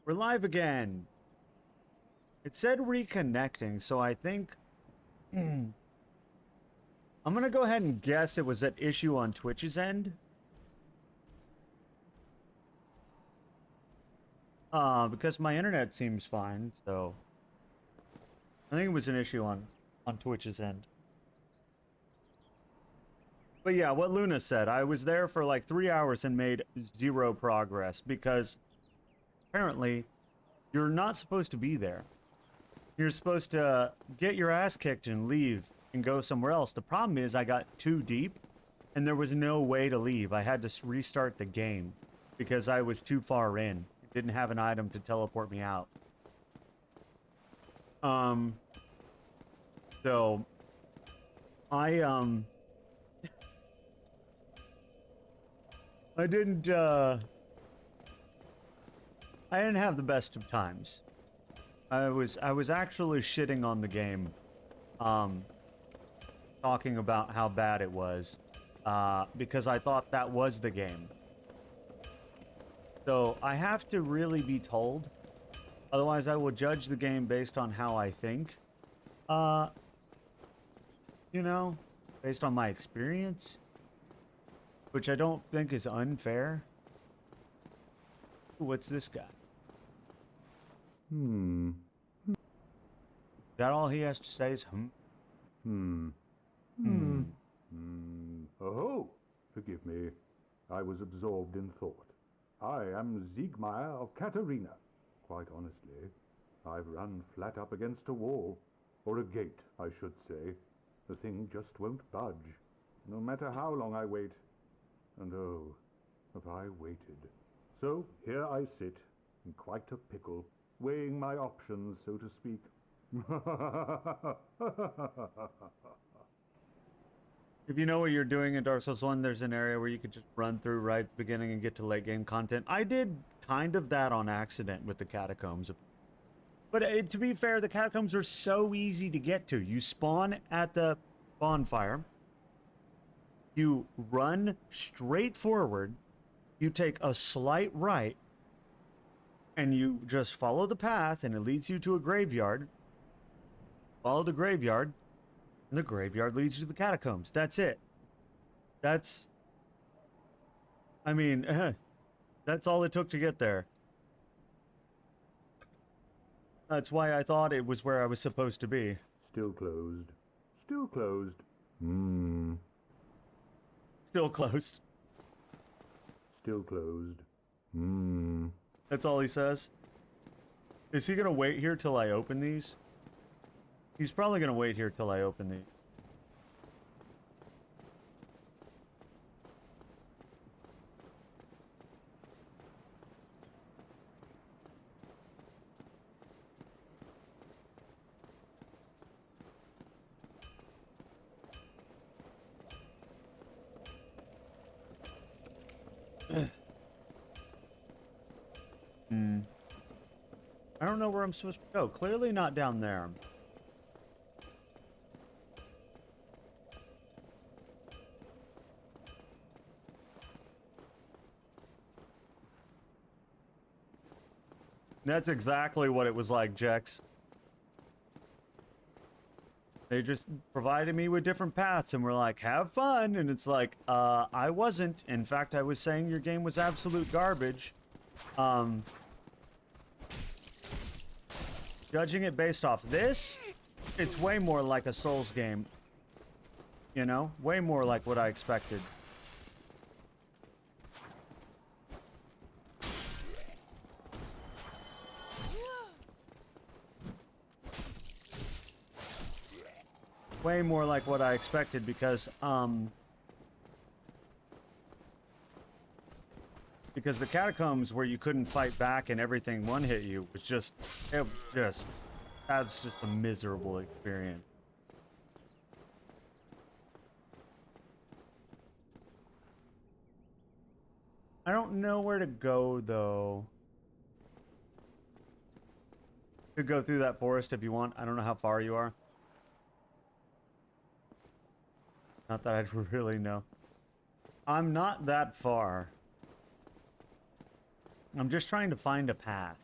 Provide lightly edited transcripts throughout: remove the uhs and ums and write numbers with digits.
We're live again. It said reconnecting, so I think I'm gonna go ahead and guess it was an issue on Twitch's end. Because my internet seems fine, so I think it was an issue on Twitch's end. But yeah, what Luna said, I was there for like 3 hours and made zero progress because apparently you're not supposed to be there. You're supposed to get your ass kicked and leave and go somewhere else. The problem is I got too deep and there was no way to leave. I had to restart the game because I was too far in. It didn't have an item to teleport me out. So I I didn't have the best of times. I was actually shitting on the game, talking about how bad it was, because I thought that was the game. So I have to really be told, otherwise I will judge the game based on how I think. You know, based on my experience, which I don't think is unfair. Ooh, what's this guy? That all he has to say is Oh, forgive me. I was absorbed in thought. I am Siegmeyer of Katerina. Quite honestly, I've run flat up against a wall. Or a gate, I should say. The thing just won't budge. No matter how long I wait. And oh, have I waited. So here I sit, in quite a pickle, weighing my options, so to speak. If you know what you're doing in Dark Souls 1, there's an area where you could just run through right at the beginning and get to late game content. I did kind of that on accident with the catacombs. But to be fair, the catacombs are so easy to get to. You spawn at the bonfire. You run straight forward. You take a slight right. And you just follow the path and it leads you to a graveyard. Follow the graveyard. And the graveyard leads you to the catacombs. That's it. That's... I mean, that's all it took to get there. That's why I thought it was where I was supposed to be. Still closed. Still closed. Still closed. Still closed. That's all he says. Is he gonna wait here till I open these? He's probably gonna wait here till I open these. I don't know where I'm supposed to go. Clearly not down there. That's exactly what it was like, Jex. They just provided me with different paths and were like, have fun. And it's like, I wasn't. In fact, I was saying your game was absolute garbage. Judging it based off this, it's way more like a Souls game. You know? Way more like what I expected. Way more like what I expected because the catacombs where you couldn't fight back and everything one-hit you was just, that's just a miserable experience. I don't know where to go, though. You could go through that forest if you want. I don't know how far you are. Not that I'd really know. I'm not that far. I'm just trying to find a path.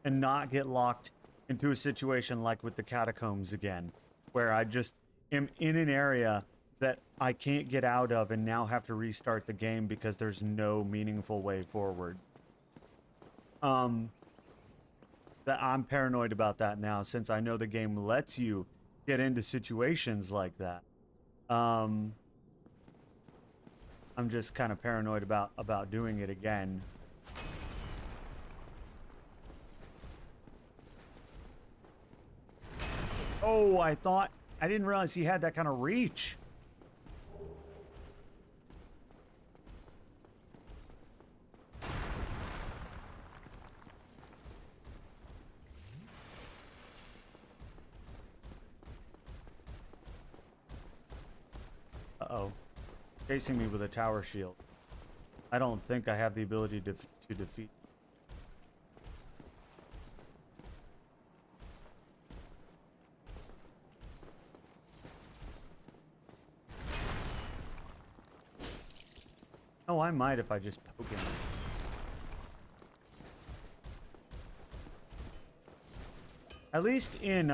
and not get locked into a situation like with the catacombs again, where I just am in an area that I can't get out of and now have to restart the game because there's no meaningful way forward. That I'm paranoid about that now, since I know the game lets you get into situations like that. I'm just kind of paranoid about doing it again. Oh, I didn't realize he had that kind of reach. Uh-oh. Chasing me with a tower shield. I don't think I have the ability to defeat. Oh, I might if I just poke him. At least in,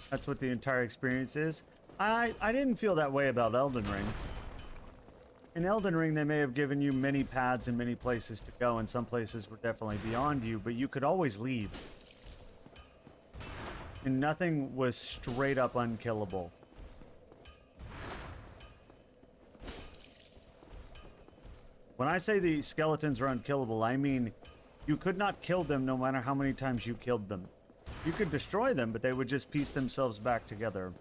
that's what the entire experience is. I didn't feel that way about Elden Ring. In Elden Ring, they may have given you many paths and many places to go, and some places were definitely beyond you, but you could always leave. And nothing was straight up unkillable. When I say the skeletons are unkillable, I mean you could not kill them no matter how many times you killed them. You could destroy them, but they would just piece themselves back together.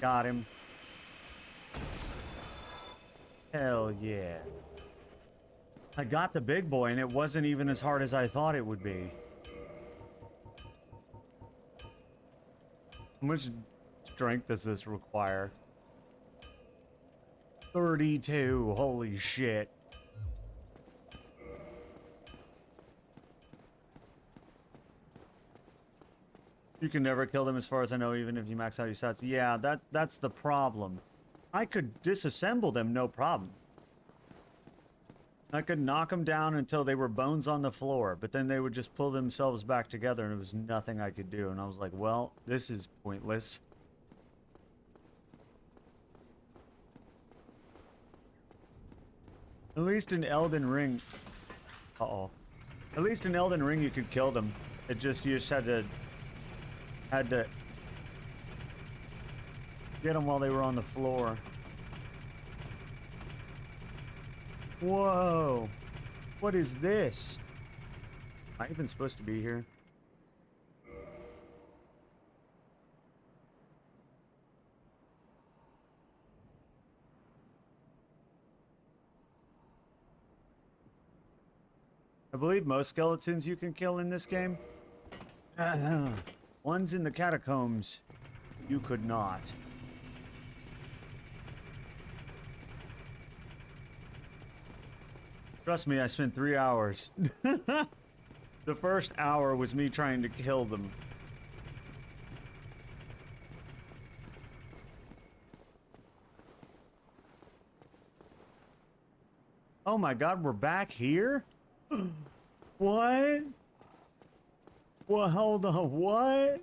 Got him. Hell yeah. I got the big boy, and it wasn't even as hard as I thought it would be. How much strength does this require? 32. Holy shit. You can never kill them as far as I know, even if you max out your stats. Yeah, that's the problem. I could disassemble them, no problem. I could knock them down until they were bones on the floor, but then they would just pull themselves back together and there was nothing I could do. And I was like, well, this is pointless. At least in Elden Ring... Uh-oh. At least in Elden Ring you could kill them. You just had to get them while they were on the floor. Whoa! What is this? Am I even supposed to be here? I believe most skeletons you can kill in this game. Ones in the catacombs, you could not. Trust me, I spent 3 hours. The first hour was me trying to kill them. Oh my god, we're back here? What? Well, hold on, what?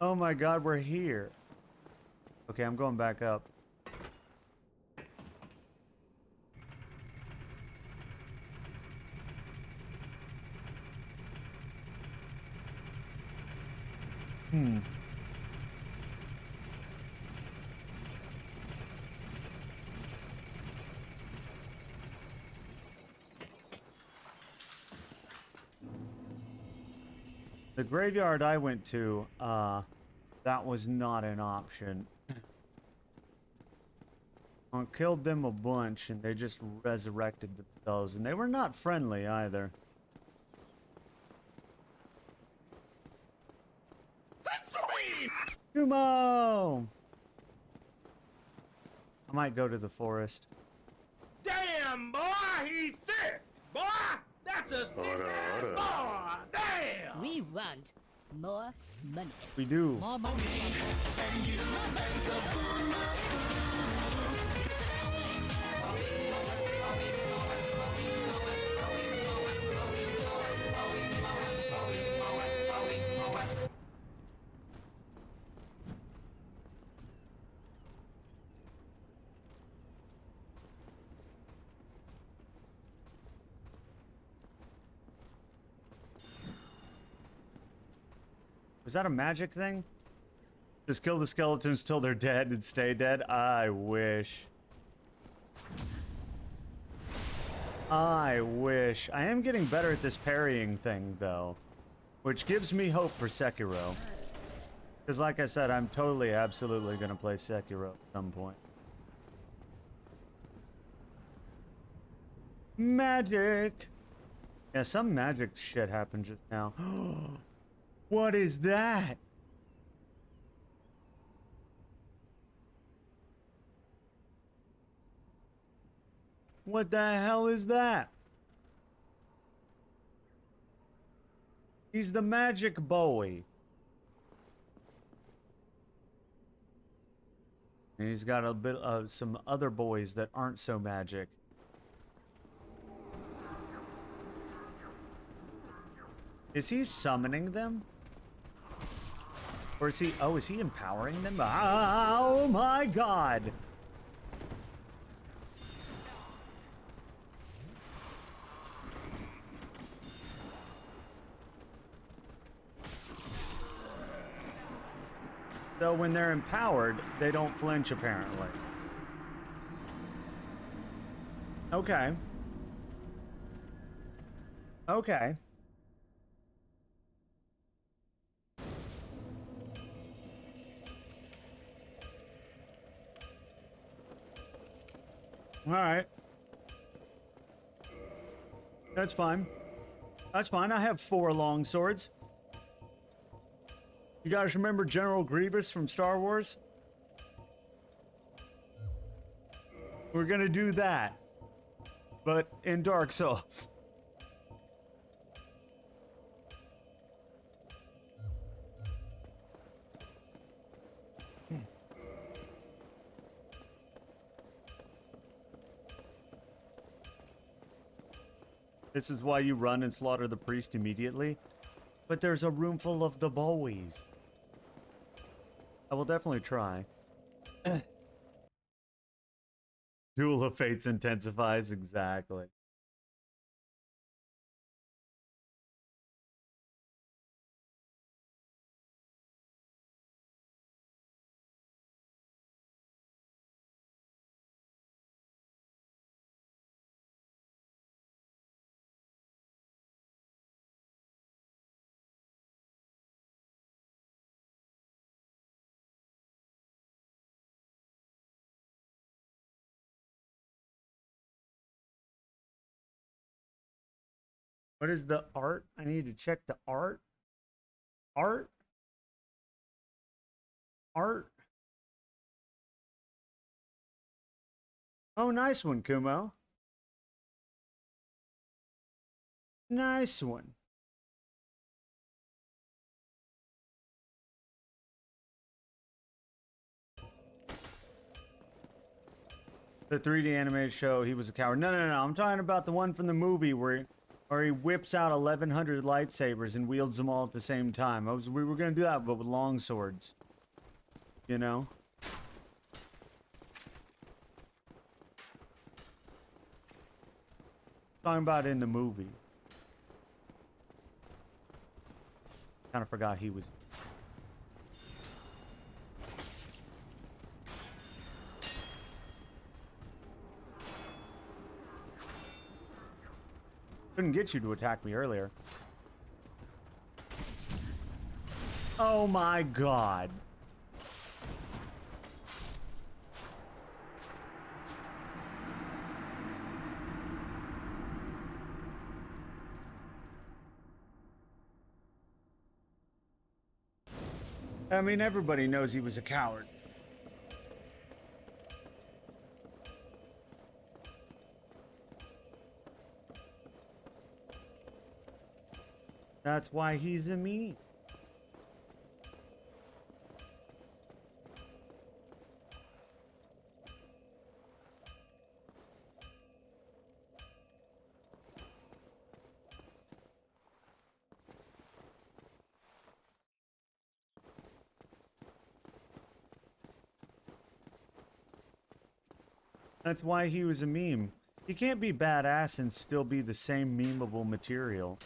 Oh my god, we're here. Okay, I'm going back up. The graveyard I went to, that was not an option. I killed them a bunch and they just resurrected themselves, and they were not friendly either. Kumo! I might go to the forest. Damn, boy, he's thick. Boy, that's a thick-ass boy. Damn. We want more money. We do. More money. Was that a magic thing? Just kill the skeletons till they're dead and stay dead? I wish. I wish. I am getting better at this parrying thing, though. Which gives me hope for Sekiro. Because like I said, I'm totally, absolutely going to play Sekiro at some point. Magic! Yeah, some magic shit happened just now. What is that? What the hell is that? He's the magic Bowie. And he's got a bit of some other boys that aren't so magic. Is he summoning them? Or is he... Oh, is he empowering them? Oh my god! So when they're empowered, they don't flinch, apparently. Okay. Okay. Alright. That's fine. That's fine. I have 4 long swords. You guys remember General Grievous from Star Wars? We're gonna do that. But in Dark Souls. This is why you run and slaughter the priest immediately. But there's a room full of the Bowies. I will definitely try. Duel of Fates intensifies, exactly. What is the art? I need to check the art. Art? Art? Oh, nice one, Kumo. Nice one. The 3D animated show, he was a coward. No, no, no. I'm talking about the one from the movie where he whips out 1,100 lightsabers and wields them all at the same time. We were going to do that, but with long swords. You know? Talking about in the movie. Kind of forgot he was... Couldn't get you to attack me earlier. Oh my god. I mean, everybody knows he was a coward. That's why he's a meme. That's why he was a meme. He can't be badass and still be the same memeable material.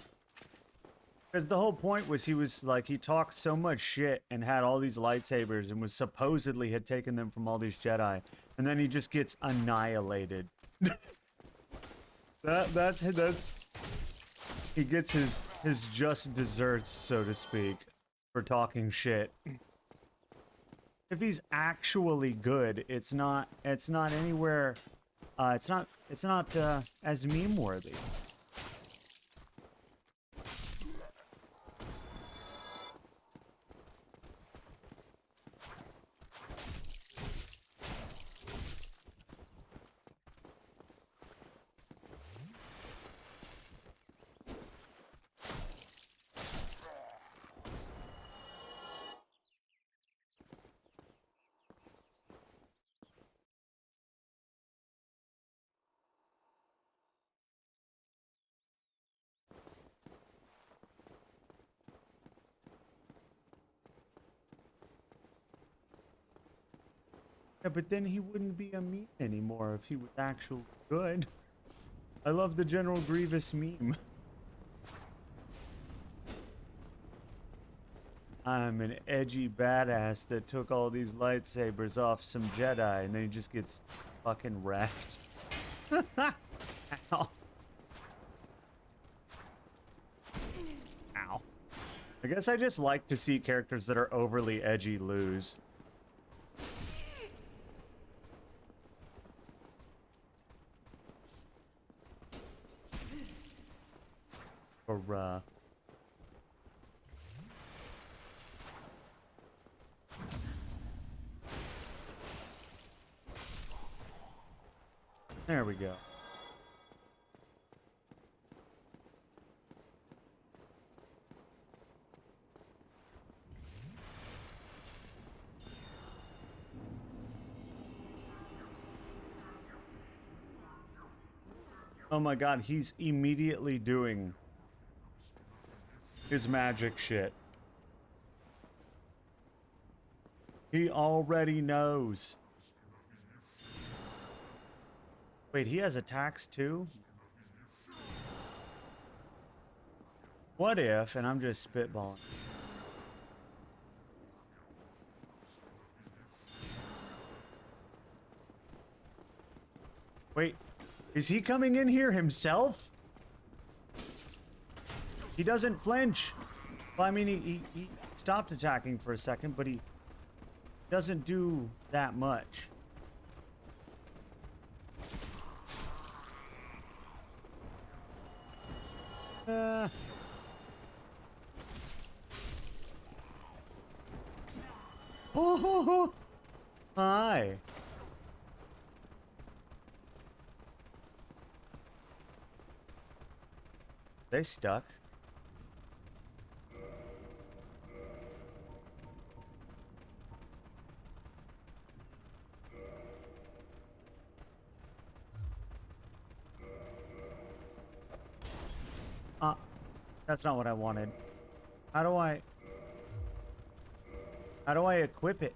Because the whole point was he was like, he talked so much shit and had all these lightsabers and was supposedly had taken them from all these Jedi. And then he just gets annihilated. That's he gets his just desserts, so to speak, for talking shit. If he's actually good, it's not anywhere, it's not as meme worthy. Yeah, but then he wouldn't be a meme anymore if he was actually good. I love the General Grievous meme. I'm an edgy badass that took all these lightsabers off some Jedi, and then he just gets fucking wrecked. Ow. Ow. I guess I just like to see characters that are overly edgy lose. Or, there we go. Oh my god, he's immediately doing his magic shit. He already knows. Wait, he has attacks too? What if, and I'm just spitballing. Wait, is he coming in here himself? He doesn't flinch. Well, I mean, he stopped attacking for a second, but he doesn't do that much. Oh, hi. They stuck. That's not what I wanted. How do I equip it?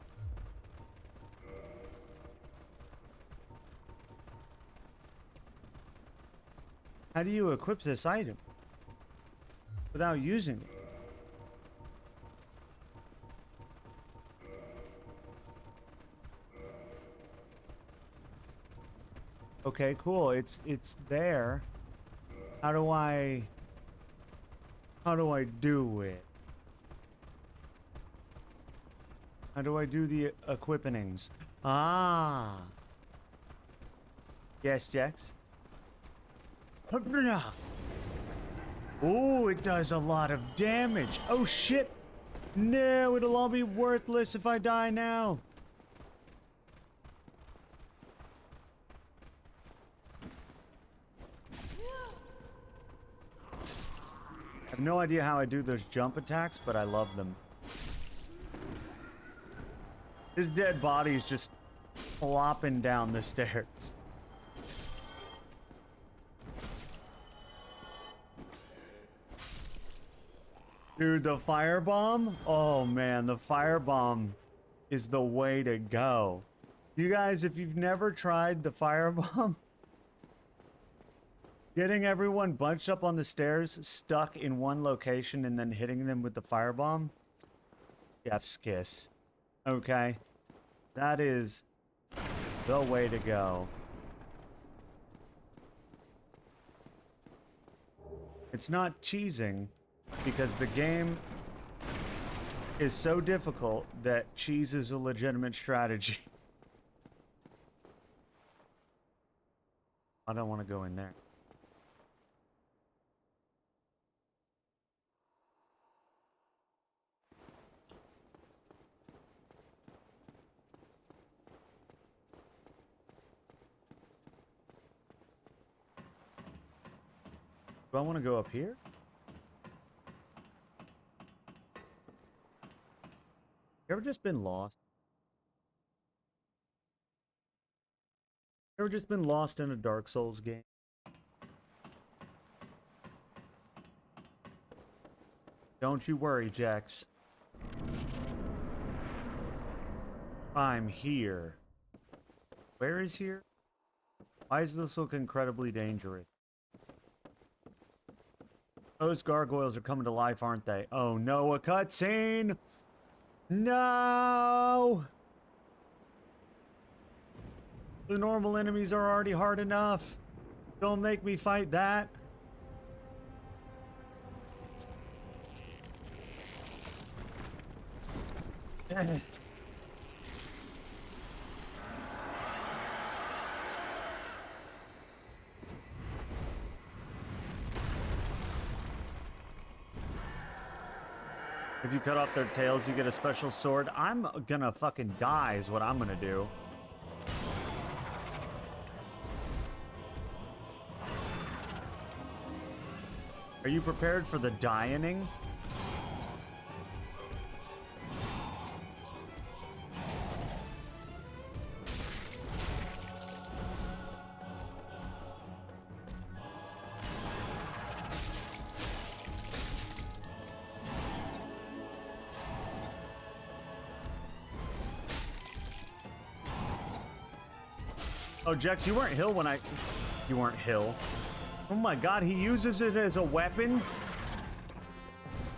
How do you equip this item without using it? Okay, cool. It's there. How do I do it? How do I do the equipnings? Ah. Yes, Jax. Oh, it does a lot of damage. Oh shit. No, it'll all be worthless if I die now. I have no idea how I do those jump attacks, but I love them. His dead body is just flopping down the stairs. Dude, the firebomb? Oh man, the firebomb is the way to go. You guys, if you've never tried the firebomb, getting everyone bunched up on the stairs, stuck in one location, and then hitting them with the firebomb, chef's kiss. Okay? That is the way to go. It's not cheesing, because the game is so difficult that cheese is a legitimate strategy. I don't want to go in there. Do I want to go up here? You ever just been lost? Ever just been lost in a Dark Souls game? Don't you worry, Jax. I'm here. Where is here? Why does this look incredibly dangerous? Those gargoyles are coming to life, aren't they? Oh no, a cutscene! No! The normal enemies are already hard enough. Don't make me fight that. If you cut off their tails, you get a special sword. I'm gonna fucking die is what I'm gonna do. Are you prepared for the dyening? Oh, Jex, you weren't Hill when I... You weren't Hill. Oh my god, he uses it as a weapon?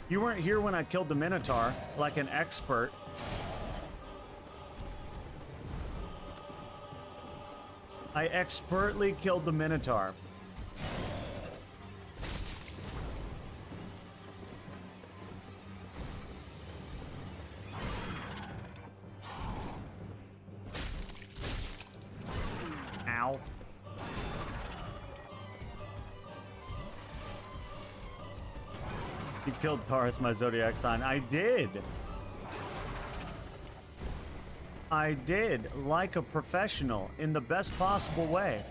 You weren't here when I killed the Minotaur, like an expert. I expertly killed the Minotaur. Ow. You killed Taurus, my zodiac sign. I did. I did, like a professional, in the best possible way.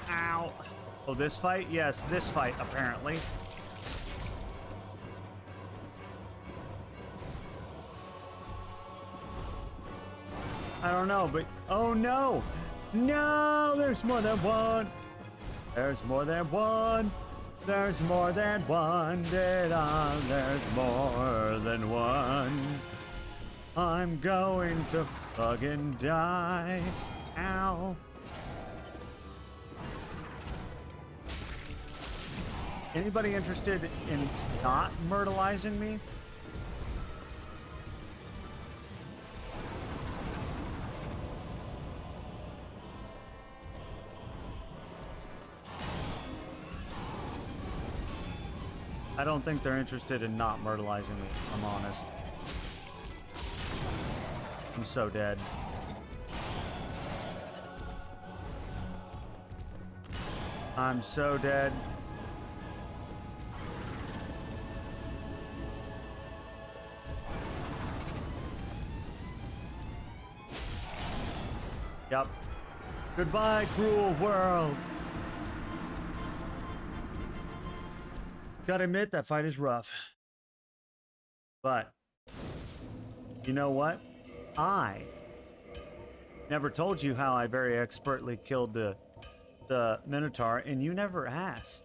Ow. Oh, this fight? Yes, this fight, apparently. I don't know, but... Oh, no! No! There's more than one! There's more than one! There's more than one! There's more than one! I'm going to fucking die! Ow! Anybody interested in not myrtleizing me? I don't think they're interested in not myrtleizing me, if I'm honest. I'm so dead. I'm so dead. Yep. Goodbye, cruel world. Gotta admit, that fight is rough. But, you know what? I never told you how I very expertly killed the Minotaur, and you never asked.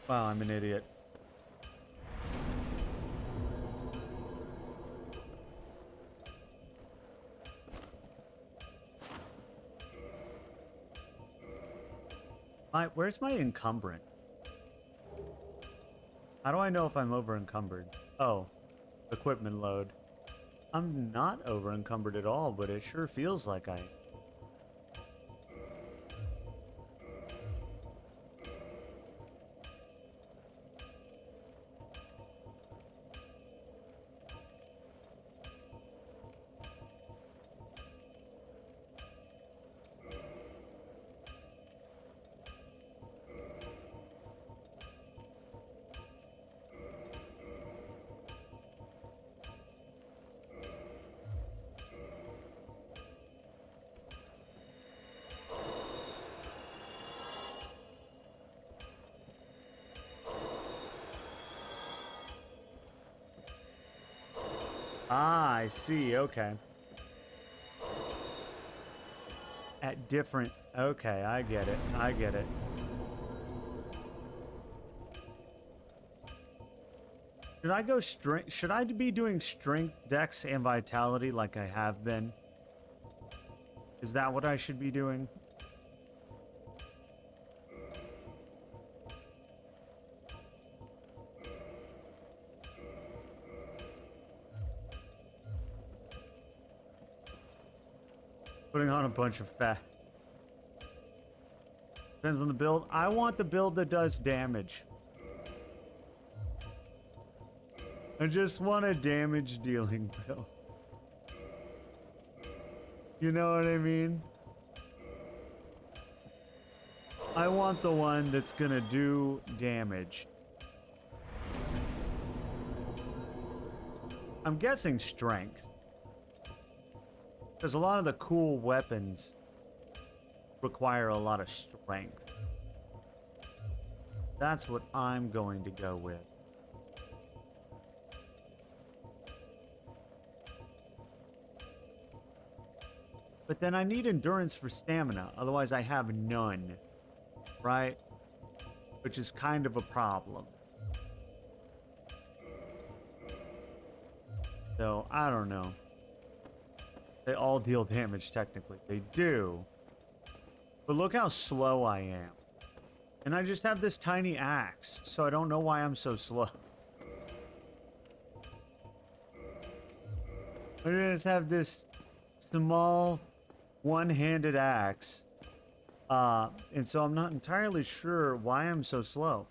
Wow, I'm an idiot. Where's my encumbrant? How do I know if I'm over encumbered? Oh, equipment load. I'm not over encumbered at all, but it sure feels like I am. Ah, I see. Okay. At different... Okay, I get it. I get it. Should I go strength? Should I be doing strength, dex, and vitality like I have been? Is that what I should be doing? Putting on a bunch of fat. Depends on the build. I want the build that does damage. I just want a damage dealing build. You know what I mean? I want the one that's gonna do damage. I'm guessing strength. Because a lot of the cool weapons require a lot of strength. That's what I'm going to go with. But then I need endurance for stamina, otherwise I have none, right? Which is kind of a problem. So, I don't know. They all deal damage, technically. They do. But look how slow I am. And I just have this tiny axe, so I don't know why I'm so slow. I just have this small one-handed axe. And so I'm not entirely sure why I'm so slow.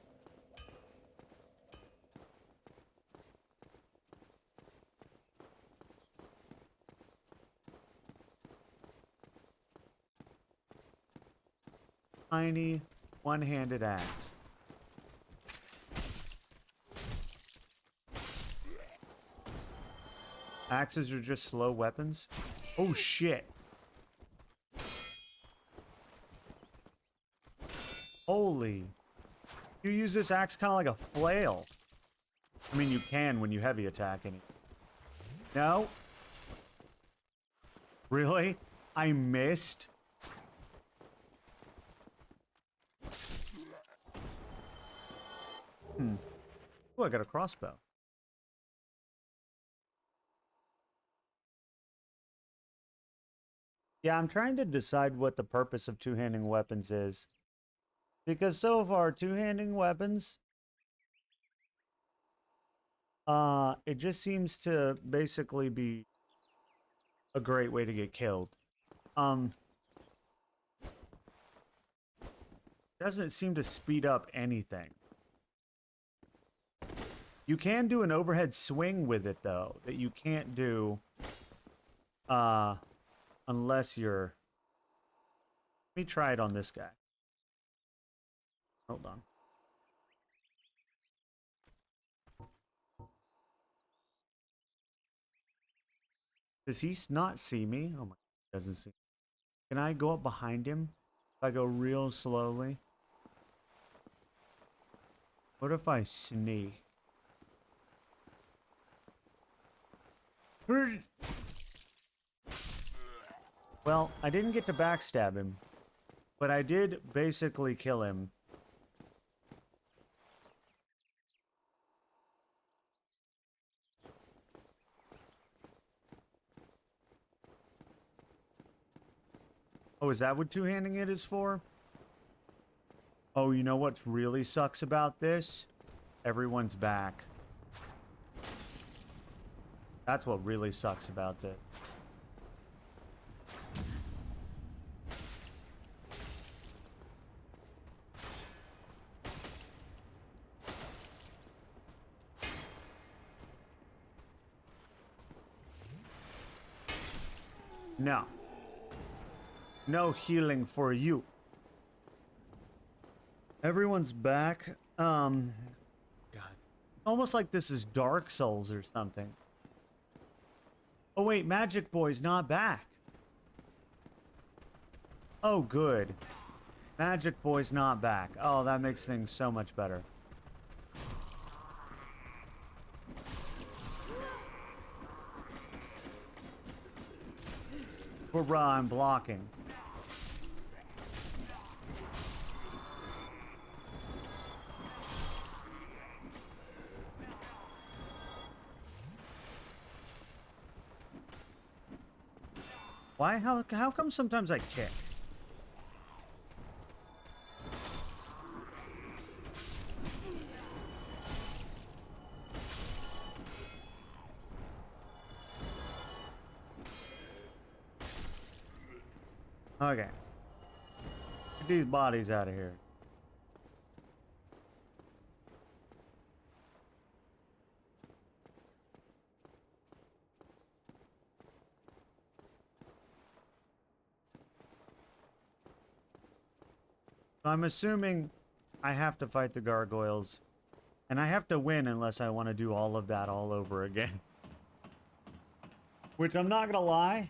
Tiny one-handed axe. Axes are just slow weapons? Oh shit. Holy. You use this axe kind of like a flail. I mean, you can when you heavy attack any. No? Really? I missed? Oh, I got a crossbow. Yeah, I'm trying to decide what the purpose of two-handing weapons is. Because so far, two-handing weapons It just seems to basically be a great way to get killed. Doesn't seem to speed up anything. You can do an overhead swing with it, though, that you can't do, unless you're... Let me try it on this guy. Hold on. Does he not see me? Oh my, he doesn't see me. Can I go up behind him? If I go real slowly? What if I sneak? Well, I didn't get to backstab him, but I did basically kill him. Oh, is that what two-handing it is for? Oh, you know what really sucks about this? Everyone's back. That's what really sucks about this. No. No healing for you. Everyone's back. God. Almost like this is Dark Souls or something. Oh wait, Magic Boy's not back. Oh good. Magic Boy's not back. Oh, that makes things so much better. Hurrah, I'm blocking. Why? How come sometimes I kick? Okay. Get these bodies out of here. I'm assuming I have to fight the gargoyles. And I have to win unless I want to do all of that all over again. Which I'm not gonna lie.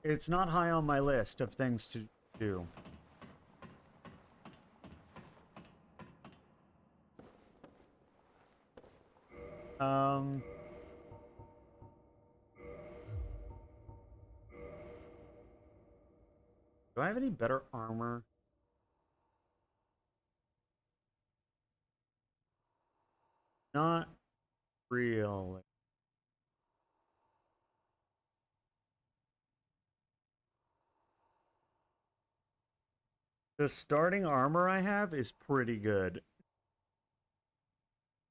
It's not high on my list of things to do. Do I have any better armor? Not really. The starting armor I have is pretty good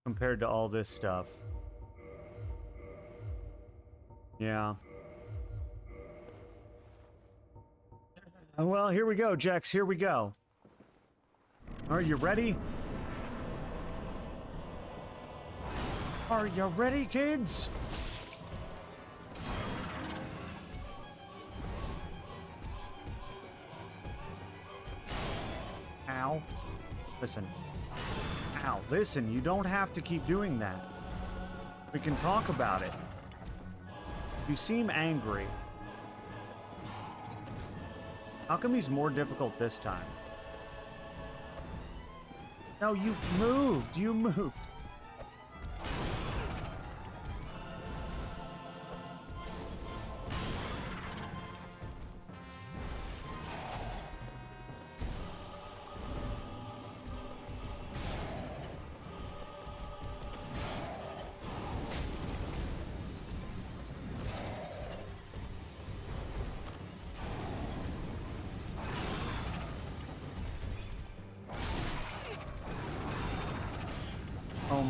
compared to all this stuff. Yeah. Well, here we go, Jex. Here we go. Are you ready? Are you ready, kids? Ow. Listen. Ow. Listen, you don't have to keep doing that. We can talk about it. You seem angry. How come he's more difficult this time? No, you moved. You moved.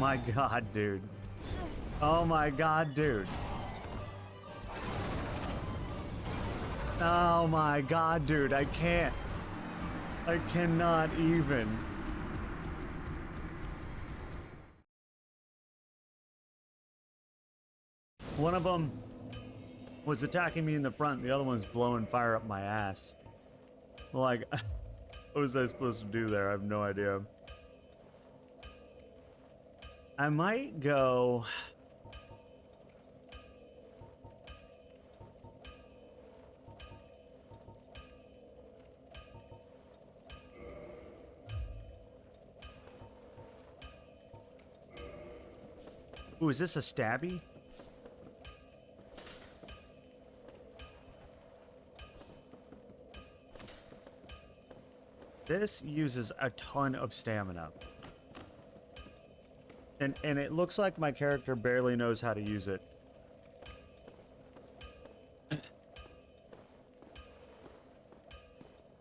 my god, dude. Oh my god, dude. Oh my god, dude. I can't. I cannot even. One of them was attacking me in the front. The other one's blowing fire up my ass. Like, what was I supposed to do there? I have no idea. I might go... Ooh, is this a stabby? This uses a ton of stamina. And it looks like my character barely knows how to use it.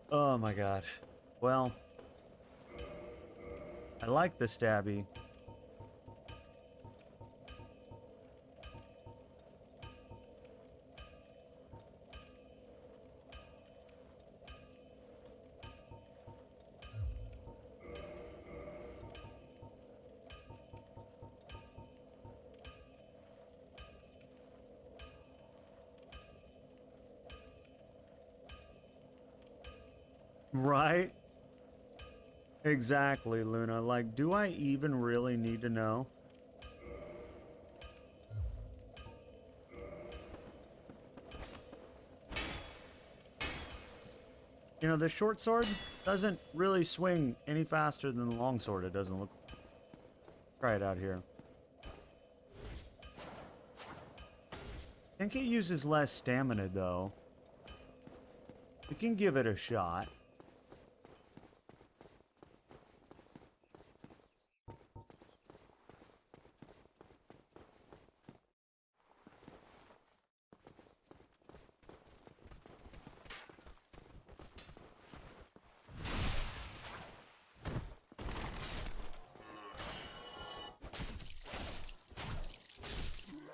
Oh my god. Well, I like the stabby. Right? Exactly, Luna. Like, do I even really need to know? You know, the short sword doesn't really swing any faster than the long sword, it doesn't look. Try it out here. I think it uses less stamina, though. We can give it a shot.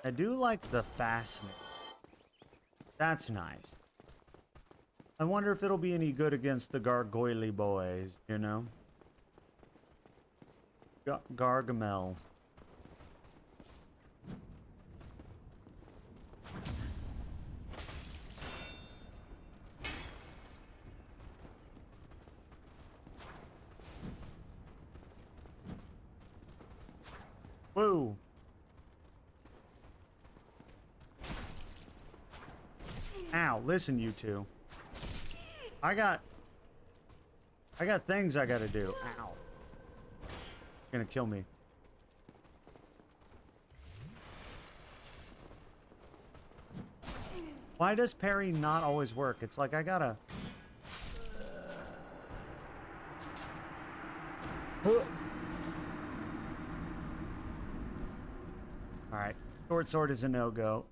I do like the fastening. That's nice. I wonder if it'll be any good against the gargoyle boys, you know? Gargamel. Whoa. Ow, listen, you two. I got things I gotta do. Ow. Gonna kill me. Why does parry not always work? It's like I gotta... Alright. Short sword is a no-go.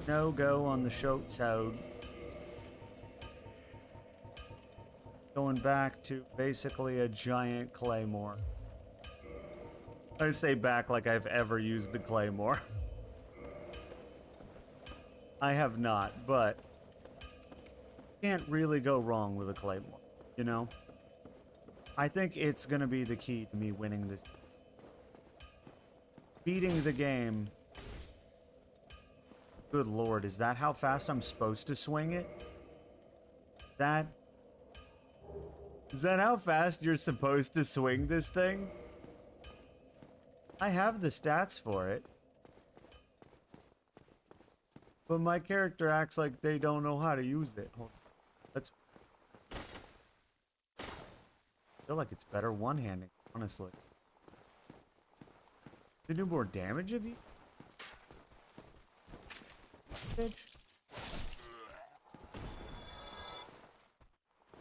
No-go on the short sword. Going back to basically a giant claymore. I say back like I've ever used the claymore. I have not, but can't really go wrong with a claymore, you know? I think it's gonna be the key to me winning this. Beating the game. Good lord, is that how fast I'm supposed to swing it? Is that how fast you're supposed to swing this thing? I have the stats for it. But my character acts like they don't know how to use it. That's... I feel like it's better one-handing, honestly. Did it do more damage if you... Bitch.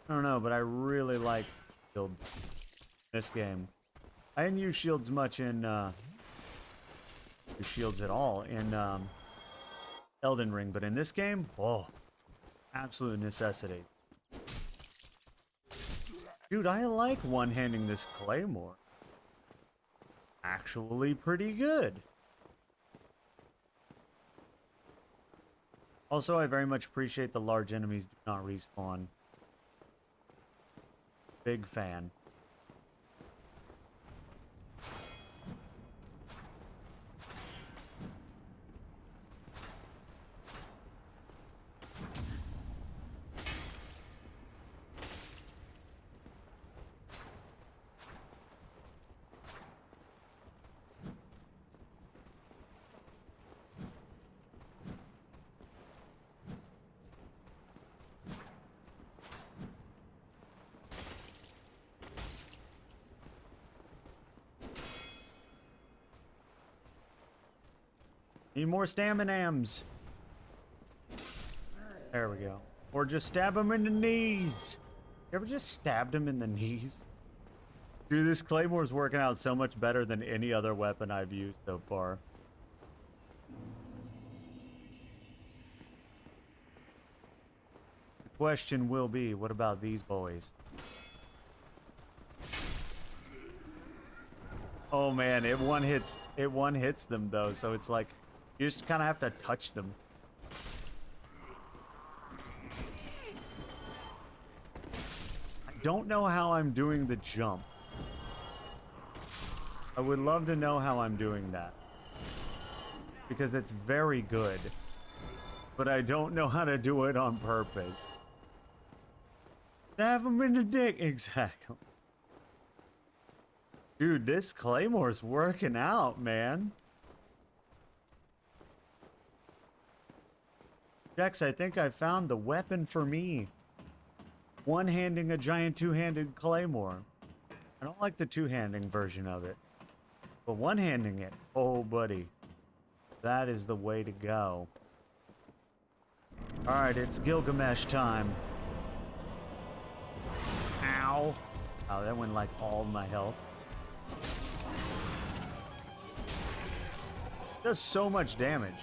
I don't know, but I really like shields this game. I didn't use shields much in shields at all in Elden Ring, but in this game, oh, absolute necessity. Dude, I like one-handing this claymore. Actually pretty good. Also, I very much appreciate the large enemies do not respawn. Big fan. Need more staminams. There we go. Or just stab him in the knees. You ever just stabbed him in the knees? Dude, this Claymore's working out so much better than any other weapon I've used so far. The question will be, what about these boys? Oh man, it one hits them though, so it's like you just kind of have to touch them. I don't know how I'm doing the jump. I would love to know how I'm doing that. Because it's very good. But I don't know how to do it on purpose. Stab him in the dick. Exactly. Dude, this Claymore's working out, man. Dex, I think I found the weapon for me. One-handing a giant two-handed Claymore. I don't like the two-handing version of it. But one-handing it, oh buddy. That is the way to go. Alright, it's Gilgamesh time. Ow. Oh, that went like all my health. Does so much damage.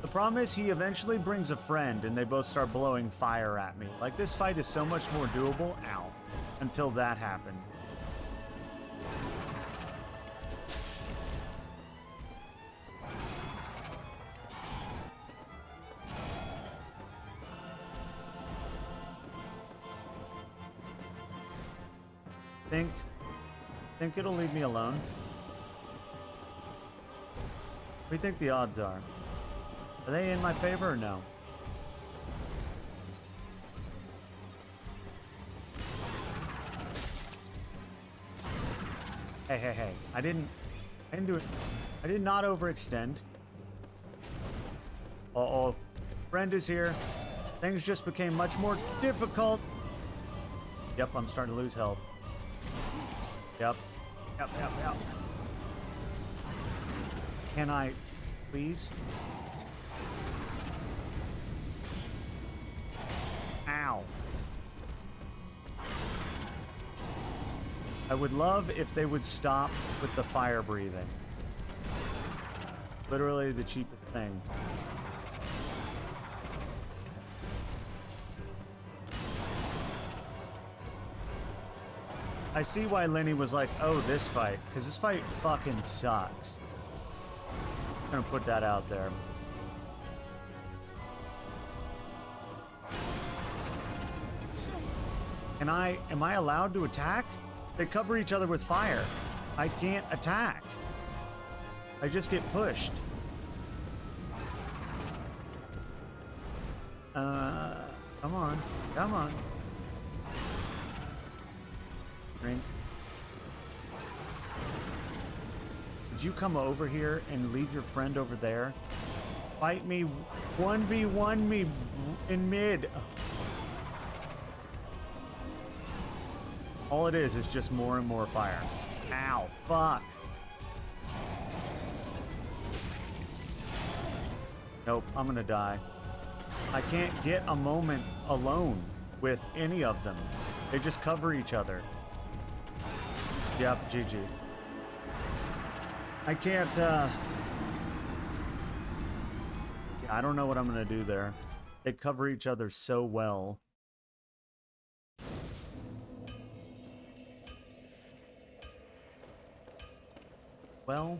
The problem is he eventually brings a friend and they both start blowing fire at me. Like, this fight is so much more doable, ow, until that happens. Think it'll leave me alone? What do you think the odds are? Are they in my favor or no? Hey. I didn't do it. I did not overextend. Uh-oh. Friend is here. Things just became much more difficult. Yep, I'm starting to lose health. Yep. Can I, please? Ow. I would love if they would stop with the fire breathing. Literally the cheapest thing. I see why Lenny was like, oh, this fight. Because this fight fucking sucks. I'm gonna put that out there. Am I allowed to attack? They cover each other with fire. I can't attack. I just get pushed. Come on. Drink. Did you come over here and leave your friend over there? Fight me, 1v1 me in mid. All it is just more and more fire. Ow, fuck. Nope, I'm gonna die. I can't get a moment alone with any of them. They just cover each other. Yep, GG. I can't, I don't know what I'm gonna do there. They cover each other so well. Well,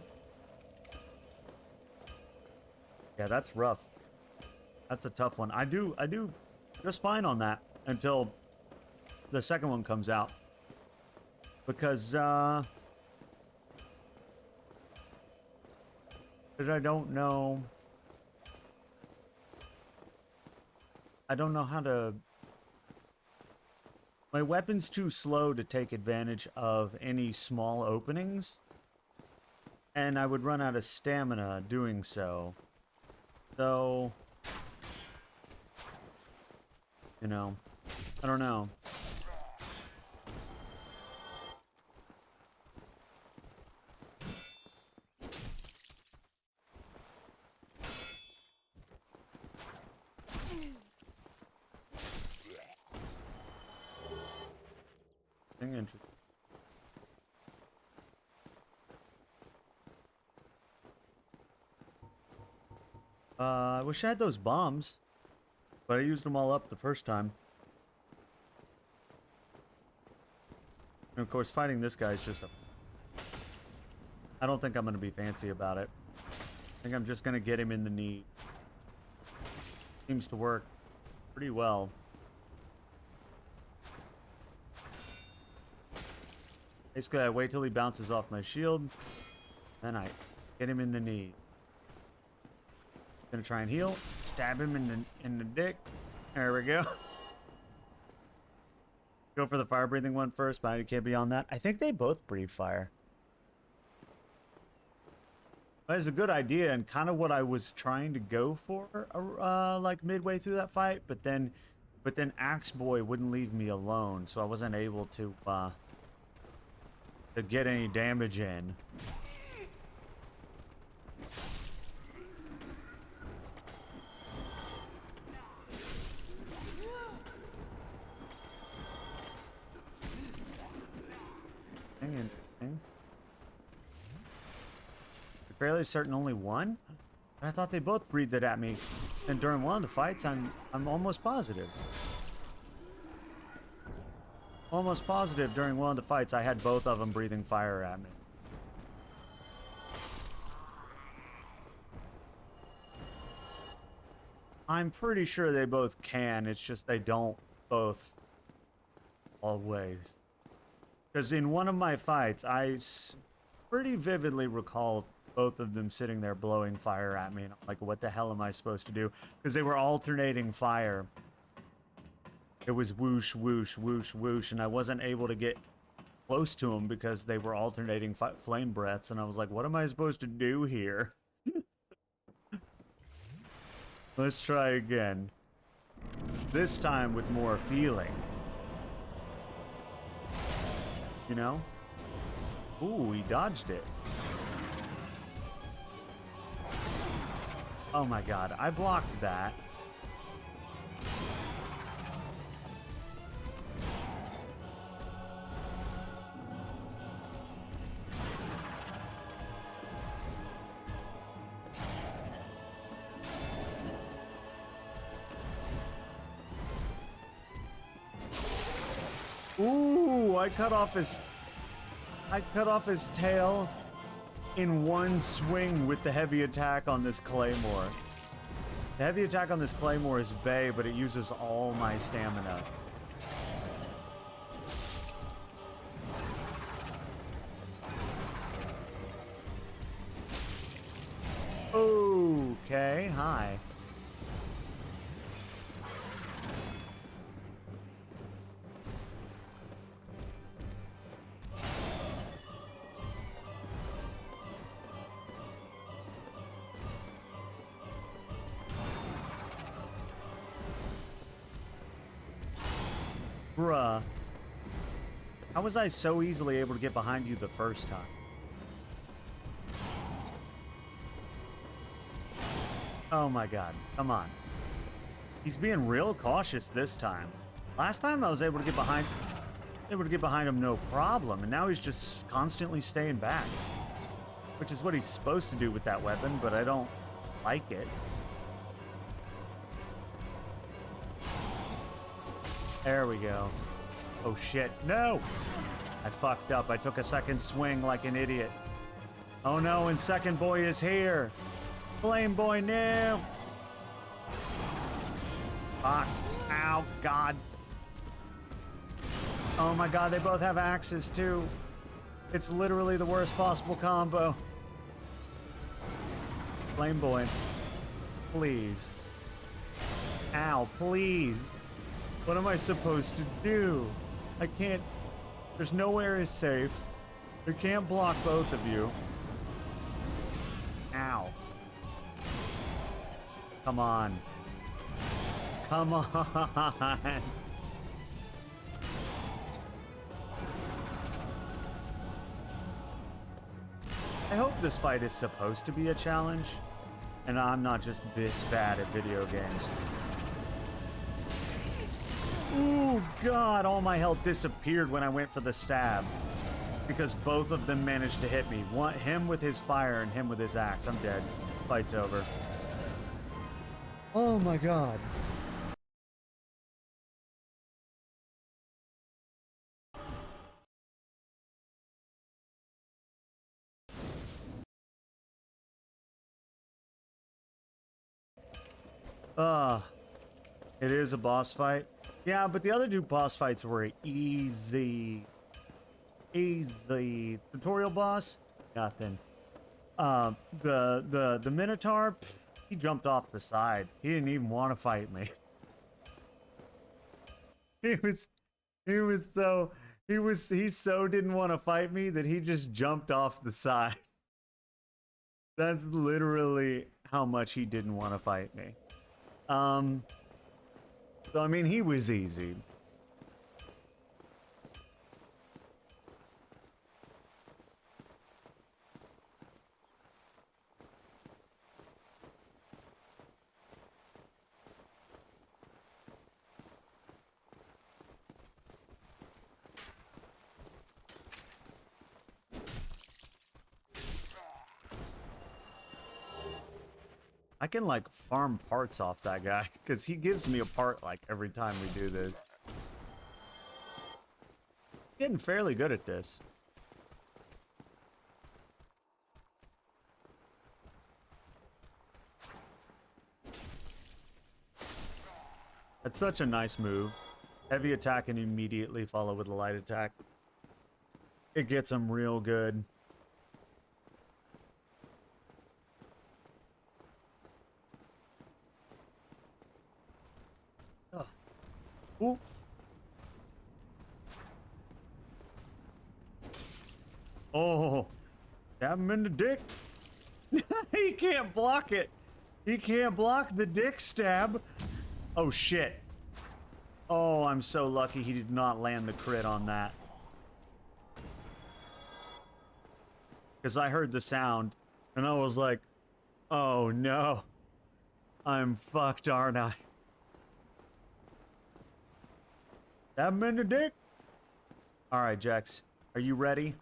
yeah, that's rough. That's a tough one. I do just fine on that until the second one comes out. Because I don't know how to. My weapon's too slow to take advantage of any small openings, and I would run out of stamina doing so. So, you know, I don't know. Interesting. I wish I had those bombs, but I used them all up the first time. And of course, fighting this guy is just a... I don't think I'm going to be fancy about it. I think I'm just going to get him in the knee. Seems to work pretty well. Basically, I wait till he bounces off my shield, then I get him in the knee. Gonna try and heal. Stab him in the dick. There we go. Go for the fire breathing one first, but I can't be on that. I think they both breathe fire. That is a good idea and kind of what I was trying to go for, like midway through that fight. But then Axe Boy wouldn't leave me alone, so I wasn't able to get any damage in. Interesting. You're fairly certain only one? I thought they both breathed it at me, and during one of the fights, I'm almost positive. Almost positive during one of the fights I had both of them breathing fire at me. I'm pretty sure they both can, it's just they don't both always. Because in one of my fights, I pretty vividly recall both of them sitting there blowing fire at me. And I'm like, what the hell am I supposed to do? Because they were alternating fire. It was whoosh, whoosh, whoosh, whoosh, and I wasn't able to get close to them because they were alternating flame breaths, and I was like, what am I supposed to do here? Let's try again. This time with more feeling. You know? Ooh, he dodged it. Oh my god, I blocked that. Ooh, I cut off his tail in one swing with the heavy attack on this claymore. The heavy attack on this claymore is Bay, but it uses all my stamina. Okay, hi. Bruh. How was I so easily able to get behind you the first time? Oh my god, come on. He's being real cautious this time. Last time I was able to get behind him no problem, and now he's just constantly staying back. Which is what he's supposed to do with that weapon, but I don't like it. There we go. Oh shit, no! I fucked up. I took a second swing like an idiot. Oh no, and second boy is here. Flame boy, no! Fuck. Ow, God. Oh my God, they both have axes too. It's literally the worst possible combo. Flame boy. Please. Ow, please. What am I supposed to do? I can't. There's nowhere is safe. You can't block both of you. Ow. Come on. Come on. I hope this fight is supposed to be a challenge, and I'm not just this bad at video games. Ooh, God, all my health disappeared when I went for the stab. Because both of them managed to hit me. One, him with his fire and him with his axe. I'm dead. Fight's over. Oh my God. It is a boss fight. Yeah, but the other two boss fights were easy. Easy. Tutorial boss? Nothing. The Minotaur, pff, he jumped off the side. He didn't even want to fight me. He so didn't want to fight me that he just jumped off the side. That's literally how much he didn't want to fight me. So I mean, he was easy. I can like farm parts off that guy because he gives me a part like every time we do this. Getting fairly good at this. That's such a nice move. Heavy attack and immediately follow with a light attack. It gets him real good. Ooh. Oh, stab him in the dick. He can't block it. He can't block the dick stab. Oh, shit. Oh, I'm so lucky he did not land the crit on that. Because I heard the sound, and I was like, oh, no. I'm fucked, aren't I? Stab him in the dick. Alright, Jex. Are you ready?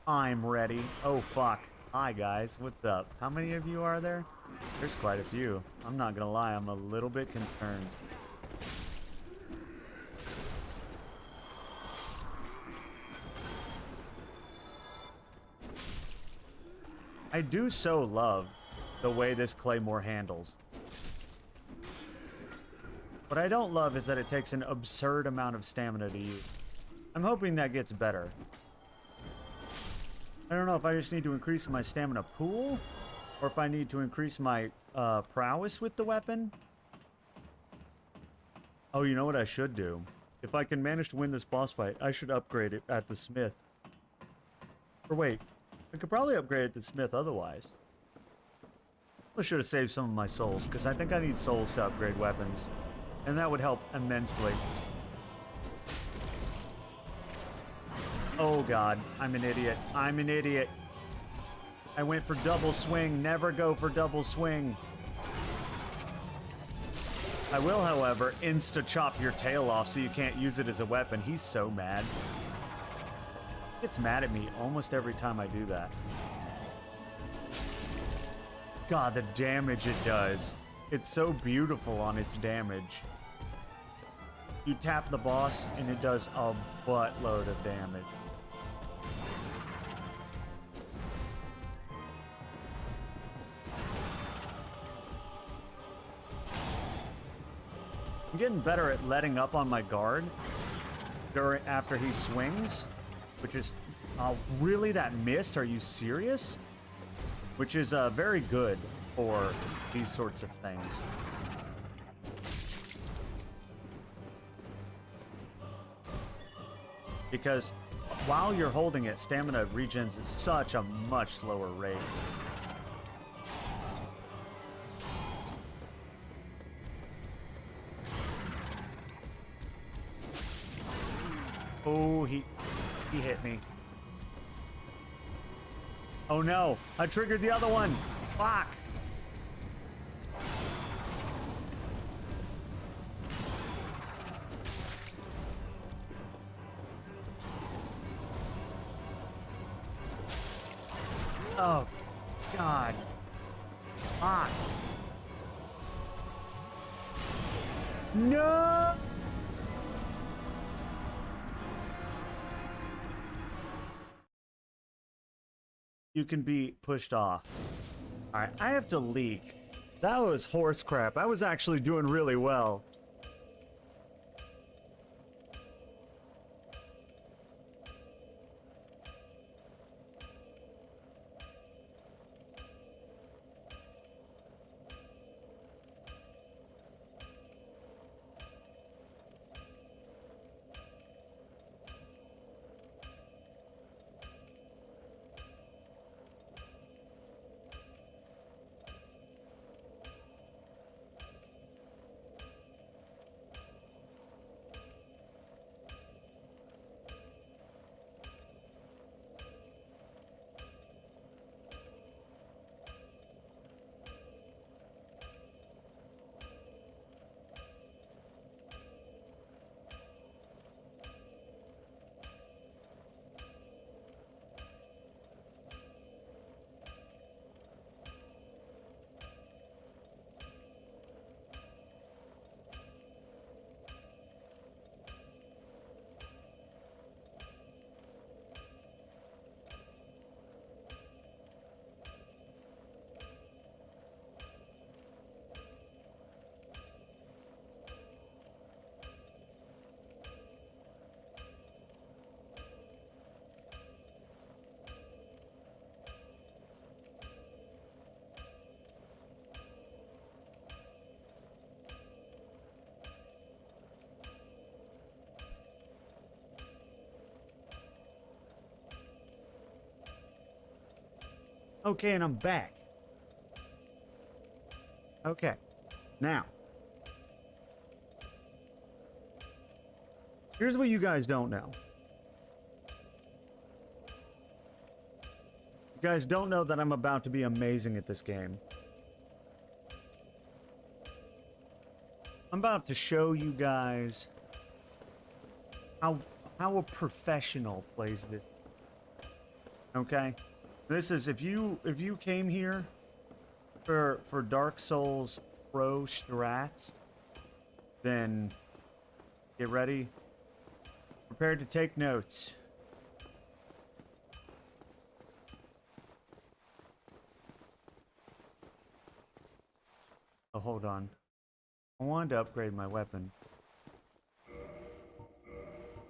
I'm ready. Oh, fuck. Hi, guys. What's up? How many of you are there? There's quite a few. I'm not gonna lie. I'm a little bit concerned. I do so love the way this Claymore handles. What I don't love is that it takes an absurd amount of stamina to use. I'm hoping that gets better. I don't know if I just need to increase my stamina pool, or if I need to increase my prowess with the weapon. Oh, you know what I should do? If I can manage to win this boss fight, I should upgrade it at the smith. Or wait, I could probably upgrade it at the smith otherwise. I should have saved some of my souls, because I think I need souls to upgrade weapons. And that would help immensely. Oh God, I'm an idiot. I'm an idiot. I went for double swing. Never go for double swing. I will, however, insta-chop your tail off so you can't use it as a weapon. He's so mad. He gets mad at me almost every time I do that. God, the damage it does. It's so beautiful on its damage. You tap the boss and it does a buttload of damage. I'm getting better at letting up on my guard after he swings, which is really that missed? Are you serious? Which is very good for these sorts of things. Because while you're holding it, stamina regens at such a much slower rate. Oh, he hit me. Oh no, I triggered the other one. Fuck. Oh, God. Fuck. No! You can be pushed off. Alright, I have to leak. That was horse crap. I was actually doing really well. Okay, and I'm back. Okay, now. Here's what you guys don't know. You guys don't know that I'm about to be amazing at this game. I'm about to show you guys how a professional plays this. Okay? This is if you came here for Dark Souls Pro strats, then get ready. Prepared to take notes. Oh, hold on. I wanted to upgrade my weapon.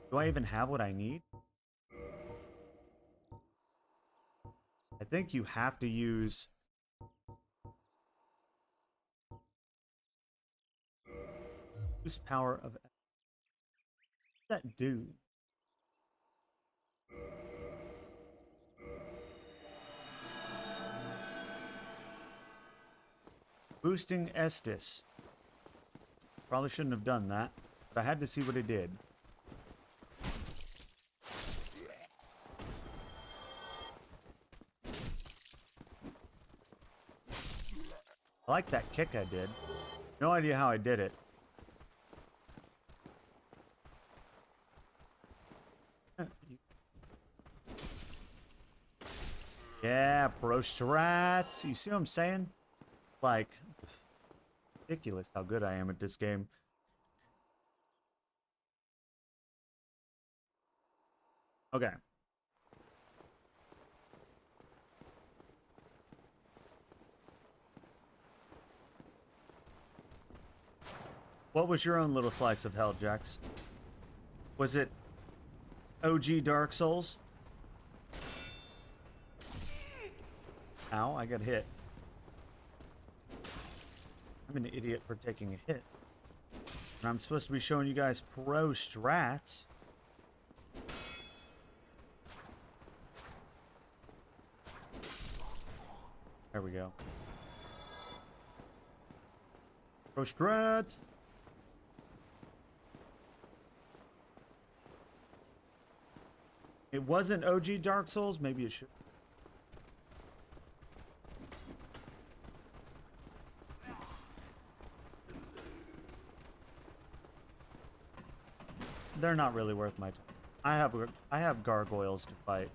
Do I even have what I need? I think you have to use power of. What's that do? Boosting Estus. Probably shouldn't have done that, but I had to see what it did. I like that kick I did. No idea how I did it. Yeah, pro strats. You see what I'm saying? Like, ridiculous how good I am at this game. Okay. What was your own little slice of hell, Jax? Was it OG Dark Souls? Ow, I got hit. I'm an idiot for taking a hit. And I'm supposed to be showing you guys pro strats. There we go. Pro strats. It wasn't OG Dark Souls. Maybe it should. They're not really worth my time. I have gargoyles to fight.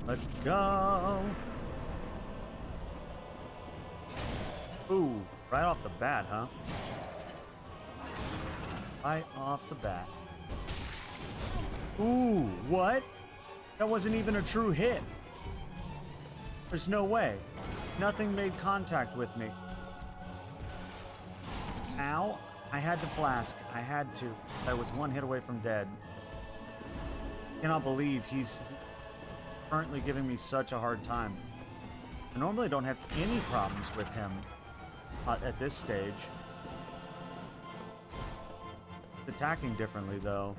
Let's go. Ooh, right off the bat, huh? Right off the bat. Ooh, what? That wasn't even a true hit. There's no way. Nothing made contact with me. Ow. I had to flask. I had to. I was one hit away from dead. Cannot believe he's currently giving me such a hard time. I normally don't have any problems with him at this stage. It's attacking differently, though.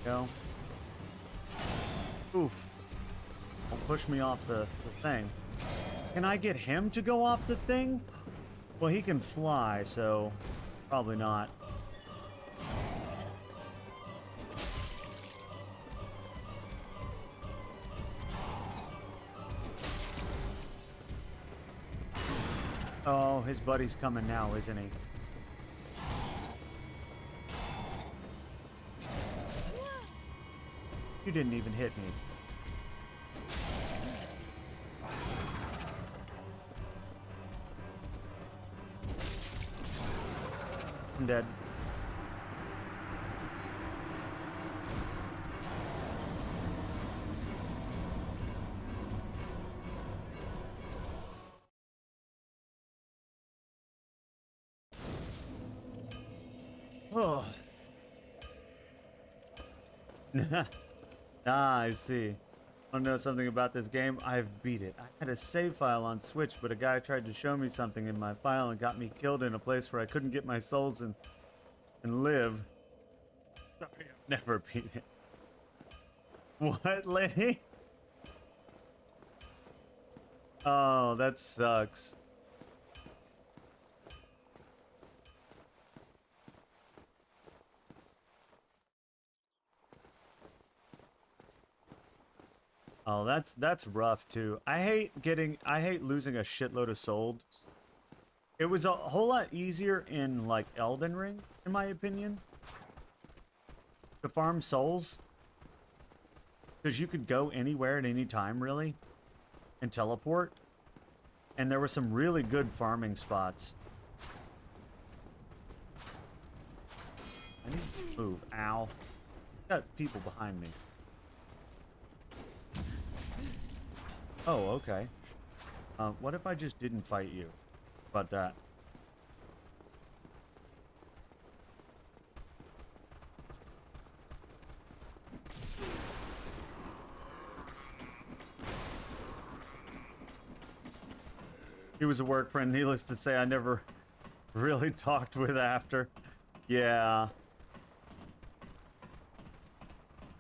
Go. Oof. Don't push me off the thing. Can I get him to go off the thing? Well, he can fly, so probably not. Oh, his buddy's coming now, isn't he? You didn't even hit me. I'm dead. Oh. Ah, I see. Want to know something about this game? I've beat it. I had a save file on Switch, but a guy tried to show me something in my file and got me killed in a place where I couldn't get my souls and live. Sorry, I've never beat it. What, Lenny? Oh, that sucks. Oh, that's rough too. I hate losing a shitload of souls. It was a whole lot easier in like Elden Ring, in my opinion, to farm souls. Because you could go anywhere at any time, really, and teleport. And there were some really good farming spots. I need to move. Ow. Got people behind me. Oh, okay. What if I just didn't fight you? How about that? He was a work friend. Needless to say, I never really talked with after. Yeah.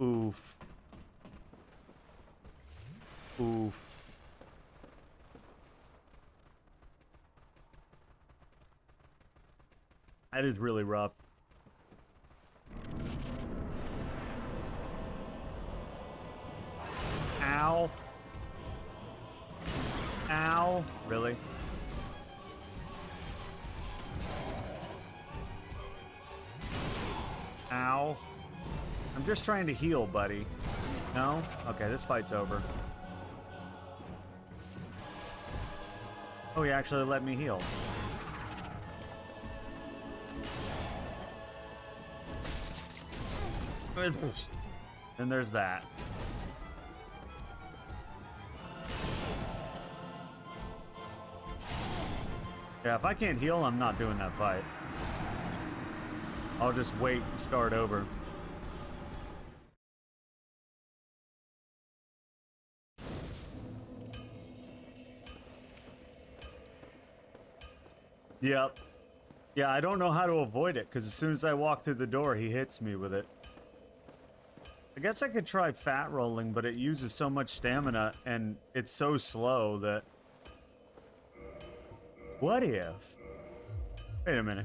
Oof. Oof. That is really rough. Ow. Ow. Really? just trying to heal, buddy. No? Okay, this fight's over. Oh, he actually let me heal. And there's that. Yeah, if I can't heal, I'm not doing that fight. I'll just wait and start over. Yep. Yeah, I don't know how to avoid it, because as soon as I walk through the door, he hits me with it. I guess I could try fat rolling, but it uses so much stamina, and it's so slow that... What if... Wait a minute.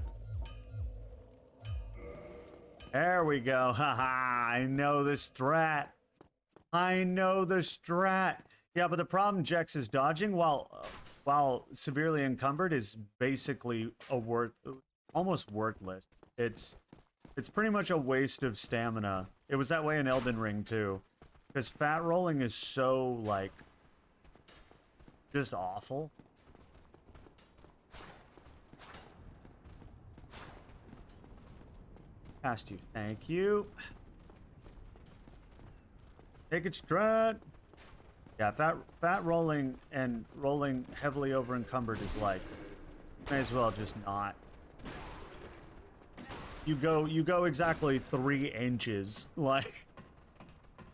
There we go. Haha, I know the strat. I know the strat. Yeah, but the problem, Jex, is dodging while severely encumbered is basically almost worthless. It's pretty much a waste of stamina. It was that way in Elden Ring too, because fat rolling is so like just awful. Past you, thank you. Take it strat. Yeah, fat rolling and rolling heavily over encumbered is like, may as well just not. You go exactly 3 inches, like,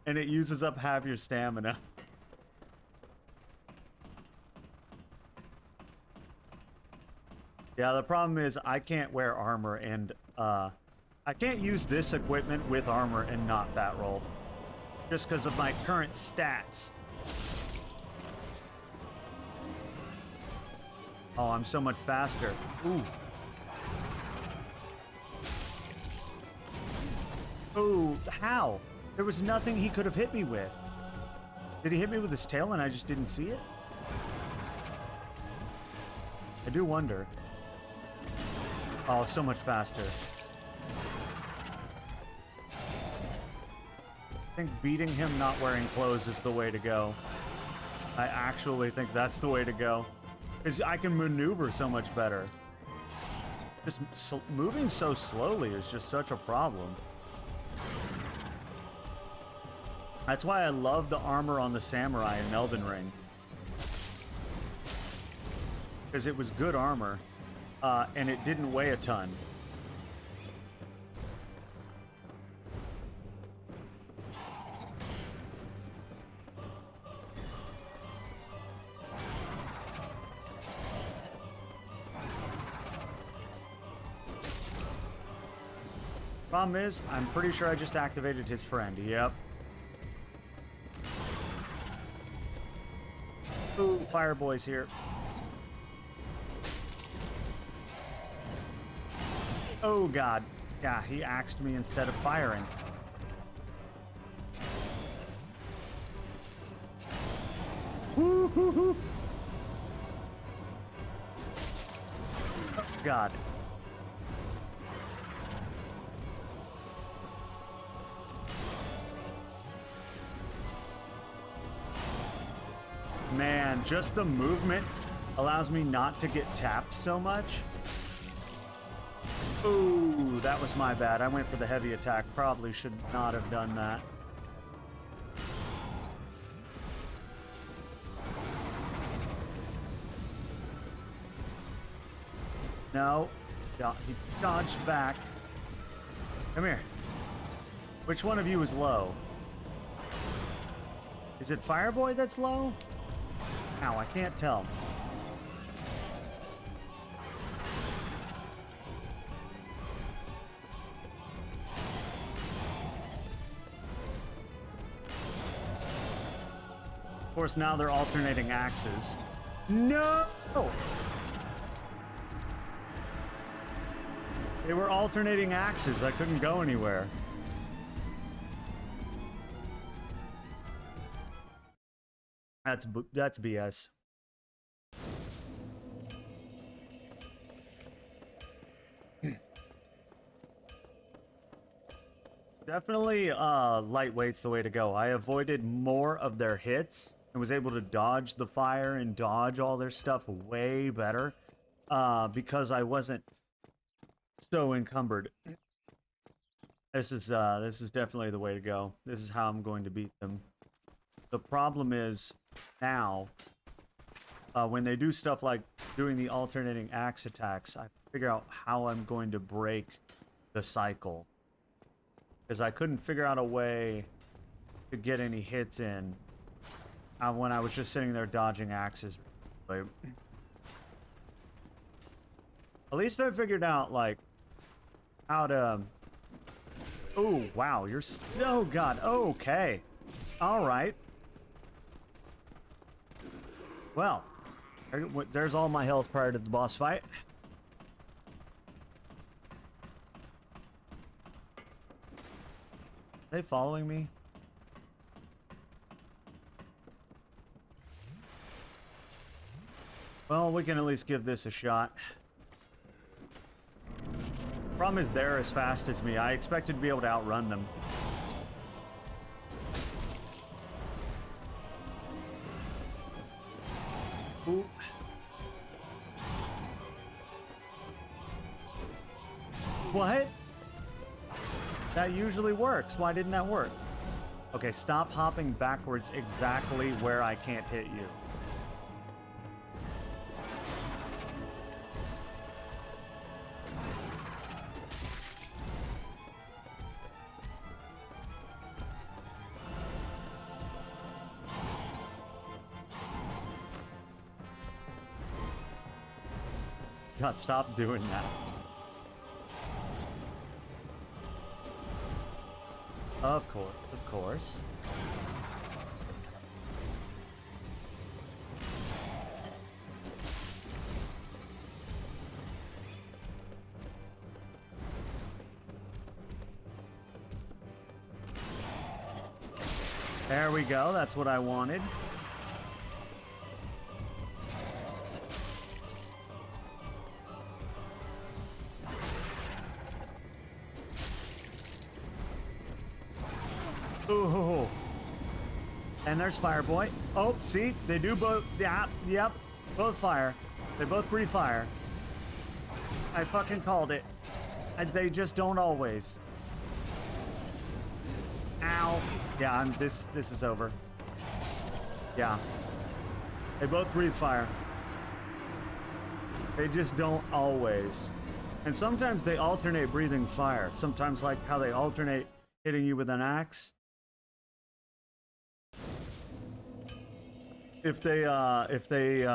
and it uses up half your stamina. Yeah, the problem is I can't wear armor and I can't use this equipment with armor and not fat roll, just because of my current stats. Oh, I'm so much faster. Ooh. Ooh, how? There was nothing he could have hit me with. Did he hit me with his tail and I just didn't see it? I do wonder. Oh, so much faster. I think beating him not wearing clothes is the way to go. I actually think that's the way to go. Because I can maneuver so much better. Just moving so slowly is just such a problem. That's why I love the armor on the samurai in Elden Ring. Because it was good armor, and it didn't weigh a ton. Problem is, I'm pretty sure I just activated his friend. Yep. Ooh, Fireboy's here. Oh god. Yeah, he axed me instead of firing. Woo-hoo-hoo. Oh god. Man, just the movement allows me not to get tapped so much. Ooh, that was my bad. I went for the heavy attack. Probably should not have done that. No. He dodged back. Come here. Which one of you is low? Is it Fireboy that's low? Ow, I can't tell. Of course, now they're alternating axes. No! They were alternating axes. I couldn't go anywhere. That's BS. Definitely lightweight's the way to go. I avoided more of their hits and was able to dodge the fire and dodge all their stuff way better because I wasn't so encumbered. This is definitely the way to go. This is how I'm going to beat them. The problem is now when they do stuff like doing the alternating axe attacks, I figure out how I'm going to break the cycle. Because I couldn't figure out a way to get any hits in when I was just sitting there dodging axes. Like, at least I figured out, like, how to... Oh, wow, you're... Oh, God, okay. Alright. Well, there's all my health prior to the boss fight. Are they following me? Well, we can at least give this a shot. Problem is they're as fast as me. I expected to be able to outrun them. Ooh. What? That usually works. Why didn't that work? Okay, stop hopping backwards exactly where I can't hit you. God, stop doing that. Of course, of course. There we go, that's what I wanted. Ooh. And there's Fireboy. Oh, see? They do both. Yeah, yep. Both fire. They both breathe fire. I fucking called it. And they just don't always. Ow. Yeah, this is over. Yeah. They both breathe fire. They just don't always. And sometimes they alternate breathing fire. Sometimes like how they alternate hitting you with an axe. If they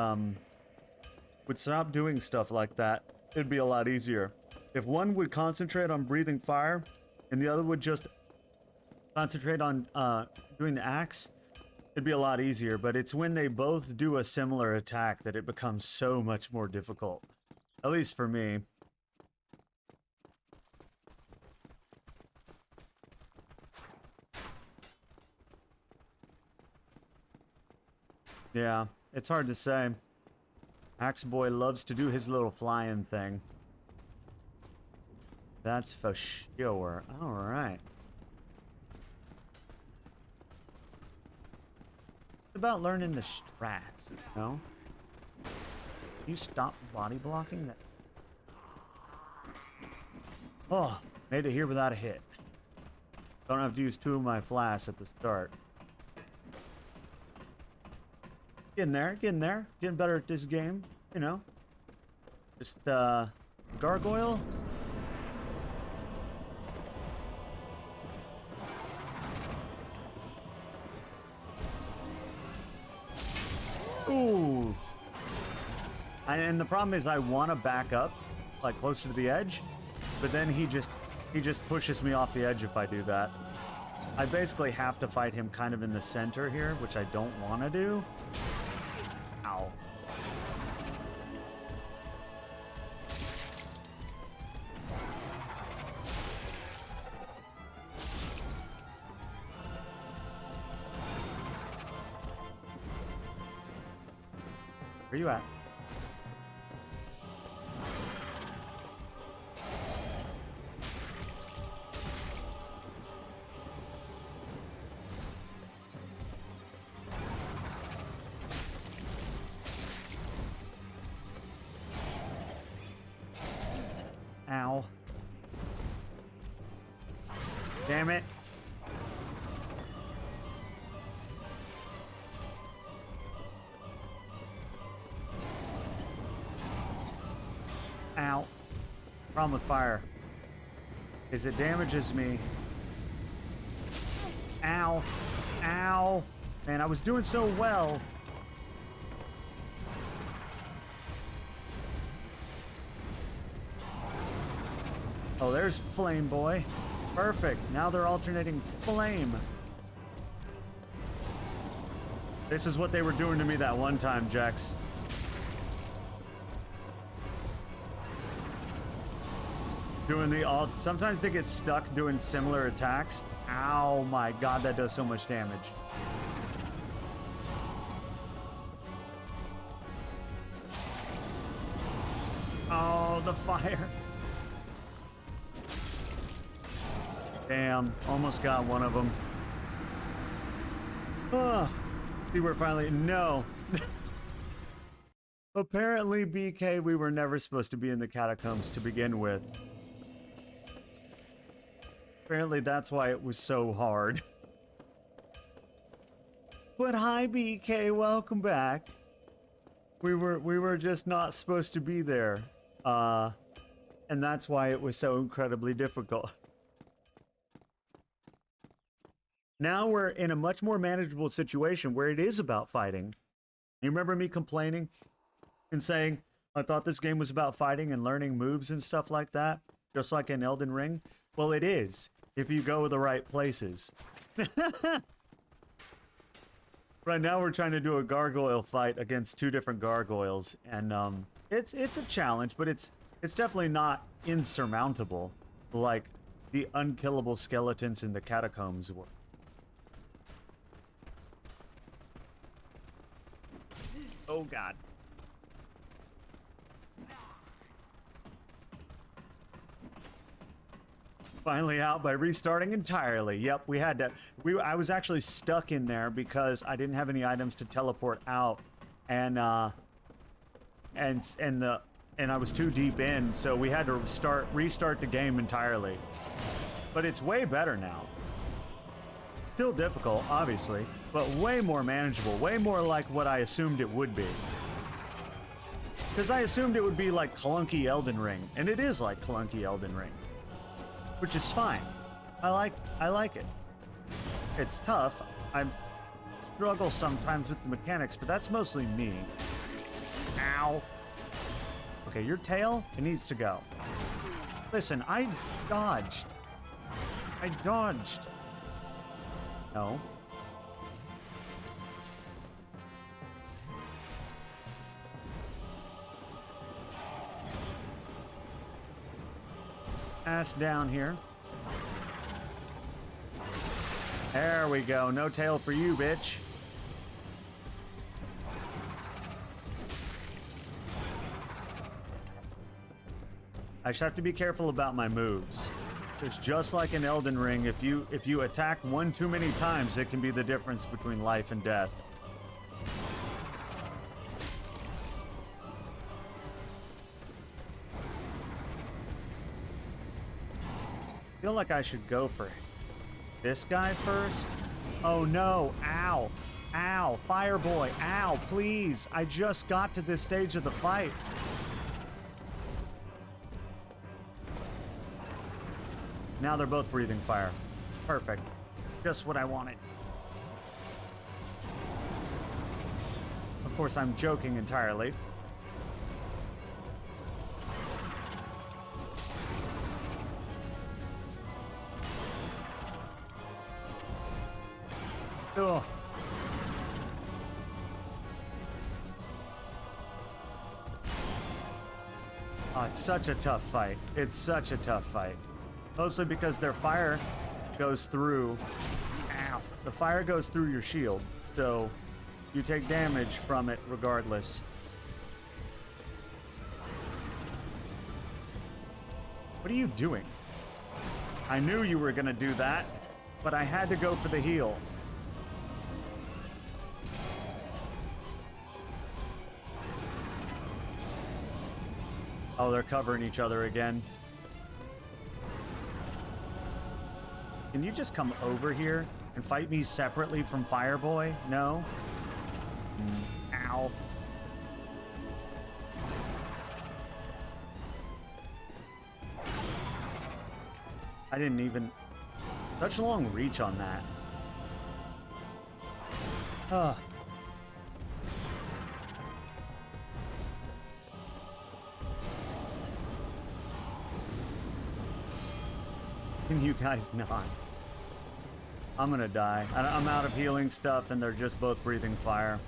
would stop doing stuff like that, it'd be a lot easier. If one would concentrate on breathing fire, and the other would just concentrate on doing the axe, it'd be a lot easier. But it's when they both do a similar attack that it becomes so much more difficult. At least for me. Yeah, it's hard to say. Axe Boy loves to do his little flying thing. That's for sure. Alright. It's about learning the strats, you know? You stop body blocking that. Oh, made it here without a hit. Don't have to use 2 of my flasks at the start. Getting there, getting better at this game, you know. Just gargoyle. Ooh. And the problem is I want to back up, like closer to the edge, but then he just pushes me off the edge if I do that. I basically have to fight him kind of in the center here, which I don't want to do. Ow. Where you at? Ow. Damn it. Ow. Problem with fire is it damages me. Ow. Ow. Man, I was doing so well. Oh, there's Flame Boy. Perfect. Now they're alternating flame. This is what they were doing to me that one time, Jax. Doing the alt. Sometimes they get stuck doing similar attacks. Ow, my God, that does so much damage. Oh, the fire. Damn, almost got one of them. Oh, see, we're finally, no. Apparently, BK, we were never supposed to be in the catacombs to begin with. Apparently, that's why it was so hard. But hi, BK, welcome back. We were just not supposed to be there. And that's why it was so incredibly difficult. Now we're in a much more manageable situation where it is about fighting. You remember me complaining and saying I thought this game was about fighting and learning moves and stuff like that, just like in Elden Ring? Well, it is, if you go the right places. Right now we're trying to do a gargoyle fight against two different gargoyles, and it's a challenge, but it's definitely not insurmountable like the unkillable skeletons in the catacombs were. Oh God. Finally out by restarting entirely. Yep, we had to. I was actually stuck in there because I didn't have any items to teleport out, and I was too deep in, so we had to restart the game entirely. But it's way better now. Still difficult, obviously, but way more manageable, way more like what I assumed it would be. Because I assumed it would be like clunky Elden Ring, and it is like clunky Elden Ring, which is fine. I like it. It's tough. I struggle sometimes with the mechanics, but that's mostly me. Ow. Okay, your tail, it needs to go. Listen, I dodged. No. Ass down here. There we go. No tail for you, bitch. I just have to be careful about my moves. It's just like in Elden Ring, if you attack one too many times, it can be the difference between life and death. I feel like I should go for this guy first. Oh no, ow, ow, Fireboy, ow, please. I just got to this stage of the fight. Now they're both breathing fire. Perfect. Just what I wanted. Of course, I'm joking entirely. Ugh. Oh, it's such a tough fight. It's such a tough fight. Mostly because their fire goes through... Ow. The fire goes through your shield, so you take damage from it regardless. What are you doing? I knew you were gonna do that, but I had to go for the heal. Oh, they're covering each other again. Can you just come over here and fight me separately from Fireboy? No? Ow. I didn't even... Such a long reach on that. Ugh. Can you guys not? I'm gonna die. I'm out of healing stuff and they're just both breathing fire.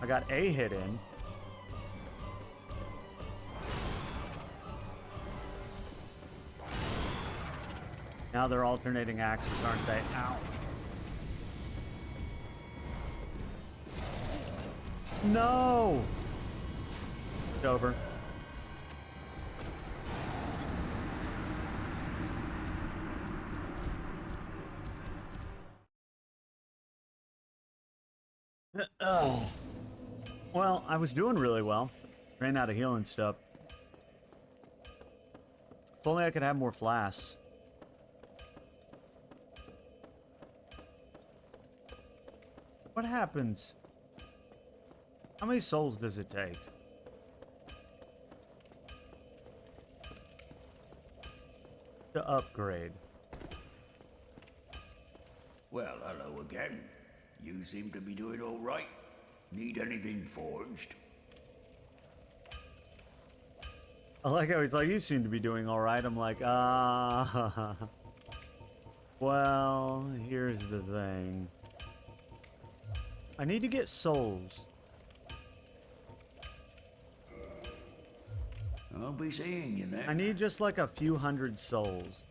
I got a hit in. Now they're alternating axes, aren't they? Ow. No! It's over. Oh. Well, I was doing really well. Ran out of healing stuff. If only I could have more flasks. What happens? How many souls does it take? To upgrade. Well, hello again. You seem to be doing all right. Need anything forged? I like how he's like, you seem to be doing all right. I'm like, well, here's the thing. I need to get souls. I'll be seeing you then. I need just like a few hundred souls.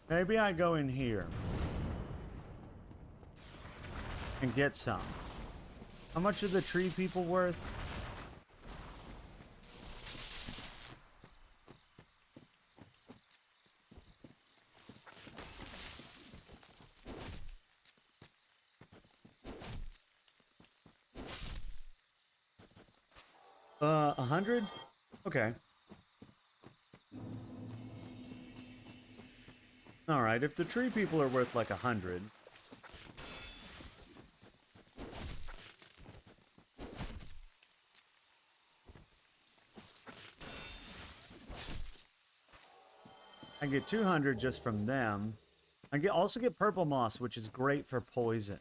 Maybe I go in here and get some. How much are the tree people worth? $100? Okay. Alright, if the tree people are worth like 100. I get 200 just from them. I also get purple moss, which is great for poison.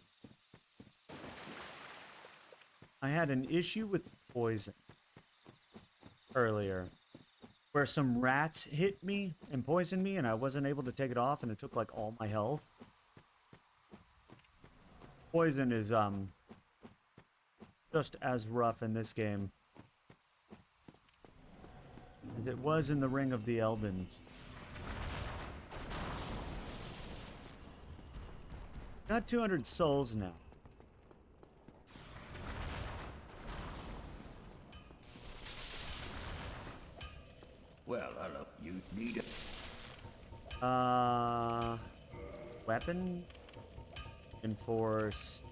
I had an issue with poison earlier, where some rats hit me and poisoned me, and I wasn't able to take it off, and it took like all my health. Poison is just as rough in this game as it was in the Ring of the Eldens. Got 200 souls now. Well, hello. You need it. Weapon? Enforce.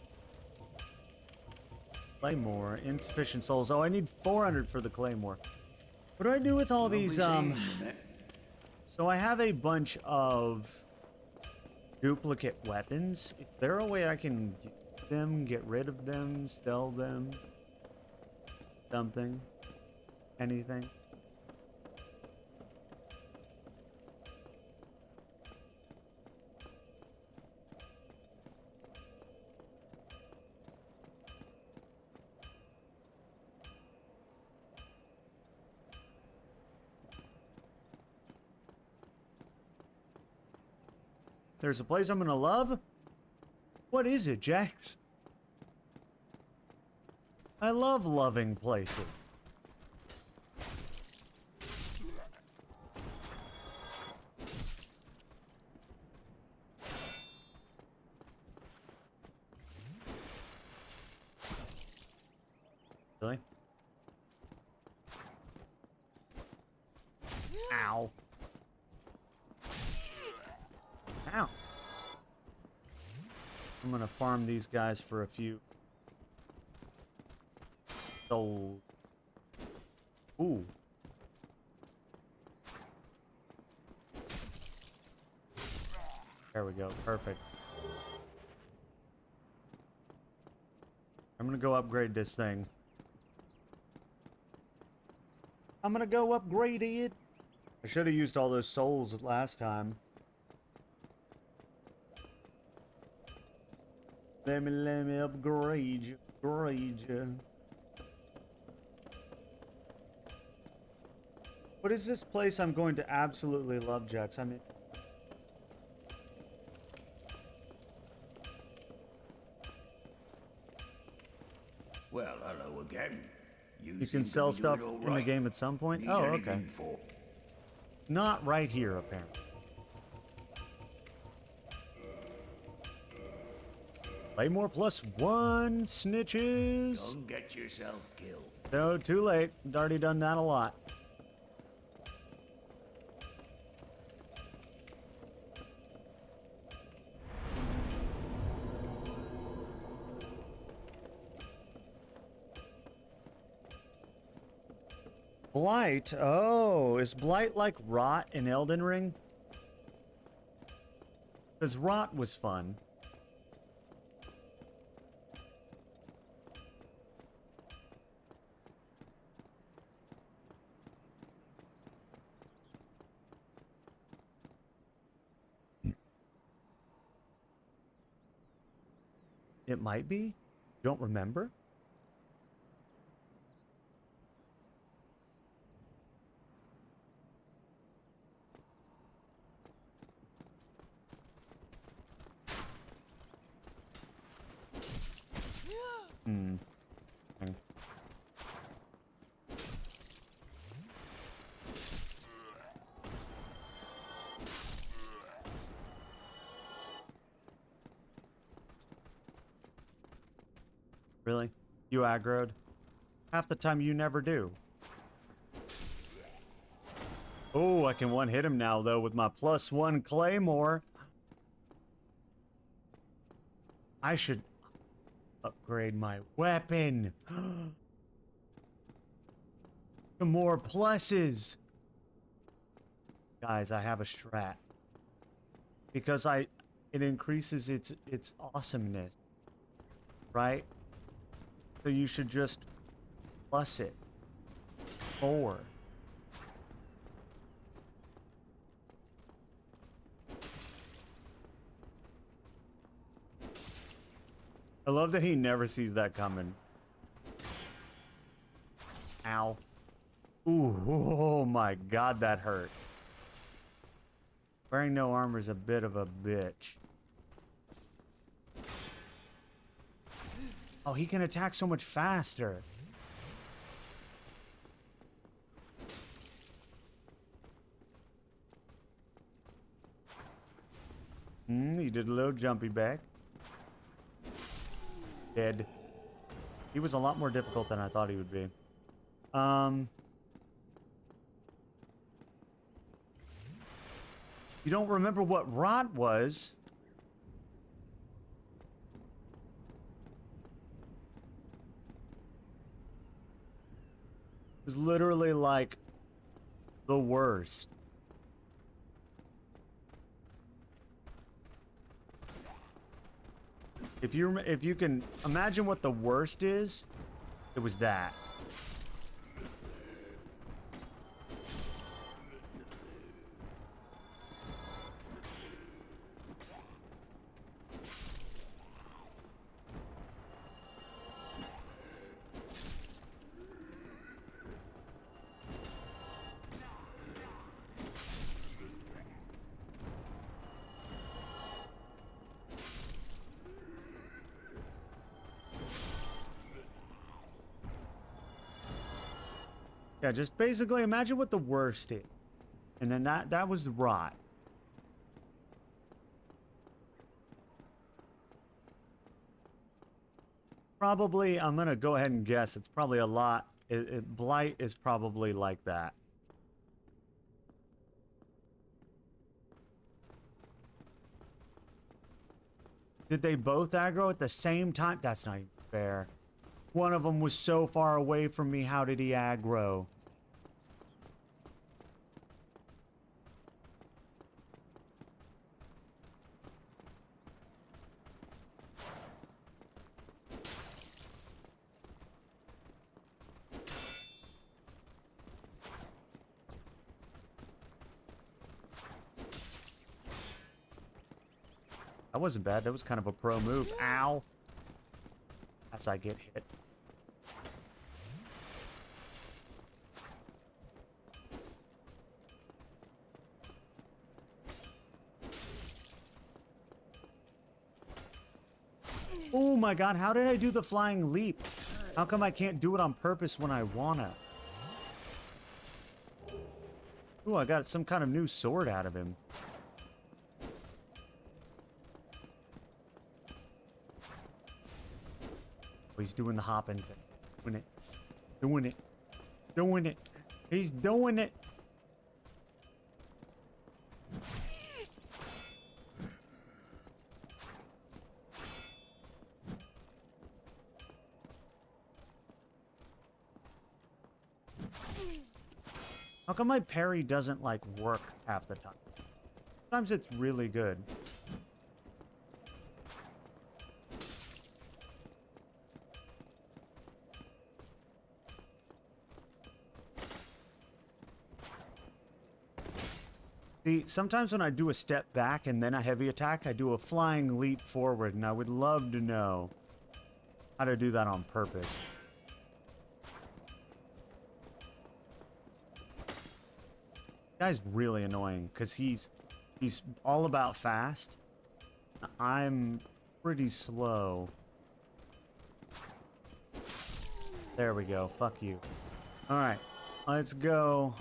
Claymore. Insufficient souls. Oh, I need 400 for the Claymore. What do I do with all these, So I have a bunch of duplicate weapons. Is there a way I can use them, get rid of them, sell them? Something? Anything? There's a place I'm gonna love? What is it, Jax? I love loving places. Really? Ow. Ow. I'm gonna farm these guys for a few souls. Ooh. There we go. Perfect. I'm gonna go upgrade this thing. I'm gonna go upgrade it. I should have used all those souls last time. Let me upgrade you, upgrade you. What is this place I'm going to absolutely love, Jex? I mean... Well, hello again. You can sell stuff in the game at some point? Need Oh, okay. anything for? Not right here, apparently. Claymore +1, snitches! Don't get yourself killed. No, too late. I'd already done that a lot. Blight? Oh, is Blight like Rot in Elden Ring? Because Rot was fun. It might be? Don't remember? Hmm. Okay. Really? You aggroed? Half the time you never do. Oh, I can one-hit him now, though, with my +1 Claymore. I should upgrade my weapon. The more pluses. Guys, I have a strat. Because it increases its awesomeness. Right? So you should just plus it. 4. I love that he never sees that coming. Ow. Ooh, oh my god, that hurt. Wearing no armor is a bit of a bitch. Oh, he can attack so much faster. He did a little jumpy back. Dead. He was a lot more difficult than I thought he would be. You don't remember what Rot was? It was literally like the worst. If you can imagine what the worst is, it was that. Yeah, just basically imagine what the worst is. And then that was Rot. Probably, I'm gonna go ahead and guess, it's probably a lot. Blight is probably like that. Did they both aggro at the same time? That's not even fair. One of them was so far away from me. How did he aggro? That wasn't bad. That was kind of a pro move. Ow. As I get hit. Oh my god, how did I do the flying leap? How come I can't do it on purpose when I wanna? Ooh, I got some kind of new sword out of him. Oh, he's doing the hopping thing. Doing it. Doing it. Doing it. He's doing it. How come my parry doesn't, like, work half the time? Sometimes it's really good. See, sometimes when I do a step back and then a heavy attack, I do a flying leap forward, and I would love to know how to do that on purpose. Guy's really annoying because he's all about fast. I'm pretty slow. There we go. Fuck you. All right, let's go.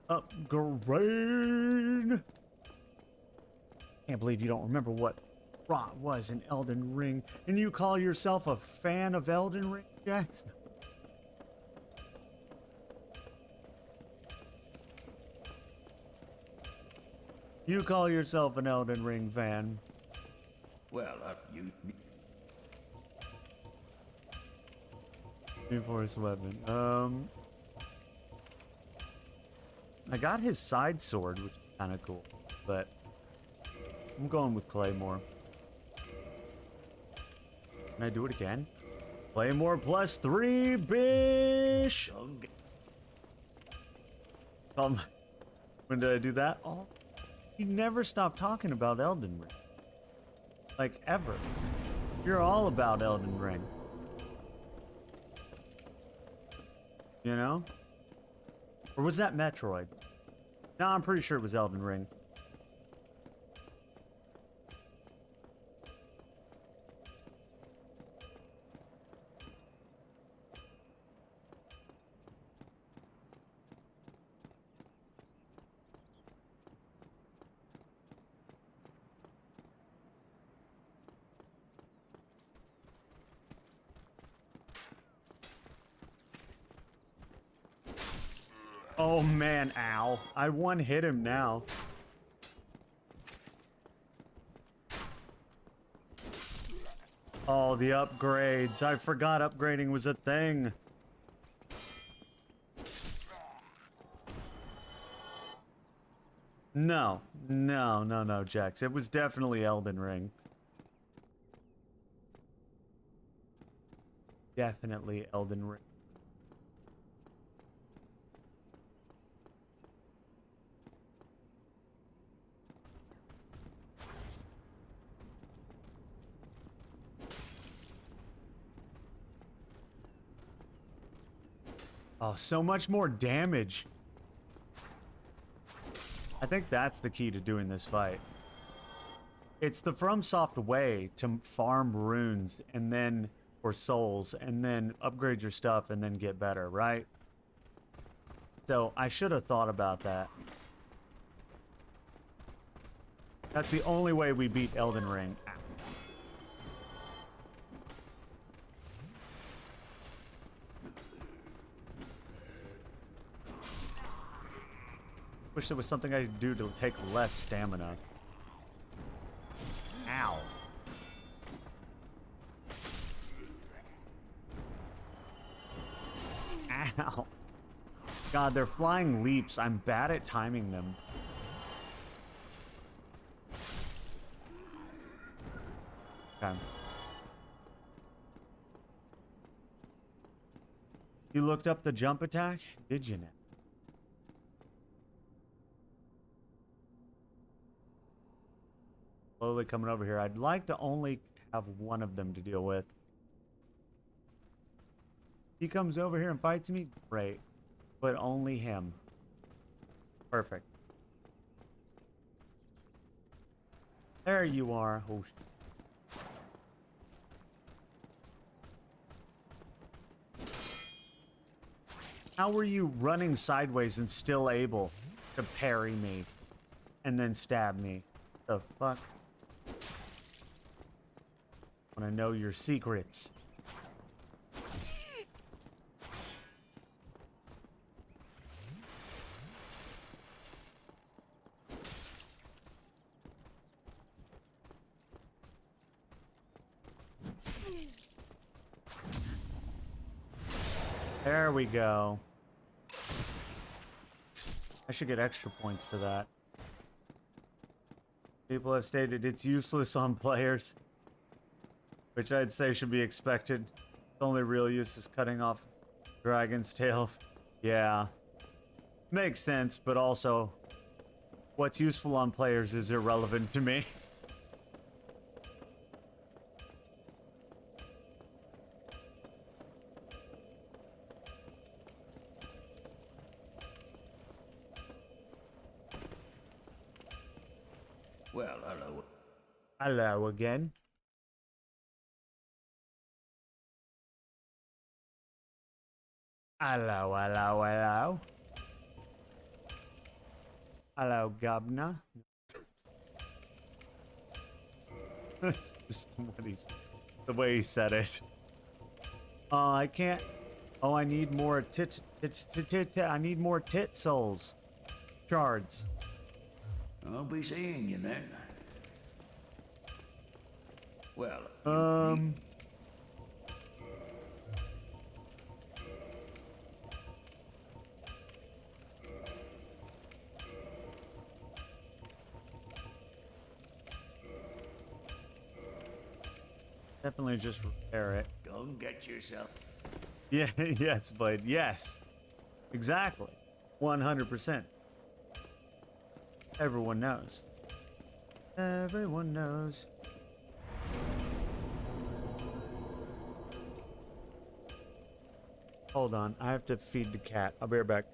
Upgrade. Can't believe you don't remember what rot was in Elden Ring, and you call yourself a fan of Elden Ring, Jackson? You call yourself an Elden Ring fan. Well, you... New force weapon. I got his side sword, which is kind of cool, but I'm going with Claymore. Can I do it again? Claymore +3, bish! When did I do that? Oh, you never stop talking about Elden Ring. Like, ever. You're all about Elden Ring. You know? Or was that Metroid? No, I'm pretty sure it was Elden Ring. Oh man, ow. I one hit him now. Oh, the upgrades. I forgot upgrading was a thing. No, Jax. It was definitely Elden Ring. Definitely Elden Ring. Oh, so much more damage. I think that's the key to doing this fight. It's the FromSoft way to farm runes and then, or souls, and then upgrade your stuff and then get better, right? So I should have thought about that. That's the only way we beat Elden Ring. Wish there was something I could do to take less stamina. Ow. now. God, they're flying leaps. I'm bad at timing them. Okay. You looked up the jump attack? Did you now? Slowly coming over here. I'd like to only have one of them to deal with. He comes over here and fights me? Great. But only him. Perfect. There you are. Oh, how were you running sideways and still able to parry me and then stab me? The fuck? I want to know your secrets. There we go. I should get extra points for that. People have stated it's useless on players, which I'd say should be expected. The only real use is cutting off Dragon's tail. Yeah. Makes sense, but also what's useful on players is irrelevant to me. Well, hello. Hello again. Hello, hello, hello. Hello, governor. That's just the way he said it. I can't. Oh, I need more I need more tit souls. Shards. I'll be seeing you then. Well, Definitely just repair it. don't get yourself. Yeah, yes, Blade. Yes. Exactly. 100%. Everyone knows. Everyone knows. Hold on. I have to feed the cat. I'll be right back.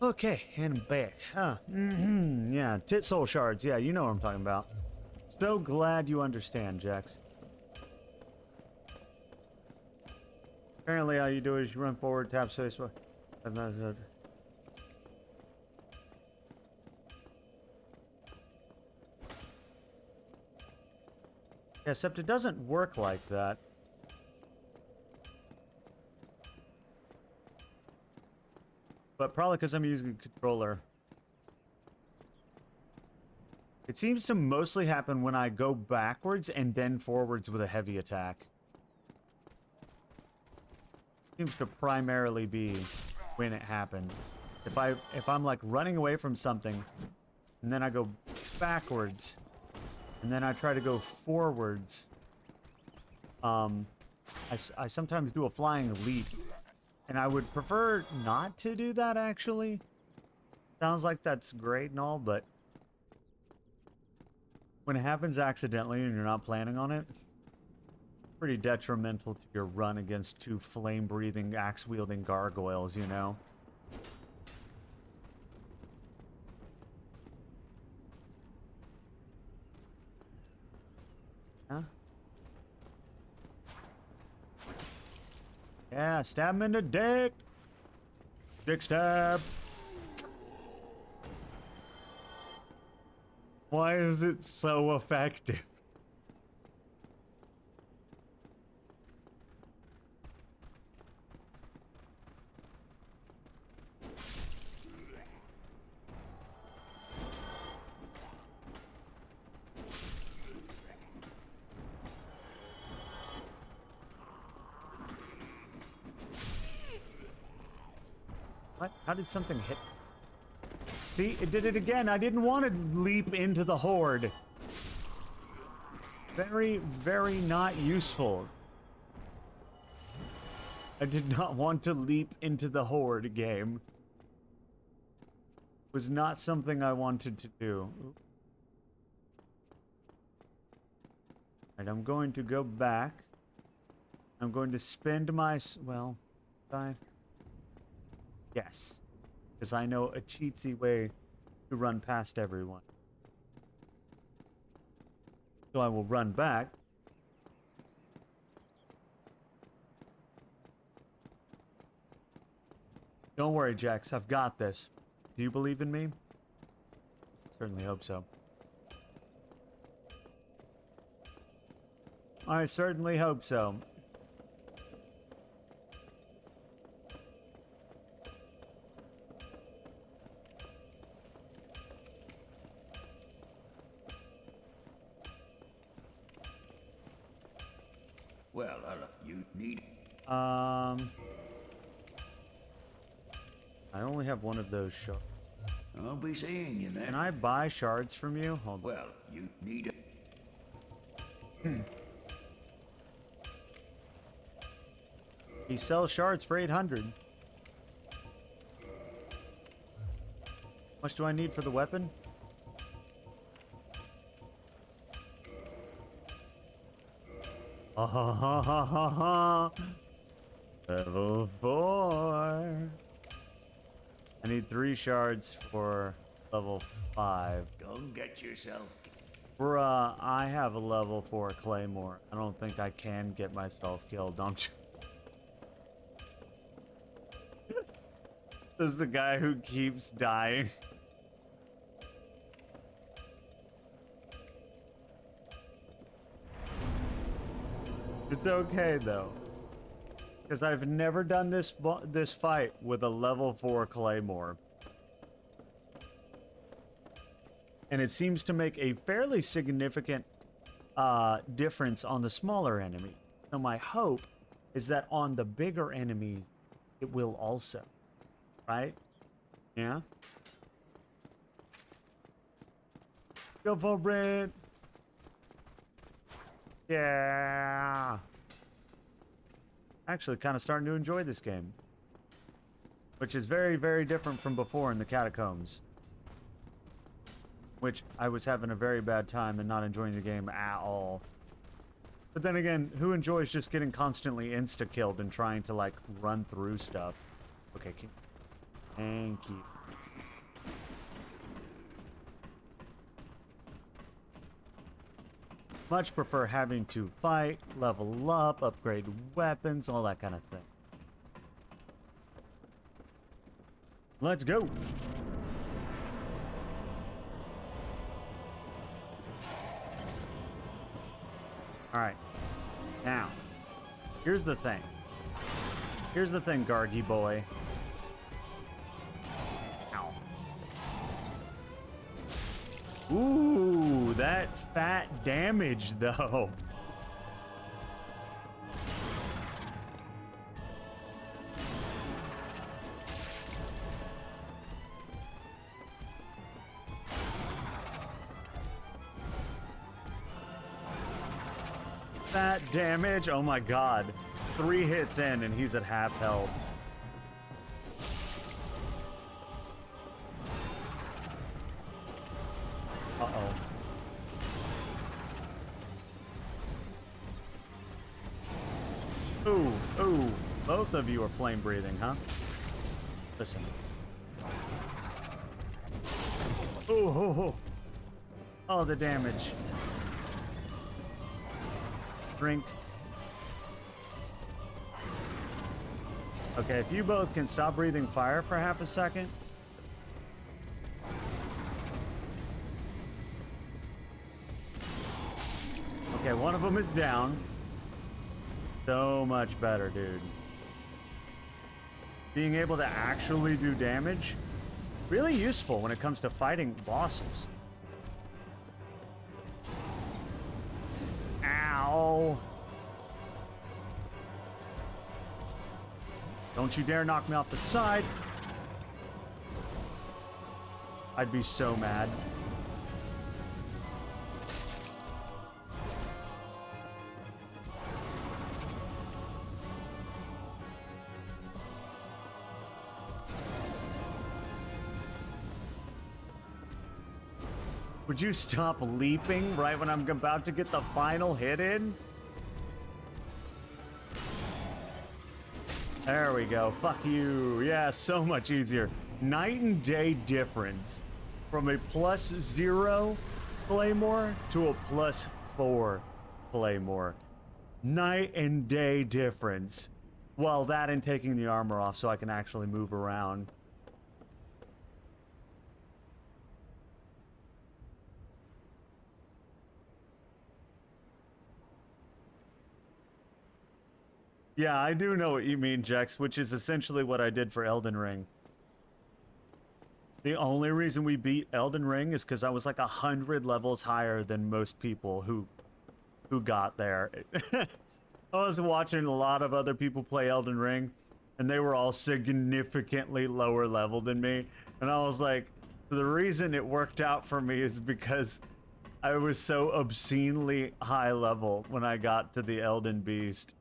Okay, and back. Huh. Yeah, tit soul shards. Yeah, you know what I'm talking about. So glad you understand, Jax. Apparently, all you do is you run forward, tap space. Yeah, except it doesn't work like that. But probably because I'm using a controller. It seems to mostly happen when I go backwards and then forwards with a heavy attack. Seems to primarily be when it happens. If I'm like running away from something and then I go backwards and then I try to go forwards, I sometimes do a flying leap. And I would prefer not to do that, actually. Sounds like that's great and all, but when it happens accidentally and you're not planning on it, pretty detrimental to your run against two flame-breathing, axe-wielding gargoyles, you know? Huh? Yeah, stab him in the dick. Dick stab. Why is it so effective? What? How did something hit? See, it did it again. I didn't want to leap into the horde. Very, very not useful. I did not want to leap into the horde game. It was not something I wanted to do. Alright, I'm going to go back. I'm going to spend my... Well, yes. Because I know a cheatsy way to run past everyone. So I will run back. Don't worry, Jax. I've got this. Do you believe in me? Certainly hope so. I certainly hope so. Well, you need... I only have one of those shards. I'll be seeing you then. Can I buy shards from you? Hold on. Well, you need... He sells shards for 800. How much do I need for the weapon? Ha ha ha ha ha ha. Level 4. I need 3 shards for level 5. Don't get yourself... Bruh, I have a level 4 claymore. I don't think I can get myself killed, don't you? This is the guy who keeps dying. It's okay though, because I've never done this fight with a level 4 claymore, and it seems to make a fairly significant difference on the smaller enemy. So my hope is that on the bigger enemies, it will also. Right? Yeah? Go for it! Yeah! Actually, kind of starting to enjoy this game. Which is very, very different from before in the catacombs. Which I was having a very bad time and not enjoying the game at all. But then again, who enjoys just getting constantly insta-killed and trying to, like, run through stuff? Okay, thank you. Much prefer having to fight, level up, upgrade weapons, all that kind of thing. Let's go! Alright. Now, here's the thing. Here's the thing, Gargy boy. Ooh, that fat damage, though. Fat damage? Oh my god. 3 hits in and he's at half health. Uh-oh. Ooh, ooh. Both of you are flame breathing, huh? Listen. Ooh, ooh, ooh. Oh, the damage. Drink. Okay, if you both can stop breathing fire for half a second. Okay, one of them is down. So much better, dude. Being able to actually do damage, really useful when it comes to fighting bosses. Ow. Don't you dare knock me off the side. I'd be so mad. Would you stop leaping right when I'm about to get the final hit in? There we go. Fuck you. Yeah, so much easier. Night and day difference from a +0 Claymore to a +4 Claymore. Night and day difference. Well, that and taking the armor off so I can actually move around. Yeah, I do know what you mean, Jex, which is essentially what I did for Elden Ring. The only reason we beat Elden Ring is because I was like 100 levels higher than most people who got there. I was watching a lot of other people play Elden Ring, and they were all significantly lower level than me. And I was like, the reason it worked out for me is because I was so obscenely high level when I got to the Elden Beast.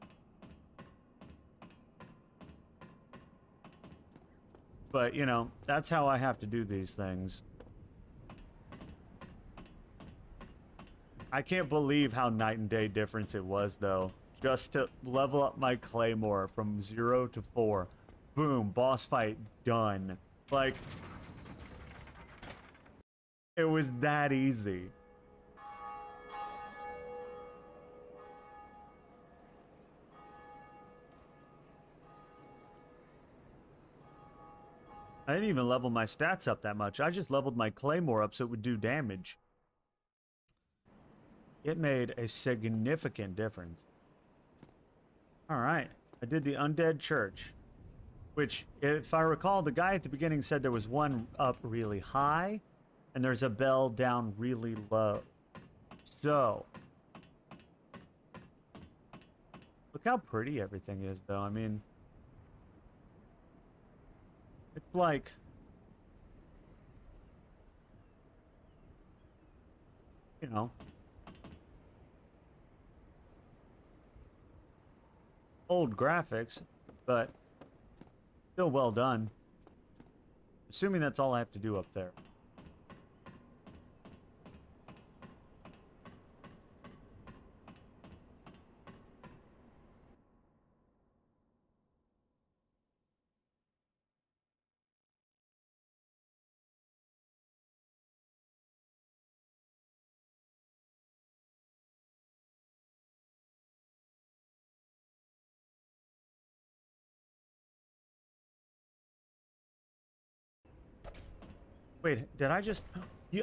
But, you know, that's how I have to do these things. I can't believe how night and day difference it was, though. Just to level up my Claymore from 0 to 4. Boom, boss fight done. Like, it was that easy. I didn't even level my stats up that much. I just leveled my Claymore up so it would do damage. It made a significant difference. Alright, I did the Undead Church. Which, if I recall, the guy at the beginning said there was one up really high, and there's a bell down really low. So, look how pretty everything is, though. I mean, it's like, you know, old graphics, but still well done. Assuming that's all I have to do up there. Wait, did I just...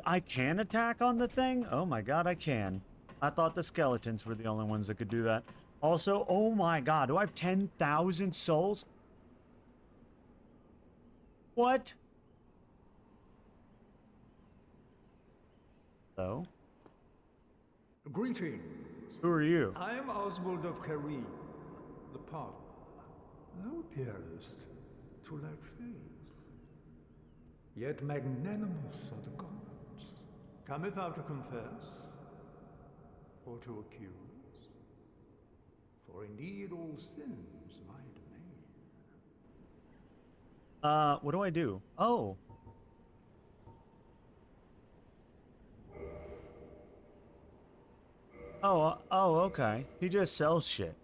I can attack on the thing? Oh my god, I can. I thought the skeletons were the only ones that could do that. Also, oh my god, do I have 10,000 souls? What? Hello? Greetings. Who are you? I am Oswald of Karim, the Pardoner. Thou appearest to lack faith. Yet magnanimous are the gods. Cometh thou to confess, or to accuse? For indeed all sins my domain. What do I do? Oh. Oh, okay. He just sells shit.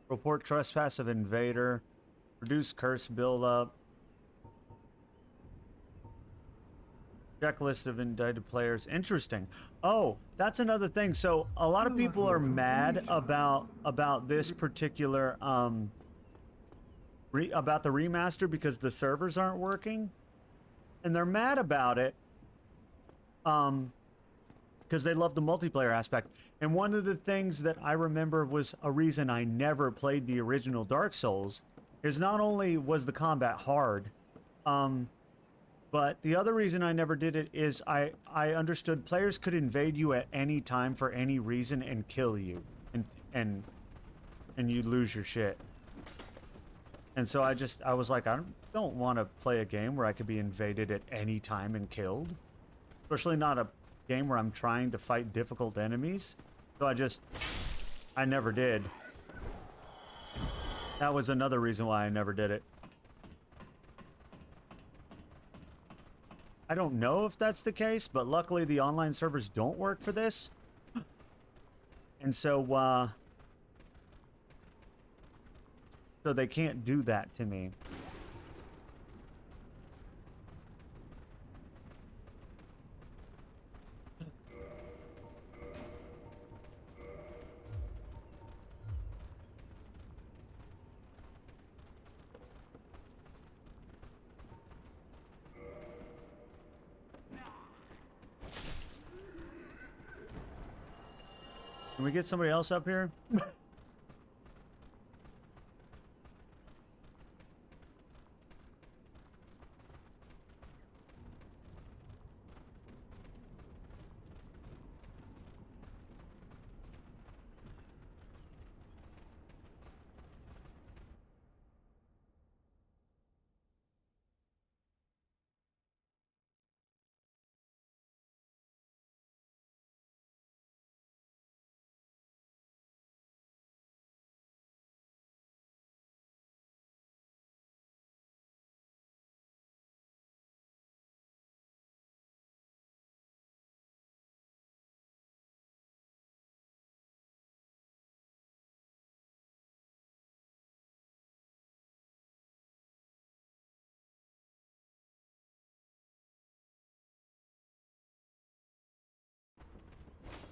Report trespass of invader. Reduce curse buildup. Checklist of indicted players. Interesting. Oh, that's another thing. So a lot of people are mad about this particular about the remaster because the servers aren't working, and they're mad about it. Because they love the multiplayer aspect. And one of the things that I remember was a reason I never played the original Dark Souls is not only was the combat hard, but the other reason I never did it is I understood players could invade you at any time for any reason and kill you, and you'd lose your shit. And so I was like, I don't want to play a game where I could be invaded at any time and killed, especially not a game where I'm trying to fight difficult enemies. So I never did. That was another reason why I never did it. I don't know if that's the case, but luckily the online servers don't work for this. And so, so they can't do that to me. Can we get somebody else up here?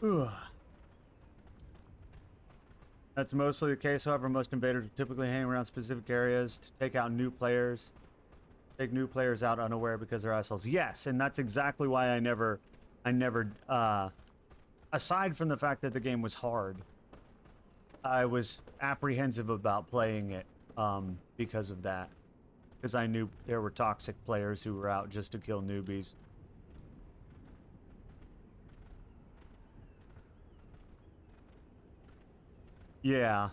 Ugh. That's mostly the case, however, most invaders typically hang around specific areas to take out new players. Take new players out unaware because they're assholes. Yes, and that's exactly why I never, aside from the fact that the game was hard, I was apprehensive about playing it, because of that. Because I knew there were toxic players who were out just to kill newbies. Yeah.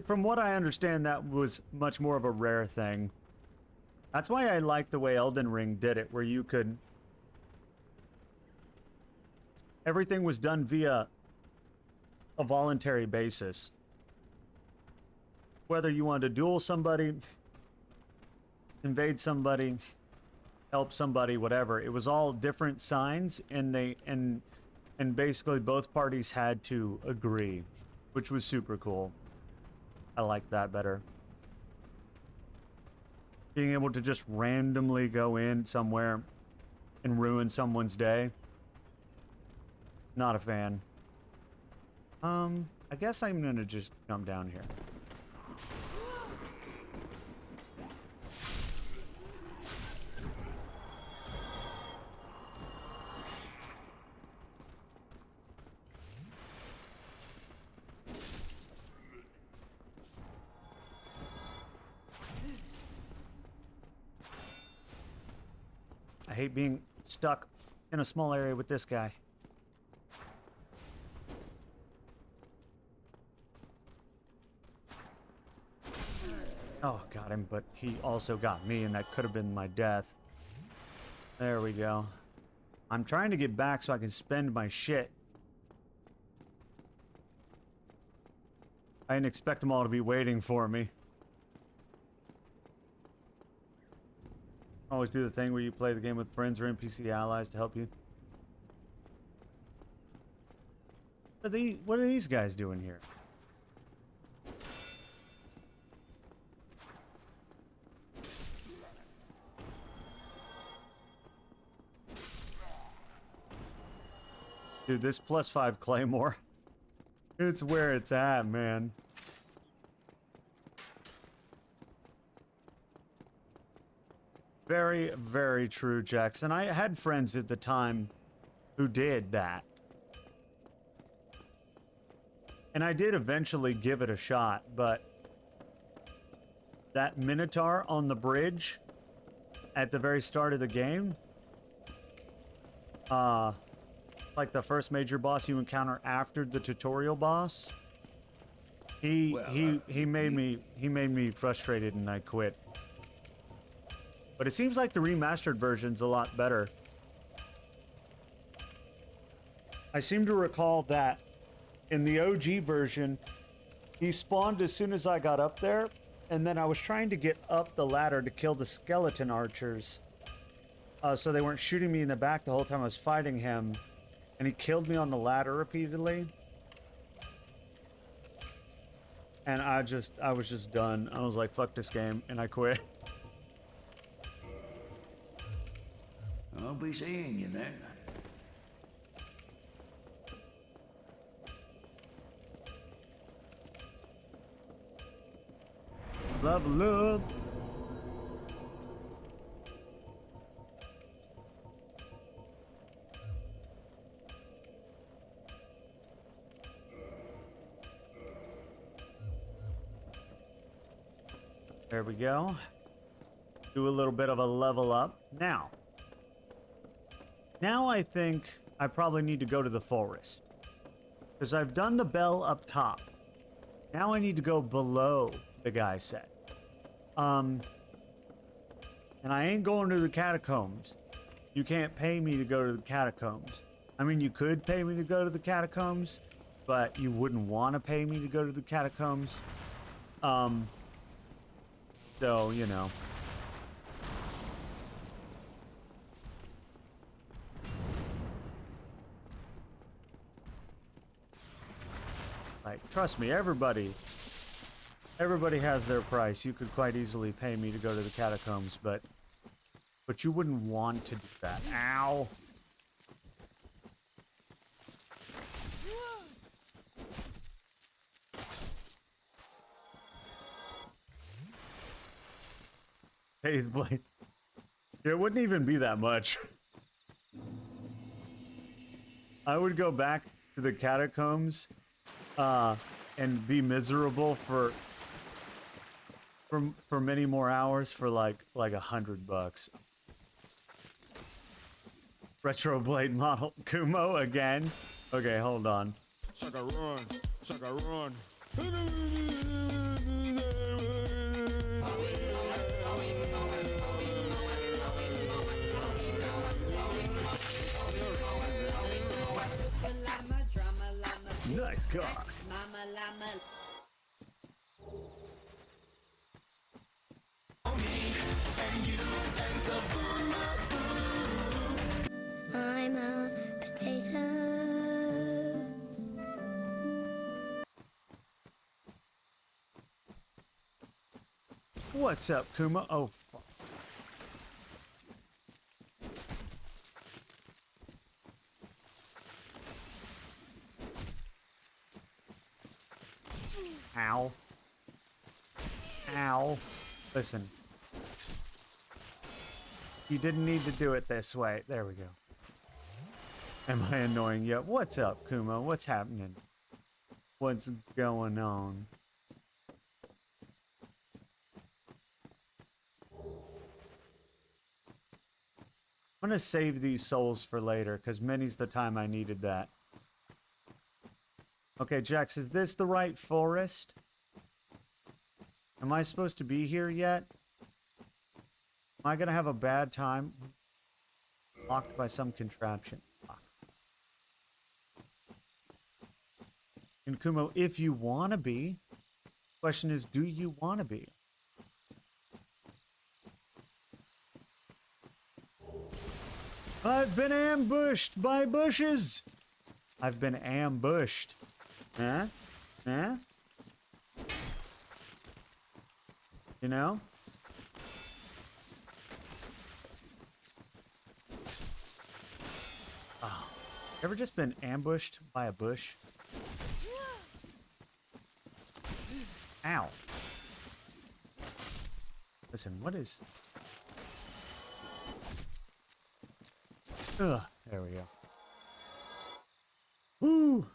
From what I understand, that was much more of a rare thing. That's why I liked the way Elden Ring did it, where you could... Everything was done via a voluntary basis. Whether you wanted to duel somebody, invade somebody, help somebody, whatever. It was all different signs, and and basically both parties had to agree, which was super cool. I liked that better. Being able to just randomly go in somewhere and ruin someone's day. Not a fan. I guess I'm gonna just jump down here. I hate being stuck in a small area with this guy. Oh, got him, but he also got me, and that could have been my death. There we go. I'm trying to get back so I can spend my shit. I didn't expect them all to be waiting for me. Always do the thing where you play the game with friends or NPC allies to help you. What are these guys doing here? Dude, this +5 Claymore. It's where it's at, man. Very, very true, Jackson. I had friends at the time who did that. And I did eventually give it a shot, but that Minotaur on the bridge at the very start of the game, like the first major boss you encounter after the tutorial boss, he made me frustrated and I quit. But it seems like the remastered version's a lot better. I seem to recall that in the OG version, he spawned as soon as I got up there, and then I was trying to get up the ladder to kill the skeleton archers, so they weren't shooting me in the back the whole time I was fighting him, and he killed me on the ladder repeatedly. And I was just done. I was like, fuck this game, and I quit. I'll be seeing you then. Level up. There we go. Do a little bit of a level up. Now I think I probably need to go to the forest. Because I've done the bell up top. Now I need to go below the guy said. And I ain't going to the catacombs. You can't pay me to go to the catacombs. I mean, you could pay me to go to the catacombs, but you wouldn't want to pay me to go to the catacombs. So, you know. Like, trust me, everybody has their price. You could quite easily pay me to go to the catacombs, but you wouldn't want to do that. Ow! Phase blade. It wouldn't even be that much. I would go back to the catacombs and be miserable for many more hours for like $100. Retro blade model Kumo again. Okay, hold on. Sucker run, sucker run. Nice car. I'm a potato. What's up, Kuma? Oh, fuck. Ow. Ow. Listen. You didn't need to do it this way. There we go. Am I annoying you? What's up, Kuma? What's happening? What's going on? I'm gonna save these souls for later, because many's the time I needed that. Okay, Jax, is this the right forest? Am I supposed to be here yet? Am I gonna have a bad time? Blocked by some contraption. And Kumo, if you wanna be, question is, do you wanna be? I've been ambushed by bushes. I've been ambushed. Huh? Huh? You know? Oh. Ever just been ambushed by a bush? Ow. Listen, what is... Ugh, there we go. Woo!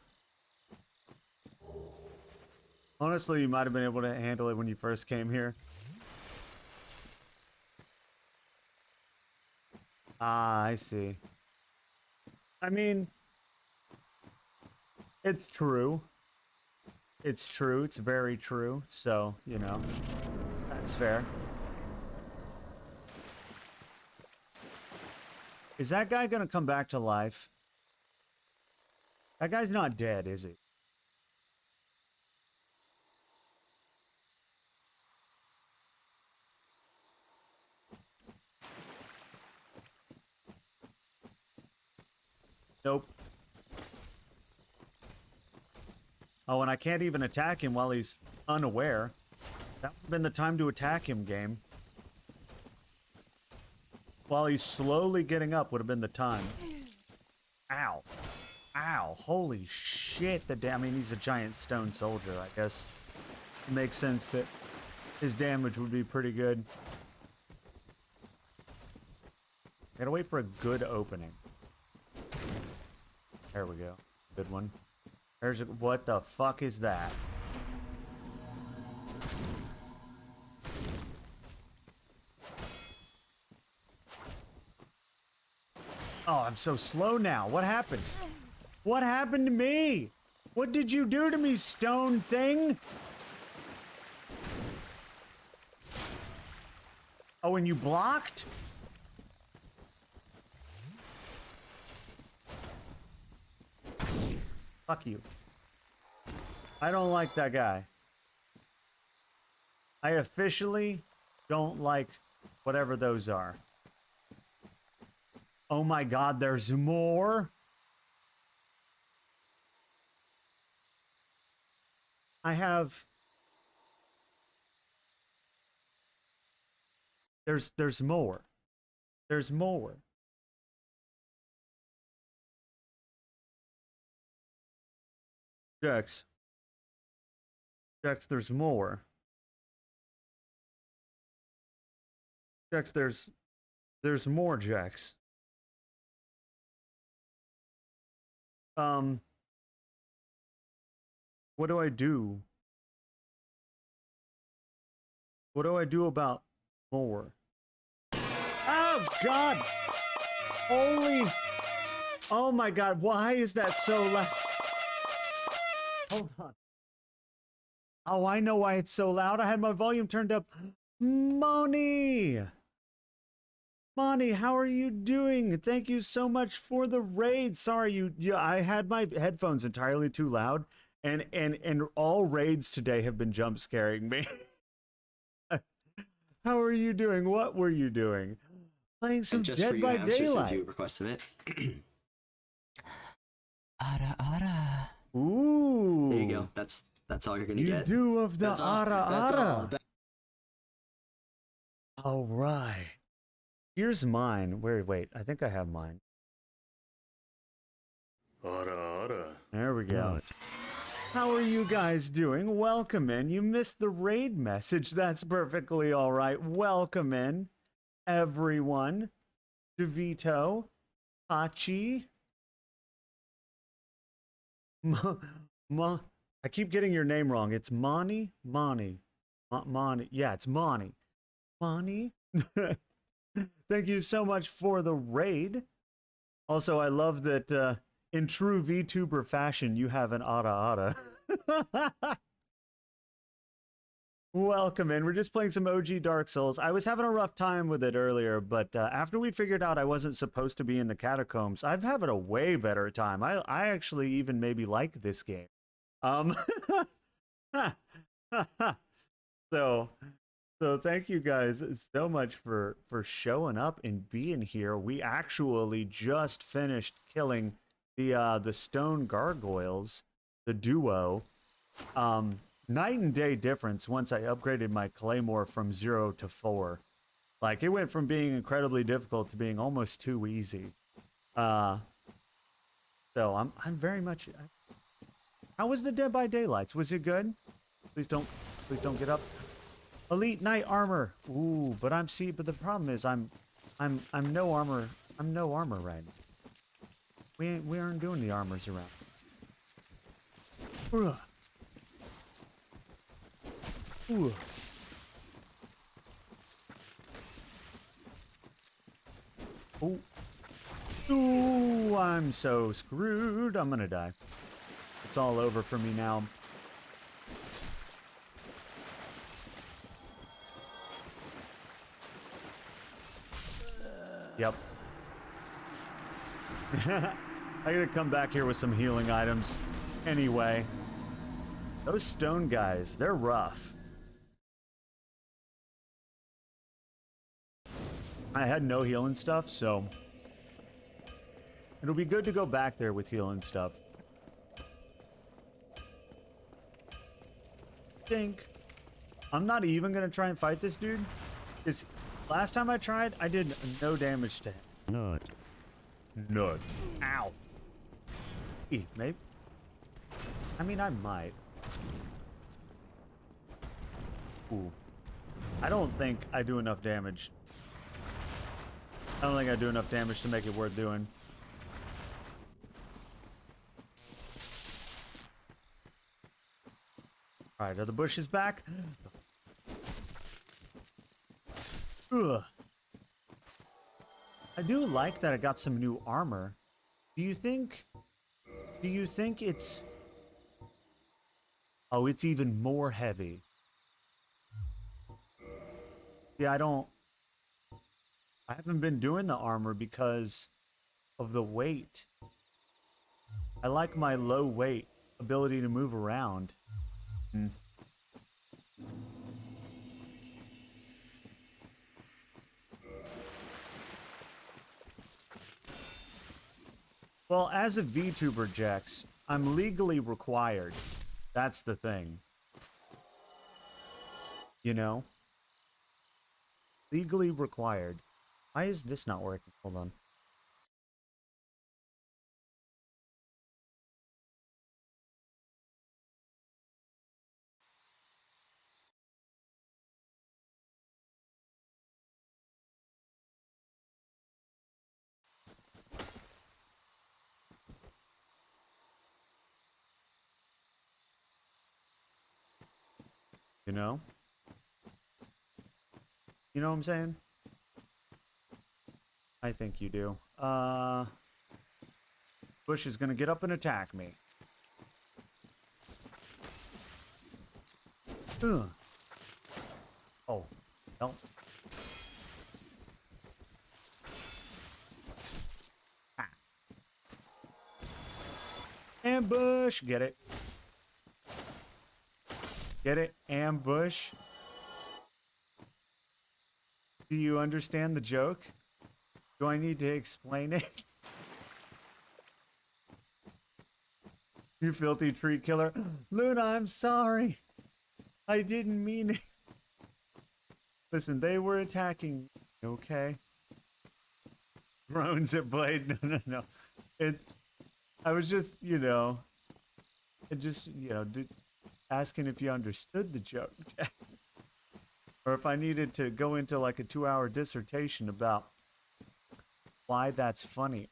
Honestly, you might have been able to handle it when you first came here. Ah, I see. I mean, it's true. It's true. It's very true. So, you know, that's fair. Is that guy gonna come back to life? That guy's not dead, is he? Nope. Oh, and I can't even attack him while he's unaware. That would have been the time to attack him, game. While he's slowly getting up would have been the time. Ow. Ow. Holy shit. I mean, he's a giant stone soldier, I guess. It makes sense that his damage would be pretty good. Gotta wait for a good opening. There we go. Good one. There's a, what the fuck is that? Oh, I'm so slow now. What happened? What happened to me? What did you do to me, stone thing? Oh, and you blocked? Fuck you. I don't like that guy. I officially don't like whatever those are. Oh my god, there's more? I have... There's more. There's more. Jax. Jax, there's more. Jax, there's more, Jax. What do I do? What do I do about more? Oh, God! Holy... Oh, my God. Why is that so loud? Hold on. Oh, I know why it's so loud. I had my volume turned up. Moni! Moni, how are you doing? Thank you so much for the raid. Sorry, I had my headphones entirely too loud, and all raids today have been jump scaring me. How are you doing? What were you doing? Playing some just Dead for you, by Hamster, since Daylight. you requested it. Ara ara. Ooh. There you go. That's all you're gonna You get. do of the That's all. ara That's ara. all. All right. Here's mine. Wait, I think I have mine. There we go. How are you guys doing? Welcome in. You missed the raid message. That's perfectly all right. Welcome in, everyone. DeVito, Hachi. I keep getting your name wrong. It's Moni? Moni. Yeah, it's Moni. Moni? Thank you so much for the raid. Also, I love that in true VTuber fashion, you have an Ada Ada. Welcome in. We're just playing some OG Dark Souls. I was having a rough time with it earlier, but after we figured out I wasn't supposed to be in the catacombs, I've having a way better time. I actually even maybe like this game. So thank you guys so much for showing up and being here. We actually just finished killing the stone gargoyles, the duo. Night and day difference once I upgraded my claymore from 0 to 4. Like, it went from being incredibly difficult to being almost too easy. So I'm very much... How was the Dead by Daylights? Was it good? Please don't get up. Elite Knight armor. Ooh, but the problem is I'm no armor. I'm no armor right now. We aren't doing the armors around. Ugh. Ooh. Oh. Ooh, I'm so screwed. I'm gonna die. It's all over for me now. Yep. I gotta come back here with some healing items. Anyway. Those stone guys, they're rough. I had no healing stuff, so it'll be good to go back there with healing stuff. I'm not even gonna try and fight this dude. Because last time I tried, I did no damage to him. Nut. Nut. Ow. Maybe. I mean, I might. Ooh. I don't think I do enough damage. I don't think I do enough damage to make it worth doing. Alright, are the bushes back? Ugh. I do like that I got some new armor. Do you think it's... Oh, it's even more heavy. Yeah, I haven't been doing the armor because of the weight. I like my low weight ability to move around. Well, as a VTuber, Jex, I'm legally required. That's the thing. You know? Legally required. Why is this not working? Hold on. You know? You know what I'm saying? I think you do. Bush is gonna get up and attack me. Ugh. Oh. No. Ah. Ambush! Get it. Get it? Ambush. Do you understand the joke? Do I need to explain it? You filthy tree killer. Luna, I'm sorry. I didn't mean it. Listen, they were attacking. Okay. Drones at Blade. No. I was just, asking if you understood the joke. Or if I needed to go into like a 2-hour dissertation about why that's funny.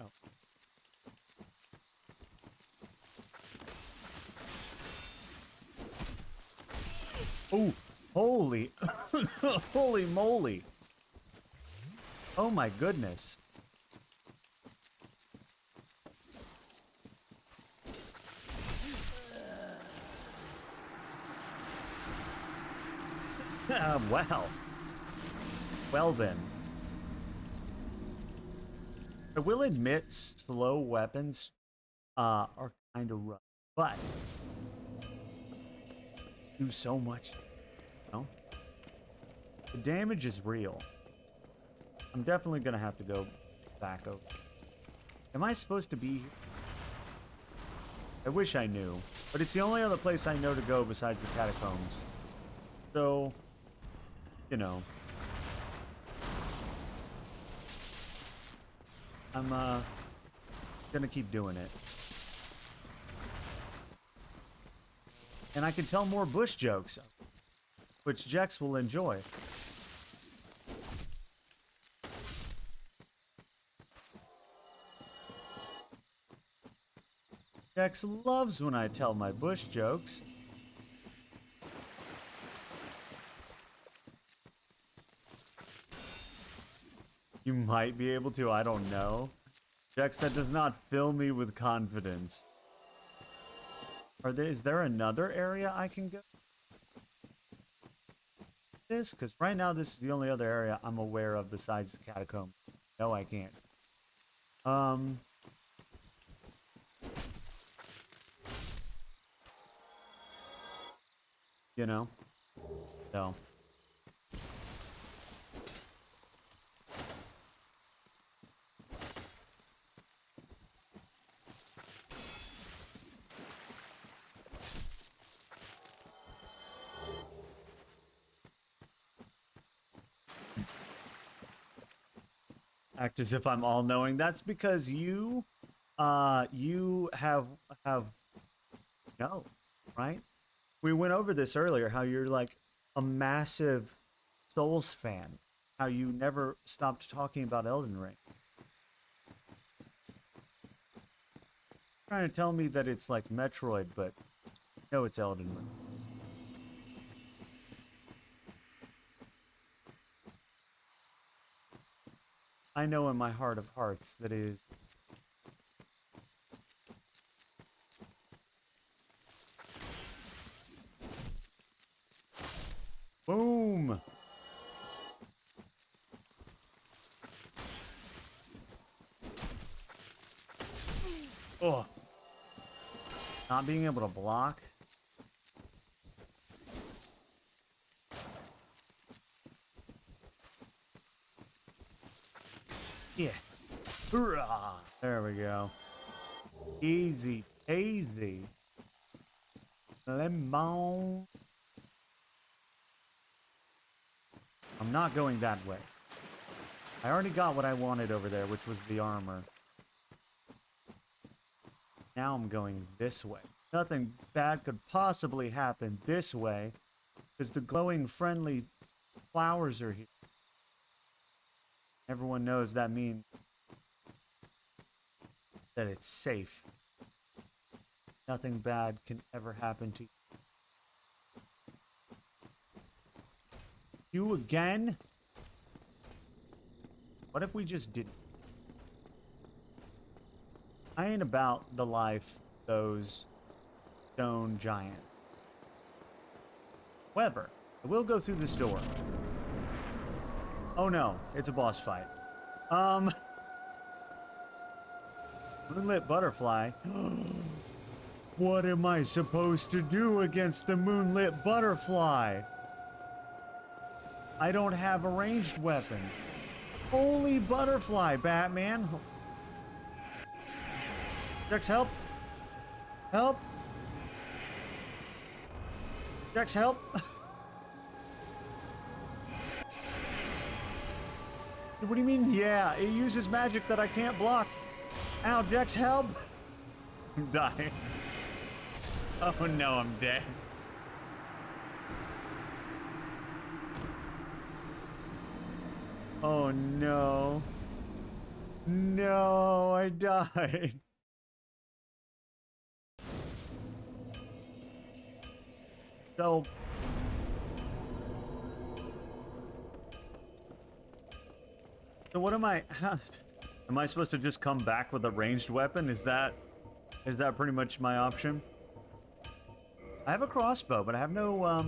Oh, holy, holy moly. Oh my goodness. Well. Well then. I will admit slow weapons are kind of rough, but do so much. No? The damage is real. I'm definitely gonna have to go back over. Am I supposed to be here? I wish I knew, but it's the only other place I know to go besides the catacombs. So, I'm gonna keep doing it. And I can tell more bush jokes, which Jex will enjoy. Dex loves when I tell my bush jokes. You might be able to, I don't know. Dex, that does not fill me with confidence. Is there another area I can go? Because right now this is the only other area I'm aware of besides the catacomb. No, I can't. You know? So. Act as if I'm all-knowing. That's because you have no, right? We went over this earlier, how you're like a massive Souls fan, how you never stopped talking about Elden Ring. Trying to tell me that it's like Metroid, but no, it's Elden Ring. I know in my heart of hearts that is. Boom! Oh. Not being able to block. Yeah. Hurrah! There we go. Easy peasy. Lemon. I'm not going that way. I already got what I wanted over there, which was the armor. Now I'm going this way. Nothing bad could possibly happen this way, because the glowing, friendly flowers are here. Everyone knows that means that it's safe. Nothing bad can ever happen to you. You again? What if we just didn't? I ain't about the life those stone giants. However, I will go through this door. Oh no, it's a boss fight. Moonlit butterfly. What am I supposed to do against the moonlit butterfly? I don't have a ranged weapon. Holy butterfly, Batman. Dex, help. Help. Dex, help. What do you mean? Yeah, it uses magic that I can't block. Ow, Dex, help. I'm dying. Oh no, I'm dead. Oh no. No, I died. So what am I? Am I supposed to just come back with a ranged weapon? Is that pretty much my option? I have a crossbow, but I have no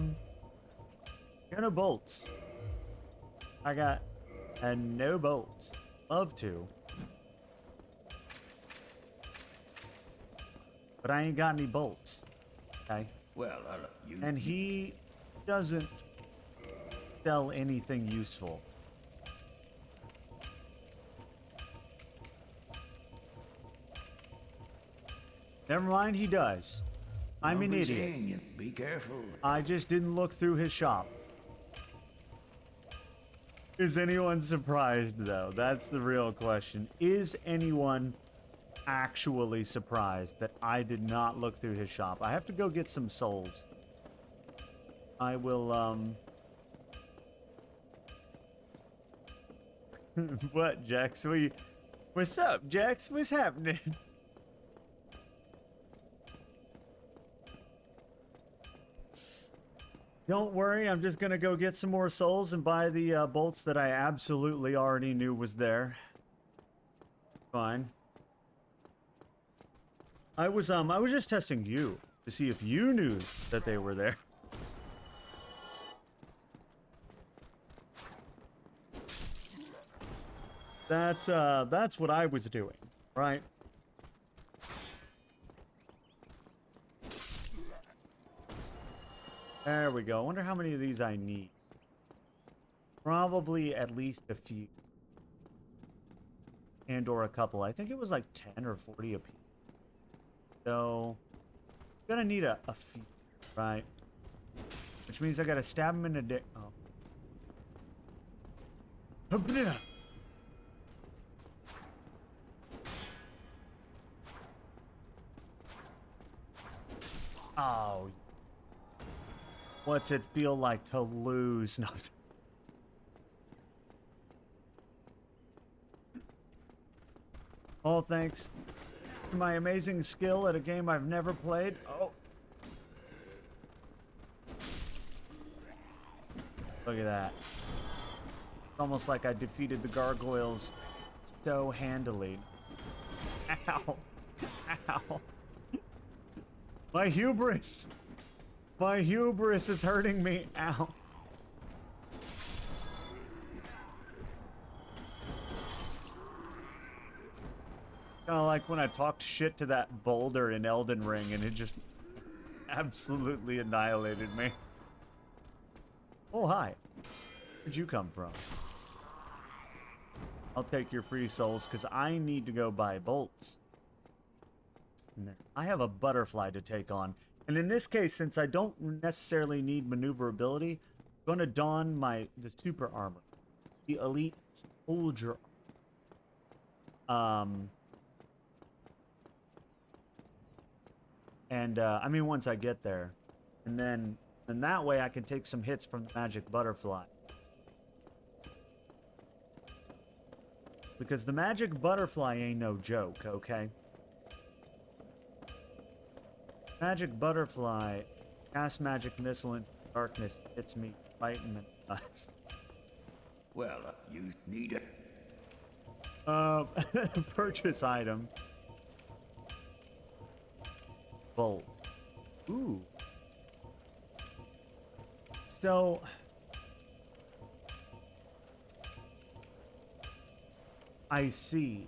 no bolts. I got no bolts. Love to, but I ain't got any bolts. Okay. Well, you... And he doesn't sell anything useful. Never mind, he does. I'm an idiot. Be careful. I just didn't look through his shop. Is anyone surprised, though? That's the real question. Is anyone actually surprised that I did not look through his shop? I have to go get some souls. I will, What, Jax? What's up, Jax? What's happening? Don't worry, I'm just gonna go get some more souls and buy the bolts that I absolutely already knew was there. Fine. I was just testing you to see if you knew that they were there. That's what I was doing, right? There we go. I wonder how many of these I need. Probably at least a few. And or a couple. I think it was like 10 or 40 a piece. So, I'm gonna need a few, right? Which means I gotta stab him in the dick. Oh. Oh. What's it feel like to lose? No. All thanks to my amazing skill at a game I've never played. Oh. Look at that. It's almost like I defeated the gargoyles so handily. Ow. Ow. My hubris! My hubris is hurting me. Ow. Kind of like when I talked shit to that boulder in Elden Ring and it just absolutely annihilated me. Oh, hi. Where'd you come from? I'll take your free souls because I need to go buy bolts. And then I have a butterfly to take on. And in this case, since I don't necessarily need maneuverability, I'm going to don the super armor. The elite soldier. I mean, once I get there. And then that way I can take some hits from the magic butterfly. Because the magic butterfly ain't no joke, okay? Magic butterfly, cast magic missile into darkness, hits me right in the nuts. Well, you need it. Purchase item. Bolt. Ooh. So... I see.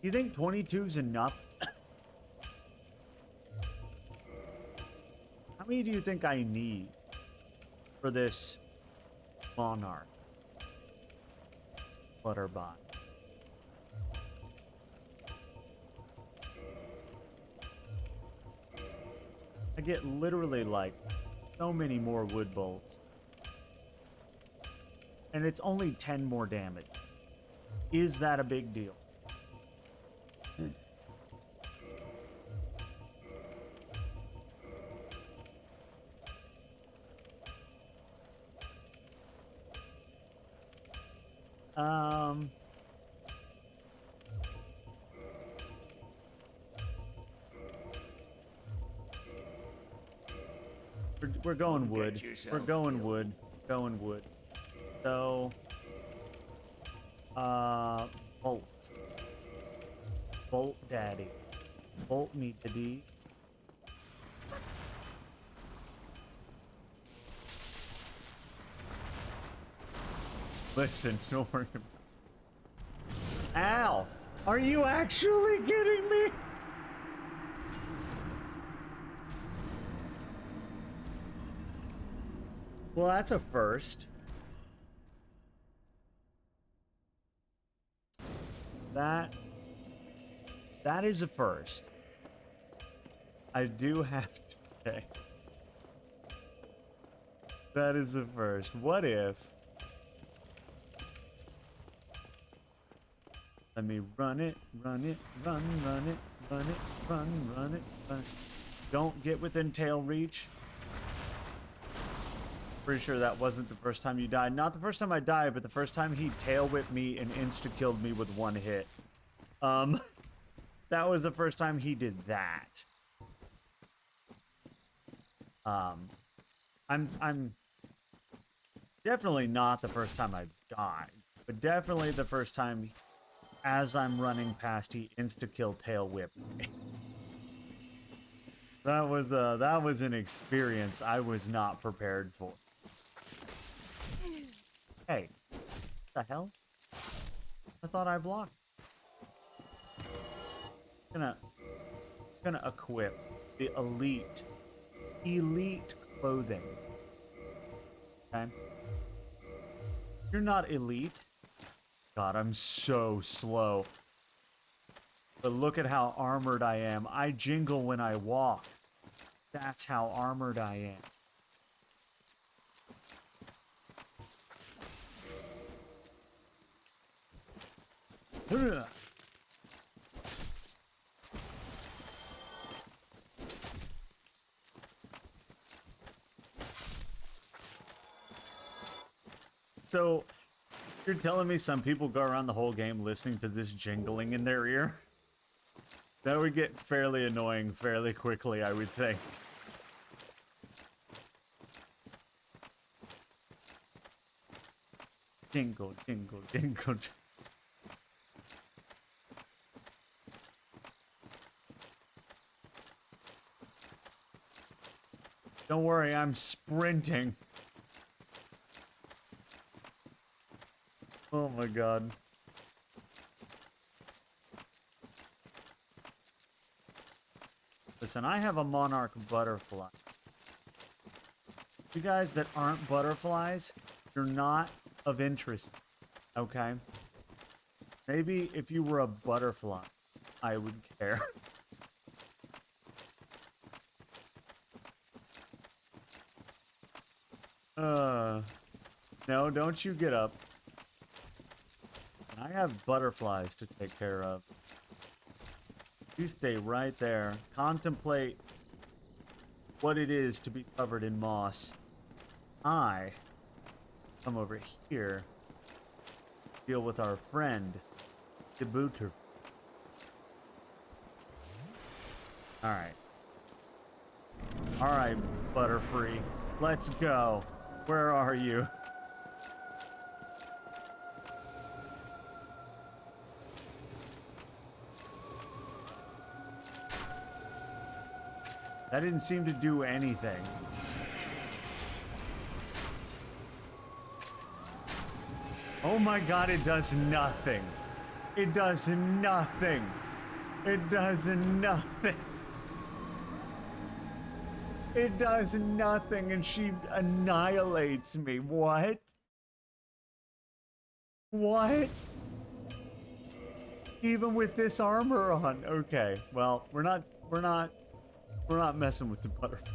You think 22's enough? How many do you think I need for this monarch? Flutterbot. I get literally like so many more wood bolts. And it's only 10 more damage. Is that a big deal? We're going wood. We're going wood. Going wood. So, bolt. Bolt daddy. Bolt me, daddy. Listen, don't worry about it. Ow! Are you actually kidding me? Well, that's a first. That is a first. I do have to say. That is a first. What if... Let me run it, run it, run it, run it, run it, run it. Don't get within tail reach. Pretty sure that wasn't the first time you died. Not the first time I died, but the first time he tail whipped me and insta-killed me with one hit. That was the first time he did that. I'm definitely not the first time I've died, but definitely the first time as I'm running past he insta-kill tail whipped me. That was an experience I was not prepared for. Hey, what the hell? I thought I blocked. Gonna equip the elite clothing. Okay. You're not elite. God, I'm so slow. But look at how armored I am. I jingle when I walk. That's how armored I am. Ugh. So, you're telling me some people go around the whole game listening to this jingling in their ear? That would get fairly annoying fairly quickly, I would think. Jingle, jingle, jingle. Don't worry, I'm sprinting. Oh my god. Listen, I have a monarch butterfly. You guys that aren't butterflies, you're not of interest, okay? Maybe if you were a butterfly, I would care. No, don't you get up. I have butterflies to take care of. You stay right there. Contemplate what it is to be covered in moss. I come over here. Deal with our friend, the booter. Alright. Alright, Butterfree. Let's go. Where are you? That didn't seem to do anything. Oh my god, it does nothing. It does nothing. It does nothing. It does nothing and she annihilates me. What? What? Even with this armor on. Okay, well, we're not messing with the butterfly.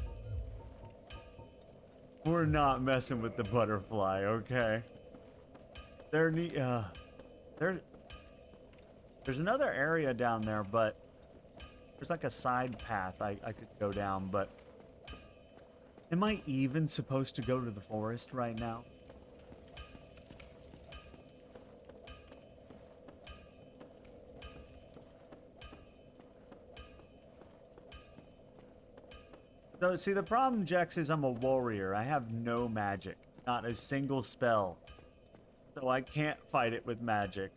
We're not messing with the butterfly, okay? There's another area down there, but there's like a side path I could go down, but am I even supposed to go to the forest right now? So, see, the problem, Jex, is I'm a warrior. I have no magic. Not a single spell. So I can't fight it with magic.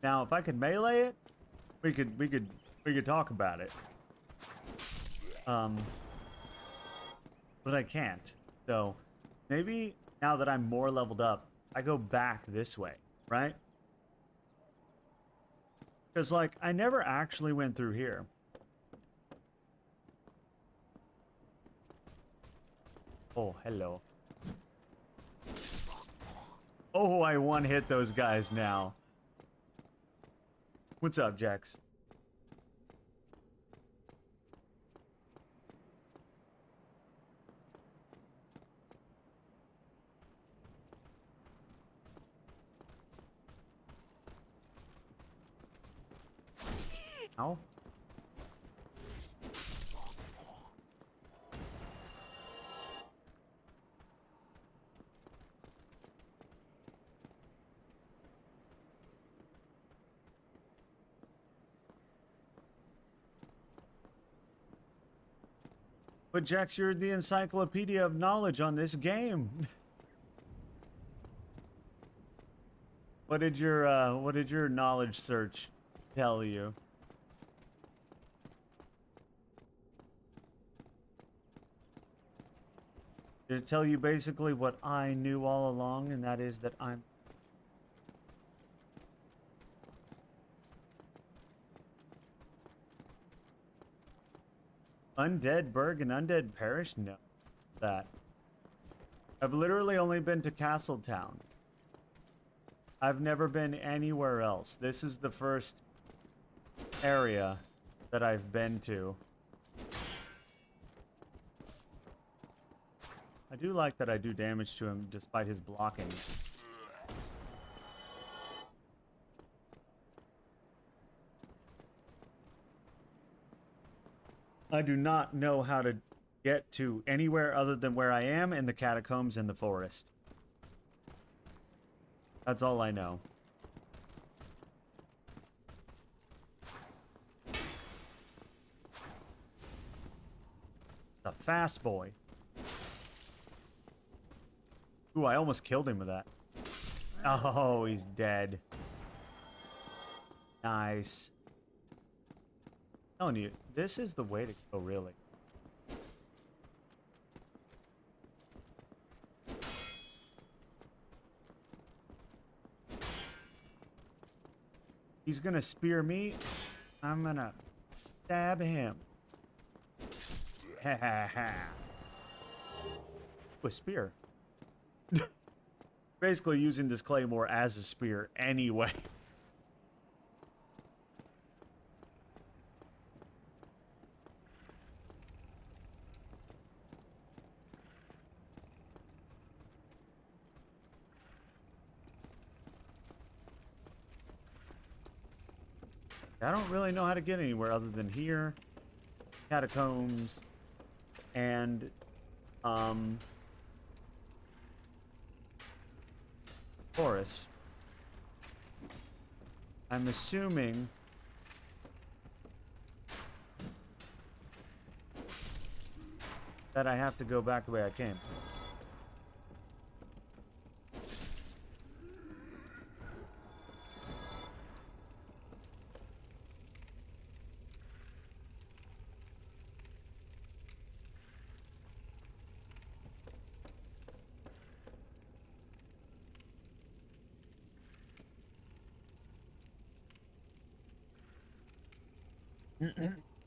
Now, if I could melee it, we could talk about it. But I can't. So, maybe now that I'm more leveled up, I go back this way, right? Because, like, I never actually went through here. Oh, hello. Oh, I one-hit those guys now. What's up, Jax? Ow. But Jax, you're the encyclopedia of knowledge on this game. What did your knowledge search tell you? Did it tell you basically what I knew all along, and that is that I'm... Undead Burg and Undead Parish? No. That. I've literally only been to Castletown. I've never been anywhere else. This is the first area that I've been to. I do like that I do damage to him despite his blocking. I do not know how to get to anywhere other than where I am in the catacombs in the forest. That's all I know. The fast boy. Ooh, I almost killed him with that. Oh, he's dead. Nice. I'm telling you, this is the way to go, really. He's gonna spear me. I'm gonna stab him. Ha ha ha. A spear. Basically using this claymore as a spear anyway. I don't really know how to get anywhere other than here, catacombs, and forest. I'm assuming that I have to go back the way I came.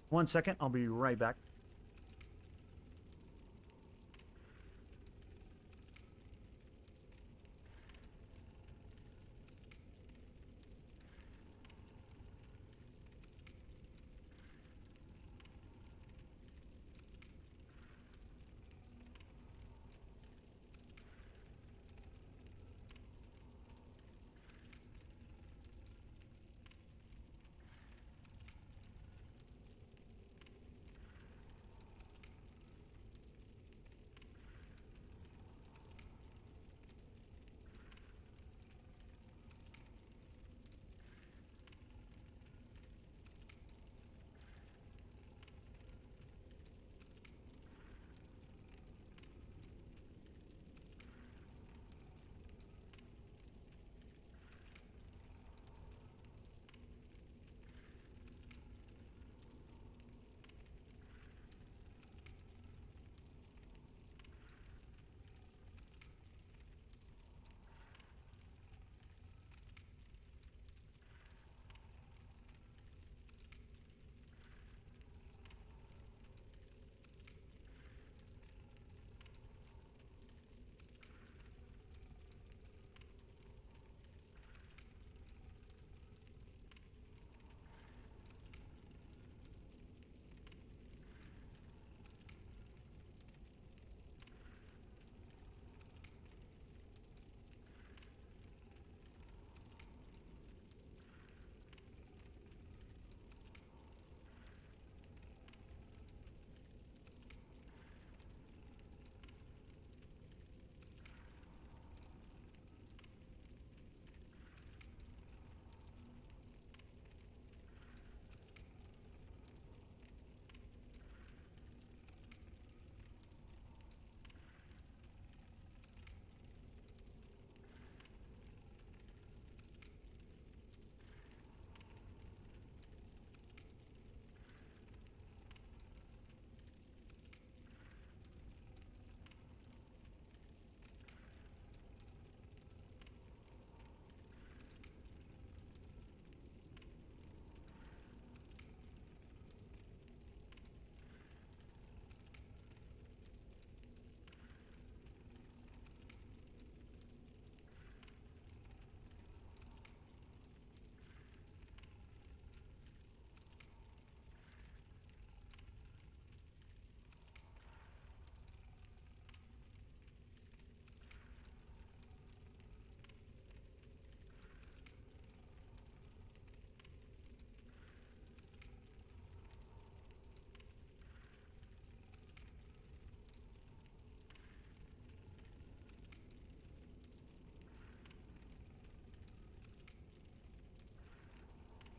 One second, I'll be right back.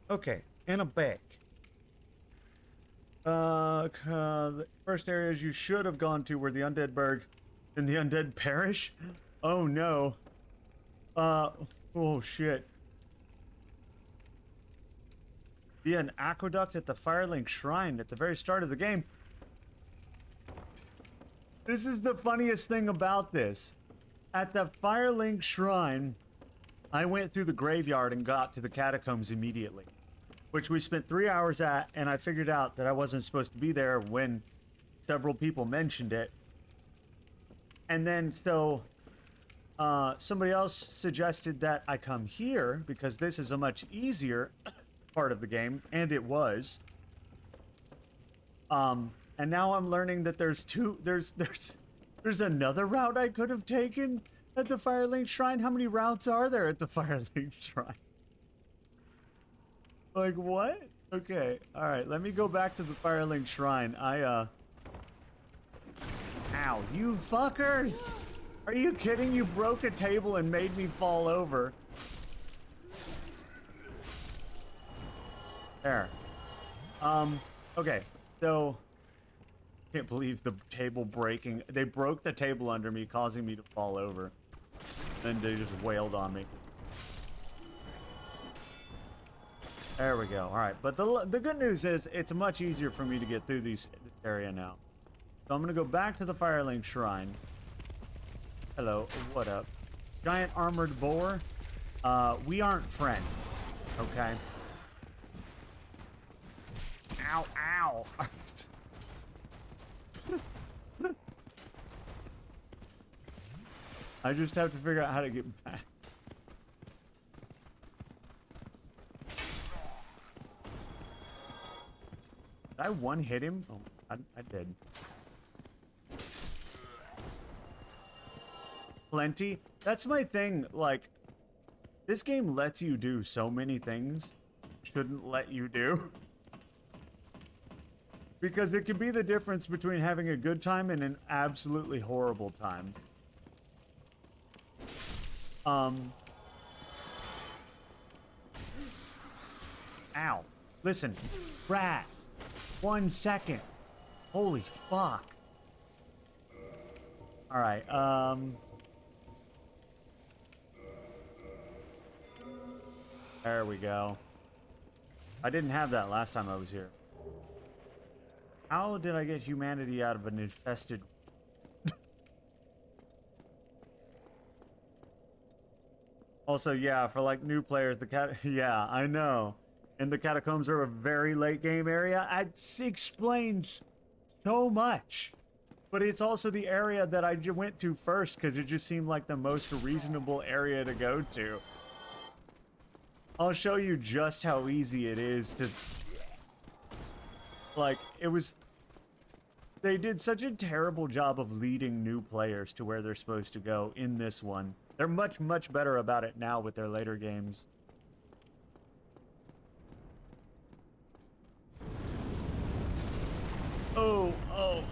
Okay, and a back. The first areas you should have gone to were the Undead Burg and the Undead Parish. Oh no. Oh shit. Via an aqueduct at the Firelink Shrine at the very start of the game. This is the funniest thing about this. At the Firelink Shrine, I went through the graveyard and got to the catacombs immediately, which we spent 3 hours at, and I figured out that I wasn't supposed to be there when several people mentioned it. And then, so, somebody else suggested that I come here, because this is a much easier part of the game, and it was. And now I'm learning that there's another route I could have taken at the Firelink Shrine. How many routes are there at the Firelink Shrine? Like, what? Okay, alright, let me go back to the Firelink Shrine. Ow, you fuckers! Are you kidding? You broke a table and made me fall over. There. Okay, so... Can't believe the table breaking. They broke the table under me, causing me to fall over. Then they just wailed on me. There we go. All right, but the good news is it's much easier for me to get through this area now. So I'm gonna go back to the Firelink Shrine. Hello, what up? Giant armored boar. We aren't friends, okay? Ow, ow. I just have to figure out how to get back. Did I one-hit him? Oh, I did. Plenty. That's my thing, like, this game lets you do so many things shouldn't let you do. Because it can be the difference between having a good time and an absolutely horrible time. Ow. Listen, rat. 1 second. Holy fuck. Alright, there we go. I didn't have that last time I was here. How did I get humanity out of an infested... Also, yeah, for like new players, yeah, I know. And the catacombs are a very late game area. It explains so much. But it's also the area that I went to first because it just seemed like the most reasonable area to go to. I'll show you just how easy it is to... Like, it was... They did such a terrible job of leading new players to where they're supposed to go in this one. They're much, much better about it now with their later games. Oh,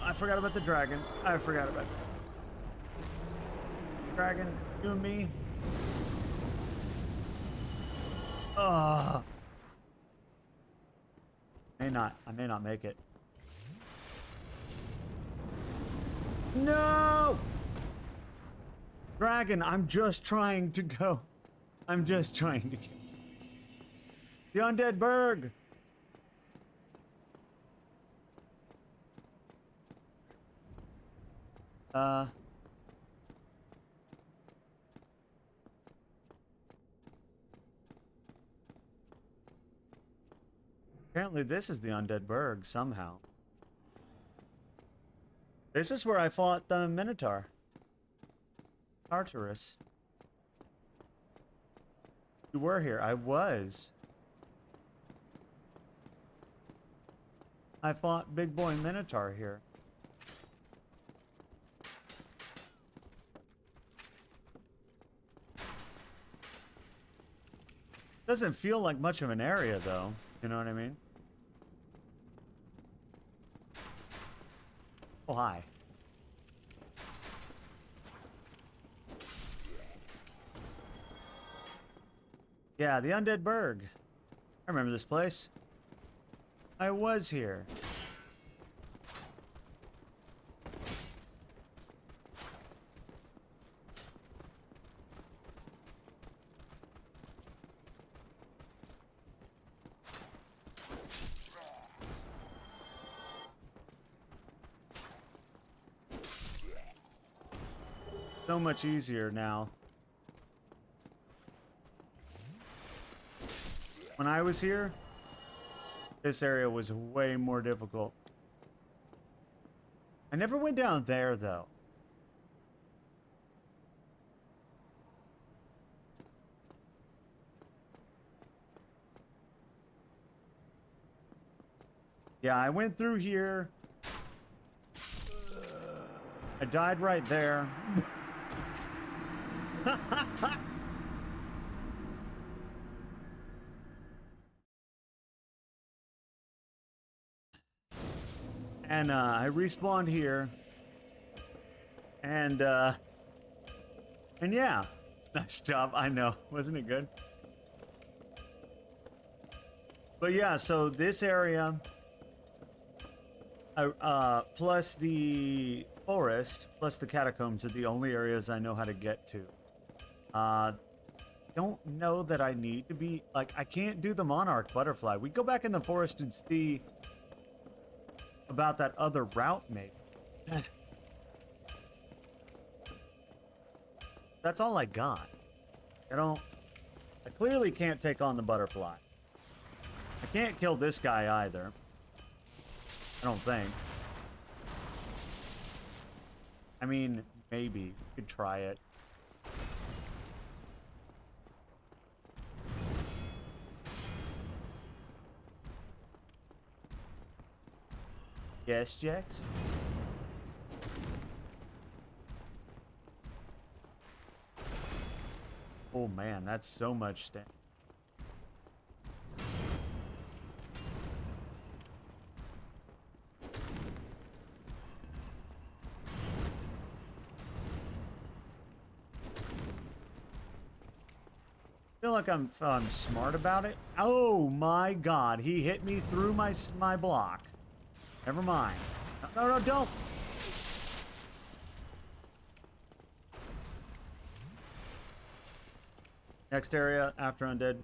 I forgot about the dragon. I forgot about it. Dragon, you and me. I may not make it. No! Dragon, I'm just trying to go. I'm just trying to get... The Undead Burg! Apparently this is the Undead Burg, somehow. This is where I fought the Minotaur. Tartarus. You were here. I was. I fought Big Boy Minotaur here. Doesn't feel like much of an area, though. You know what I mean? Oh, hi. Yeah, the Undead Burg. I remember this place. I was here. So much easier now. When I was here, this area was way more difficult. I never went down there, though. Yeah, I went through here. I died right there. And I respawned here. And yeah, nice job. I know, wasn't it good? But yeah, so this area, plus the forest, plus the catacombs are the only areas I know how to get to. Don't know that I need to be, like, I can't do the monarch butterfly. We go back in the forest and see about that other route, maybe. That's all I got. I clearly can't take on the butterfly. I can't kill this guy either. I don't think. I mean, maybe. We could try it. Yes, Jax? Oh man, that's so much stamina. I feel like I'm smart about it. Oh my god, he hit me through my block. Never mind. No, no, don't. Next area after Undead,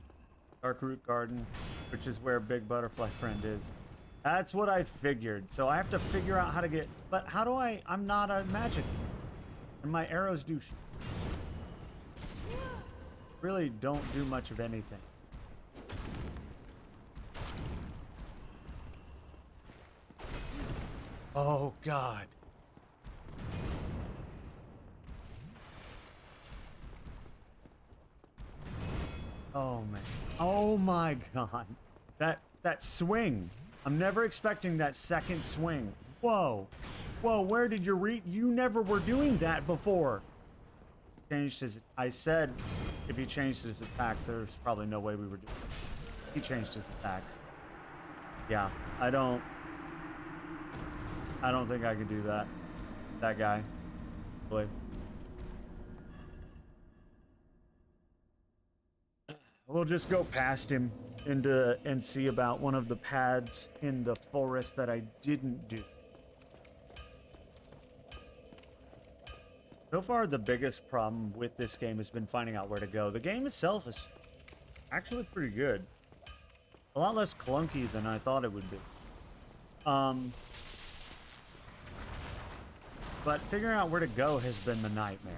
Dark Root Garden, which is where Big Butterfly Friend is. That's what I figured. So I have to figure out how to get. But how do I'm not a magic, and my arrows do. Really don't do much of anything. Oh god. Oh man. Oh my god. That swing. I'm never expecting that second swing. Whoa. Whoa, where did you you never were doing that before. Changed his I said if he changed his attacks, there's probably no way we were doing it. He changed his attacks. Yeah, I don't think I could do that. That guy. Really. We'll just go past him and see about one of the paths in the forest that I didn't do. So far, the biggest problem with this game has been finding out where to go. The game itself is actually pretty good. A lot less clunky than I thought it would be. But figuring out where to go has been the nightmare.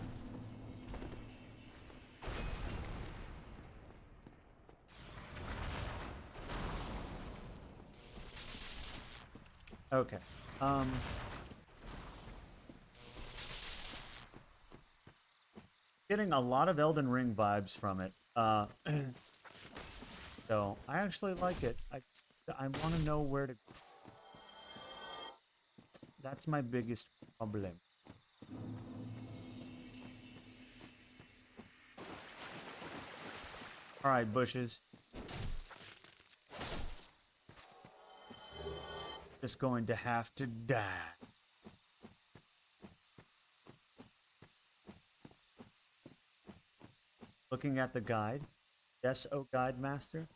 Okay. Getting a lot of Elden Ring vibes from it. So I actually like it. I want to know where to go. That's my biggest problem. All right, bushes. Just going to have to die. Looking at the guide. Yes, oh guide master.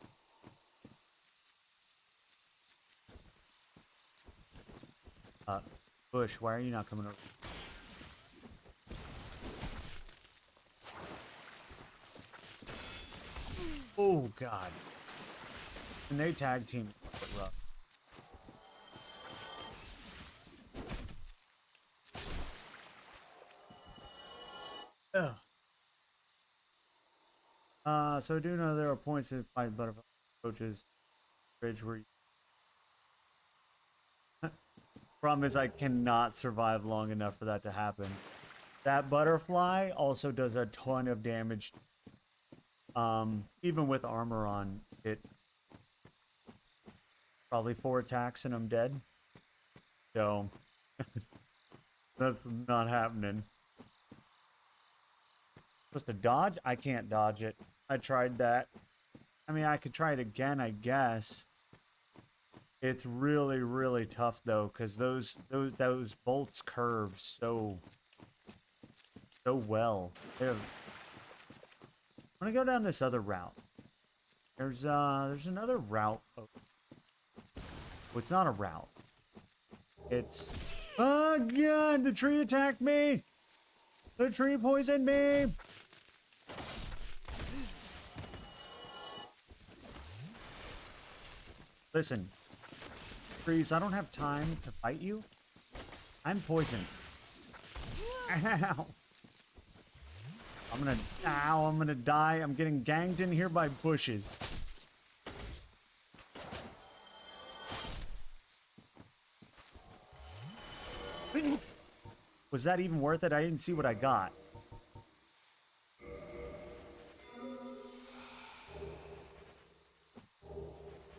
Bush, why are you not coming over? Oh, God. And they tag team rough. Ugh. So I do know there are points in fight butterfly approaches bridge where problem is I cannot survive long enough for that to happen. That butterfly also does a ton of damage. Even with armor on, it probably 4 attacks and I'm dead. So that's not happening. Supposed to dodge? I can't dodge it. I tried that. I mean, I could try it again, I guess. It's really, really tough though, because those bolts curve so well. I'm gonna go down this other route. There's another route. Oh, it's not a route. It's oh god, the tree attacked me. The tree poisoned me. Listen, trees, I don't have time to fight you. I'm poisoned. Ow. I'm gonna die. I'm getting ganged in here by bushes. Was that even worth it? I didn't see what I got.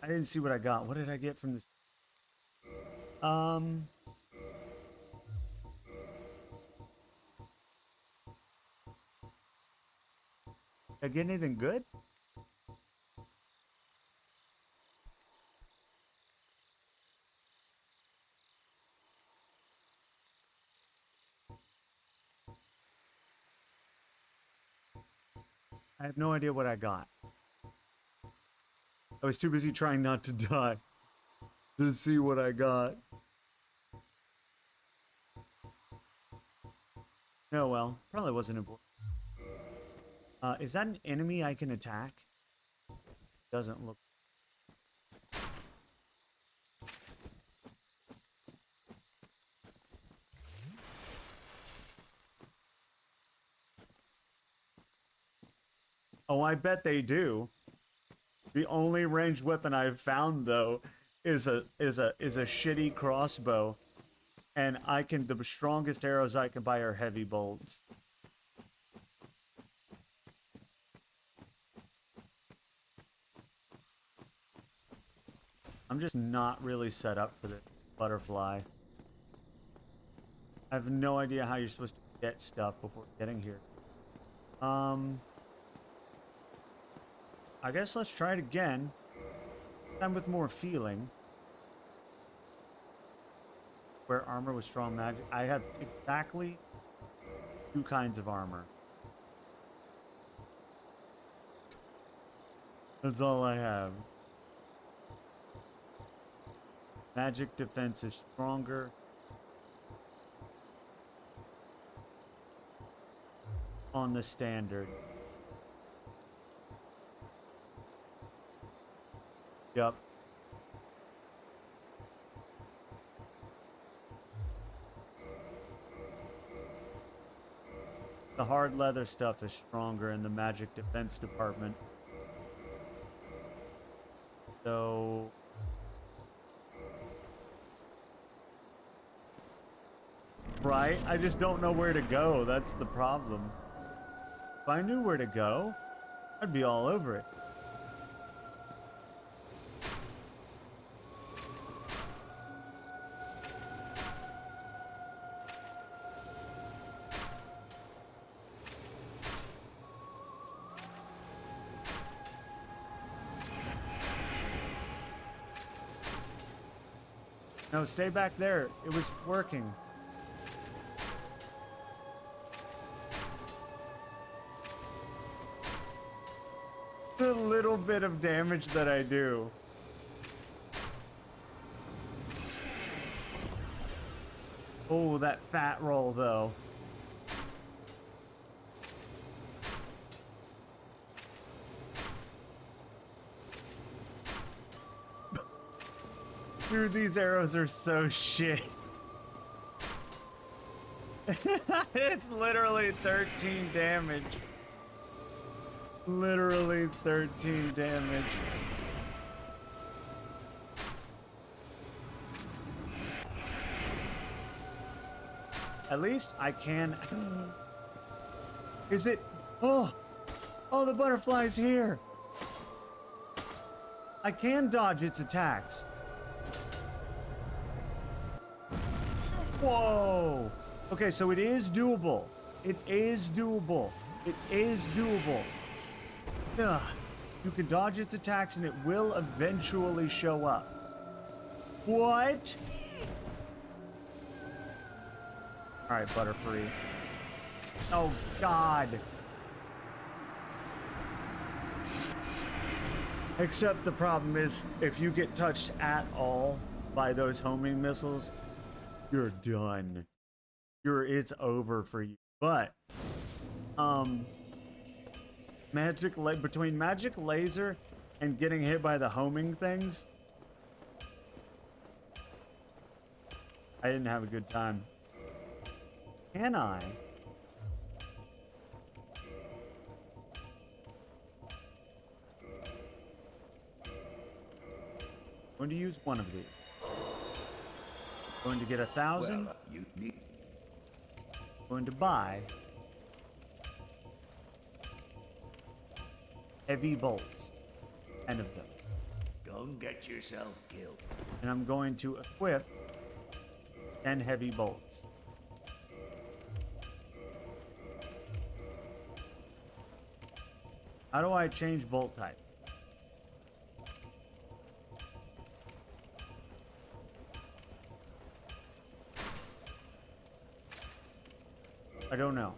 I didn't see what I got. What did I get from this? Did I get anything good? I have no idea what I got. I was too busy trying not to die to see what I got. Oh well, probably wasn't important. Is that an enemy I can attack? Doesn't look. Oh, I bet they do. The only ranged weapon I've found though is a shitty crossbow, and the strongest arrows I can buy are heavy bolts. I'm just not really set up for the butterfly. I have no idea how you're supposed to get stuff before getting here. I guess let's try it again. Time with more feeling. Where armor with strong magic. I have exactly 2 kinds of armor. That's all I have. Magic defense is stronger. On the standard. Yep. The hard leather stuff is stronger in the magic defense department. So... Right? I just don't know where to go. That's the problem. If I knew where to go, I'd be all over it. No, stay back there. It was working. The little bit of damage that I do. Oh, that fat roll, though. Dude, these arrows are so shit. It's literally 13 damage. Literally 13 damage. At least I can... Is it... Oh! Oh, the butterfly's here! I can dodge its attacks. Whoa! Okay, so it is doable. It is doable. It is doable. Ugh. You can dodge its attacks and it will eventually show up. What? Alright, Butterfree. Oh, God. Except the problem is, if you get touched at all by those homing missiles, you're done. It's over for you. But, between magic laser and getting hit by the homing things, I didn't have a good time. Can I? I'm going to use one of these. Going to get 1,000. Well, you need... Going to buy heavy bolts. 10 of them. Don't get yourself killed. And I'm going to equip 10 heavy bolts. How do I change bolt type? I don't know.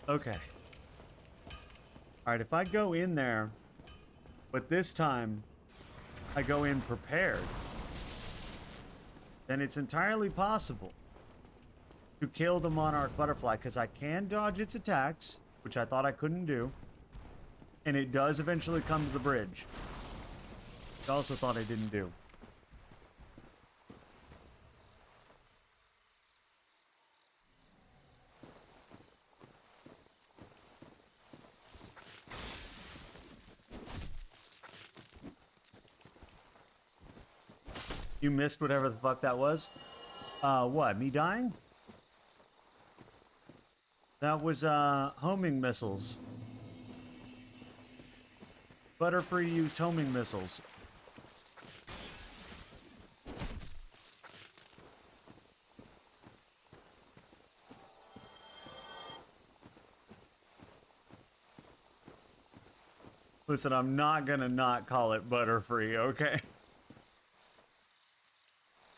Okay. All right, if I go in there, but this time I go in prepared, then it's entirely possible to kill the Monarch Butterfly, because I can dodge its attacks, which I thought I couldn't do, and it does eventually come to the bridge. I also thought I didn't do. You missed whatever the fuck that was? What, me dying? That was, homing missiles. Butterfree used homing missiles. Listen, I'm not gonna not call it Butterfree, okay?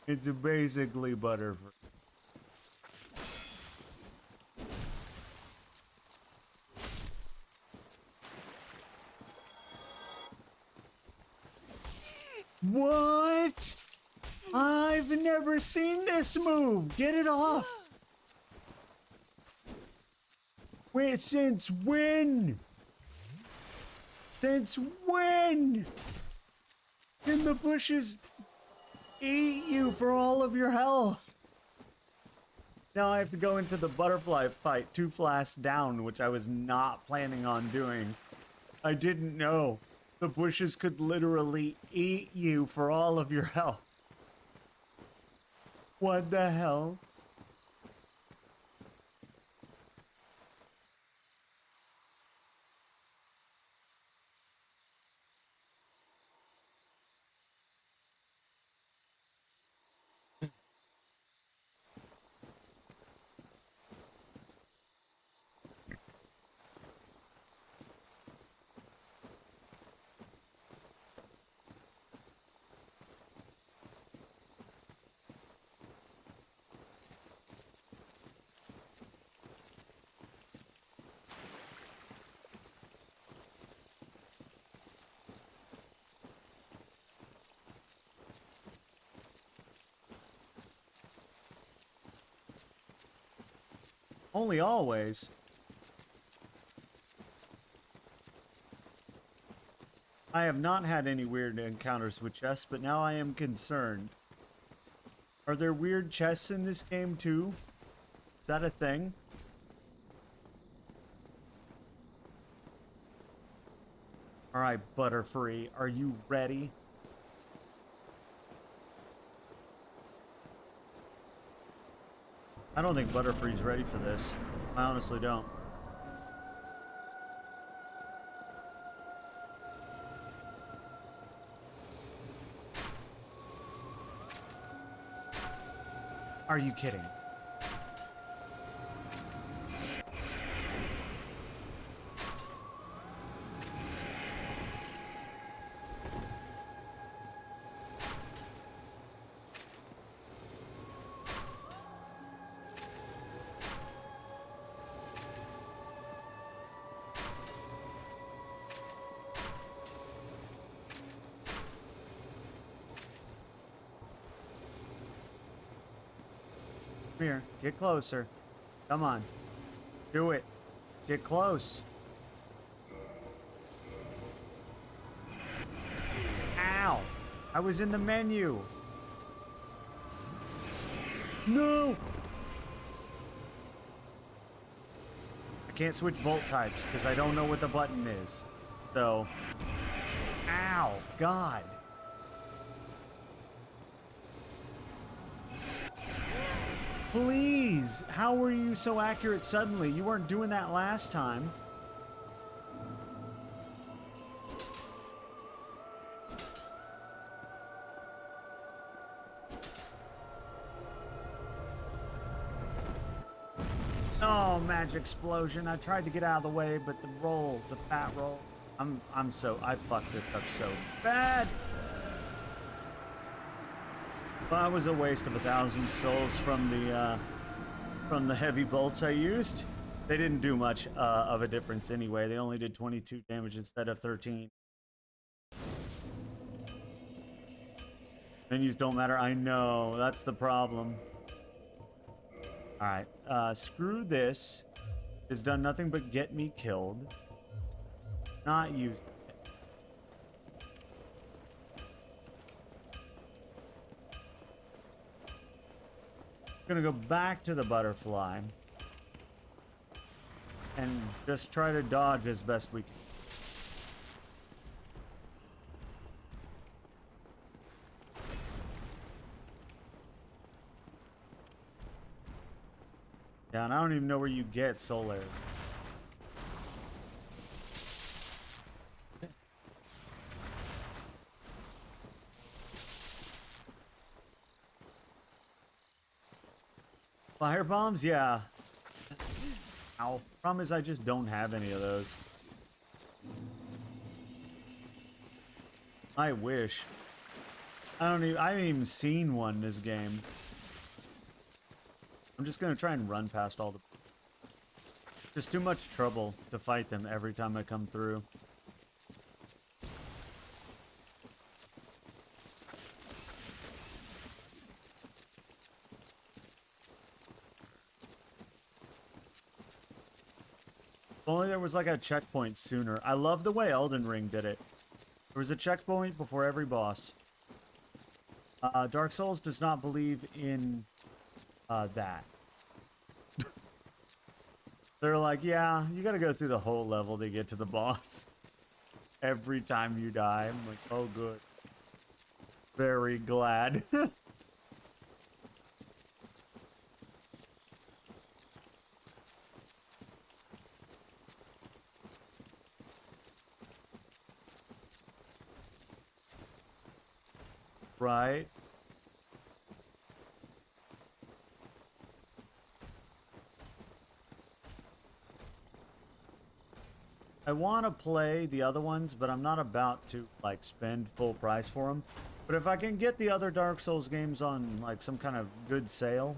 It's basically Butterfree. What? I've never seen this move. Get it off. Wait, since when? Since when? Can the bushes eat you for all of your health? Now I have to go into the butterfly fight 2 flasks down, which I was not planning on doing. I didn't know. The bushes could literally eat you for all of your health. What the hell? Only always. I have not had any weird encounters with chests, but now I am concerned. Are there weird chests in this game too? Is that a thing? Alright, Butterfree, are you ready? I don't think Butterfree's ready for this. I honestly don't. Are you kidding? Come here. Get closer. Come on. Do it. Get close. Ow! I was in the menu. No! I can't switch bolt types because I don't know what the button is. So... Ow! God! Please! How were you so accurate suddenly? You weren't doing that last time. Oh, magic explosion. I tried to get out of the way, but the roll, the fat roll. I fucked this up so bad. That was a waste of 1,000 souls from the heavy bolts I used. They didn't do much of a difference anyway. They only did 22 damage instead of 13. Menus don't matter. I know. That's the problem. Alright. Screw this. It's done nothing but get me killed. Not used. Gonna go back to the butterfly and just try to dodge as best we can. Yeah, and I don't even know where you get solar. Fire bombs? Yeah. Ow. Problem is I just don't have any of those. I wish. I haven't even seen one in this game. I'm just gonna try and run past all the... Just too much trouble to fight them every time I come through. If only there was like a checkpoint sooner. I love the way Elden Ring did it. There was a checkpoint before every boss. Dark Souls does not believe in that. They're like, yeah, you gotta go through the whole level to get to the boss. Every time you die. I'm like, oh good. Very glad. Right? I want to play the other ones, but I'm not about to like spend full price for them. But if I can get the other Dark Souls games on like some kind of good sale,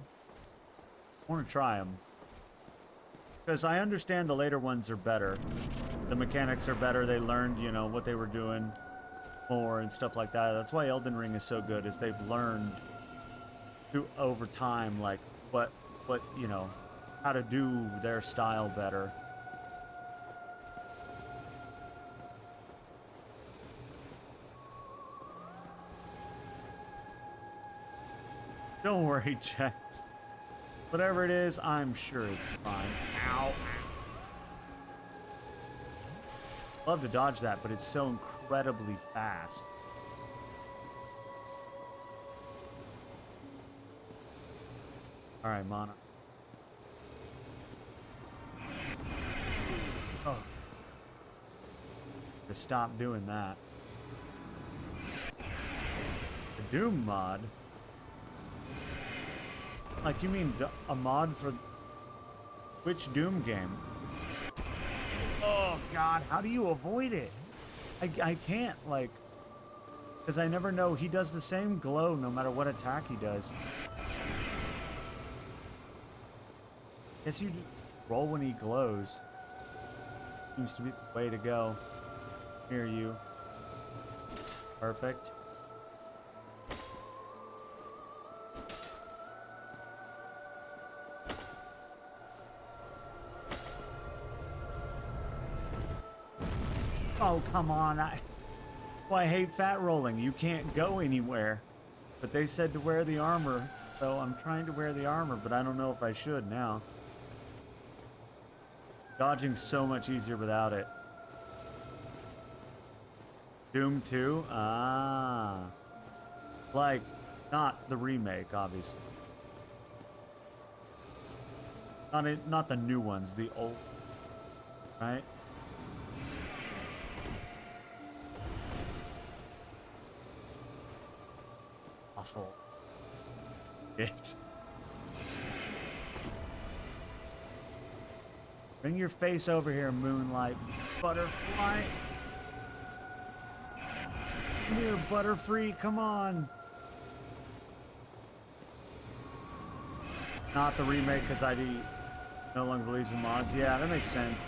I want to try them. Because I understand the later ones are better. The mechanics are better. They learned, you know, what they were doing more and stuff like that. That's why Elden Ring is so good, is they've learned over time, like what you know, how to do their style better. Don't worry, Jax. Whatever it is, I'm sure it's fine. Ow. Love to dodge that, but it's so incredibly fast. All right, Mana. Oh. To stop doing that. The Doom mod. Like, you mean a mod for which Doom game? Oh, God, how do you avoid it? I can't, like, because I never know. He does the same glow no matter what attack he does. Guess you roll when he glows. Seems to be the way to go. Hear you. Perfect. Oh, come on. Well, I hate fat rolling. You can't go anywhere. But they said to wear the armor, so I'm trying to wear the armor, but I don't know if I should now. Dodging's so much easier without it. Doom 2? Ah. Like, not the remake, obviously. Not the new ones, the old. Right? Awful. It. Bring your face over here, Moonlight Butterfly. Come here, Butterfree, come on. Not the remake, because ID no longer believes in mods. Yeah, that makes sense.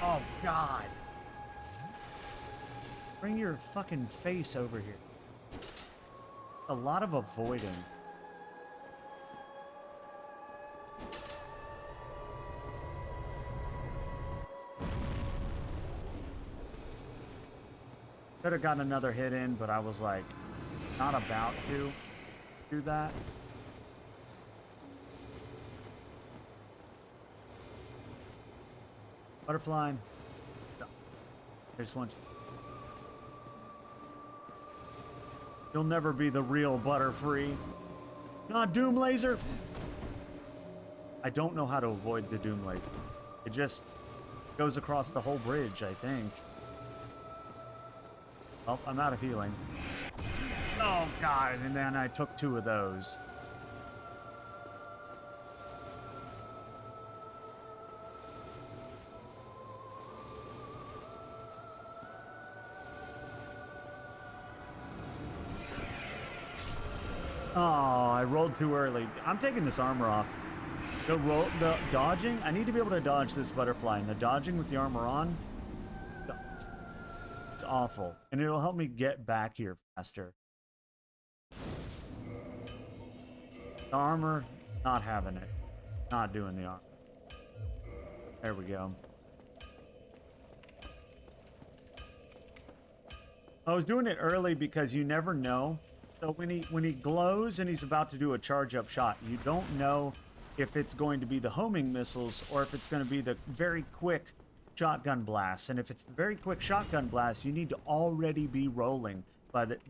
Oh, God. Bring your fucking face over here. A lot of avoiding. Could have gotten another hit in, but I was like, not about to do that. Butterfly. I just want you. You'll never be the real Butterfree. Not Doom Laser. I don't know how to avoid the Doom Laser. It just goes across the whole bridge, I think. Oh, I'm out of healing. Oh, God, and then I took 2 of those. Oh, I rolled too early. I'm taking this armor off. The dodging, I need to be able to dodge this butterfly, and the dodging with the armor on, it's awful. And it'll help me get back here faster. The armor, not having it. Not doing the armor. There we go. I was doing it early because you never know. So when he glows and he's about to do a charge up shot, you don't know if it's going to be the homing missiles or if it's going to be the very quick shotgun blast. And if it's the very quick shotgun blast, you need to already be rolling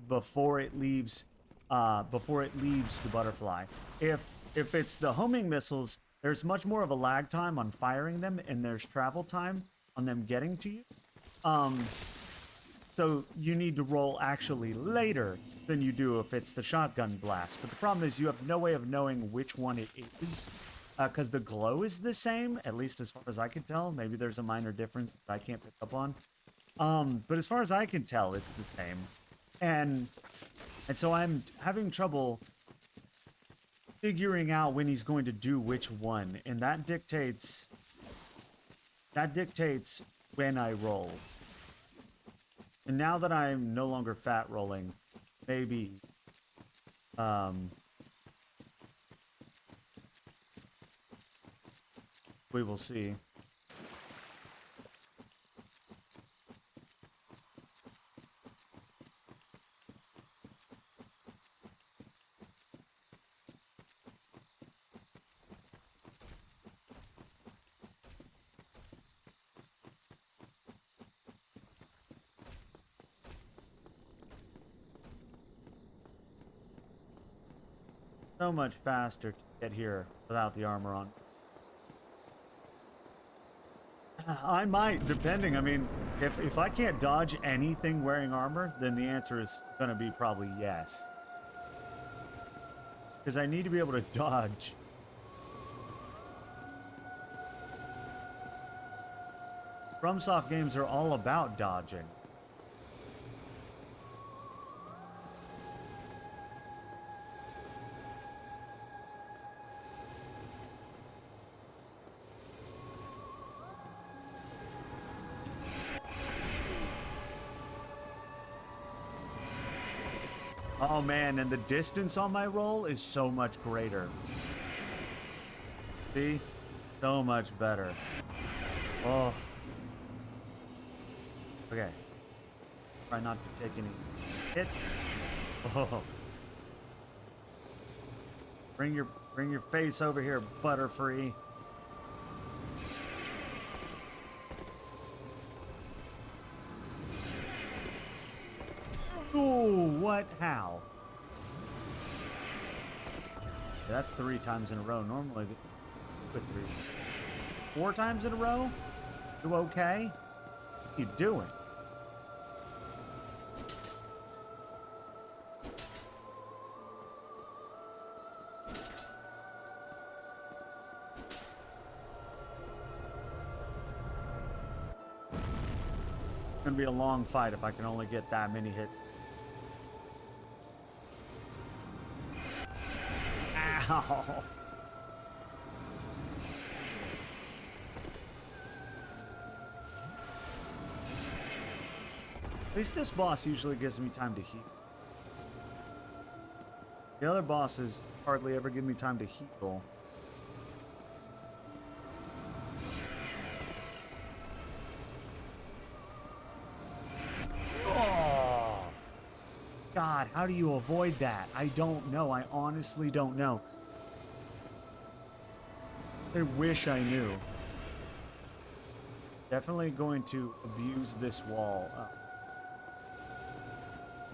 before it leaves the butterfly. If it's the homing missiles, there's much more of a lag time on firing them, and there's travel time on them getting to you. So you need to roll actually later than you do if it's the shotgun blast. But the problem is you have no way of knowing which one it is, because the glow is the same, at least as far as I can tell. Maybe there's a minor difference that I can't pick up on. But as far as I can tell, it's the same. And so I'm having trouble figuring out when he's going to do which one. And that dictates when I roll. And now that I'm no longer fat rolling, maybe We will see. So much faster to get here without the armor on. I might, depending. I mean, if I can't dodge anything wearing armor, then the answer is going to be probably yes. Because I need to be able to dodge. FromSoft games are all about dodging. Oh man, and the distance on my roll is so much greater. See? So much better. Oh. Okay. Try not to take any hits. Oh. Bring your face over here, Butterfree. Oh, what? How? Yeah, that's 3 times in a row. Normally, put 3. 4 times in a row? You okay? What you doing? It's gonna be a long fight if I can only get that many hits. Ow! At least this boss usually gives me time to heal. The other bosses hardly ever give me time to heal. Oh! God, how do you avoid that? I don't know. I honestly don't know. I wish I knew. Definitely going to abuse this wall.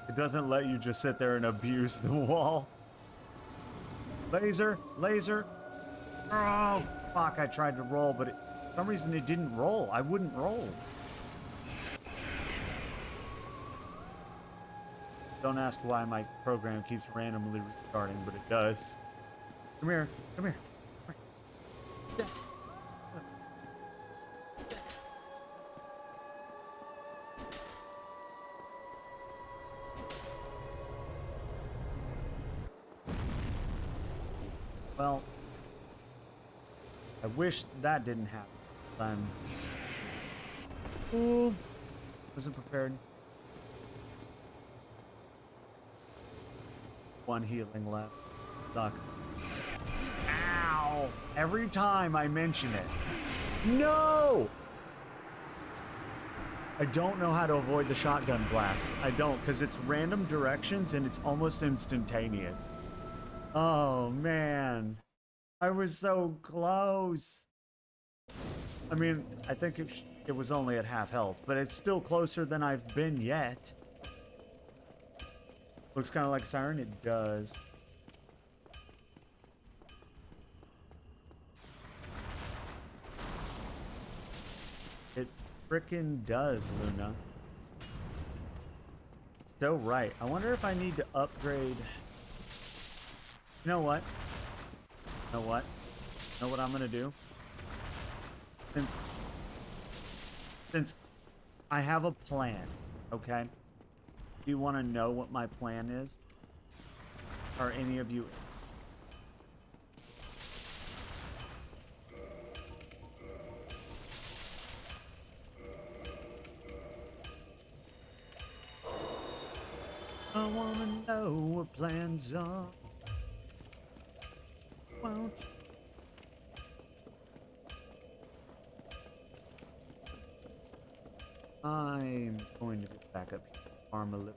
It doesn't let you just sit there and abuse the wall. Laser, laser. Oh, fuck, I tried to roll, but for some reason it didn't roll. I wouldn't roll. Don't ask why my program keeps randomly restarting, but it does. Come here, come here. Well, I wish that didn't happen. Ooh, wasn't prepared. 1 healing left. Suck. Ow! Every time I mention it. No! I don't know how to avoid the shotgun blast. I don't, because it's random directions and it's almost instantaneous. Oh, man. I was so close. I mean, I think it was only at half health, but it's still closer than I've been yet. Looks kind of like Siren. It does. It frickin' does, Luna. So right. I wonder if I need to upgrade. You know what? You know what? You know what I'm gonna do? Since I have a plan, okay? Do you want to know what my plan is? Are any of you? I wanna know what plans are. Won't you? I'm going to get back up here, farm a little,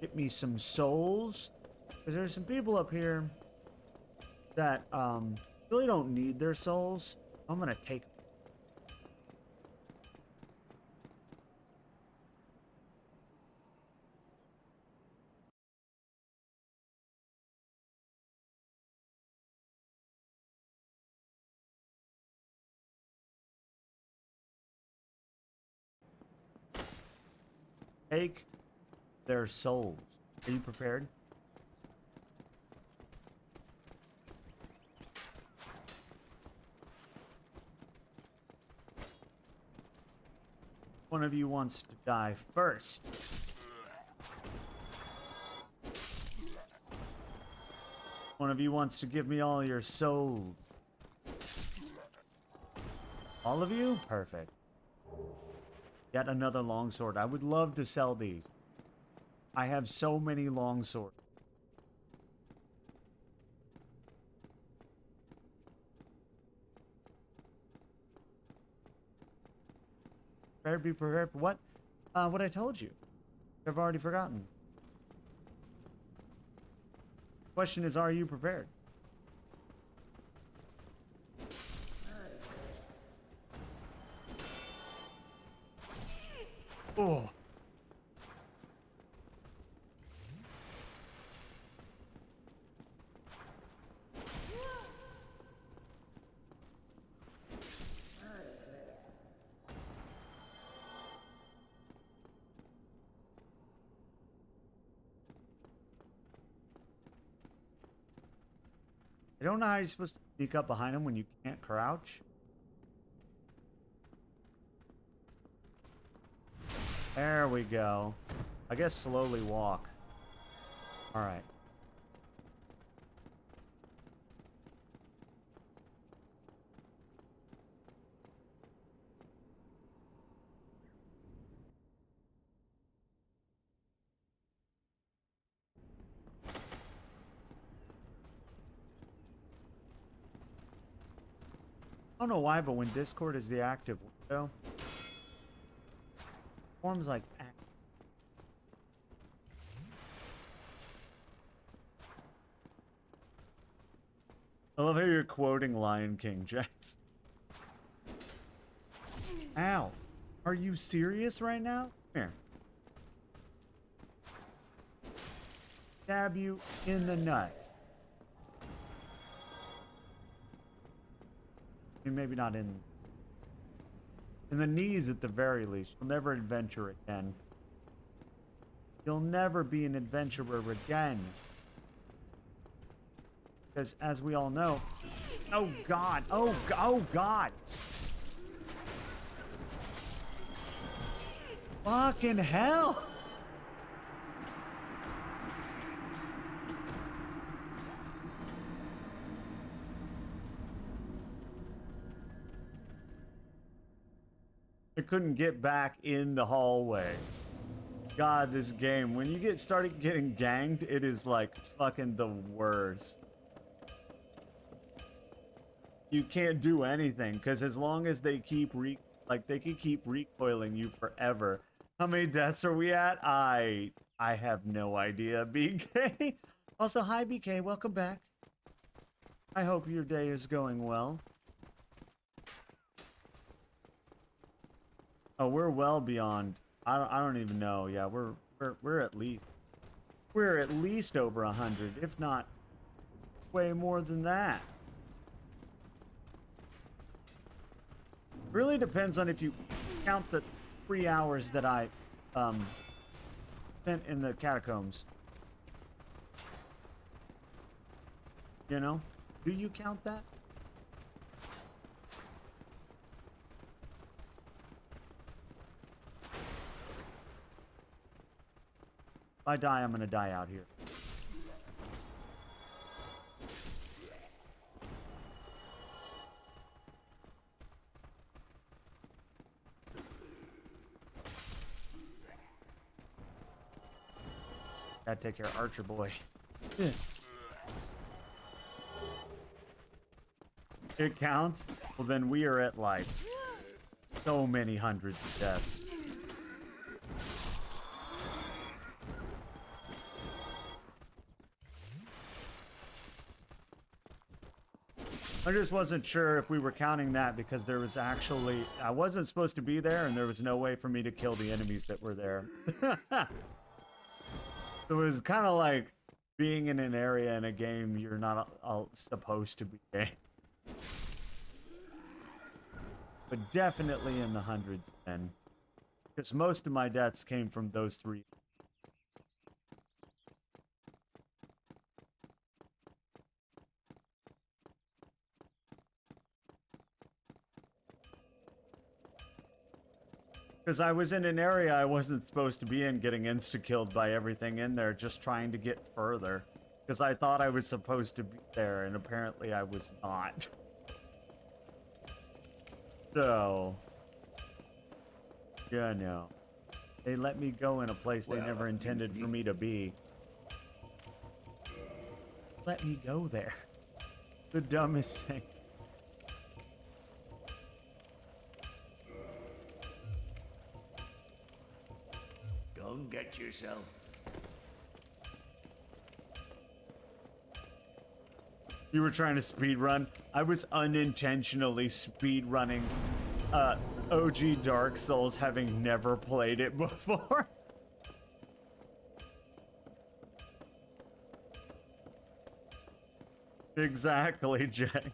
get me some souls, because there's some people up here that really don't need their souls. I'm gonna take them. Take their souls. Are you prepared? One of you wants to die first. One of you wants to give me all your souls. All of you? Perfect. Yet another longsword. I would love to sell these. I have so many longswords. Prepared, be prepared for what? What I told you. I've already forgotten. Question is, are you prepared? Oh. I don't know how you're supposed to sneak up behind him when you can't crouch. There we go. I guess slowly walk. Alright. I don't know why, but when Discord is the active window, forms like I love how you're quoting Lion King, Jax. Ow. Are you serious right now? Here. Stab you in the nuts. I mean, maybe not in the knees at the very least. You'll never adventure again. You'll never be an adventurer again. Because as we all know, oh God, oh God. Fucking hell. I couldn't get back in the hallway. God, this game, when you started getting ganged, it is like fucking the worst. You can't do anything because as long as they keep they can keep recoiling you forever. How many deaths are we at? I have no idea, BK. Also, hi BK, welcome back. I hope your day is going well. Oh, we're well beyond. I don't even know. Yeah, we're at least over 100, if not way more than that. Really depends on if you count the 3 hours that I spent in the catacombs. You know? Do you count that? If I die, I'm gonna die out here. Gotta take care of Archer boy. It counts? Well, then we are at like so many hundreds of deaths. I just wasn't sure if we were counting that because there was actually, I wasn't supposed to be there and there was no way for me to kill the enemies that were there. It was kind of like being in an area in a game you're not supposed to be in. But definitely in the hundreds then. Because most of my deaths came from those three. Because I was in an area I wasn't supposed to be in, getting insta-killed by everything in there, just trying to get further. Because I thought I was supposed to be there, and apparently I was not. So... yeah, no. They let me go in a place they never intended for me to be. Let me go there. The dumbest thing. Don't get yourself. You were trying to speed run? I was unintentionally speed running OG Dark Souls, having never played it before. Exactly, Jack.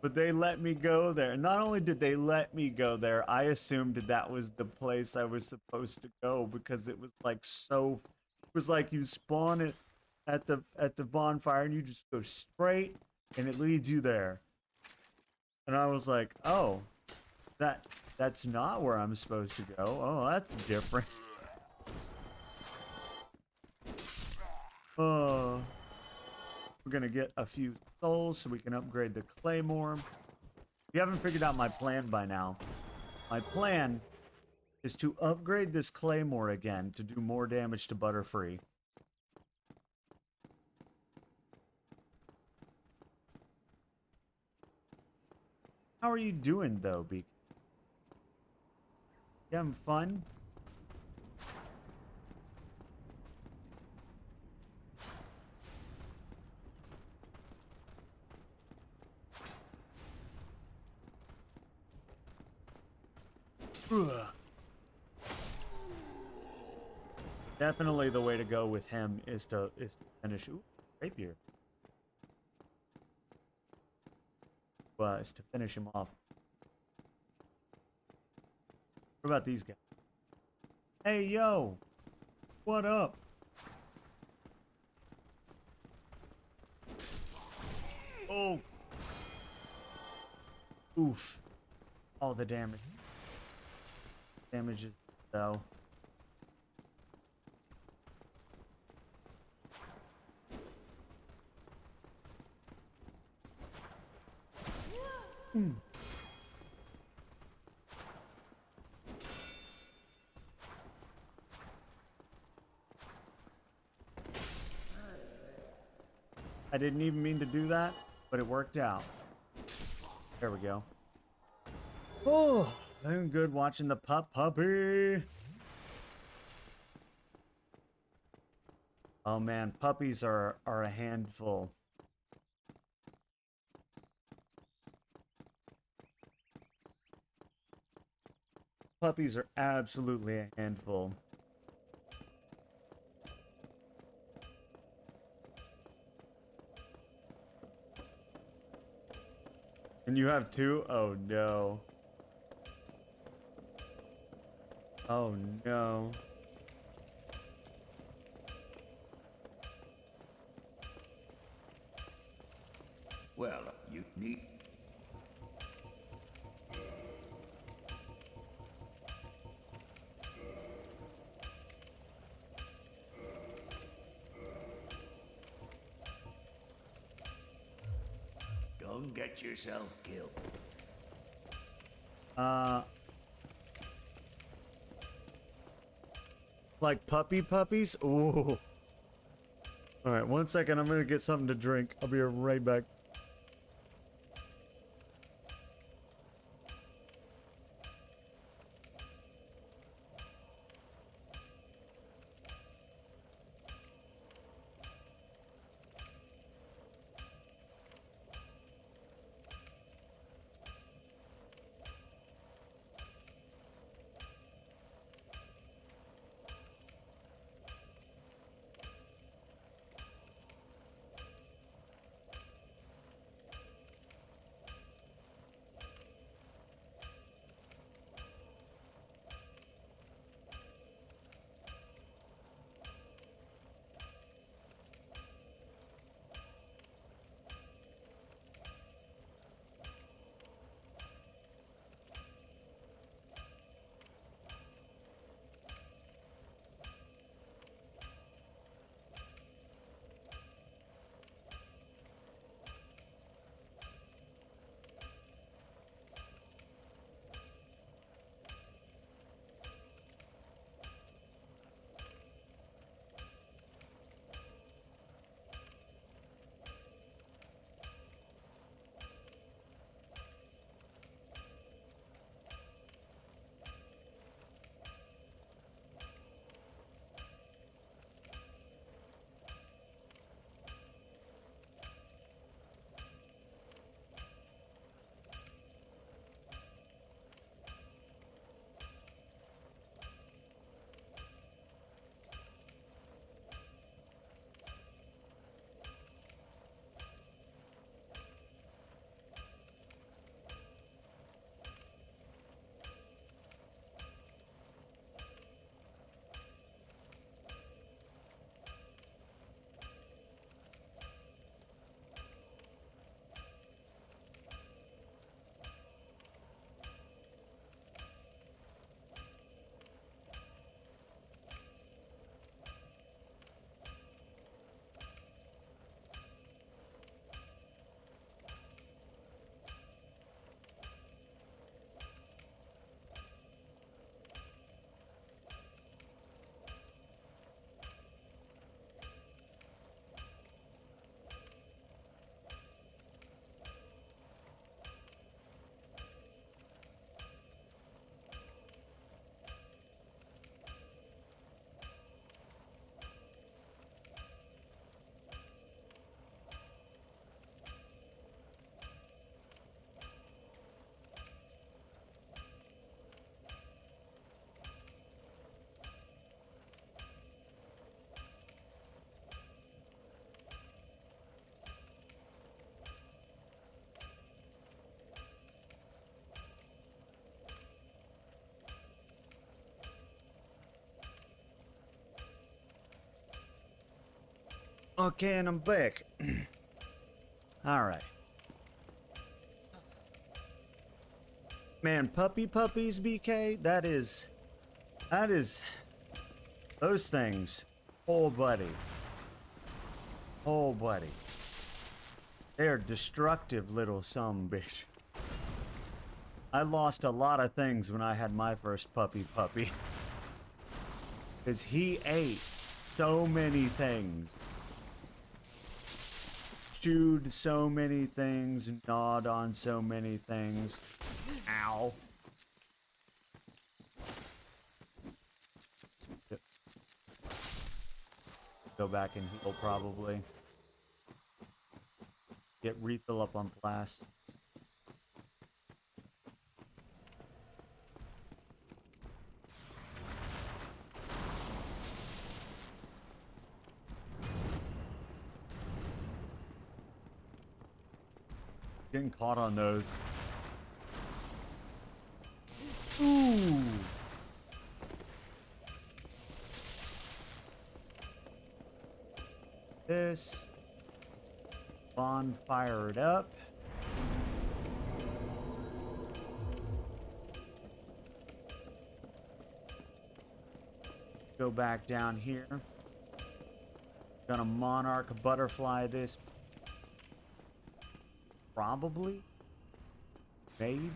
But they let me go there. Not only did they let me go there, I assumed that was the place I was supposed to go because it was like so. It was like you spawn it at the bonfire and you just go straight and it leads you there. And I was like, oh, that's not where I'm supposed to go. Oh, that's different. We're gonna get a few souls so we can upgrade the claymore. If you haven't figured out my plan by now, my plan is to upgrade this claymore again to do more damage to Butterfree. How are you doing though, Beak? You having fun? Ugh. Definitely the way to go with him is to finish. Ooh, rapier. Is to finish him off. What about these guys? Hey yo, what up? Oh, oof! All the damage. Damages though. I didn't even mean to do that, but it worked out. There we go. Oh, I'm good watching the puppy. Oh man, puppies are a handful. Puppies are absolutely a handful. And you have two? Oh no. Oh no. Well, you need. Don't get yourself killed. Like puppies? Ooh. Alright, 1 second. I'm gonna get something to drink. I'll be right back. Okay, and I'm back. Alright. Man, puppies, BK, that is, those things, oh buddy. Oh buddy. They're destructive little bitch. I lost a lot of things when I had my first puppy. Because he ate so many things. Chewed so many things, gnawed on so many things. Ow. Go back and heal probably. Get refill up on flasks. Getting caught on those. Ooh. This. Bonfire it up. Go back down here. Gonna monarch butterfly this. Probably. Maybe.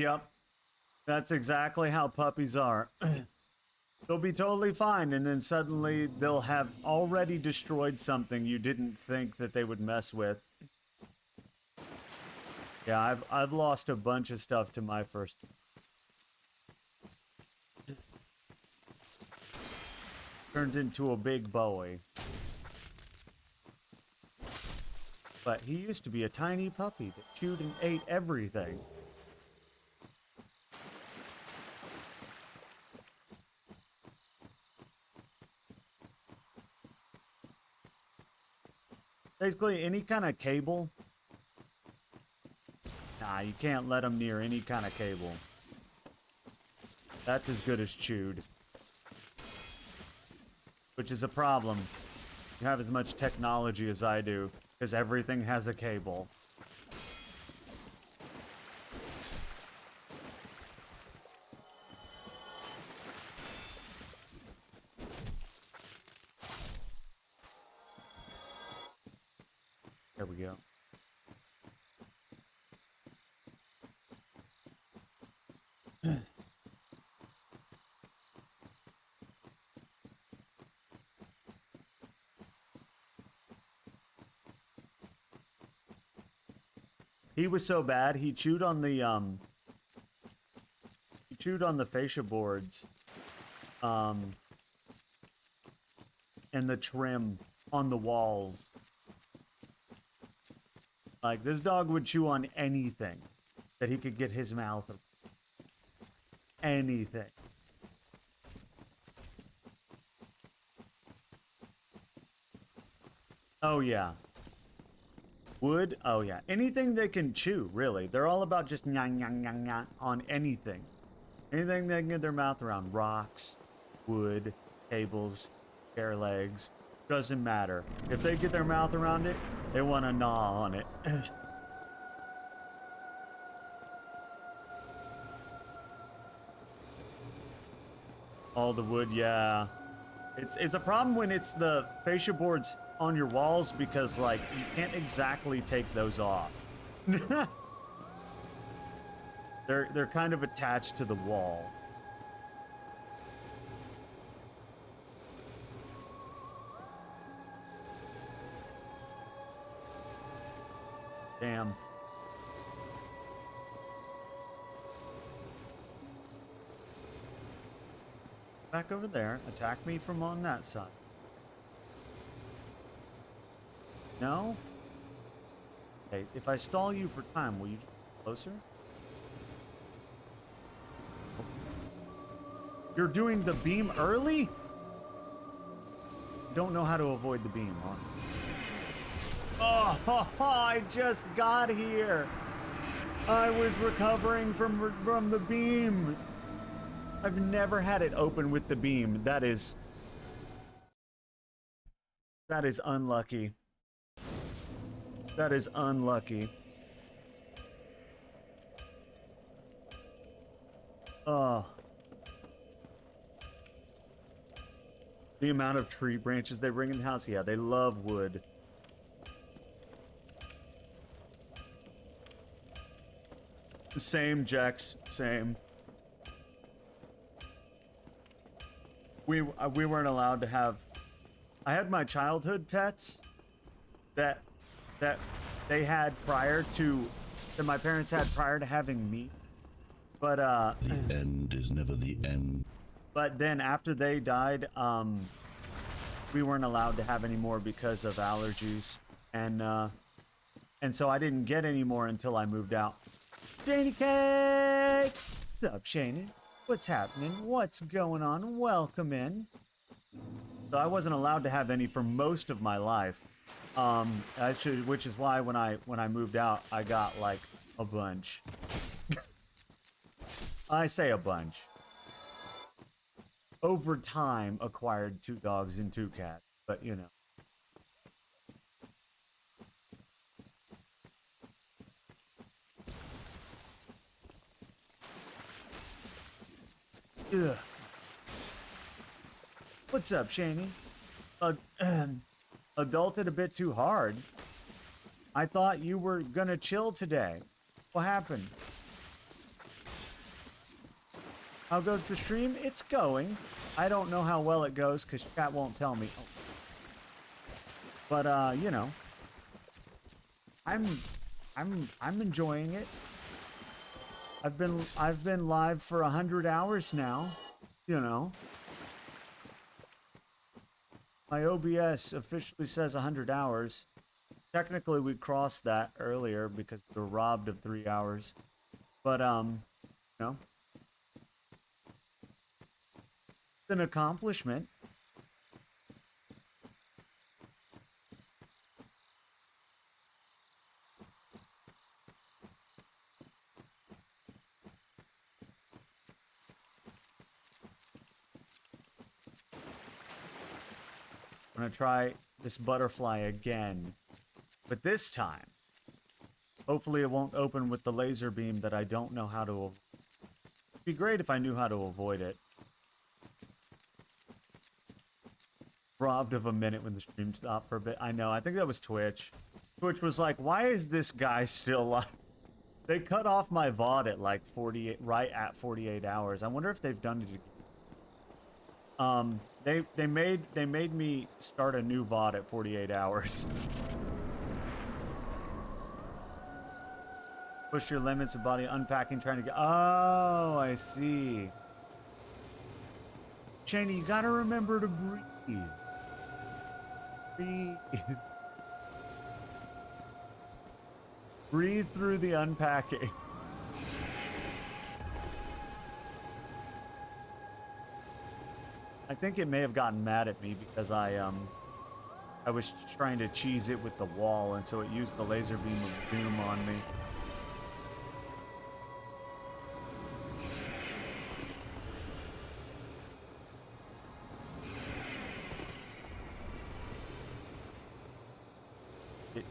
Yep. That's exactly how puppies are. They'll be totally fine, and then suddenly they'll have already destroyed something you didn't think that they would mess with. Yeah, I've lost a bunch of stuff to my first. Turned into a big boy. But he used to be a tiny puppy that chewed and ate everything. Basically, any kind of cable. Nah, you can't let him near any kind of cable. That's as good as chewed. Which is a problem. You have as much technology as I do, because everything has a cable. There we go. He was so bad, he chewed on the fascia boards, and the trim on the walls. Like, this dog would chew on anything that he could get his mouth of. Anything. Oh, yeah. Wood? Oh, yeah. Anything they can chew, really. They're all about just nyang, nyang, nyang, nyang on anything. Anything they can get their mouth around. Rocks, wood, cables, chair legs. Doesn't matter. If they get their mouth around it, they want to gnaw on it. All the wood, yeah. It's a problem when it's the fascia boards on your walls because, like, you can't exactly take those off. They're kind of attached to the wall. Damn. Back over there. Attack me from on that side. No? Okay, if I stall you for time, will you get closer? You're doing the beam early? Don't know how to avoid the beam, huh? Oh, I just got here. I was recovering from the beam. I've never had it open with the beam. That is unlucky. That is unlucky. Oh. The amount of tree branches they bring in the house. Yeah, they love wood. Same, Jex. Same. We weren't allowed to have... I had my childhood pets that they had prior to... that my parents had prior to having me. But, The end is never the end. But then after they died, we weren't allowed to have any more because of allergies. And so I didn't get any more until I moved out. Shaney Cake! What's up, Shaney? What's happening? What's going on? Welcome in. So I wasn't allowed to have any for most of my life. Which is why when I moved out, I got like a bunch. I say a bunch. Over time, acquired 2 dogs and 2 cats, but you know. Ugh. What's up, Shaney? Adulted a bit too hard. I thought you were gonna chill today. What happened? How goes the stream? It's going. I don't know how well it goes because chat won't tell me. Oh. But you know, I'm enjoying it. I've been live for 100 hours now. You know, my OBS officially says 100 hours. Technically, we crossed that earlier because we were robbed of 3 hours. But you know, it's an accomplishment. I'm gonna try this butterfly again, but this time, hopefully it won't open with the laser beam that I don't know how to avoid. It'd be great if I knew how to avoid it. Robbed of a minute when the stream stopped for a bit. I know, I think that was Twitch. Twitch was like, why is this guy still live? They cut off my VOD at like 48, right at 48 hours. I wonder if they've done it again. They made me start a new VOD at 48 hours. Push your limits of body unpacking, trying to get. Oh, I see. Cheney, you gotta remember to breathe. Breathe. Breathe through the unpacking. I think it may have gotten mad at me because I was trying to cheese it with the wall, and so it used the laser beam of doom on me. Get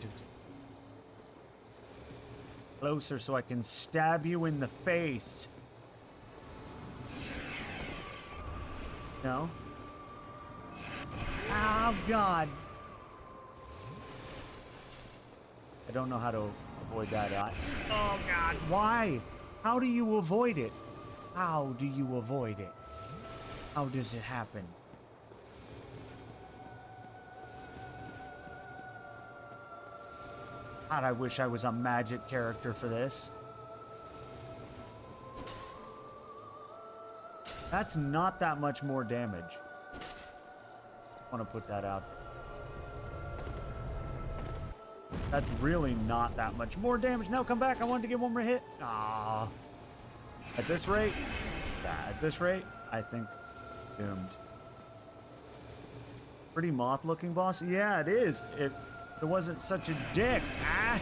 closer so I can stab you in the face. No? Oh, God. I don't know how to avoid that. Oh, God. Why? How do you avoid it? How do you avoid it? How does it happen? God, I wish I was a magic character for this. That's not that much more damage. I want to put that out. That's really not that much more damage. No, come back. I wanted to get one more hit. Ah. At this rate, I think doomed. Pretty moth-looking boss. Yeah, it is. It wasn't such a dick.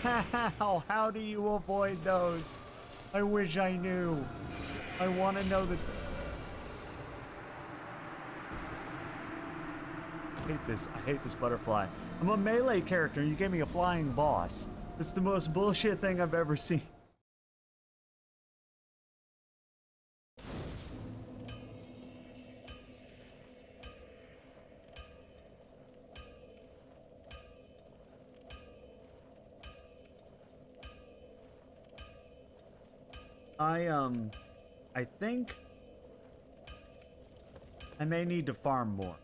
Ow, how do you avoid those? I wish I knew. I want to know the... I hate this butterfly. I'm a melee character and you gave me a flying boss. It's the most bullshit thing I've ever seen. I think I may need to farm more.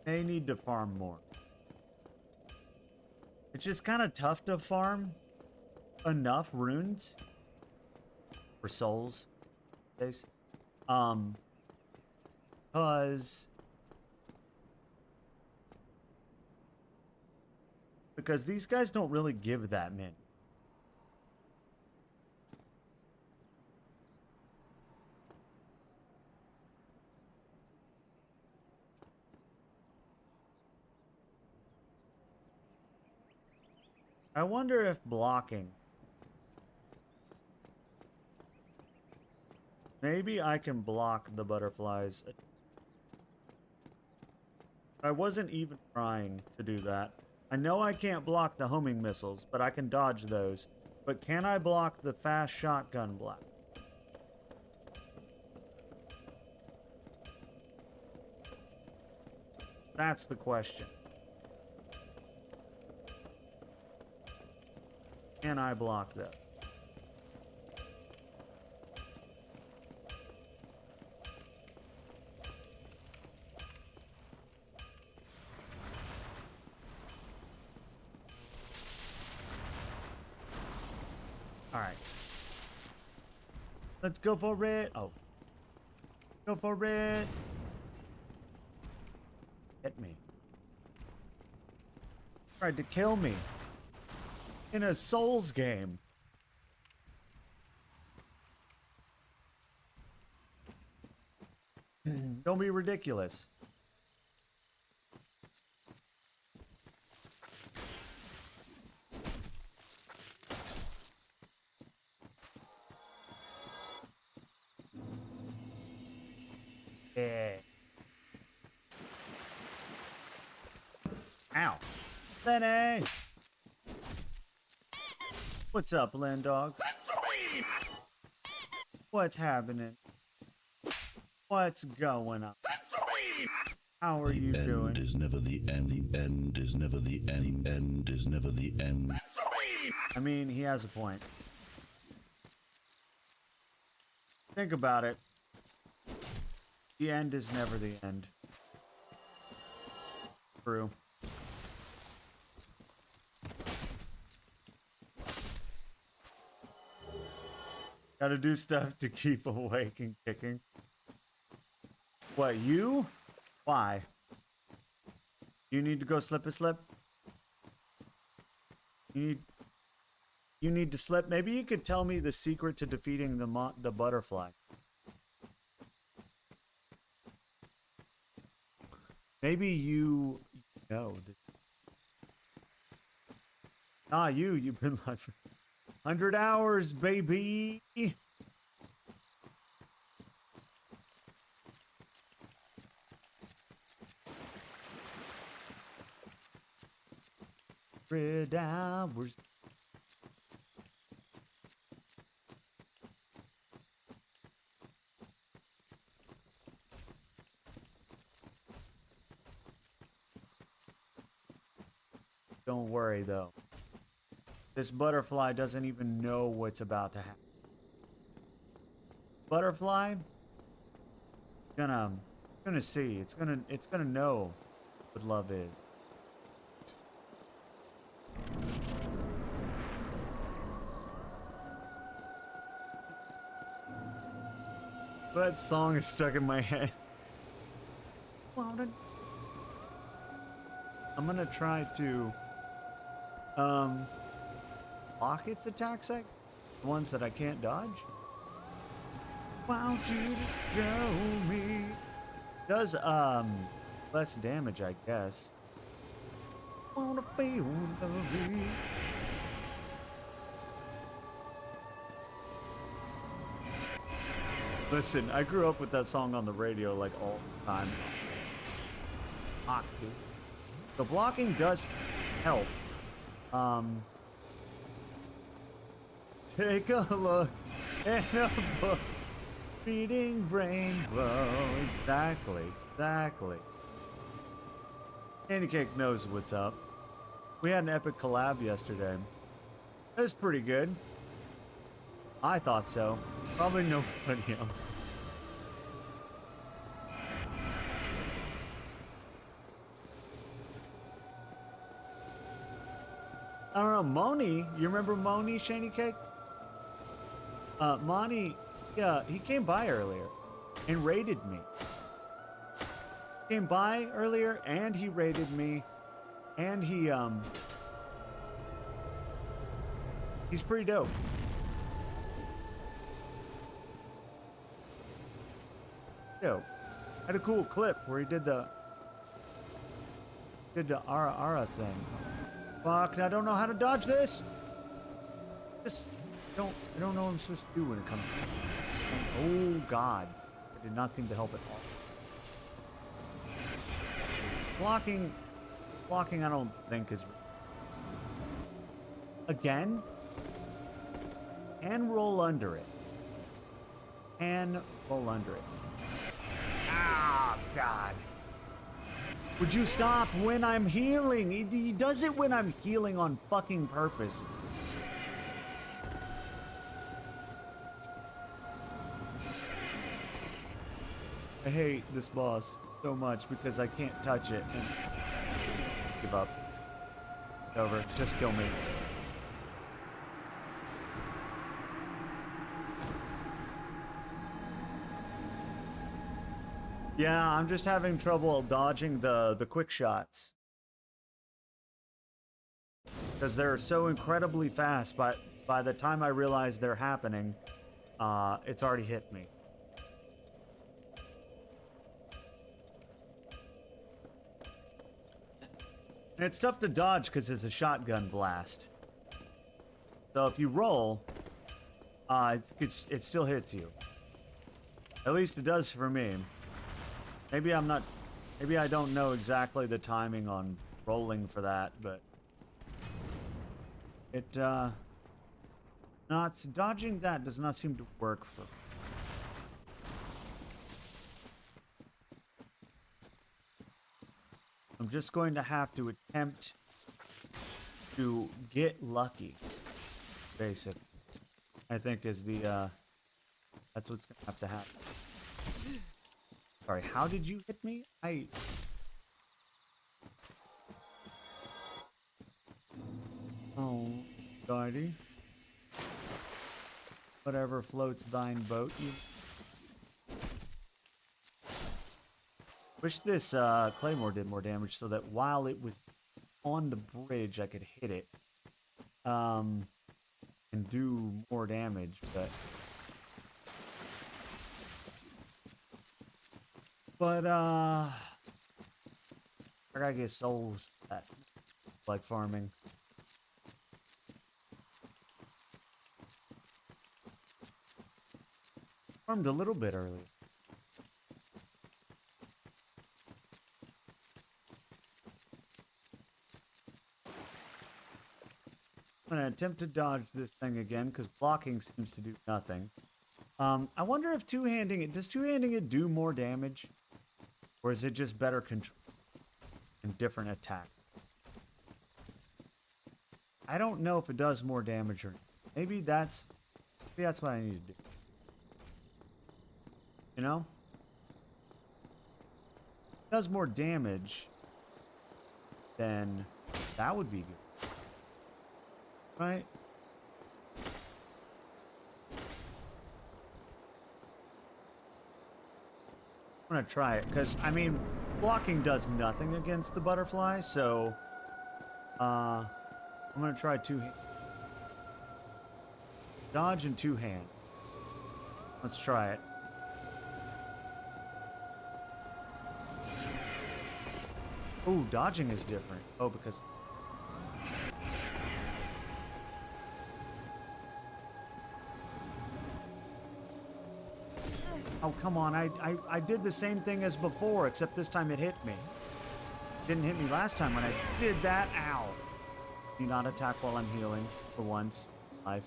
May need to farm more. It's just kind of tough to farm enough runes for souls. Because these guys don't really give that many. I wonder if blocking. Maybe I can block the butterflies. I wasn't even trying to do that. I know I can't block the homing missiles, but I can dodge those. But can I block the fast shotgun blast? That's the question. Can I block that? All right. Let's go for it. Oh. Go for it. Hit me. Tried to kill me. In a Souls game. Don't be ridiculous. Yeah. Ow. Lenny! What's up, Landog? What's happening? What's going on? How are you doing? The end is never the end. The end is never the end. The end is never the end. I mean, he has a point. Think about it. The end is never the end. True. Gotta do stuff to keep awake and kicking. What, you? Why? You need to go slip a slip? You need to slip? Maybe you could tell me the secret to defeating the butterfly. Maybe you know. You've been live for 100 hours, baby. Red hours. Don't worry though. This butterfly doesn't even know what's about to happen. Butterfly gonna see. It's gonna know what love is. That song is stuck in my head. I'm gonna try to block its attacks, the ones that I can't dodge. Won't you go me? Does less damage, I guess. Wanna feel the beat. Listen, I grew up with that song on the radio like all the time. The blocking does help. Take a look in a book. Reading rainbow. Exactly. Candy Cake knows what's up. We had an epic collab yesterday. It was pretty good. I thought so. Probably nobody else. I don't know, Moni. You remember Moni, Shady Cake? Moni, yeah, he came by earlier and raided me. Came by earlier and he raided me, and he's pretty dope. Dope. Had a cool clip where he did the Ara thing. Fuck, I don't know how to dodge this. I don't know what I'm supposed to do when it comes to. Oh God, I did not seem to help at all. Blocking, I don't think is. Again, and roll under it. And roll under it. Ah, God. Would you stop when I'm healing? He does it when I'm healing on fucking purpose. I hate this boss so much because I can't touch it. And give up. It's over. Just kill me. Yeah, I'm just having trouble dodging the quick shots. Because they're so incredibly fast, but by the time I realize they're happening, it's already hit me. And it's tough to dodge because it's a shotgun blast. So if you roll, it still hits you. At least it does for me. Maybe I don't know exactly the timing on rolling for that, but dodging that does not seem to work for me. I'm just going to have to attempt to get lucky, basically. I think is the, that's what's gonna have to happen. Sorry, how did you hit me? Oh, Darty. Whatever floats thine boat, you. Wish this claymore did more damage so that while it was on the bridge, I could hit it. And do more damage, but I gotta get souls at like farming. Farmed a little bit earlier. I'm gonna attempt to dodge this thing again because blocking seems to do nothing. I wonder if two-handing it, does two-handing it do more damage? Or is it just better control and different attack? I don't know if it does more damage or not. Maybe that's what I need to do. You know? If it does more damage, then that would be good. Right? I'm gonna try it, because, I mean, blocking does nothing against the butterfly, so, I'm gonna try two-hand. Dodge and two-hand. Let's try it. Oh, dodging is different. Oh, because... Oh, come on. I did the same thing as before, except this time it hit me. Didn't hit me last time when I did that. Ow. Do not attack while I'm healing, for once. Life.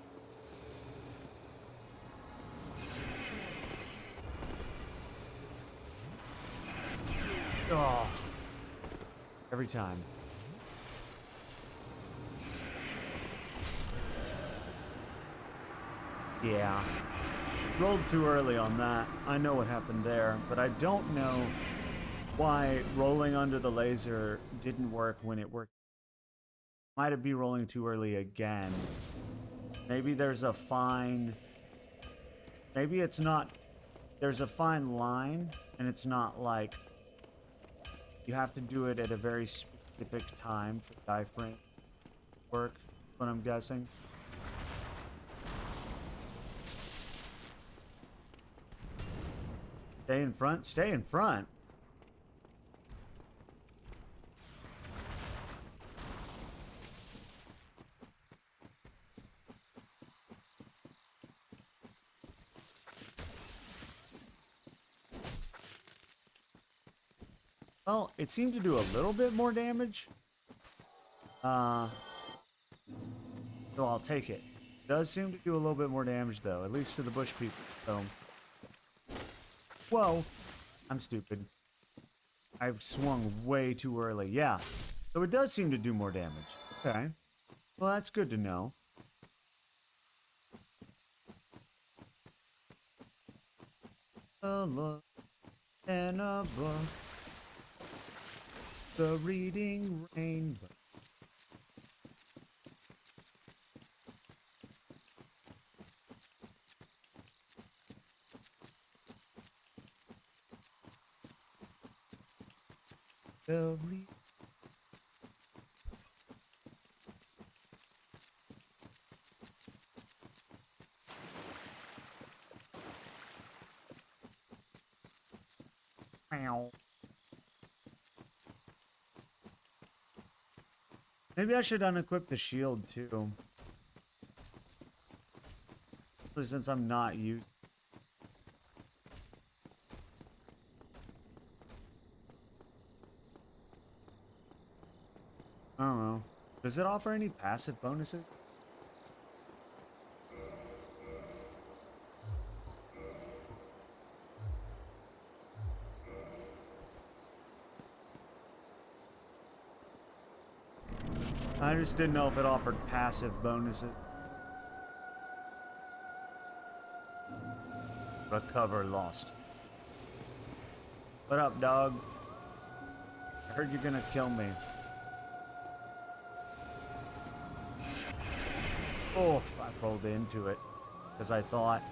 Oh. Every time. Yeah. Rolled too early on that. I know what happened there, but I don't know why rolling under the laser didn't work when it worked. Might it be rolling too early again? Maybe there's a fine... Maybe it's not... There's a fine line, and it's not like... You have to do it at a very specific time for diaphragm work, what I'm guessing. Stay in front? Stay in front! Well, it seemed to do a little bit more damage. So I'll take it. It does seem to do a little bit more damage, though, at least to the bush people. So, whoa, I'm stupid. I've swung way too early. Yeah, so it does seem to do more damage. Okay, well, that's good to know. Look. in a book. The reading rainbow. The re- Meow. Maybe I should unequip the shield too. Since I'm not used. I don't know. Does it offer any passive bonuses? I just didn't know if it offered passive bonuses. Recover lost. What up, dog? I heard you're gonna kill me. Oh, I rolled into it because I thought.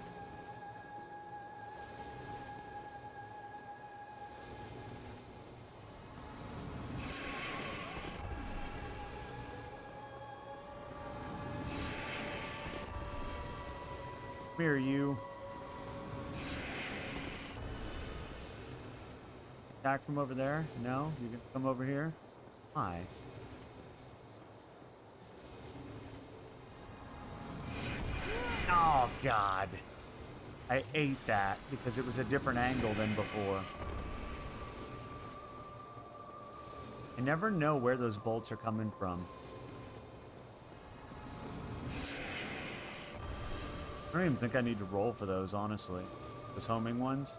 Come here, you. Attack from over there? No? You can come over here? Why? Oh, God. I ate that because it was a different angle than before. I never know where those bolts are coming from. I don't even think I need to roll for those, honestly. Those homing ones.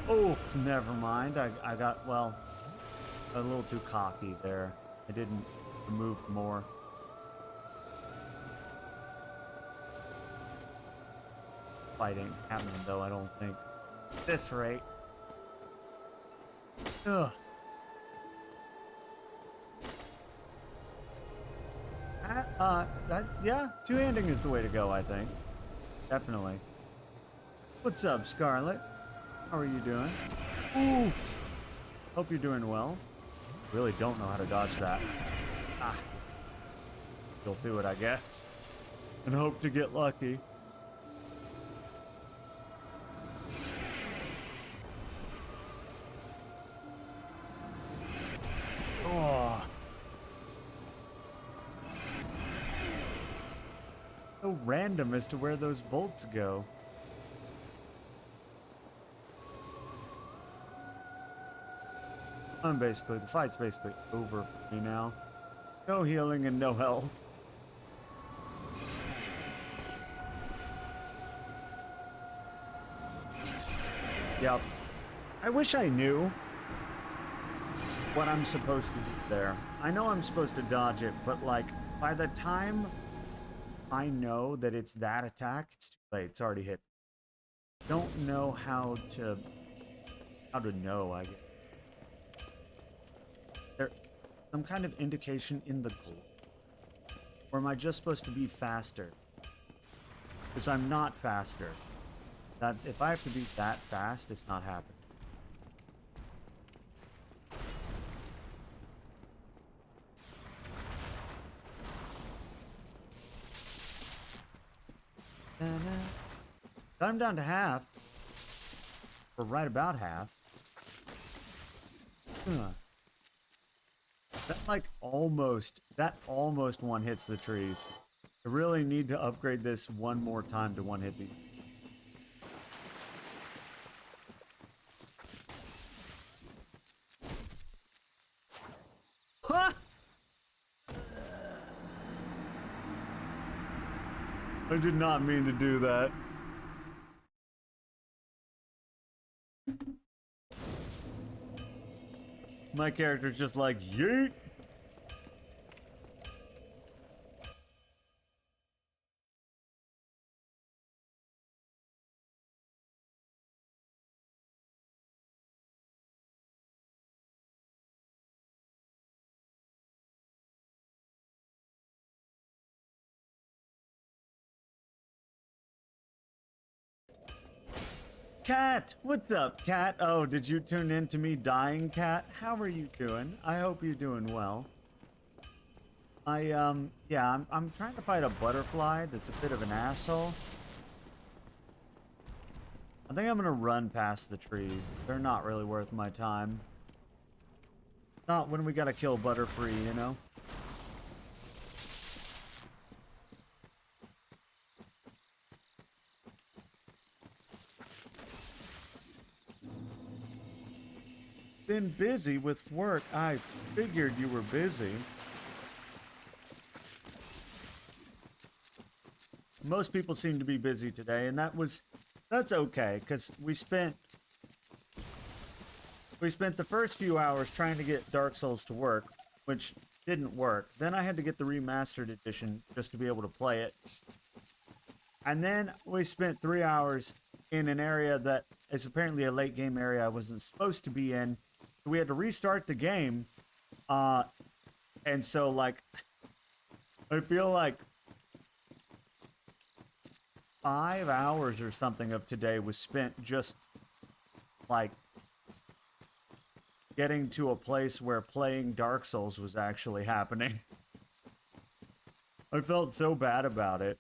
Oh, never mind. I got, well, a little too cocky there. I didn't remove more. Fight ain't happening, though, I don't think. At this rate. Ugh. Yeah, two-handing is the way to go, I think. Definitely. What's up, Scarlet? How are you doing? Oof! Hope you're doing well. Really don't know how to dodge that. Ah. You'll do it, I guess. And hope to get lucky. Oh. So random as to where those bolts go. The fight's basically over for me now. No healing and no health. Yep. I wish I knew what I'm supposed to do there. I know I'm supposed to dodge it, but like, by the time I know that it's that attack, it's too late. It's already hit. Don't know how to know, I guess. There some kind of indication in the goal? Or am I just supposed to be faster? Because I'm not faster. That if I have to be that fast, it's not happening. I'm down to half. Or right about half. That almost one hits the trees. I really need to upgrade this one more time to one hit the. Huh! I did not mean to do that. My character's just like, yeet! Cat! What's up, Cat? Oh, did you tune in to me dying, Cat? How are you doing? I hope you're doing well. Yeah, I'm trying to fight a butterfly that's a bit of an asshole. I think I'm gonna run past the trees. They're not really worth my time. Not when we gotta kill Butterfree, you know? Been busy with work. I figured you were busy. Most people seem to be busy today, and that's okay, because we spent the first few hours trying to get Dark Souls to work, which didn't work. Then I had to get the remastered edition just to be able to play it. And then we spent 3 hours in an area that is apparently a late game area I wasn't supposed to be in. We had to restart the game. And so, like, I feel like 5 hours or something of today was spent just, like, getting to a place where playing Dark Souls was actually happening. I felt so bad about it.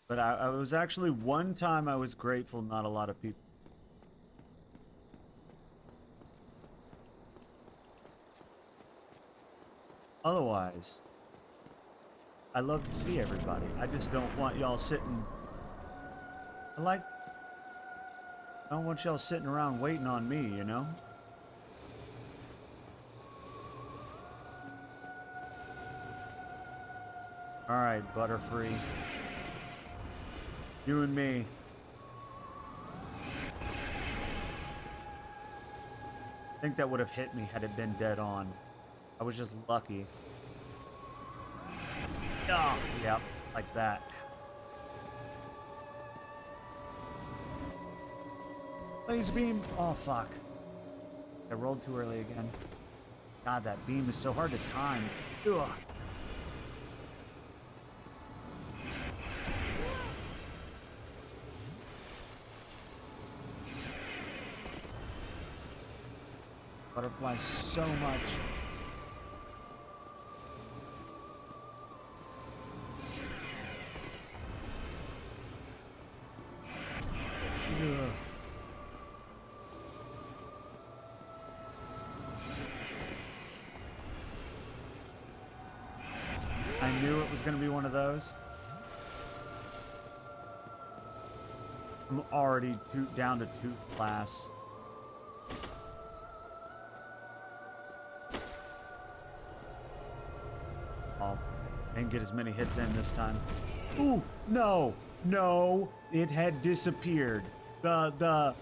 But I was actually, one time I was grateful not a lot of people. Otherwise, I love to see everybody. I just don't want y'all sitting... I don't want y'all sitting around waiting on me, you know? Alright, Butterfree. You and me. I think that would have hit me had it been dead on. I was just lucky. Oh, yep, like that. Laser beam. Oh, fuck. I rolled too early again. God, that beam is so hard to time. Ugh. Butterflies so much. Ugh. I knew it was going to be one of those. I'm already down to 2 class. Oh, didn't get as many hits in this time. Ooh, no, no, it had disappeared. The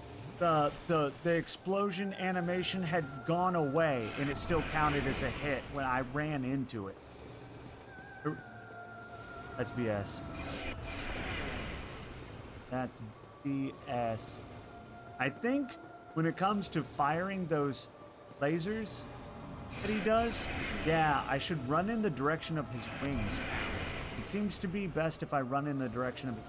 explosion animation had gone away, and it still counted as a hit when I ran into it. That's BS. That's BS. I think when it comes to firing those lasers that he does, yeah, I should run in the direction of his wings. It seems to be best if I run in the direction of his...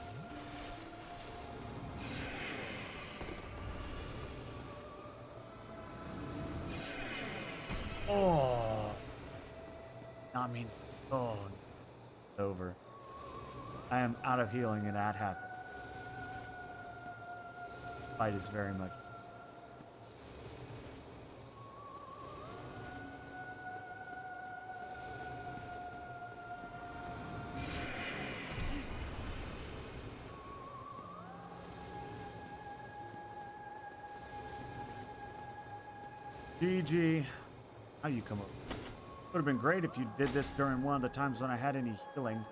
Oh. I mean, oh. It's over. I am out of healing and that happened. Fight is very much... GG. How you come up? Would have been great if you did this during one of the times when I had any healing.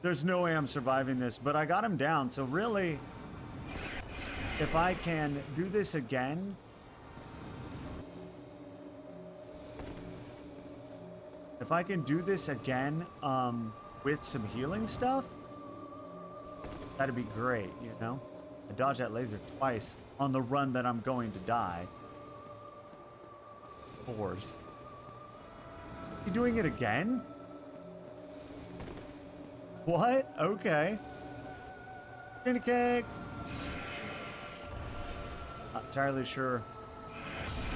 There's no way I'm surviving this, but I got him down, so really, if I can do this again... If I can do this again, with some healing stuff, that'd be great, you know? I dodged that laser twice on the run that I'm going to die. Force. You doing it again? What? Okay. Skinny cake. Not entirely sure.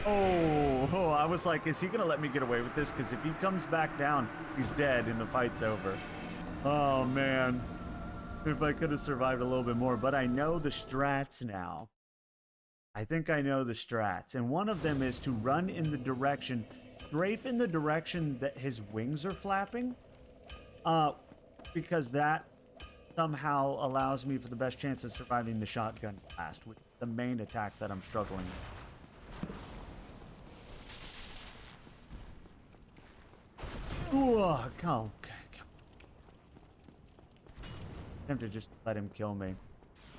Oh, I was like, is he gonna let me get away with this? Because if he comes back down, he's dead and the fight's over. Oh man. If I could have survived a little bit more, but I know the strats now. I think I know the strats. And one of them is to run in the direction, strafe in the direction that his wings are flapping. Because that somehow allows me for the best chance of surviving the shotgun blast, which is the main attack that I'm struggling with. Ooh, okay. Tempted just to let him kill me.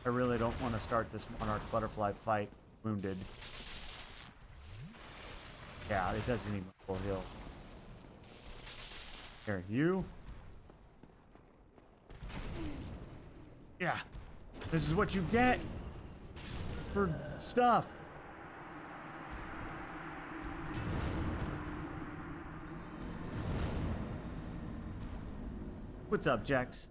I really don't want to start this Monarch Butterfly fight wounded. Yeah, it doesn't even full heal. Here, you. Yeah, this is what you get for stuff. What's up, Jax?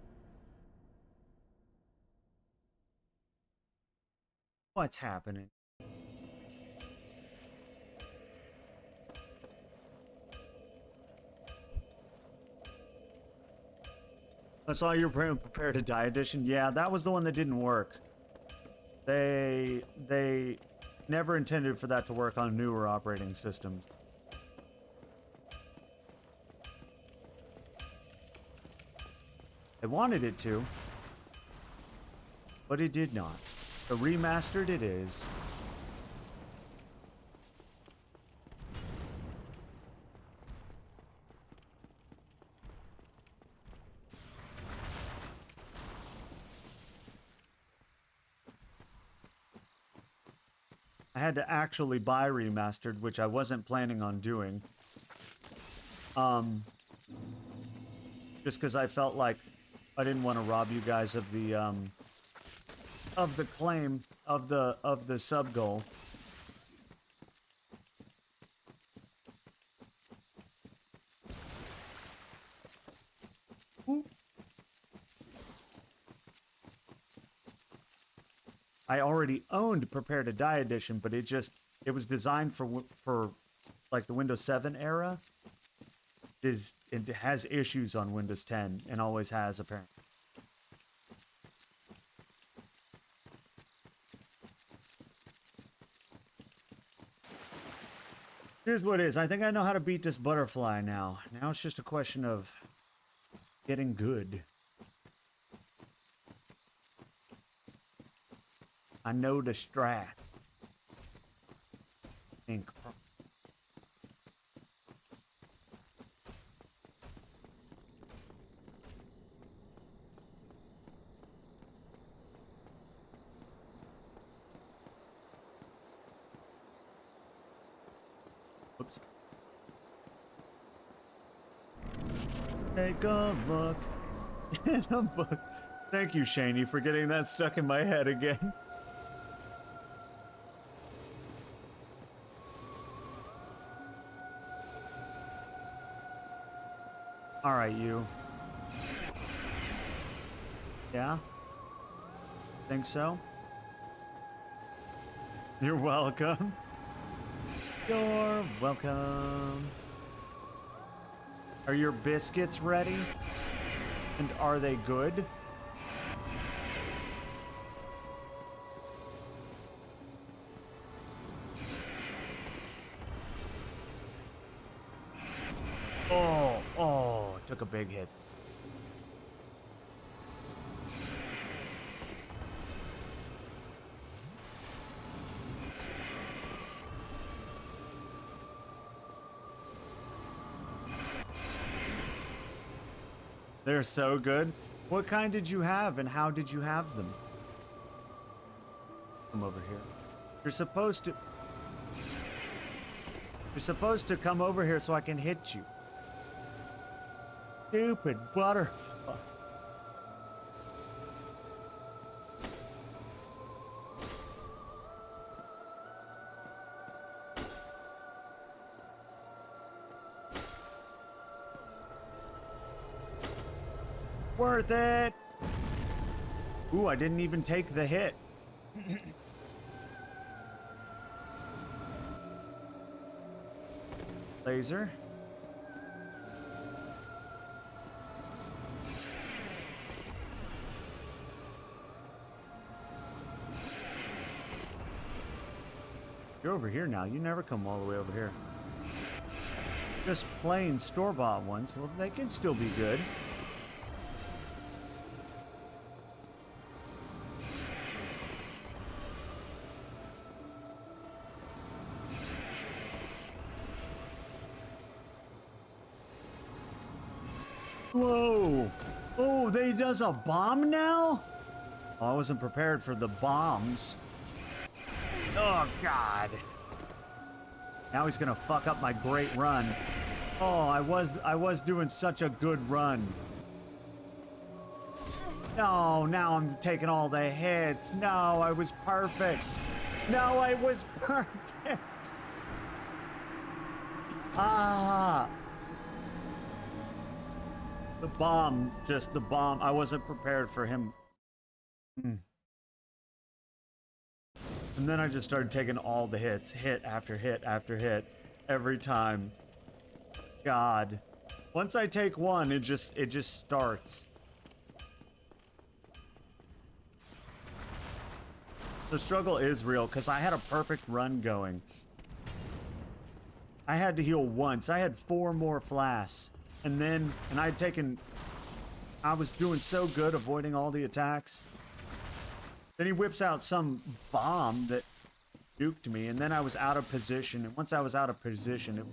What's happening? I saw you were prepared to die edition. Yeah, that was the one that didn't work. They never intended for that to work on newer operating systems. They wanted it to, but it did not. So remastered it is. I had to actually buy remastered, which I wasn't planning on doing. Just because I felt like I didn't want to rob you guys of the claim of the sub goal. Ooh. I already owned Prepare to Die edition, but it was designed for like the Windows 7 era. It has issues on Windows 10 and always has apparently. Here's what it is. I think I know how to beat this butterfly now. Now it's just a question of getting good. I know the strat. Think. Oops. Take a look in a book. Thank you, Shaney, for getting that stuck in my head again. All right, you. Yeah? Think so? You're welcome. You're welcome. Are your biscuits ready? And are they good? Oh, took a big hit. They're so good. What kind did you have and how did you have them? Come over here. You're supposed to come over here so I can hit you. Stupid butterfly. Worth it. Ooh, I didn't even take the hit. Laser. You're over here now. You never come all the way over here. Just plain store-bought ones, well, they can still be good. Whoa! Oh, they does a bomb now? Oh, I wasn't prepared for the bombs. Oh, God. Now he's gonna fuck up my great run. Oh, I was doing such a good run. No, now I'm taking all the hits. No, I was perfect. No, I was perfect. Ah. The bomb, just the bomb. I wasn't prepared for him. And then I just started taking all the hits, hit after hit after hit, every time. God. Once I take one, it just starts. The struggle is real, because I had a perfect run going. I had to heal once. I had 4 more flasks. And I'd taken, I was doing so good avoiding all the attacks. Then he whips out some bomb that duked me, and then I was out of position. And once I was out of position,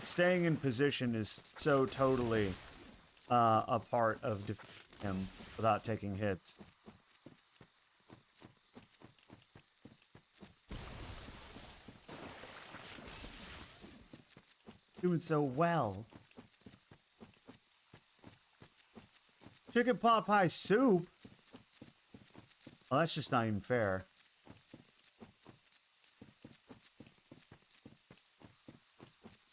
staying in position is so totally a part of defeating him without taking hits. Doing so well. Chicken pot pie soup? Well, that's just not even fair.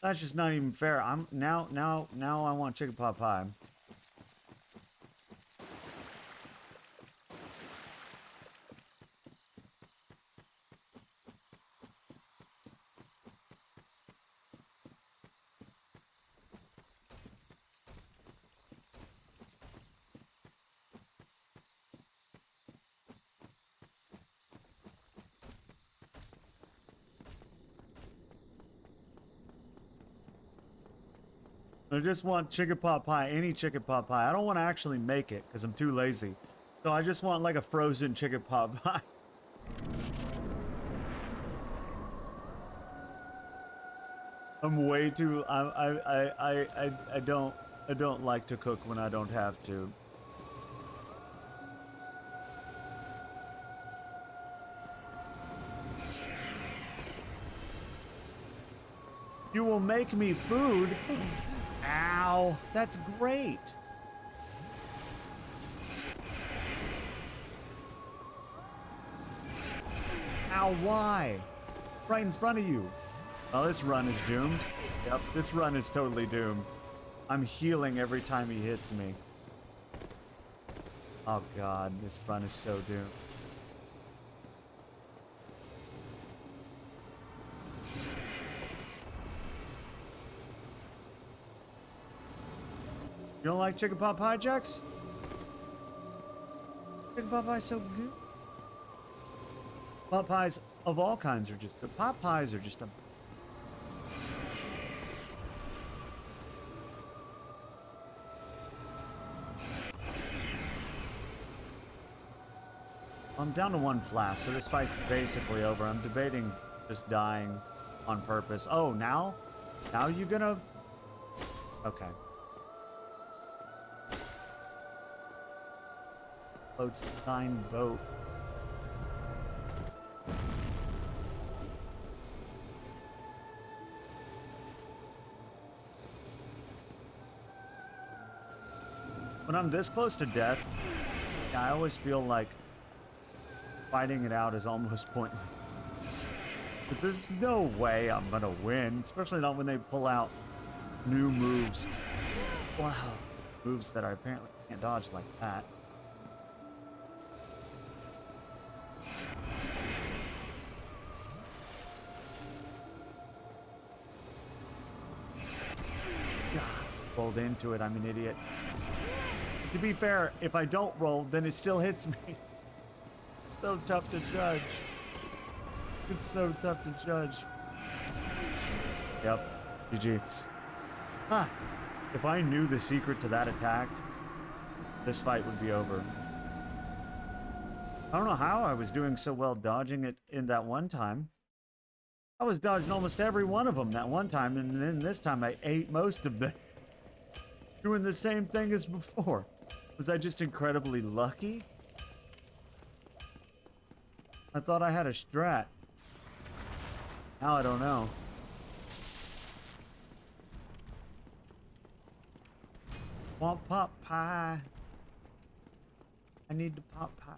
That's just not even fair. Now I want chicken pot pie. I just want chicken pot pie, any chicken pot pie. I don't want to actually make it because I'm too lazy. So I just want like a frozen chicken pot pie. I'm way too. I don't like to cook when I don't have to. You will make me food. Ow, that's great. Ow, why? Right in front of you. Oh, this run is doomed. Yep, this run is totally doomed. I'm healing every time he hits me. Oh God, this run is so doomed. You don't like chicken pot pie, Jax? Chicken pot pie is so good. Pot pies of all kinds are just good. Pot pies are just a... I'm down to 1 flask, so this fight's basically over. I'm debating just dying on purpose. Oh, now? Now you gonna... Okay. Floats thine boat. When I'm this close to death, I always feel like fighting it out is almost pointless. But there's no way I'm gonna win, especially not when they pull out new moves. Wow. Moves that I apparently can't dodge like that. God, rolled into it. I'm an idiot. To be fair, if I don't roll, then it still hits me. It's so tough to judge. It's so tough to judge. Yep. GG. Huh. If I knew the secret to that attack, this fight would be over. I don't know how I was doing so well dodging it in that one time. I was dodging almost every one of them that one time, and then this time I ate most of them. Doing the same thing as before. Was I just incredibly lucky? I thought I had a strat. Now I don't know. Want pop pie? I need to pop pie.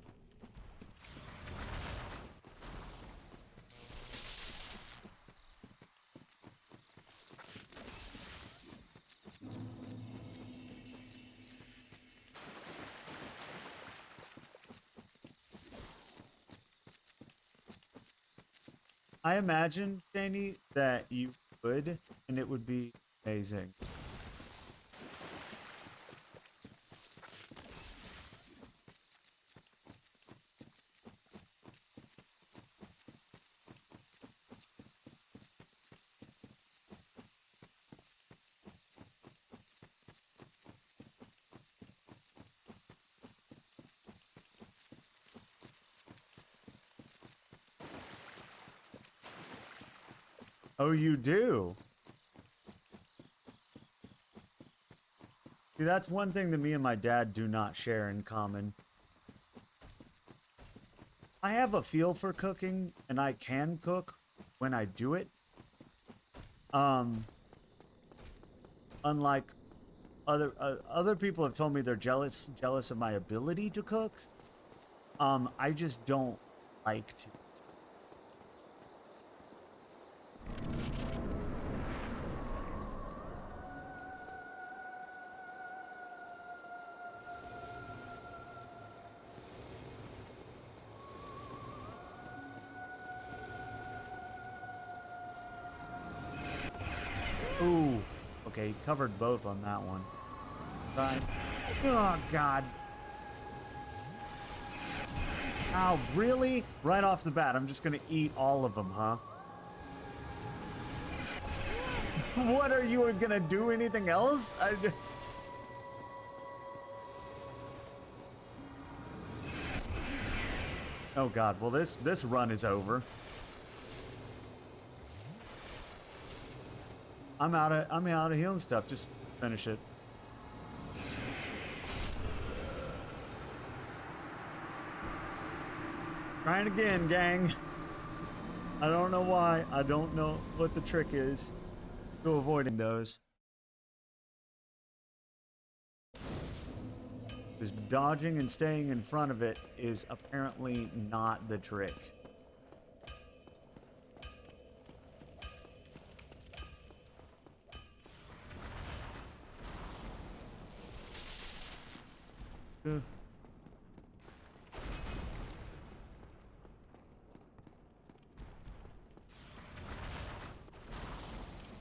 I imagine, Danny, that you would, and it would be amazing. Oh, you do? See, that's one thing that me and my dad do not share in common. I have a feel for cooking, and I can cook when I do it. Unlike other people have told me they're jealous of my ability to cook. I just don't like to. Oof. Okay, covered both on that one. Right. Oh, God. Ow, really? Right off the bat, I'm just gonna eat all of them, huh? What are you gonna do? Anything else? I just... Oh, God. Well, this run is over. I'm out of healing stuff. Just finish it. Trying again, gang. I don't know why. I don't know what the trick is to avoiding those. Just dodging and staying in front of it is apparently not the trick.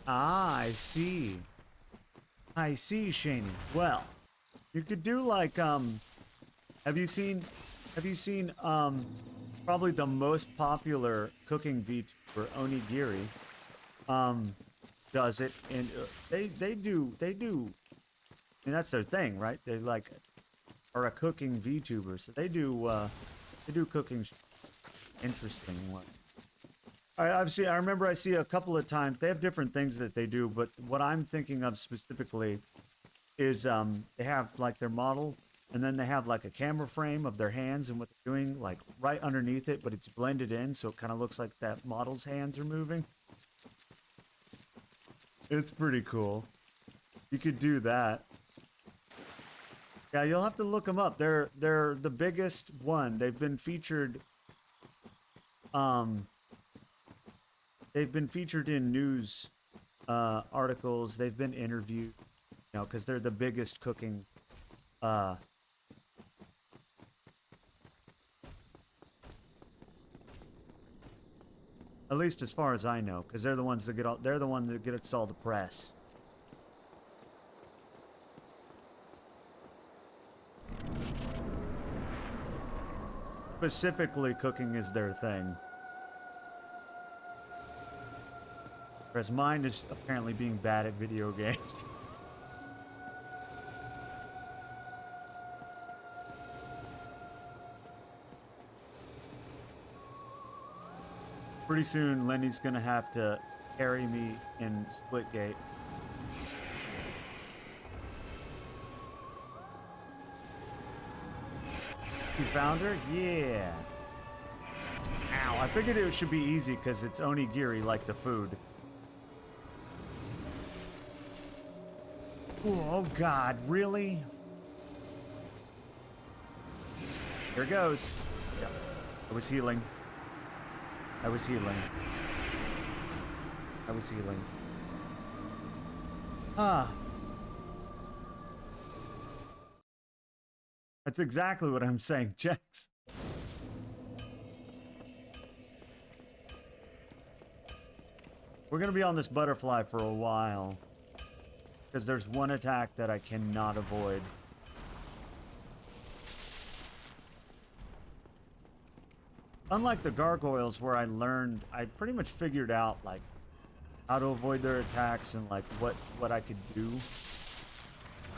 Ah, I see. I see, Shaney. Well, you could do like have you seen probably the most popular cooking VTuber, Onigiri, does it, and they do I mean, that's their thing, right? They like are a cooking VTuber, so they do cooking interesting one. I remember I see a couple of times they have different things that they do, but what I'm thinking of specifically is they have like their model, and then they have like a camera frame of their hands and what they're doing like right underneath it, but it's blended in, so it kind of looks like that model's hands are moving. It's pretty cool. You could do that. Yeah, you'll have to look them up. They're the biggest one. They've been featured in news articles. They've been interviewed, you know, because they're the biggest cooking. At least as far as I know, because they're the ones that get all, they're the one that gets all the press. Specifically, cooking is their thing. Whereas mine is apparently being bad at video games. Pretty soon, Lenny's gonna have to carry me in Splitgate. You found her? Yeah. Ow, I figured it should be easy because it's onigiri like the food. Ooh, oh God, really? Here it goes. Yep. I was healing. I was healing. I was healing. Ah. That's exactly what I'm saying, Jax. We're gonna be on this butterfly for a while. Because there's one attack that I cannot avoid. Unlike the gargoyles where I learned, I pretty much figured out like how to avoid their attacks and like what I could do.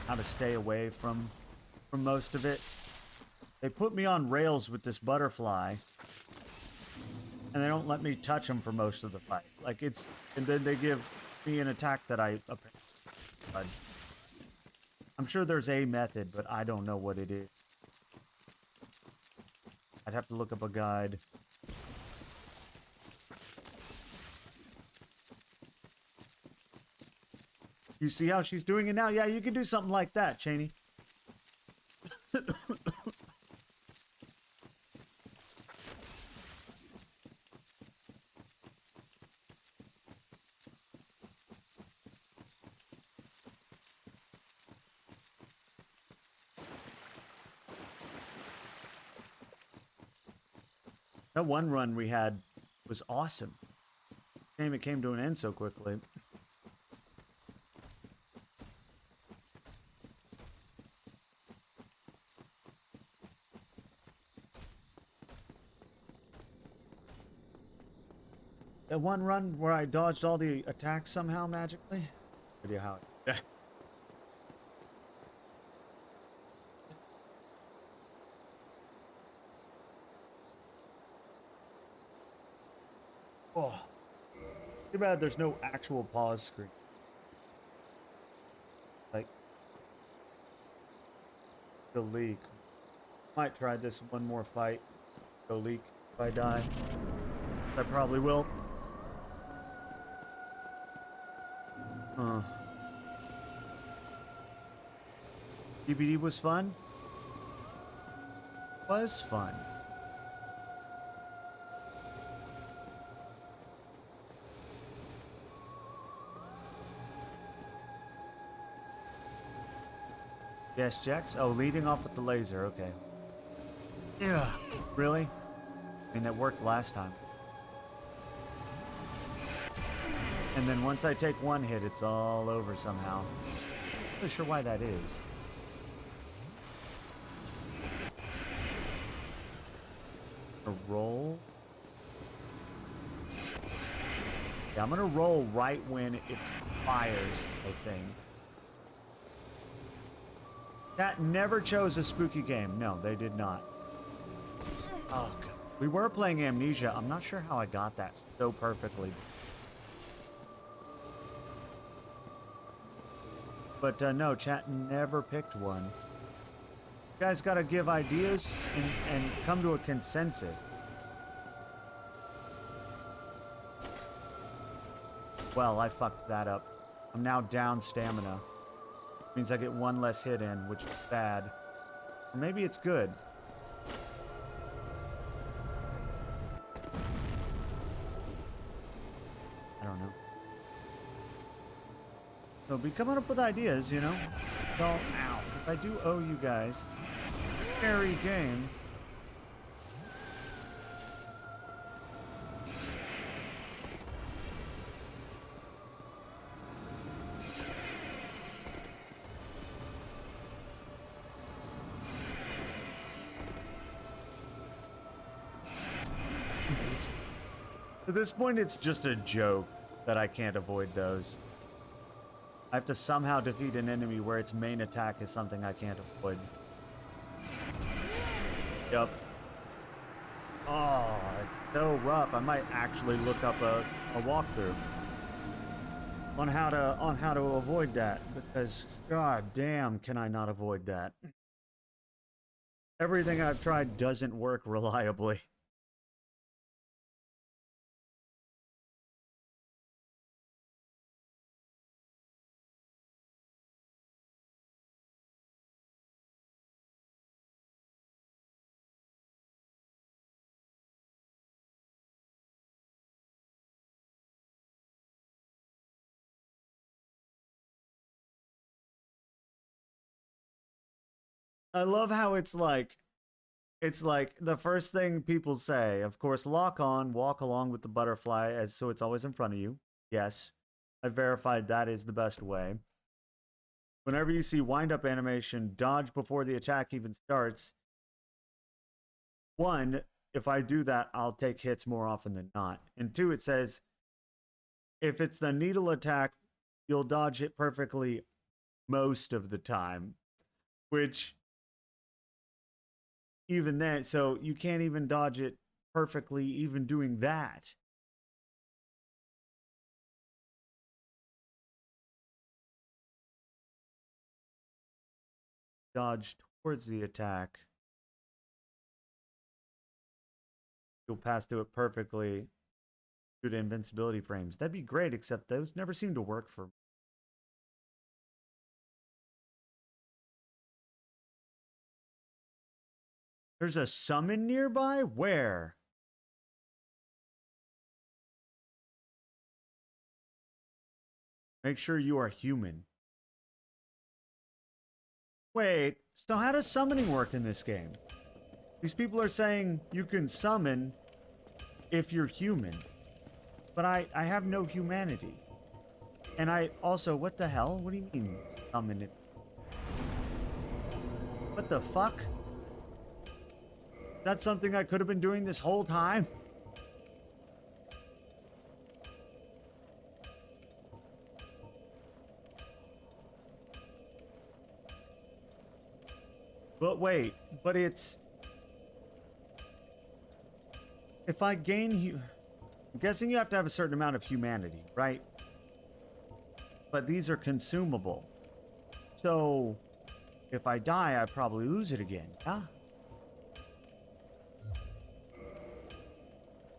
How to stay away from most of it. They put me on rails with this butterfly. And they don't let me touch them for most of the fight. Like it's, and then they give me an attack that I apparently, I'm sure there's a method, but I don't know what it is. I'd have to look up a guide. You see how she's doing it now? Yeah, you can do something like that, Cheney. That one run we had was awesome. Shame it came to an end so quickly. That one run where I dodged all the attacks somehow magically? No idea how it... Oh. Too bad there's no actual pause screen. Like... The leak. Might try this one more fight. Go leak if I die. I probably will. DBD was fun? Was fun. Yes, Jax? Oh, leading off with the laser, okay. Yeah. Really? I mean, that worked last time. And then once I take one hit, it's all over somehow. Not really sure why that is. A roll? Yeah, I'm gonna roll right when it fires, I think. That never chose a spooky game. No, they did not. Oh, God. We were playing Amnesia. I'm not sure how I got that so perfectly. But no, chat never picked one. You guys gotta give ideas and come to a consensus. Well, I fucked that up. I'm now down stamina. Means I get one less hit in, which is bad. Or maybe it's good. I don't know. So be coming up with ideas, you know? So, ow. If I do owe you guys a very game. At this point, it's just a joke that I can't avoid those. I have to somehow defeat an enemy where its main attack is something I can't avoid. Yup. Oh, it's so rough. I might actually look up a walkthrough on how to avoid that, because god damn can I not avoid that. Everything I've tried doesn't work reliably. I love how it's like the first thing people say, of course, lock on, walk along with the butterfly as so it's always in front of you. Yes, I verified that is the best way. Whenever you see wind up animation, dodge before the attack even starts. One, if I do that, I'll take hits more often than not. And two, it says if it's the needle attack, you'll dodge it perfectly most of the time, which even then, so you can't even dodge it perfectly even doing that. Dodge towards the attack. You'll pass through it perfectly due to invincibility frames. That'd be great, except those never seem to work for me. There's a summon nearby? Where? Make sure you are human. Wait, so how does summoning work in this game? These people are saying you can summon if you're human. But I have no humanity. And I also, what the hell? What do you mean summon if... What the fuck? That's something I could have been doing this whole time? But wait, but it's... If I gain... I'm guessing you have to have a certain amount of humanity, right? But these are consumable. So, if I die, I probably lose it again, yeah?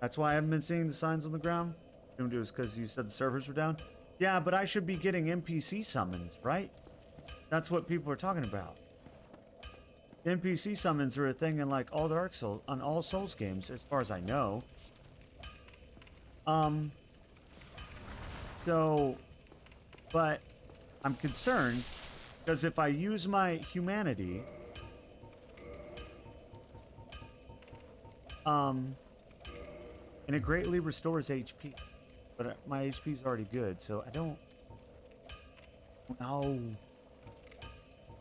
That's why I haven't been seeing the signs on the ground? It was because you said the servers were down? Yeah, but I should be getting NPC summons, right? That's what people are talking about. NPC summons are a thing in like all Dark Souls, on all Souls games, as far as I know. So, but I'm concerned because if I use my humanity, and it greatly restores HP, but my HP is already good, so I don't. No.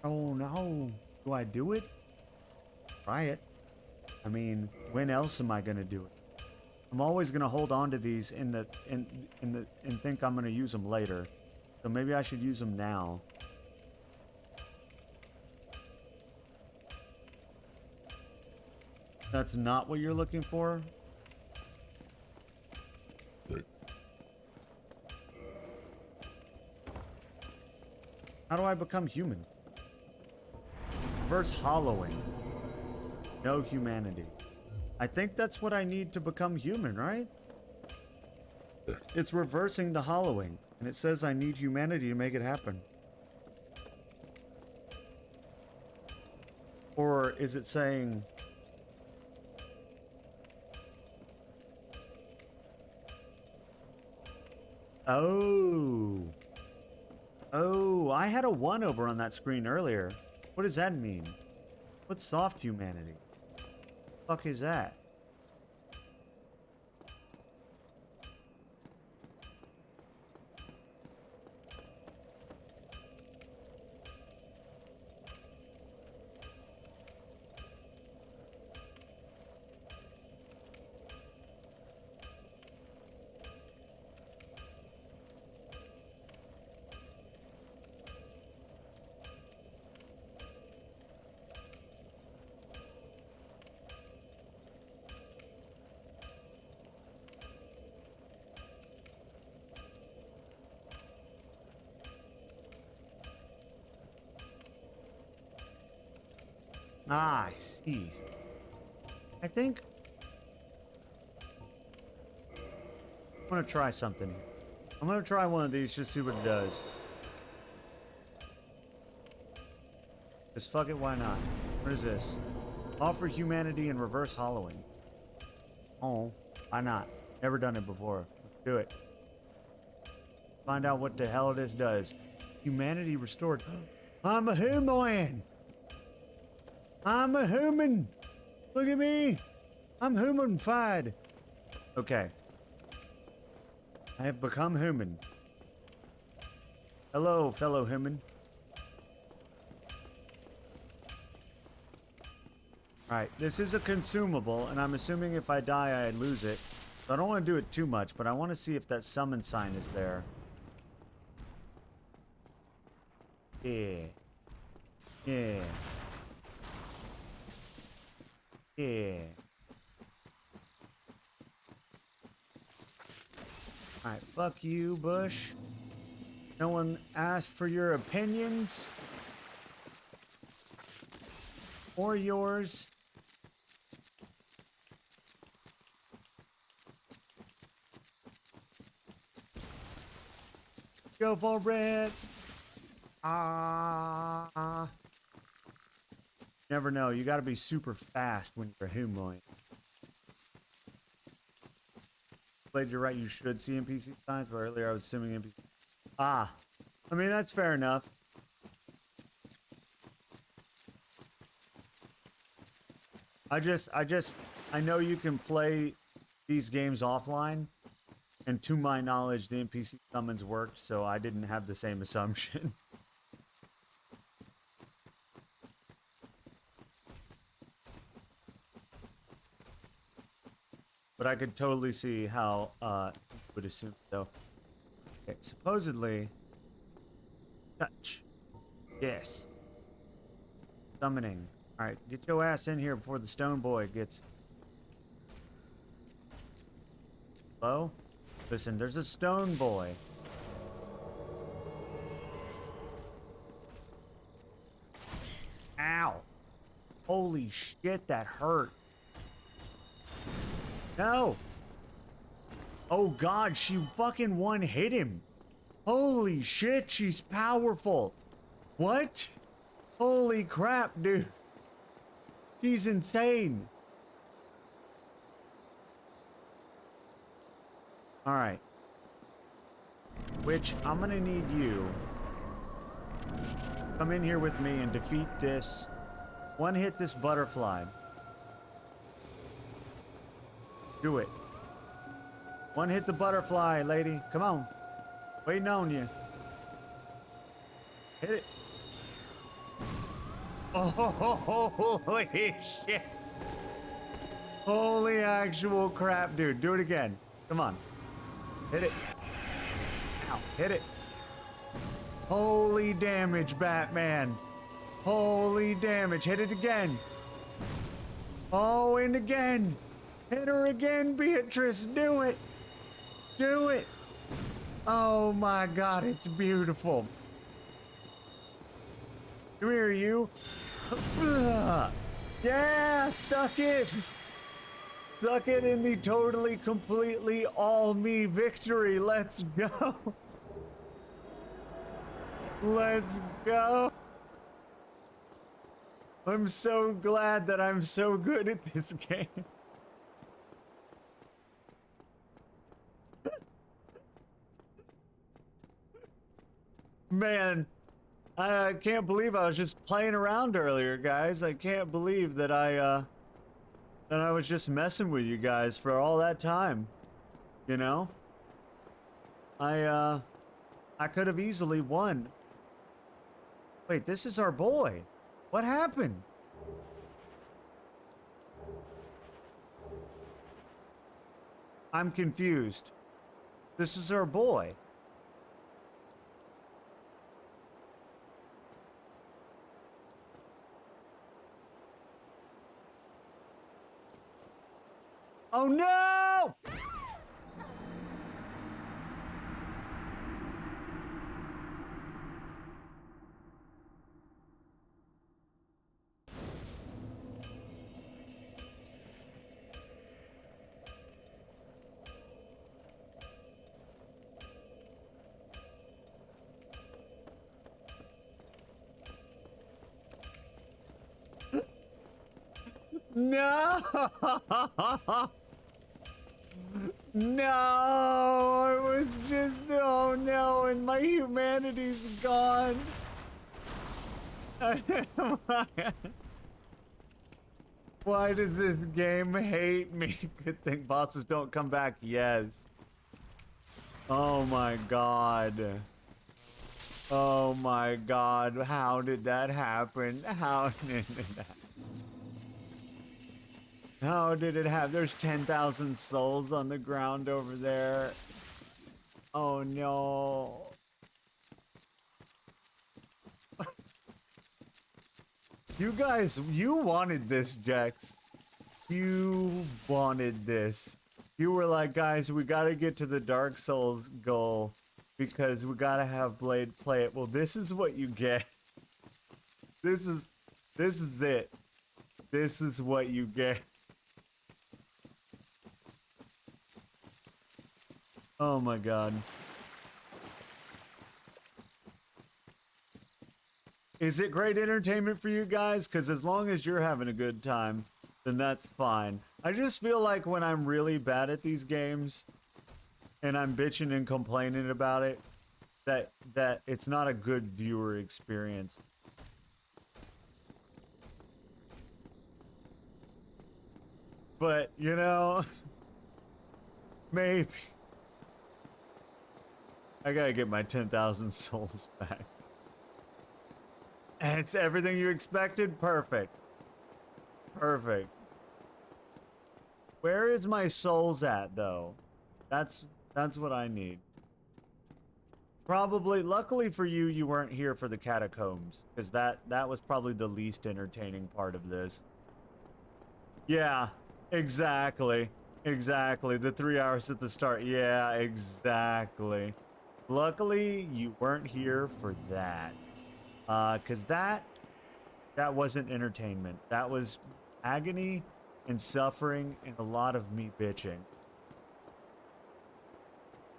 Oh no. Do I do it? Try it. I mean, when else am I gonna do it? I'm always gonna hold on to these and think I'm gonna use them later. So maybe I should use them now. That's not what you're looking for? How do I become human? Reverse hollowing. No humanity. I think that's what I need to become human, right? It's reversing the hollowing. And it says I need humanity to make it happen. Or is it saying... Oh. Oh, I had a 1 over on that screen earlier. What does that mean? What's soft humanity? Fuck is that? Ah, I see. I think I'm gonna try something. I'm gonna try one of these, just see what it does. Just fuck it, why not? What is this? Offer humanity and reverse hollowing. Oh, why not? Never done it before. Let's do it. Find out what the hell this does. Humanity restored. I'm a human! I'm a human! Look at me! I'm humanified! Okay. I have become human. Hello, fellow human. Alright, this is a consumable, and I'm assuming if I die, I lose it. So I don't want to do it too much, but I want to see if that summon sign is there. Yeah. Yeah. Yeah. Alright, fuck you, Bush. No one asked for your opinions. Or yours. Go for it. Never know. You gotta be super fast when you're a human. Played, you're right. You should see NPC signs, but earlier I was assuming NPC. I mean, that's fair enough. I know you can play these games offline, and to my knowledge, the NPC summons worked, so I didn't have the same assumption. But I could totally see how you would assume so. Okay, supposedly, touch. Yes. Summoning. Alright, get your ass in here before the stone boy gets... Hello? Listen, there's a stone boy. Ow. Holy shit, that hurt. No. Oh god, she fucking one hit him. Holy shit, she's powerful. What? Holy crap, dude. She's insane. Alright. Which, I'm gonna need you. Come in here with me and defeat this. One hit this butterfly. Do it. One hit the butterfly, lady. Come on. Waiting on you. Hit it. Oh, holy shit. Holy actual crap, dude. Do it again. Come on. Hit it. Ow. Hit it. Holy damage, Batman. Holy damage. Hit it again. Oh, and again. Hit her again, Beatrice. Do it. Do it. Oh my god, it's beautiful. Come here, you. Yeah, suck it. Suck it in the totally, completely, all me victory. Let's go. Let's go. I'm so glad that I'm so good at this game. Man, I can't believe I was just playing around earlier, guys. I can't believe that I was just messing with you guys for all that time. You know? I could have easily won. Wait, this is our boy. What happened? I'm confused. This is our boy. Oh no! No! No! It was just, oh no, and my humanity's gone. Why does this game hate me? Good thing bosses don't come back. Yes. Oh my god. Oh my god. How did that happen? How did it happen? How did it happen? There's 10,000 souls on the ground over there. Oh no. You guys, you wanted this, Jax. You wanted this. You were like, guys, we gotta get to the Dark Souls goal because we gotta have Blade play it. Well, this is what you get. This is it. This is what you get. Oh my god. Is it great entertainment for you guys? Because as long as you're having a good time, then that's fine. I just feel like when I'm really bad at these games and I'm bitching and complaining about it, that it's not a good viewer experience. But, you know, maybe. I gotta get my 10,000 souls back. And it's everything you expected? Perfect. Perfect. Where is my souls at, though? That's what I need. Probably, luckily for you, you weren't here for the catacombs, because that was probably the least entertaining part of this. Yeah, exactly. Exactly. The 3 hours at the start. Yeah, exactly. Luckily, you weren't here for that. Because that wasn't entertainment. That was agony and suffering and a lot of me bitching.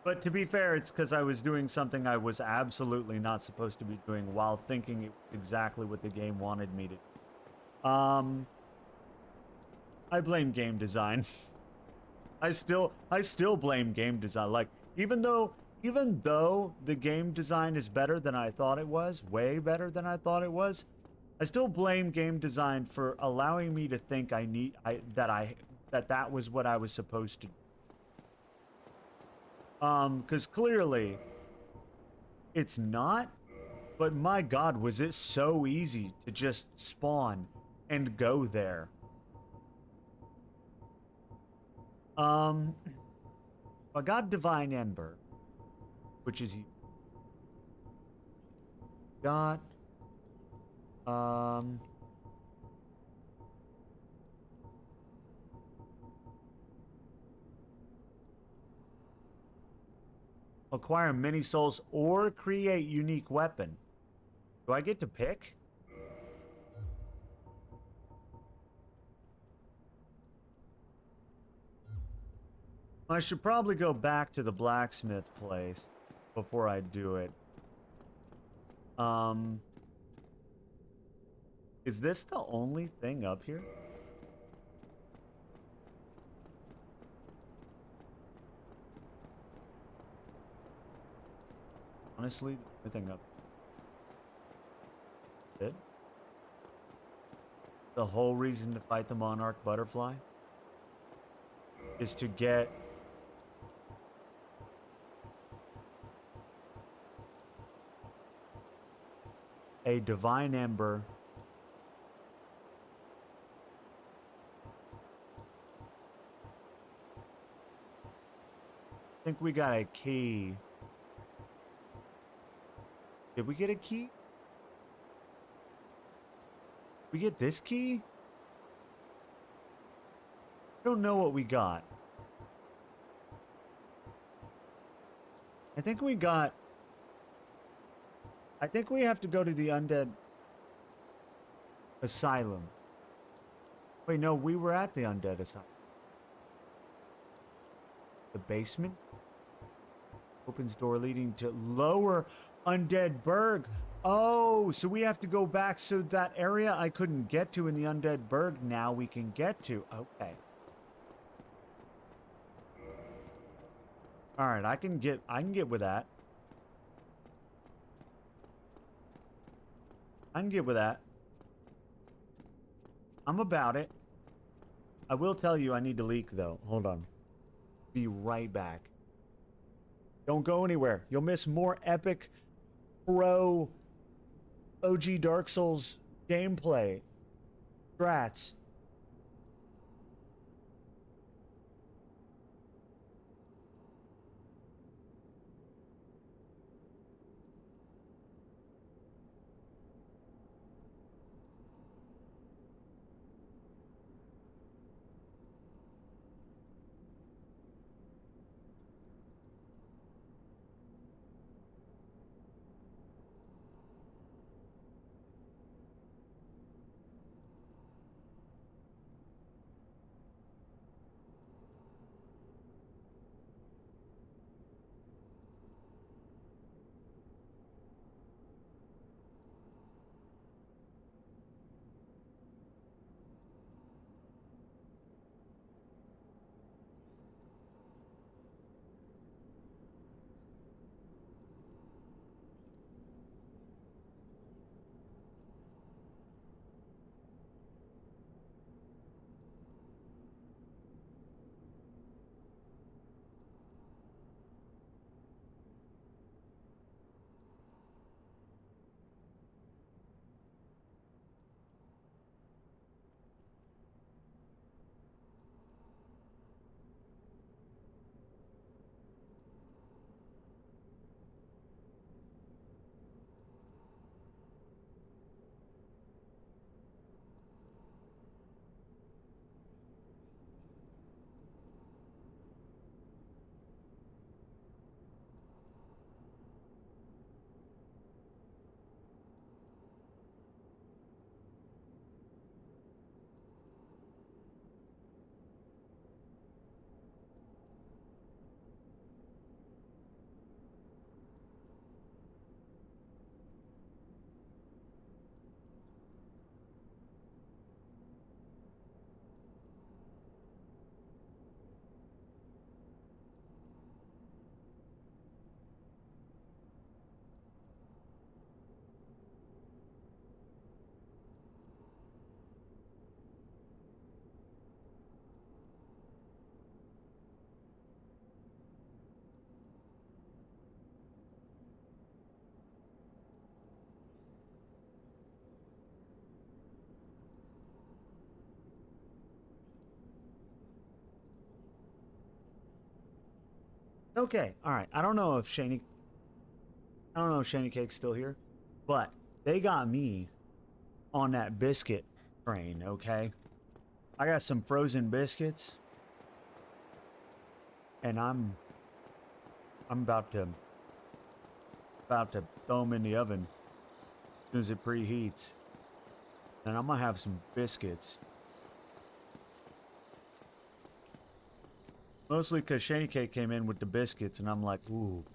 But to be fair, it's because I was doing something I was absolutely not supposed to be doing while thinking it was exactly what the game wanted me to do. I blame game design. I still blame game design. Like, even though the game design is better than I thought it was, way better than I thought it was, I still blame game design for allowing me to think that was what I was supposed to do. Because clearly it's not, but my God, was it so easy to just spawn and go there. I got Divine Ember, which is got acquire many souls or create unique weapon. Do I get to pick? I should probably go back to the blacksmith place before I do it. Is this the only thing up here? Honestly, the only thing up. it. The whole reason to fight the monarch butterfly is to get a divine ember I think we got a key. Did we get a key? We get this key? I don't know what we got. I think we have to go to the undead asylum. Wait, no, we were at the undead asylum. The basement? Opens door leading to lower undead burg. Oh, so we have to go back, so that area I couldn't get to in the undead burg, now we can get to. Okay. All right, I can get with that. I can get with that. I'm about it. I will tell you I need to leak though. Hold on. Be right back. Don't go anywhere. You'll miss more epic pro OG Dark Souls gameplay. Strats. Okay, all right. I don't know if Shani Cake's still here, but they got me on that biscuit train, okay? I got some frozen biscuits, and I'm about to throw them in the oven as soon as it preheats. And I'm gonna have some biscuits. Mostly because Shani Cake came in with the biscuits, and I'm like, ooh.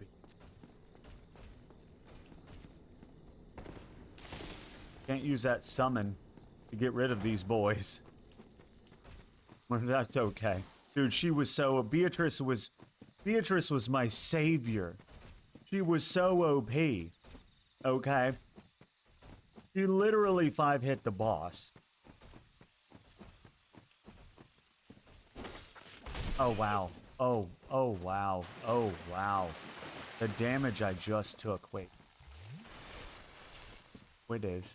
Can't use that summon to get rid of these boys. But that's okay. Dude, she was so... Beatrice was my savior. She was so OP. Okay? You literally 5-hit the boss. Oh, wow. Oh, wow. Oh, wow. The damage I just took. Wait. It is.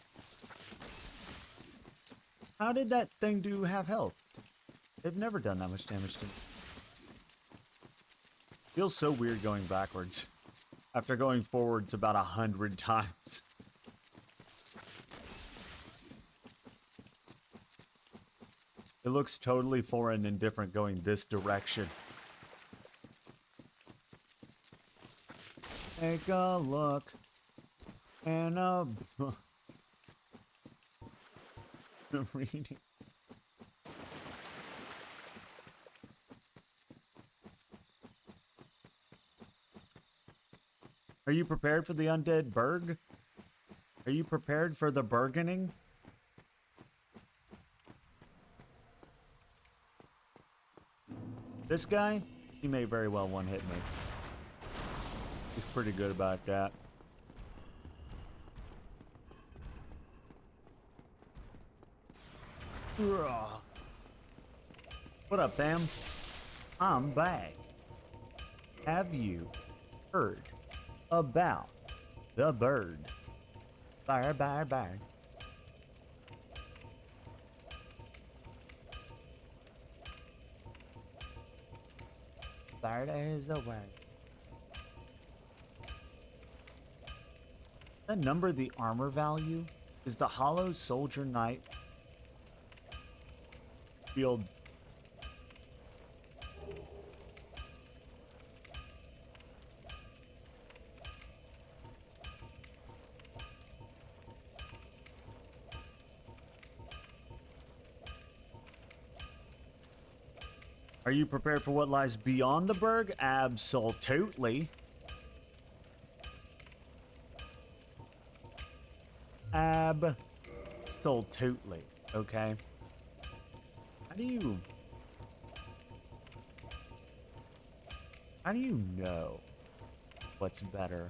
How did that thing do half health? They've never done that much damage to me. Feels so weird going backwards after going forwards about 100 times. It looks totally foreign and different going this direction. Take a look and a reading. Are you prepared for the undead berg? Are you prepared for the burgeoning? This guy, he may very well one-hit me. He's pretty good about that. What up, fam? I'm back. Have you heard about the bird? Bird. Bird is the word. That number the armor value is the hollow soldier knight field. Are you prepared for what lies beyond the berg? Absolutely. Absolutely. Okay. How do you know what's better?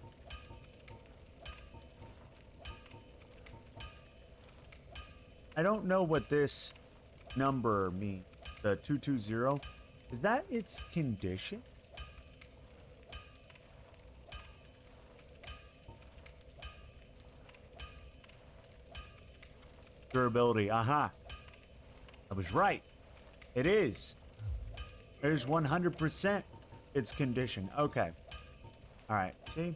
I don't know what this number means. The 220. Is that its condition? Durability. Aha. I was right. It is. It is 100% its condition. Okay. Alright. See?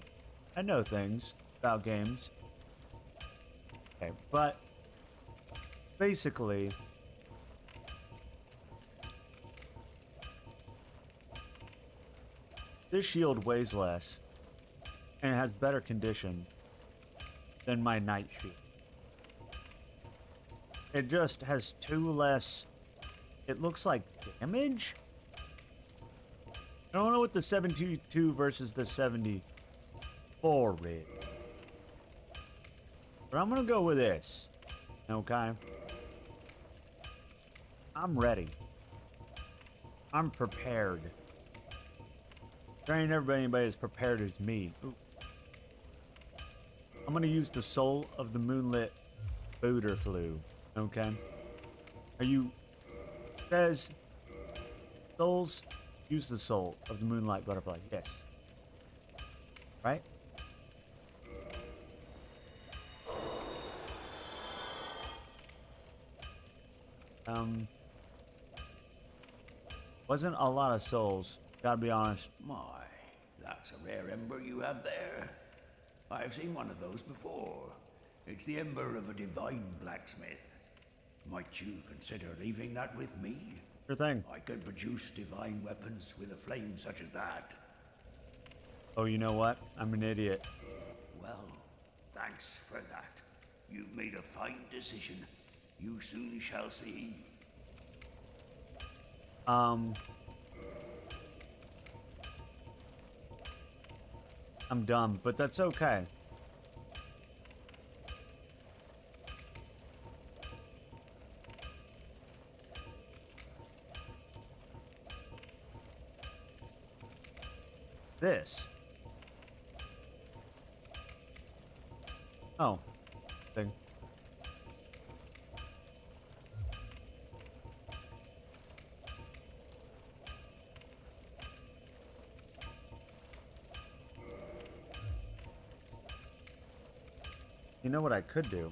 I know things about games. Okay, but basically this shield weighs less and it has better condition than my knight shield. It just has 2 less, it looks like, damage? I don't know what the 72 versus the 74 is. But I'm gonna go with this. Okay? I'm ready. I'm prepared. There ain't never been anybody as prepared as me. Ooh. I'm gonna use the soul of the moonlit Booterflu. Okay? Are you... Says... Souls, use the soul of the moonlight butterfly. Yes. Right? Wasn't a lot of souls, gotta be honest. My, that's a rare ember you have there. I've seen one of those before. It's the ember of a divine blacksmith. Might you consider leaving that with me? Sure thing. I could produce divine weapons with a flame such as that. Oh, you know what? I'm an idiot. Well, thanks for that. You've made a fine decision. You soon shall see. I'm dumb, but that's okay. This. Oh. Thing. You know what I could do?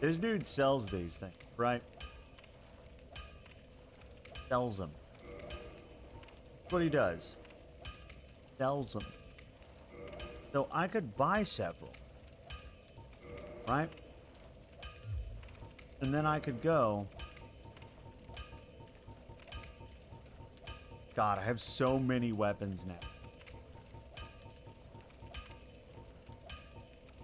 This dude sells these things, right? Sells them. That's what he does. Sells them. So I could buy several. Right? And then I could go. God, I have so many weapons now.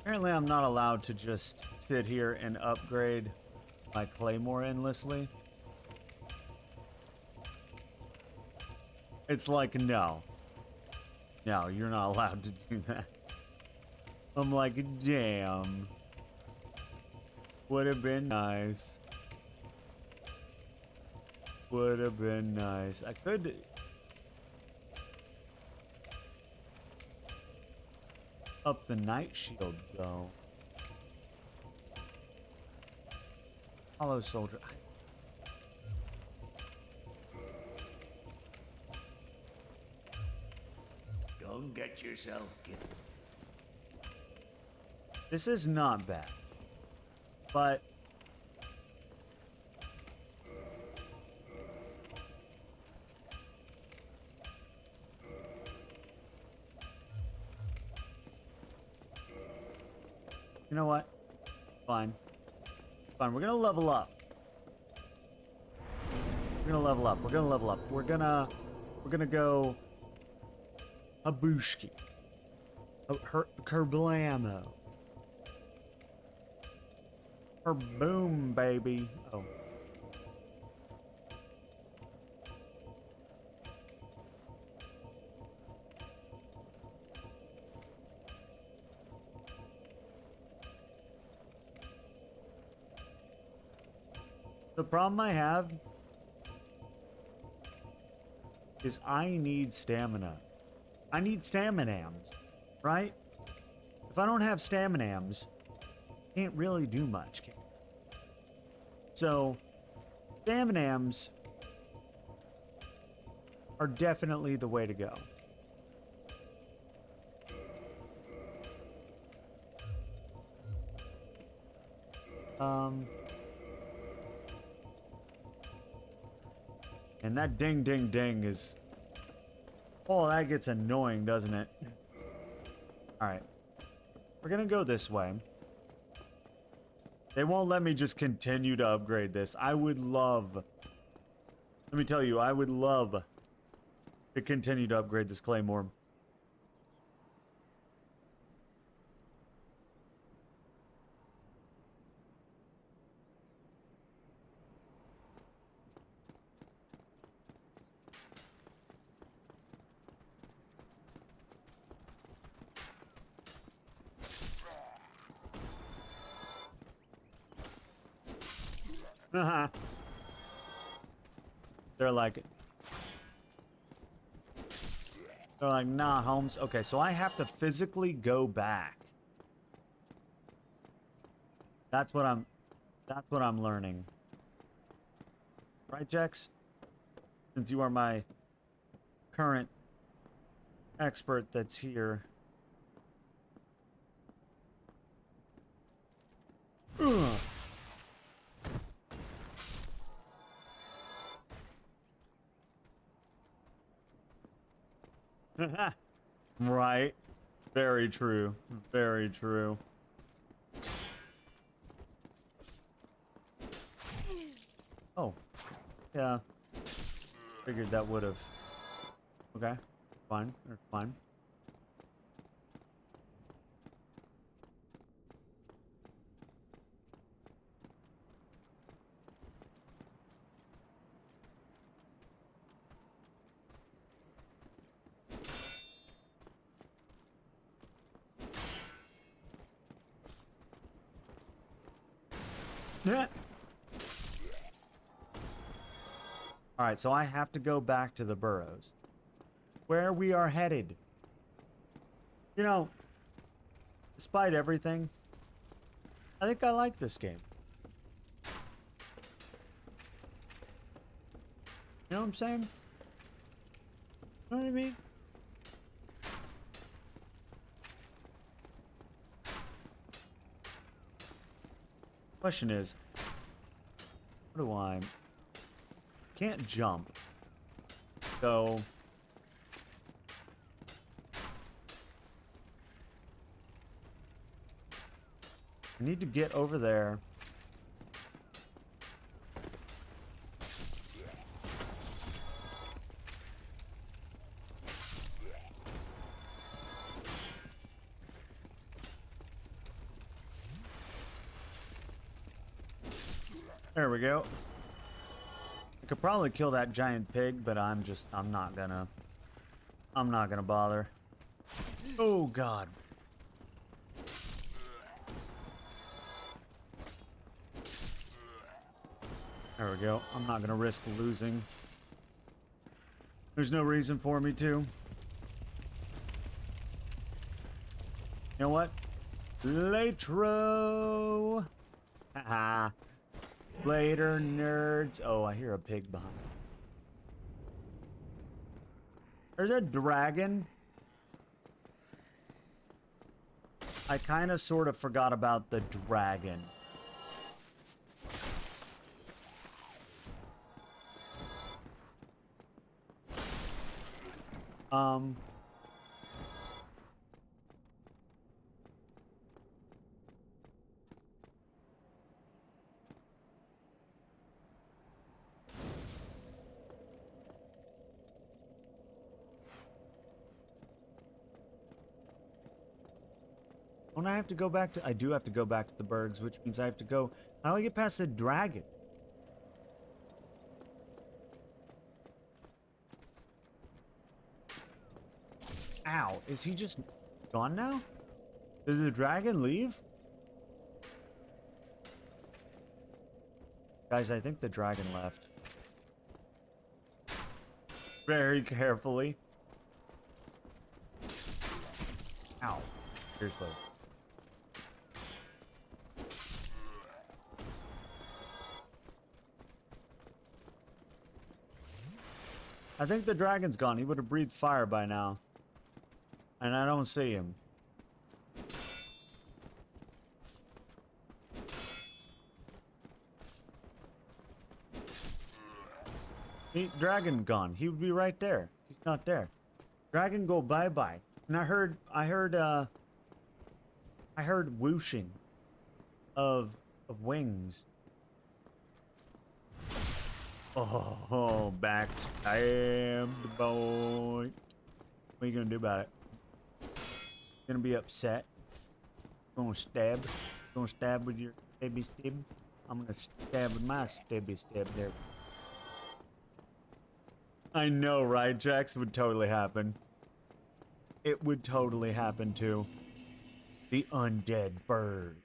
Apparently I'm not allowed to just sit here and upgrade my claymore endlessly. It's like, no. No, you're not allowed to do that. I'm like, damn. Would have been nice. Would have been nice. I could... up the night shield, though. Hollow soldier. Don't get yourself killed. This is not bad. But... you know what? Fine. Fine, we're gonna level up. We're gonna level up. We're gonna level up. We're gonna go... Habushki. Kerblamo. Her boom, baby. Oh. The problem I have is I need stamina. I need staminams, right? If I don't have staminams, I can't really do much. So, staminams are definitely the way to go. And that ding ding ding is... oh, that gets annoying, doesn't it? Alright. We're gonna go this way. They won't let me just continue to upgrade this. I would love... let me tell you, I would love to continue to upgrade this claymore. They're like, nah, Holmes. Okay, so I have to physically go back. That's what I'm learning. Right, Jex? Since you are my current expert that's here. Ugh. Right. Very true. Very true. Oh. Yeah. Figured that would have. Okay. Fine. Fine. Alright, so I have to go back to the burrows. Where we are headed. You know, despite everything, I think I like this game. You know what I'm saying? You know what I mean? Question is, how do I... Can't jump. So... I need to get over there. There we go. I could probably kill that giant pig, but I'm not gonna bother. Oh God. There we go. I'm not gonna risk losing. There's no reason for me to. You know what? Latro! Haha. Later, nerds. Oh, I hear a pig behind. There's a dragon. I kind of sort of forgot about the dragon. Don't I have to go back to... I do have to go back to the Bergs, which means I have to go... How do I get past the dragon? Ow. Is he just gone now? Did the dragon leave? Guys, I think the dragon left. Very carefully. Ow. Seriously. I think the dragon's gone. He would have breathed fire by now. And I don't see him. Dragon gone. He would be right there. He's not there. Dragon go bye-bye. And I heard whooshing of wings. Oh, backstab the boy. What are you gonna do about it? Gonna be upset? Gonna stab? Gonna stab with your stabby stab? I'm gonna stab with my stabby stab there. I know, right? Jax would totally happen. It would totally happen too. The undead bird.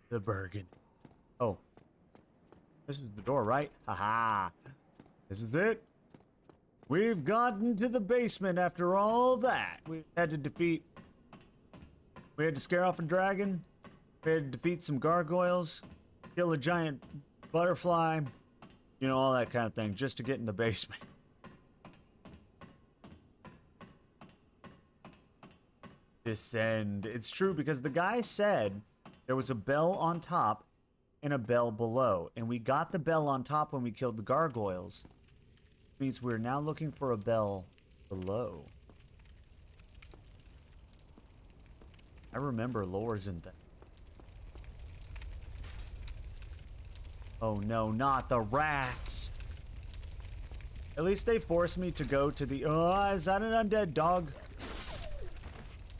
The Bergen. Oh. This is the door, right? Haha. This is it. We've gotten to the basement after all that. We had to defeat... We had to scare off a dragon. We had to defeat some gargoyles. Kill a giant butterfly. You know, all that kind of thing. Just to get in the basement. Descend. It's true because the guy said there was a bell on top and a bell below. And we got the bell on top when we killed the gargoyles. Means we're now looking for a bell below. I remember lores and things. Oh no, not the rats! At least they forced me to go to the... Oh, is that an undead dog?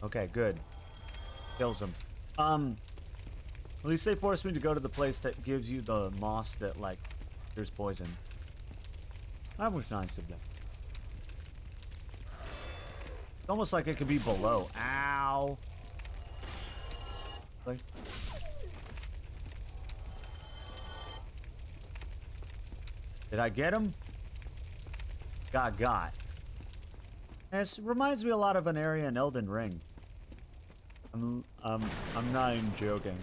Okay, good. Kills him. At least they forced me to go to the place that gives you the moss that, like, there's poison. That was nice of them. It's almost like it could be below. Ow! Like... Did I get him? Got. This reminds me a lot of an area in Elden Ring. I'm not even joking.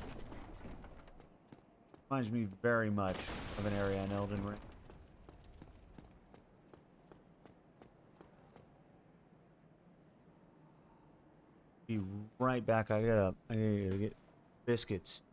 Reminds me very much of an area in Elden Ring. Be right back. I gotta get biscuits.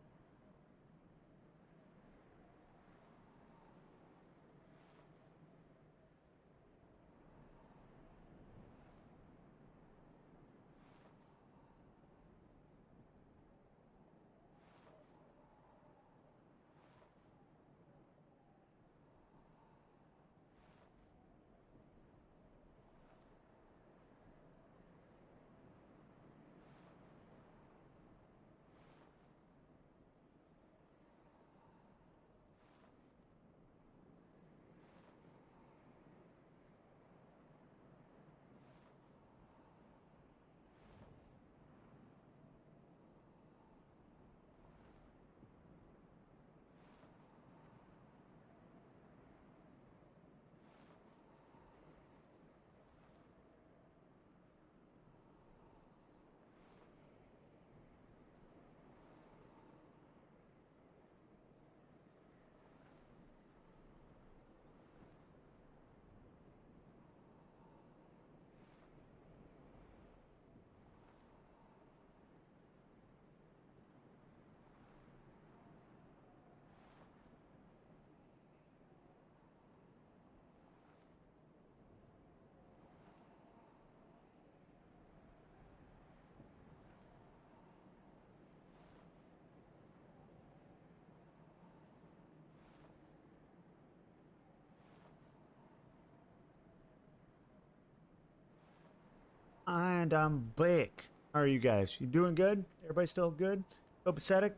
And I'm back. How are you guys? You doing good? Everybody still good? Copacetic?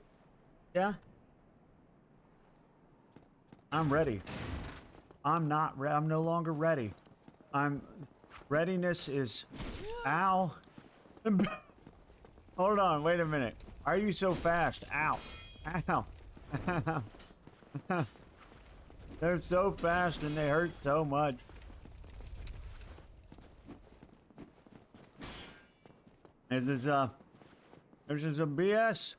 Yeah? I'm ready. I'm not ready. I'm no longer ready. Readiness is... Ow. Hold on, wait a minute. Why are you so fast? Ow. Ow. Ow. They're so fast and they hurt so much. This is a BS.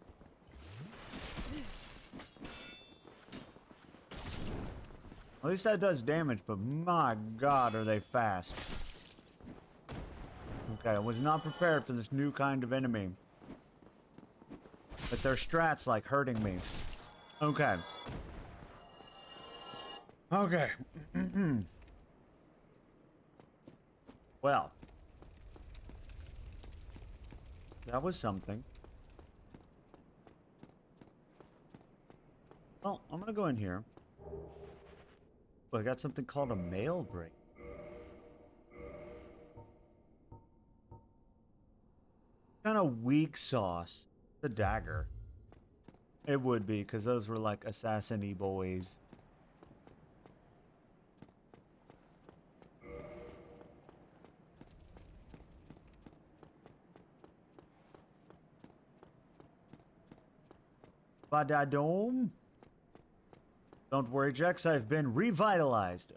At least that does damage, but my god, are they fast. Okay, I was not prepared for this new kind of enemy. But their strats like hurting me. Okay. Okay. Well. That was something. Well, I'm gonna go in here. Oh, I got something called a mail break. Kind of weak sauce. The dagger. It would be, because those were like assassin-y boys. Badadome. Don't worry, Jex, I've been revitalized.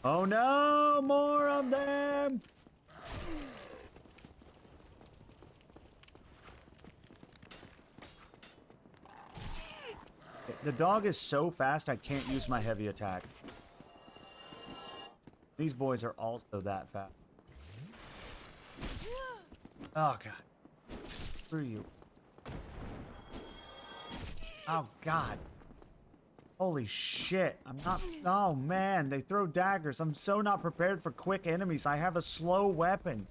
Oh no, more of them! The dog is so fast I can't use my heavy attack. These boys are also that fast. Oh god. Screw you. Oh god. Holy shit. I'm not... Oh man, they throw daggers. I'm so not prepared for quick enemies. I have a slow weapon.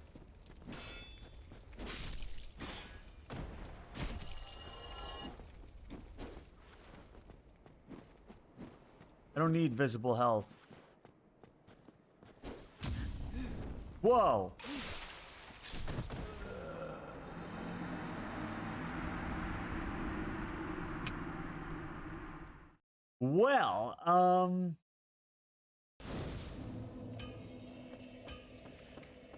I don't need visible health. Whoa! Well,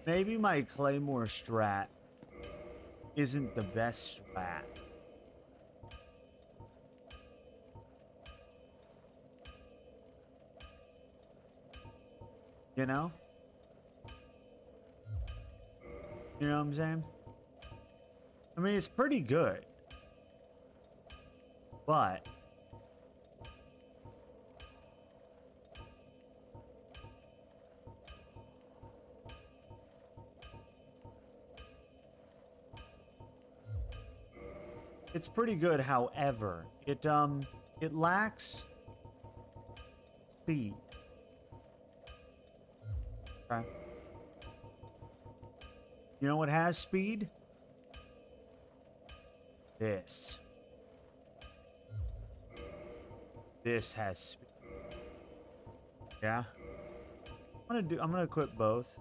maybe my Claymore strat isn't the best strat. You know? You know what I'm saying? I mean, it's pretty good. But... it's pretty good, however, it lacks speed. Okay. You know what has speed? This. This has speed. Yeah. I'm gonna equip both.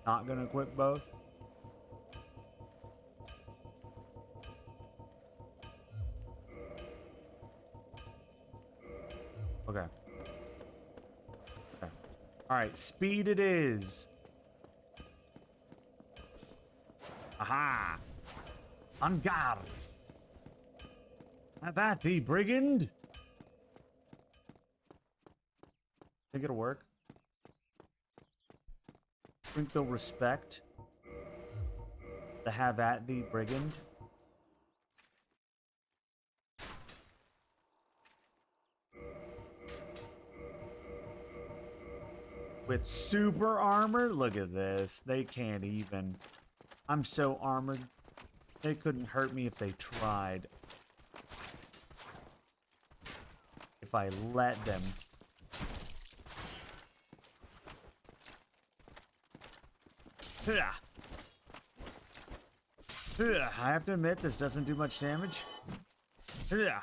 Not gonna equip both. Okay. Okay. Alright, speed it is. Aha! On guard! Have at thee, brigand! Think it'll work? Think they'll respect the have at thee, brigand? With super armor? Look at this. They can't even. I'm so armored. They couldn't hurt me if they tried. If I let them. I have to admit, this doesn't do much damage. Yeah.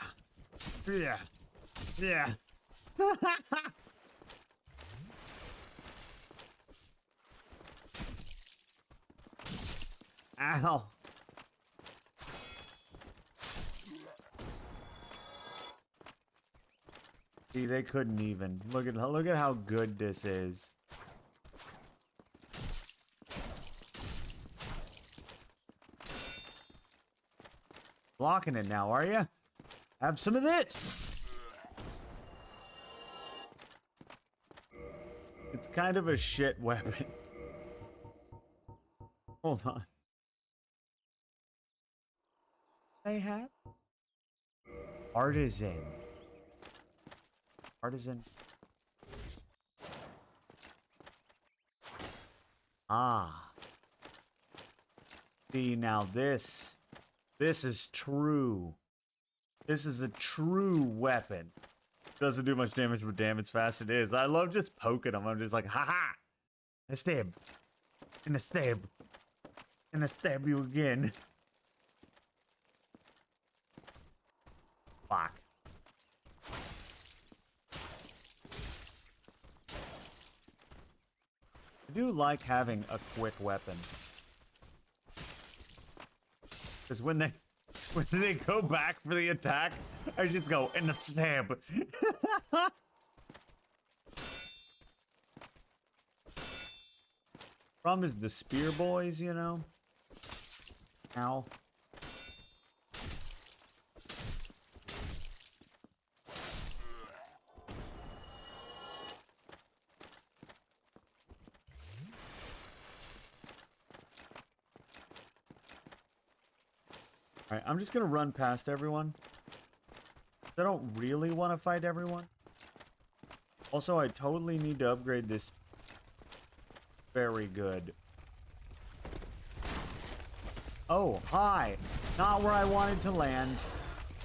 Ow. See, they couldn't even. Look at how good this is. Blocking it now, are you? Have some of this. It's kind of a shit weapon. Hold on. They have artisan. Artisan. Ah. See, now this is true. This is a true weapon. Doesn't do much damage, but damn, it's fast it is. I love just poking them. I'm just like, haha. A stab. And a stab. And I stab you again. Fuck. I do like having a quick weapon. Because when they go back for the attack, I just go in the stab. Problem is the spear boys, you know. Ow. Alright, I'm just gonna run past everyone. I don't really want to fight everyone. Also, I totally need to upgrade this. Very good. Oh, hi. Not where I wanted to land.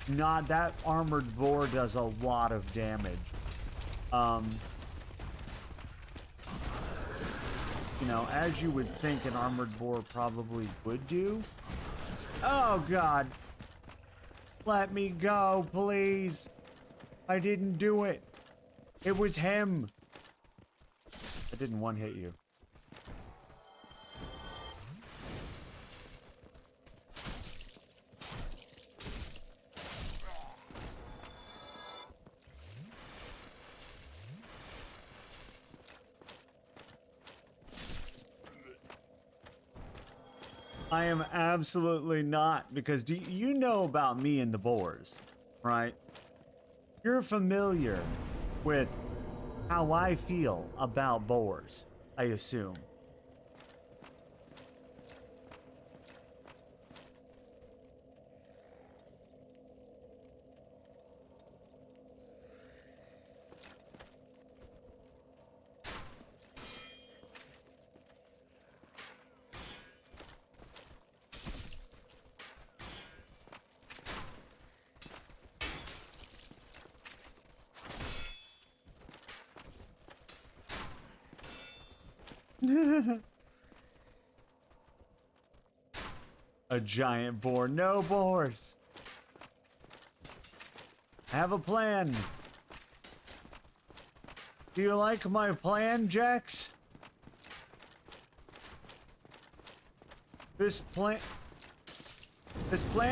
Not that armored boar does a lot of damage. You know, as you would think an armored boar probably would do. Oh, God. Let me go, please. I didn't do it. It was him. I didn't one-hit you. I am absolutely not, because do you know about me and the boars, right? You're familiar with how I feel about boars, I assume. A giant boar. No boars. I have a plan. Do you like my plan, Jax? This plan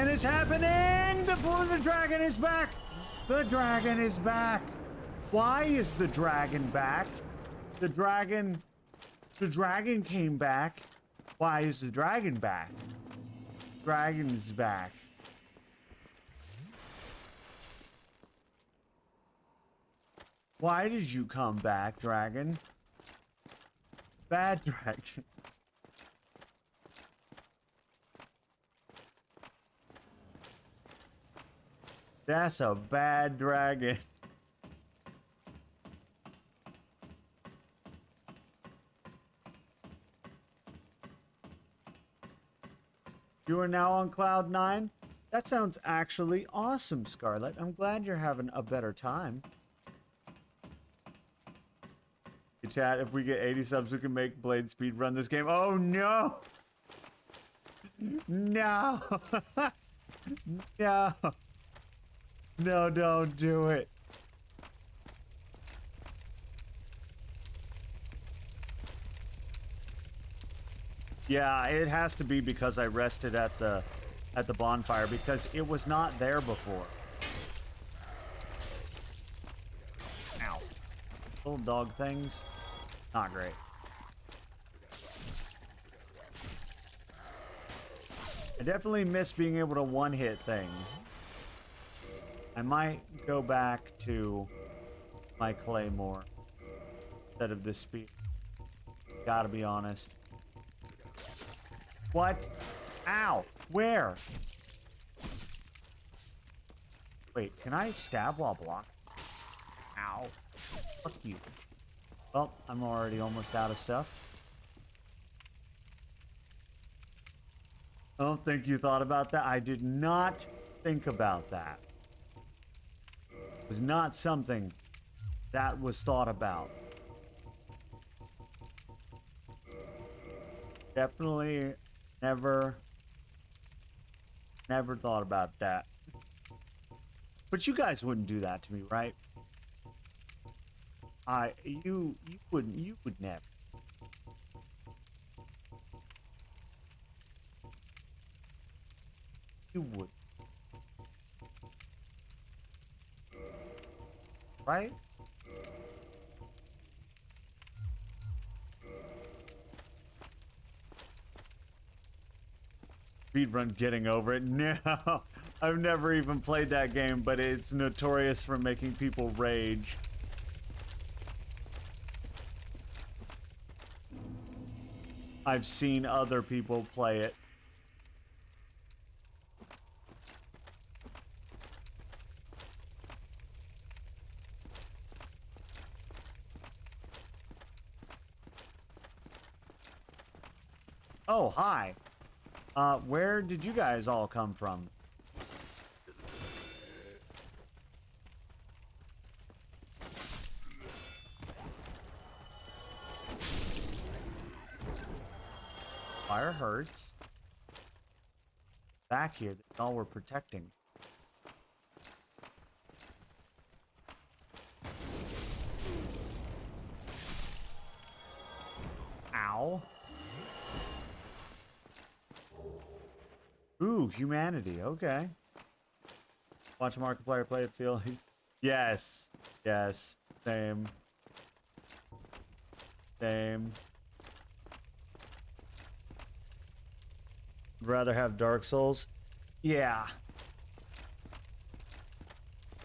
is happening! The dragon is back! The dragon is back! Why is the dragon back? The dragon came back. Why is the dragon back? Dragon's back. Why did you come back, dragon? Bad dragon. That's a bad dragon. You are now on cloud 9? That sounds actually awesome, Scarlet. I'm glad you're having a better time. chat. If we get 80 subs, we can make Blade speed run this game. Oh no! No! No! No, don't do it. Yeah, it has to be because I rested at the bonfire because it was not there before. Ow. Little dog things. Not great. I definitely miss being able to one-hit things. I might go back to my claymore instead of this speed. Gotta be honest. What? Ow! Where? Wait, can I stab while blocking? Ow. Fuck you. Well, I'm already almost out of stuff. I don't think you thought about that. I did not think about that. It was not something that was thought about. Definitely never thought about that. But you guys wouldn't do that to me, right? You would never. You would. Right? Speedrun getting over it. No, I've never even played that game, but it's notorious for making people rage. I've seen other people play it. Oh, hi. Where did you guys all come from? Fire hurts. Back here, that's all we're protecting. Ow. Ooh, humanity. Okay. Watch Markiplier play it, feel. Yes. Yes. Same. Same. Rather have Dark Souls. Yeah.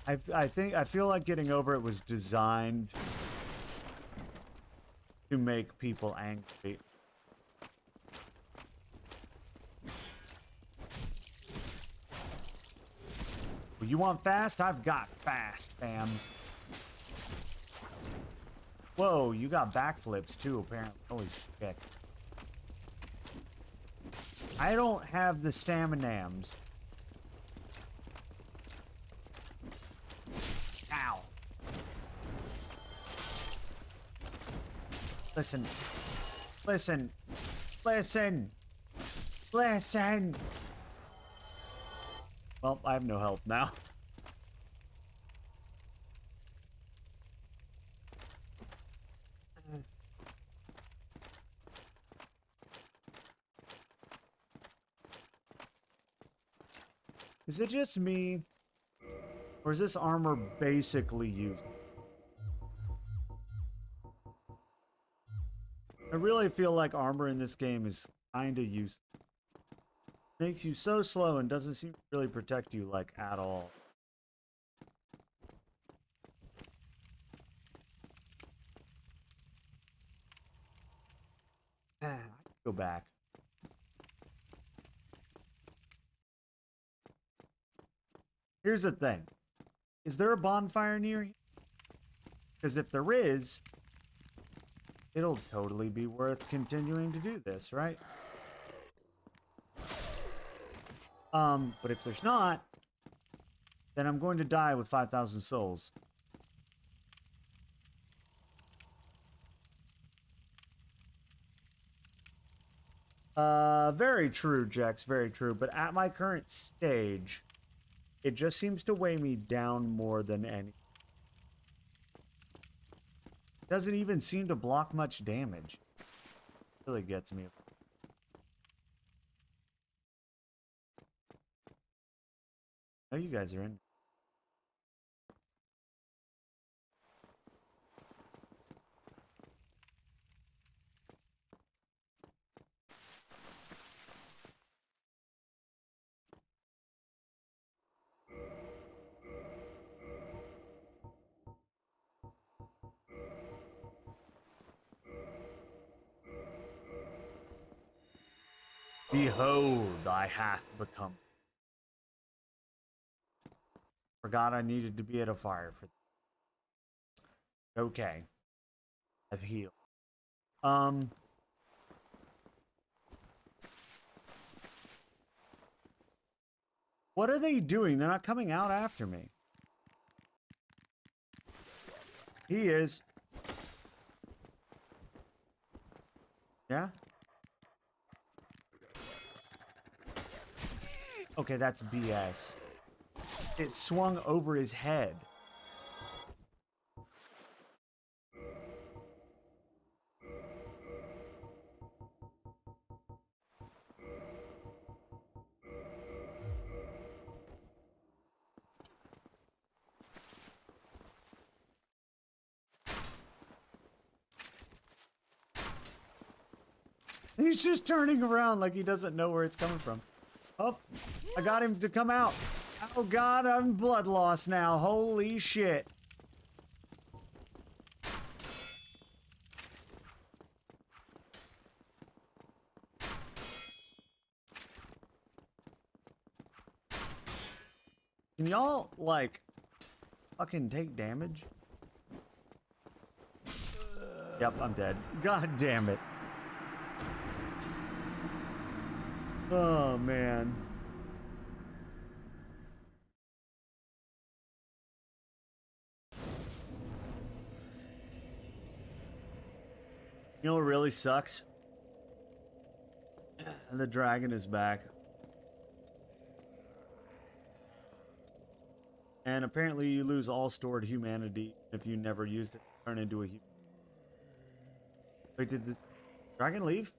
I feel like Getting Over It was designed to make people angry. Well, you want fast? I've got fast, fams. Whoa, you got backflips too, apparently. Holy shit. I don't have the staminams. Ow. Listen. Listen. Listen. Listen. Well, I have no health now. Is it just me? Or is this armor basically used? I really feel like armor in this game is kinda used. Makes you so slow and doesn't seem to really protect you, like, at all. I can go back. Here's the thing. Is there a bonfire near here? Because if there is, it'll totally be worth continuing to do this, right? But if there's not, then I'm going to die with 5,000 souls. Very true, Jex, very true. But at my current stage, it just seems to weigh me down more than any. Doesn't even seem to block much damage. Really gets me. Oh, you guys are in. Behold, I hath become. Forgot I needed to be at a fire for. Okay. I've healed. What are they doing? They're not coming out after me. He is. Yeah? Okay, that's BS. It swung over his head. He's just turning around like he doesn't know where it's coming from. Oh, I got him to come out. Oh god, I'm blood loss now. Holy shit. Can y'all, like, fucking take damage? Yep, I'm dead. God damn it. Oh, man. You know what really sucks? The dragon is back. And apparently you lose all stored humanity if you never used it to turn into a human. Wait, did this dragon leave?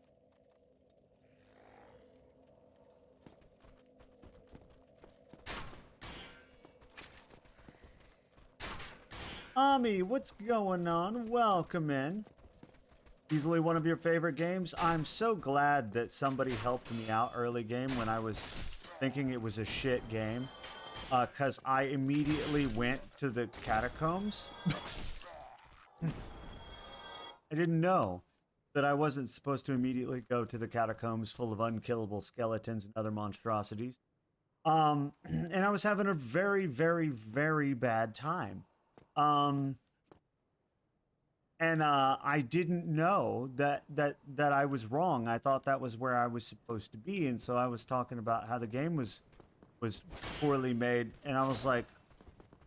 Ami, what's going on? Welcome in. Easily one of your favorite games. I'm so glad that somebody helped me out early game when I was thinking it was a shit game. Because I immediately went to the catacombs. I didn't know that I wasn't supposed to immediately go to the catacombs full of unkillable skeletons and other monstrosities. And I was having a very, very, very bad time. And I didn't know that I was wrong. I thought that was where I was supposed to be, and so I was talking about how the game was poorly made, and I was like,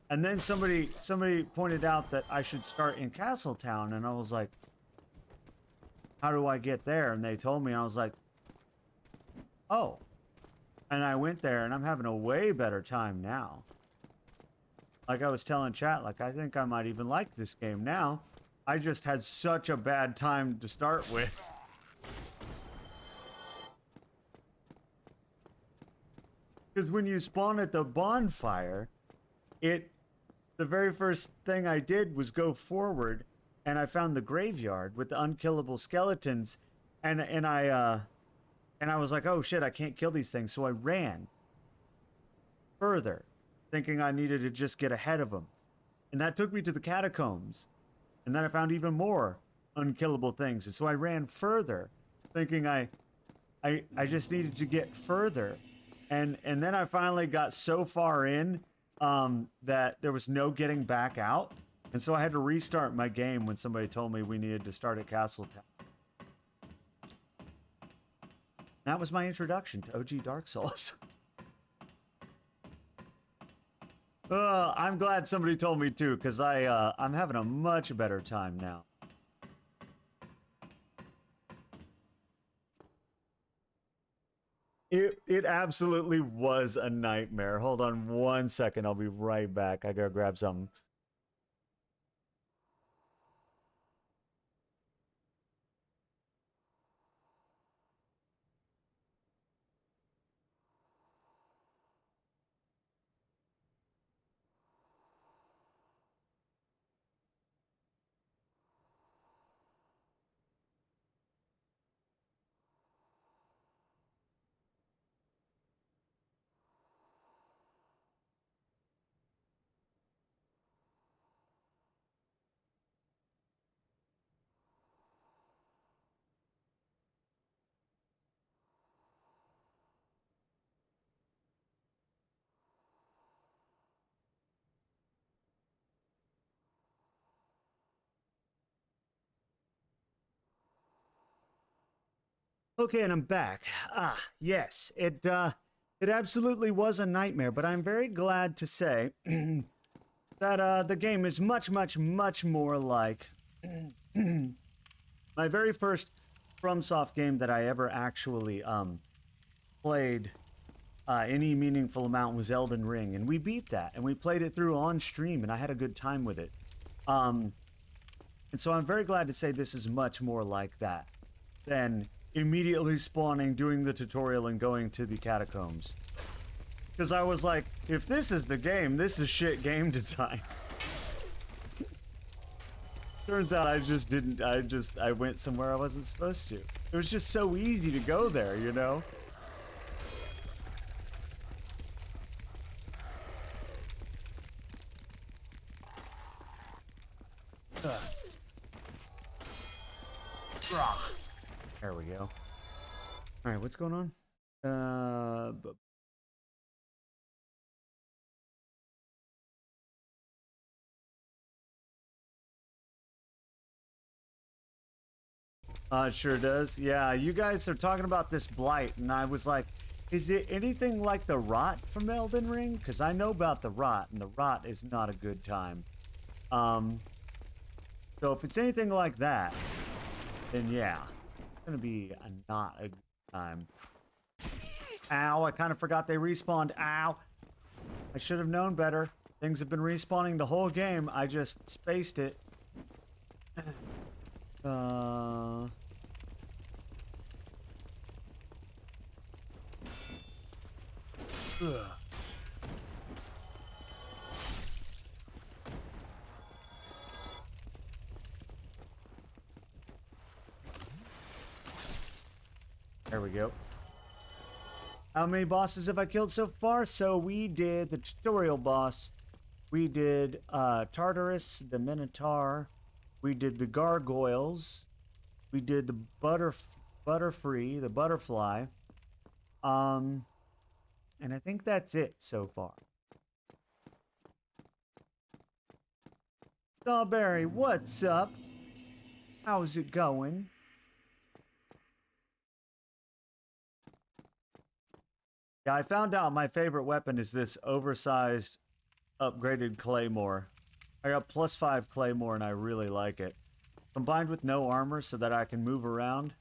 and then somebody pointed out that I should start in Castletown, and I was like, how do I get there? And they told me, and I was like, oh, and I went there, and I'm having a way better time now. Like I was telling chat, like I think I might even like this game now. I just had such a bad time to start with. Because when you spawn at the bonfire, the very first thing I did was go forward, and I found the graveyard with the unkillable skeletons, and I was like, oh shit, I can't kill these things, so I ran further, thinking I needed to just get ahead of them, and that took me to the catacombs, and then I found even more unkillable things, and so I ran further, thinking I just needed to get further. And then I finally got so far in that there was no getting back out. And so I had to restart my game when somebody told me we needed to start at Castletown. That was my introduction to OG Dark Souls. I'm glad somebody told me too, because I'm having a much better time now. It absolutely was a nightmare. Hold on 1 second. I'll be right back. I gotta grab something. Okay, and I'm back. Yes, it absolutely was a nightmare, but I'm very glad to say that the game is much, much, much more like my very first FromSoft game that I ever actually played any meaningful amount was Elden Ring, and we beat that, and we played it through on stream, and I had a good time with it. And so I'm very glad to say this is much more like that than immediately spawning, doing the tutorial, and going to the catacombs. Because I was like, if this is the game, this is shit game design. Turns out I just didn't, I went somewhere I wasn't supposed to. It was just so easy to go there, you know? There we go. All right, what's going on? It sure does. Yeah, you guys are talking about this blight, and I was like, is it anything like the rot from Elden Ring? Because I know about the rot, and the rot is not a good time. So if it's anything like that, then yeah, it's gonna be not a good time. Ow, I kind of forgot they respawned. Ow. I should have known better. Things have been respawning the whole game. I just spaced it. Ugh. There we go. How many bosses have I killed so far? So we did the tutorial boss. We did Tartarus, the Minotaur. We did the Gargoyles. We did the Butterfree, the Butterfly. And I think that's it so far. Strawberry, what's up? How's it going? Yeah, I found out my favorite weapon is this oversized, upgraded Claymore. I got +5 Claymore and I really like it. Combined with no armor so that I can move around.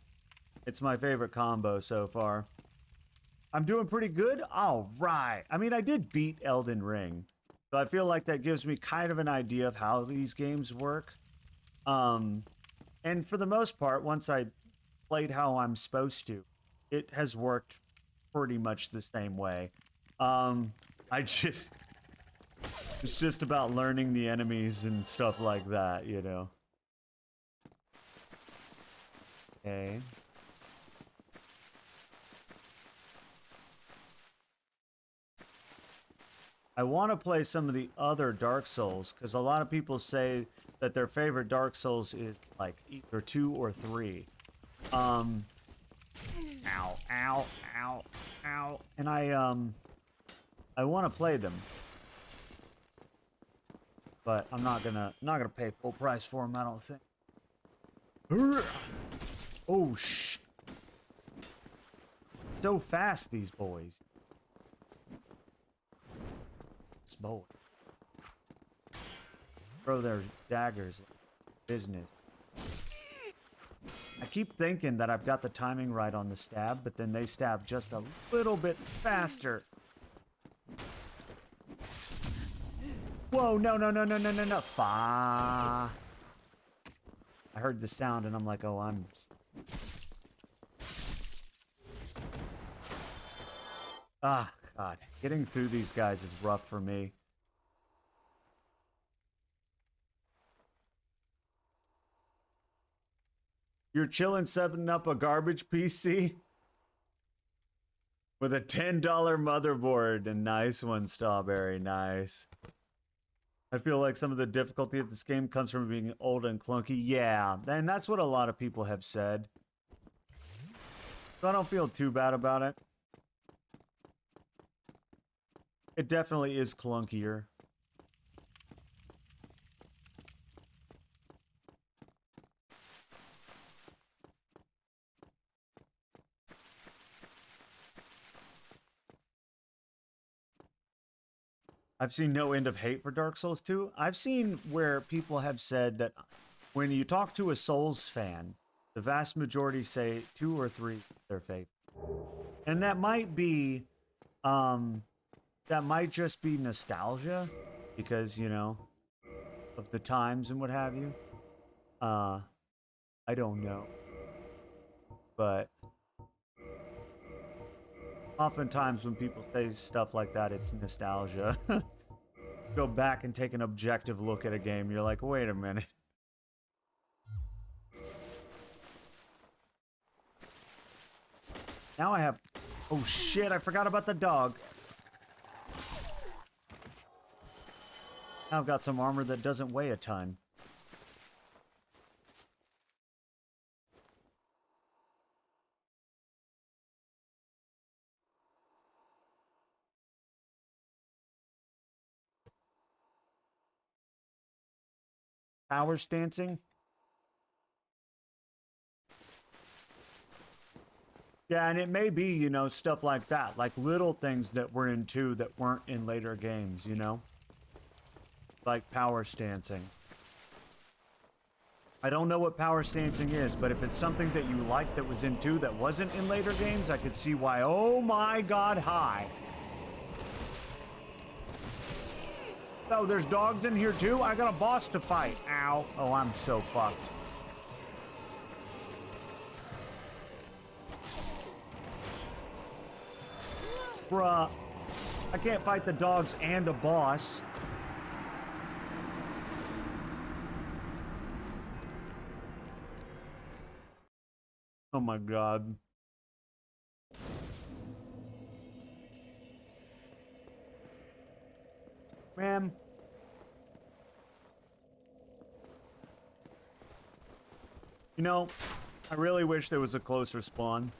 It's my favorite combo so far. I'm doing pretty good? All right. I mean, I did beat Elden Ring. So I feel like that gives me kind of an idea of how these games work. And for the most part, once I played how I'm supposed to, it has worked pretty much the same way. It's just about learning the enemies and stuff like that, you know. Okay. I want to play some of the other Dark Souls, because a lot of people say that their favorite Dark Souls is like either 2 or 3. Ow, ow, ow, ow. And I want to play them. But I'm not gonna pay full price for them, I don't think. Oh, so fast, these boys. This boy. Throw their daggers like business. I keep thinking that I've got the timing right on the stab, but then they stab just a little bit faster. Whoa, no, no, no, no, no, no, no. Fa. I heard the sound and I'm like, oh, I'm... Ah, God. Getting through these guys is rough for me. You're chilling setting up a garbage PC? With a $10 motherboard. A nice one, Strawberry. Nice. I feel like some of the difficulty of this game comes from being old and clunky. Yeah, and that's what a lot of people have said. So I don't feel too bad about it. It definitely is clunkier. I've seen no end of hate for Dark Souls 2. I've seen where people have said that when you talk to a Souls fan, the vast majority say 2 or 3 their favorite. And that might be, that might just be nostalgia because, you know, of the times and what have you. I don't know. But oftentimes when people say stuff like that, it's nostalgia. Go back and take an objective look at a game. You're like, wait a minute. Now I have... Oh shit, I forgot about the dog. Now I've got some armor that doesn't weigh a ton. Power stancing? Yeah, and it may be, you know, stuff like that. Like little things that were in 2 that weren't in later games, you know? Like power stancing. I don't know what power stancing is, but if it's something that you like that was in 2 that wasn't in later games, I could see why. Oh my god, hi. Oh, there's dogs in here too? I got a boss to fight. Ow. Oh, I'm so fucked. Bruh. I can't fight the dogs and a boss. Oh my god. Man. You know, I really wish there was a closer spawn.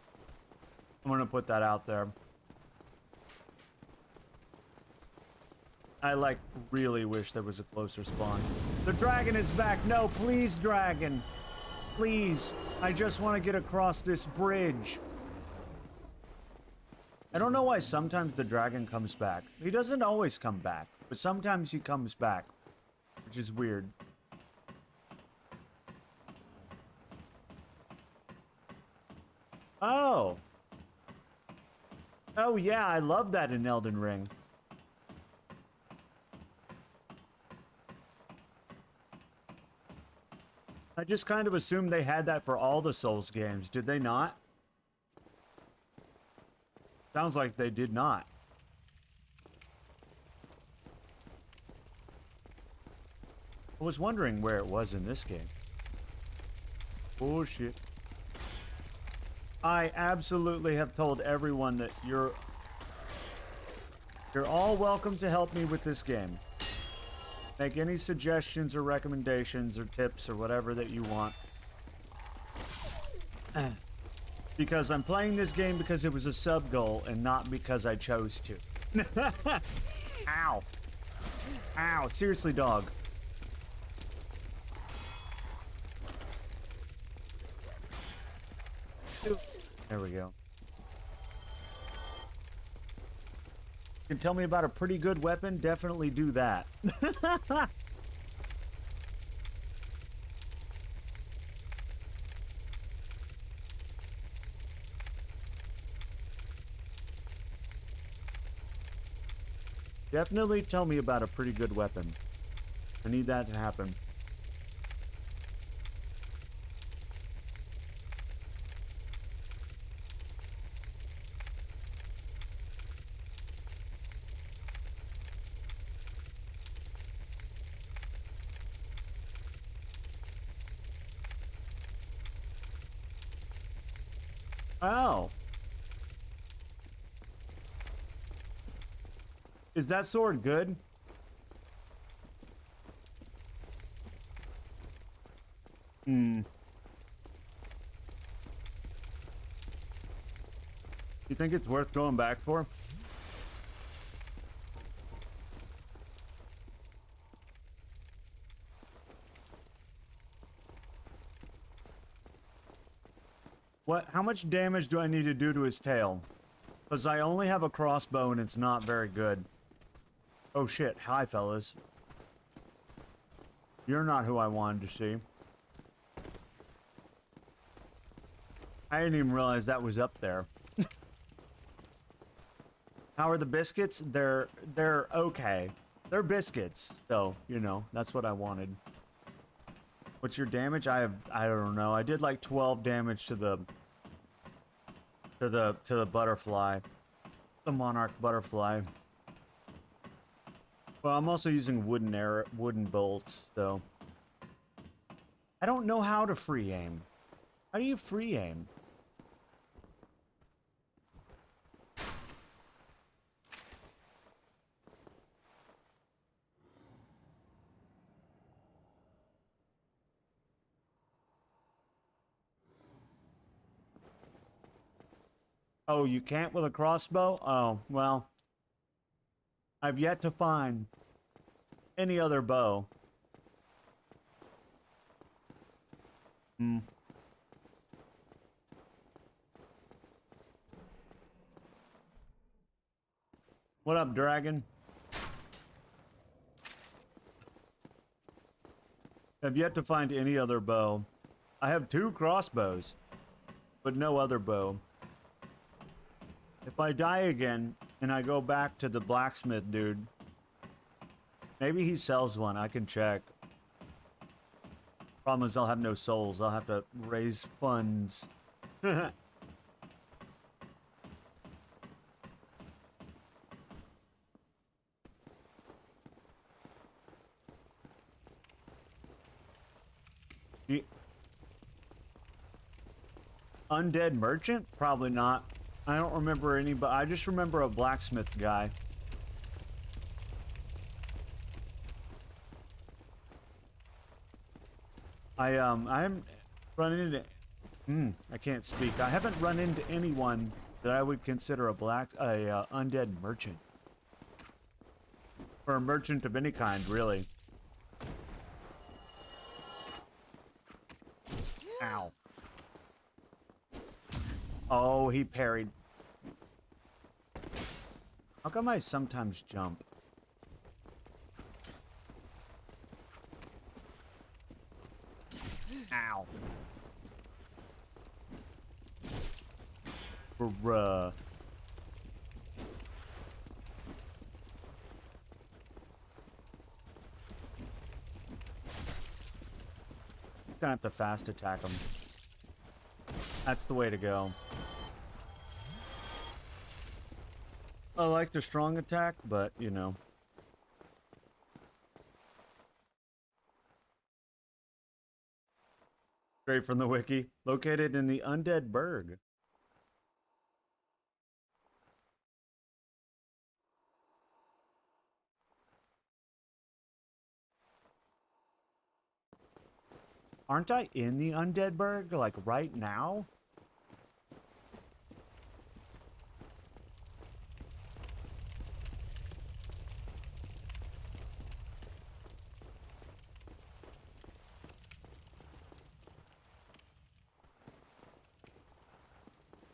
I'm gonna put that out there. I, like, really wish there was a closer spawn. The dragon is back! No, please, dragon! Please! I just want to get across this bridge. I don't know why sometimes the dragon comes back. He doesn't always come back, but sometimes he comes back, which is weird. Oh! Oh yeah, I love that in Elden Ring. I just kind of assumed they had that for all the Souls games. Did they not? Sounds like they did not. I was wondering where it was in this game. Oh shit. I absolutely have told everyone that you're all welcome to help me with this game. Make any suggestions or recommendations or tips or whatever that you want. Because I'm playing this game because it was a sub goal and not because I chose to. Ow. Ow. Seriously, dog. There we go. You can tell me about a pretty good weapon? Definitely do that. Definitely tell me about a pretty good weapon. I need that to happen. Oh. Is that sword good? Hmm. You think it's worth going back for? What? How much damage do I need to do to his tail? Because I only have a crossbow and it's not very good. Oh shit. Hi, fellas. You're not who I wanted to see. I didn't even realize that was up there. How are the biscuits? They're okay. They're biscuits, though, you know, that's what I wanted. What's your damage? I don't know. I did like 12 damage to the butterfly. The monarch butterfly. Well, I'm also using wooden bolts, so I don't know how to free aim. How do you free aim? Oh, you can't with a crossbow? Oh, well. I've yet to find any other bow. Hmm. What up, dragon? I've yet to find any other bow. I have 2 crossbows, but no other bow. If I die again and I go back to the blacksmith dude, maybe he sells one. I can check. Problem is I'll have no souls. I'll have to raise funds. The undead merchant? Probably not. I don't remember any, but I just remember a blacksmith guy. I haven't run into I can't speak. I haven't run into anyone that I would consider a undead merchant. Or a merchant of any kind, really. Ow. Oh, he parried. How come I sometimes jump? Ow. Bruh. Gonna have to fast attack him. That's the way to go. I like the strong attack, but, you know. Straight from the wiki. Located in the Undead Burg. Aren't I in the Undead Burg, like, right now?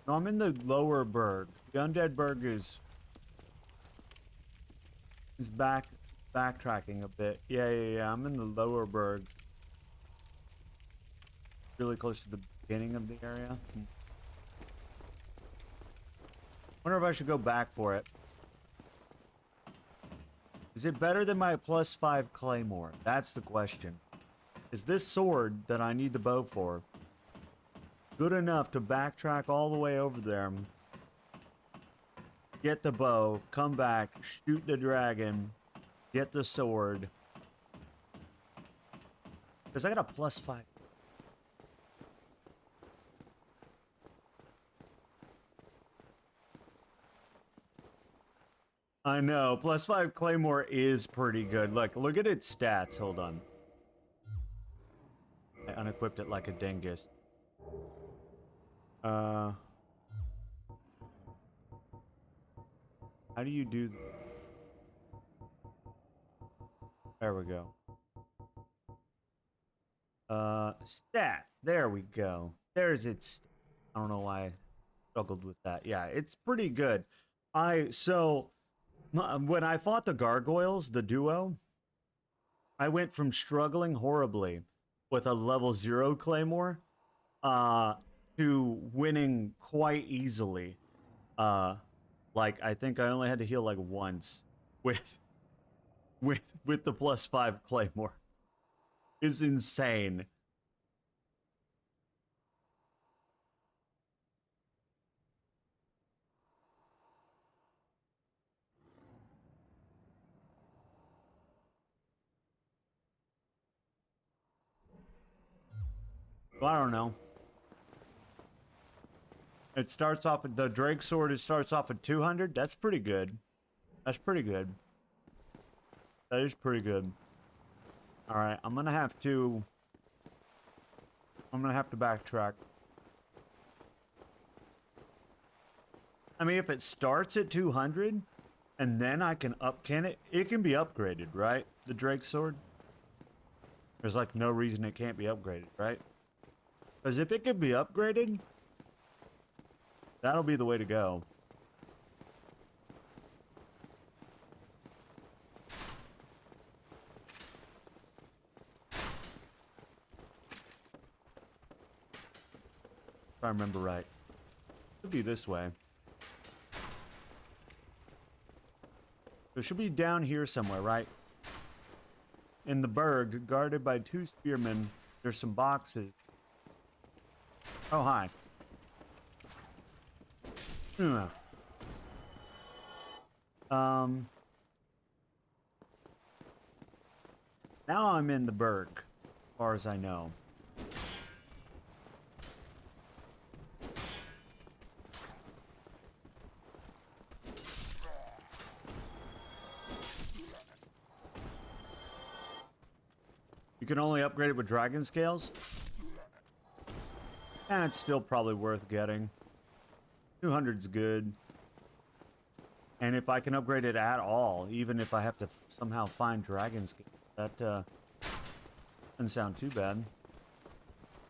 No, I'm in the lower Burg. The Undead Burg is backtracking a bit. Yeah. I'm in the lower Burg. Really close to the beginning of the area. Wonder if I should go back for it. Is it better than my +5 claymore? That's the question. Is this sword that I need the bow for good enough to backtrack all the way over there, get the bow, come back, shoot the dragon, get the sword? Because I got a +5. I know, +5 claymore is pretty good. Look at its stats. Hold on. I unequipped it like a dingus. How do you do there we go. Stats. There we go. There's its. I don't know why I struggled with that. Yeah, it's pretty good. When I fought the gargoyles, the duo, I went from struggling horribly with a level 0 claymore, to winning quite easily. Like I think I only had to heal like once with the +5 claymore. It's insane. I don't know. It starts off at the Drake sword. It starts off at 200. That's pretty good. That's pretty good. That is pretty good. All right, I'm gonna have to backtrack. I mean, if it starts at 200 and then I can it can be upgraded, right? The Drake sword. There's like no reason it can't be upgraded, right? Because if it can be upgraded, that'll be the way to go. If I remember right. Should be this way. It should be down here somewhere, right? In the berg, guarded by 2 spearmen, there's some boxes. Oh, hi. Yeah. Now I'm in the berg, as far as I know. You can only upgrade it with dragon scales? It's still probably worth getting. 200's good. And if I can upgrade it at all, even if I have to somehow find dragon scales, that doesn't sound too bad.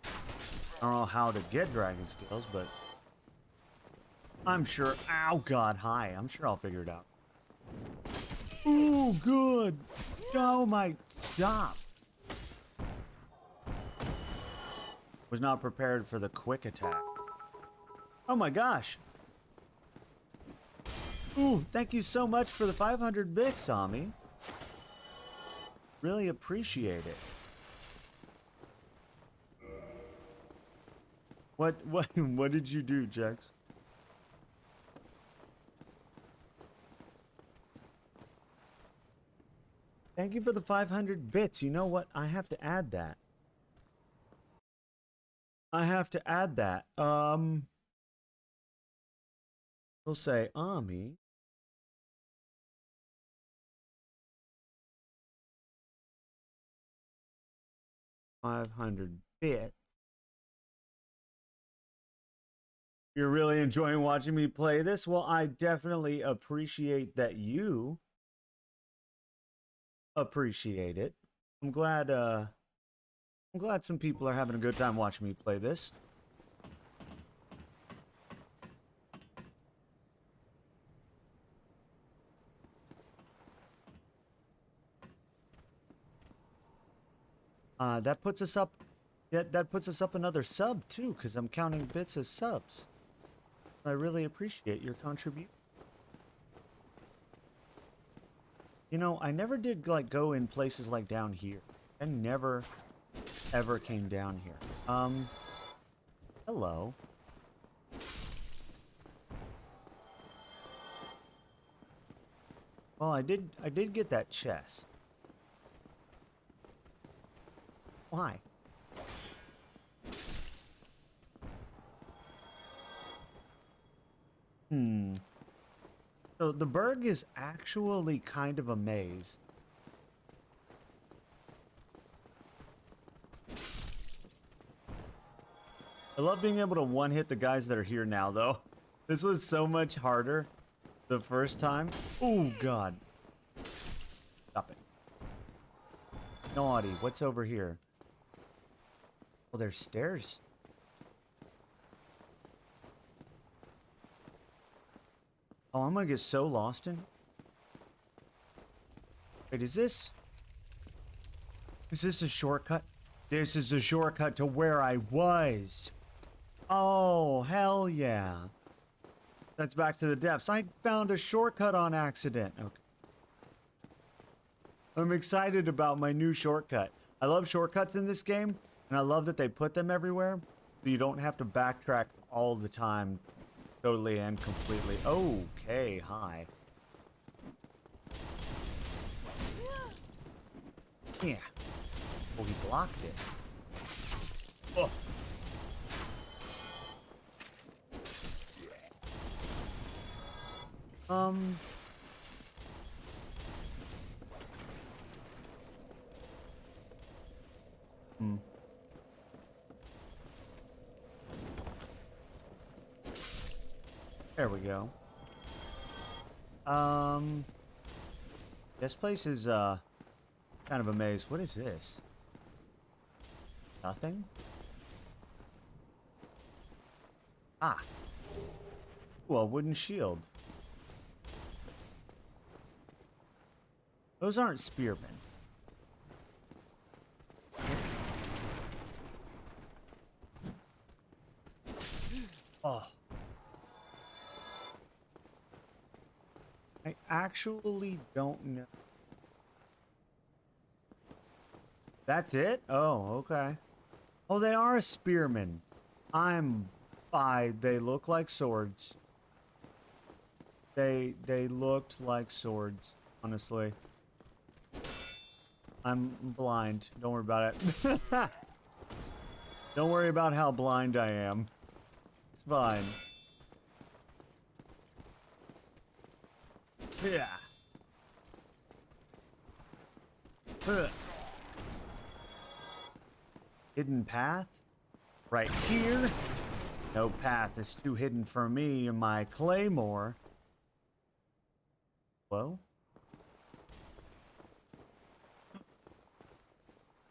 I don't know how to get dragon scales, but I'm sure. Ow, God, hi. I'm sure I'll figure it out. Oh, good. Oh, my. Stop. Was not prepared for the quick attack. Oh, my gosh. Ooh, thank you so much for the 500 bits, Ami. Really appreciate it. What did you do, Jax? Thank you for the 500 bits. You know what? I have to add that. I have to add that. We'll say Ami. $500 bits. You're really enjoying watching me play this? Well, I definitely appreciate that you appreciate it. I'm glad some people are having a good time watching me play this. That puts us up. That puts us up another sub too, because I'm counting bits as subs. I really appreciate your contribution. You know, I never did like go in places like down here. I never ever came down here. Hello. Well, I did get that chest. Why? So the Berg is actually kind of a maze. I love being able to one-hit the guys that are here now, though. This was so much harder the first time. Oh, God. Stop it. Naughty. What's over here? Oh, there's stairs. Oh, I'm gonna get so lost in. Wait, is this a shortcut? This is a shortcut to where I was. Oh, hell yeah. That's back to the depths. I found a shortcut on accident. Okay. I'm excited about my new shortcut. I love shortcuts in this game, and I love that they put them everywhere, so you don't have to backtrack all the time, totally and completely. Okay, hi. Yeah. Oh, he blocked it. Oh. There we go. This place is, kind of a maze. What is this? Nothing? Ah. Ooh, a wooden shield. Those aren't spearmen. Oh. I actually don't know. That's it? Oh, okay. Oh, they are a spearman. They look like swords. They looked like swords, honestly. I'm blind. Don't worry about it. Don't worry about how blind I am. It's fine. Yeah. Hidden path? Right here? No path is too hidden for me and my claymore. Hello?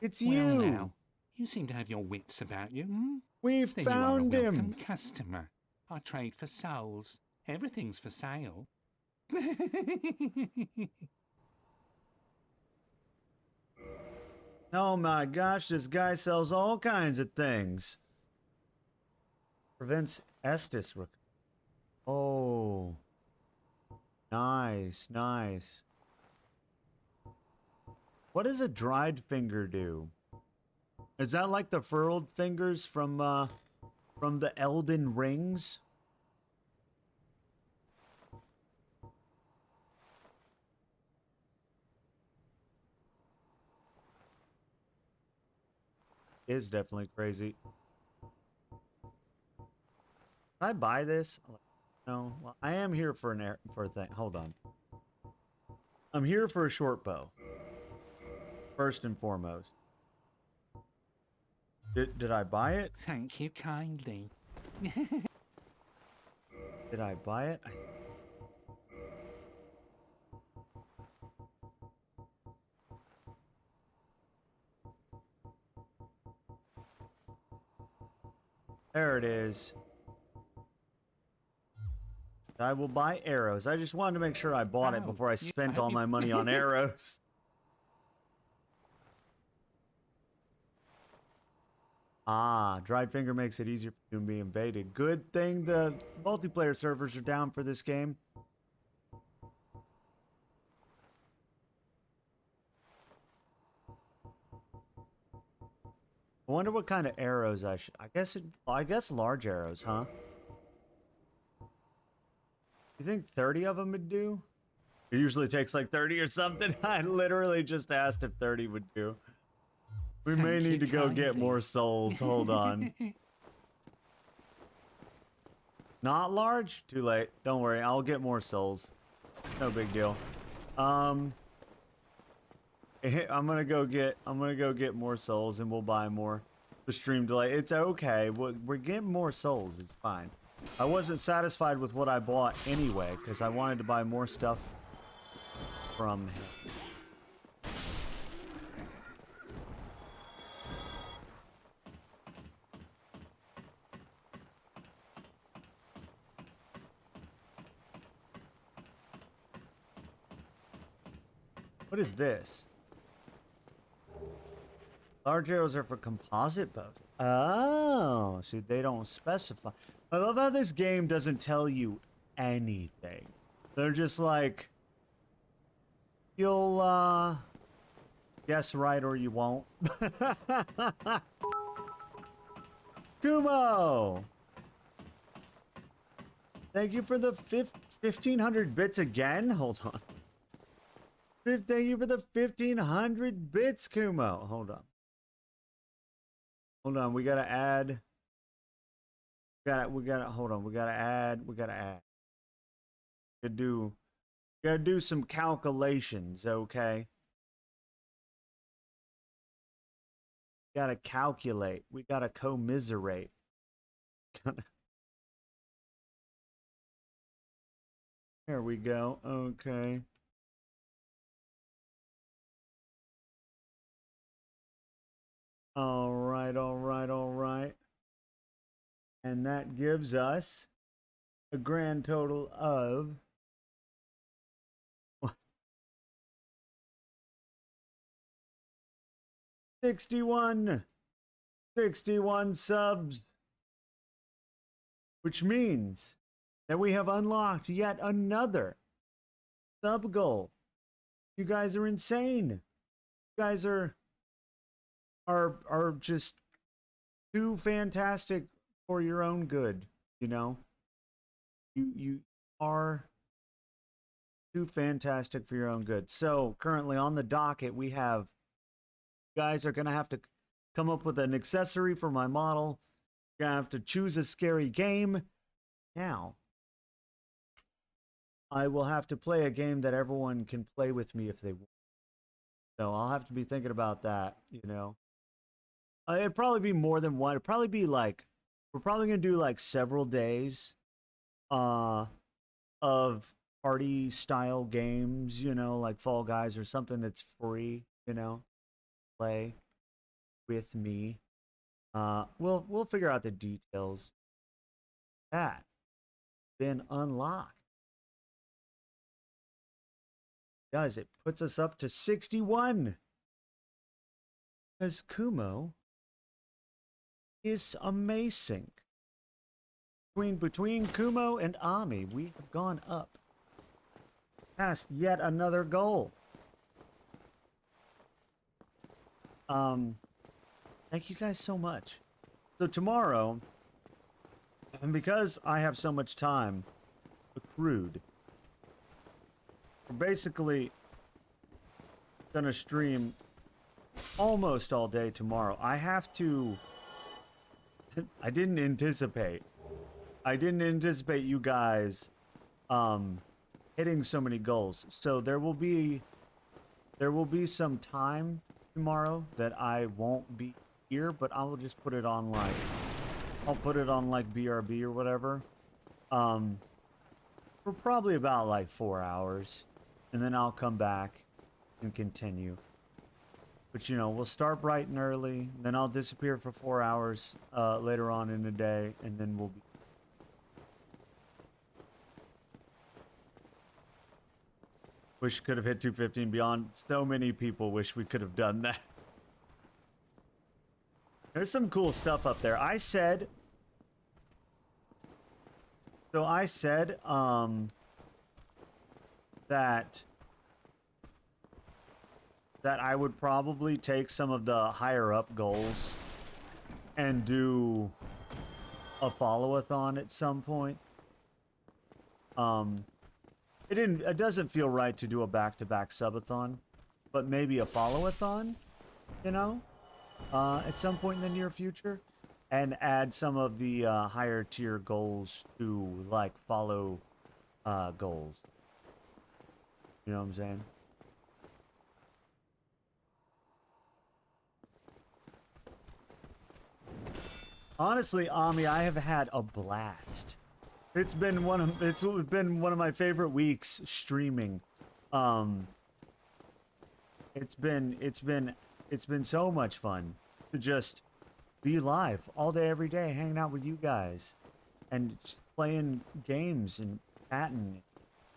It's you! Well now, you seem to have your wits about you, hmm? We Then you are a found welcome him! customer. I trade for souls. Everything's for sale. Oh my gosh, this guy sells all kinds of things. Prevents Estus. Oh. Nice, nice. What does a dried finger do? Is that like the furrowed fingers from the Elden Rings? Is definitely crazy. Can I buy this? No. Well, I am here for a thing. Hold on. I'm here for a short bow. First and foremost. Did I buy it? Thank you kindly. Did I buy it? There it is. I will buy arrows. I just wanted to make sure I bought it before I spent all my money on arrows. Ah, dried finger makes it easier for you to be invaded. Good thing the multiplayer servers are down for this game. I wonder what kind of arrows I should. I guess large arrows, huh? You think 30 of them would do? It usually takes like 30 or something. I literally just asked if 30 would do. We may Thank need to you go get kindly. more souls. Hold on. Not large? Too late. Don't worry. I'll get more souls. No big deal. I'm gonna go get more souls and we'll buy more. The stream delay. It's okay. We're getting more souls. It's fine. I wasn't satisfied with what I bought anyway because I wanted to buy more stuff from him. What is this? Large arrows are for composite bows. Oh, see, they don't specify. I love how this game doesn't tell you anything. They're just like, you'll, guess right or you won't. Kumo! Thank you for the 1,500 bits again? Hold on. Thank you for the 1,500 bits, Kumo. Hold on. Hold on, we gotta add. Hold on, we gotta add. Gotta do some calculations, okay? Gotta calculate. We gotta commiserate. There we go, okay. All right. And that gives us a grand total of 61 subs, which means that we have unlocked yet another sub goal. You guys are insane. You guys are just too fantastic for your own good, you know? You are too fantastic for your own good. So, currently on the docket, we have, you guys are going to have to come up with an accessory for my model. You're going to have to choose a scary game. Now, I will have to play a game that everyone can play with me if they want. So, I'll have to be thinking about that, you know? It'd probably be more than one. It'd probably be like, we're probably gonna do like several days, of party style games, you know, like Fall Guys or something that's free, you know, play with me. We'll figure out the details. That been unlocked, guys. It puts us up to 61. As Kumo is amazing. Between Kumo and Ami, we have gone up past yet another goal. Thank you guys so much. So tomorrow, and because I have so much time accrued, we're basically gonna stream almost all day tomorrow. I didn't anticipate you guys hitting so many goals. So there will be some time tomorrow that I won't be here, but I will just put it on like BRB or whatever. For probably about like 4 hours, and then I'll come back and continue. But, you know, we'll start bright and early, then I'll disappear for 4 hours later on in the day, and then we'll be... Wish could have hit 250 and beyond. So many people wish we could have done that. There's some cool stuff up there. I said, that I would probably take some of the higher up goals and do a follow-a-thon at some point. It doesn't feel right to do a back-to-back subathon, but maybe a follow-a-thon, you know, at some point in the near future, and add some of the higher tier goals to like follow goals. You know what I'm saying? Honestly, Ami, I have had a blast. It's been one of my favorite weeks streaming. It's been so much fun to just be live all day, every day, hanging out with you guys, and just playing games and chatting,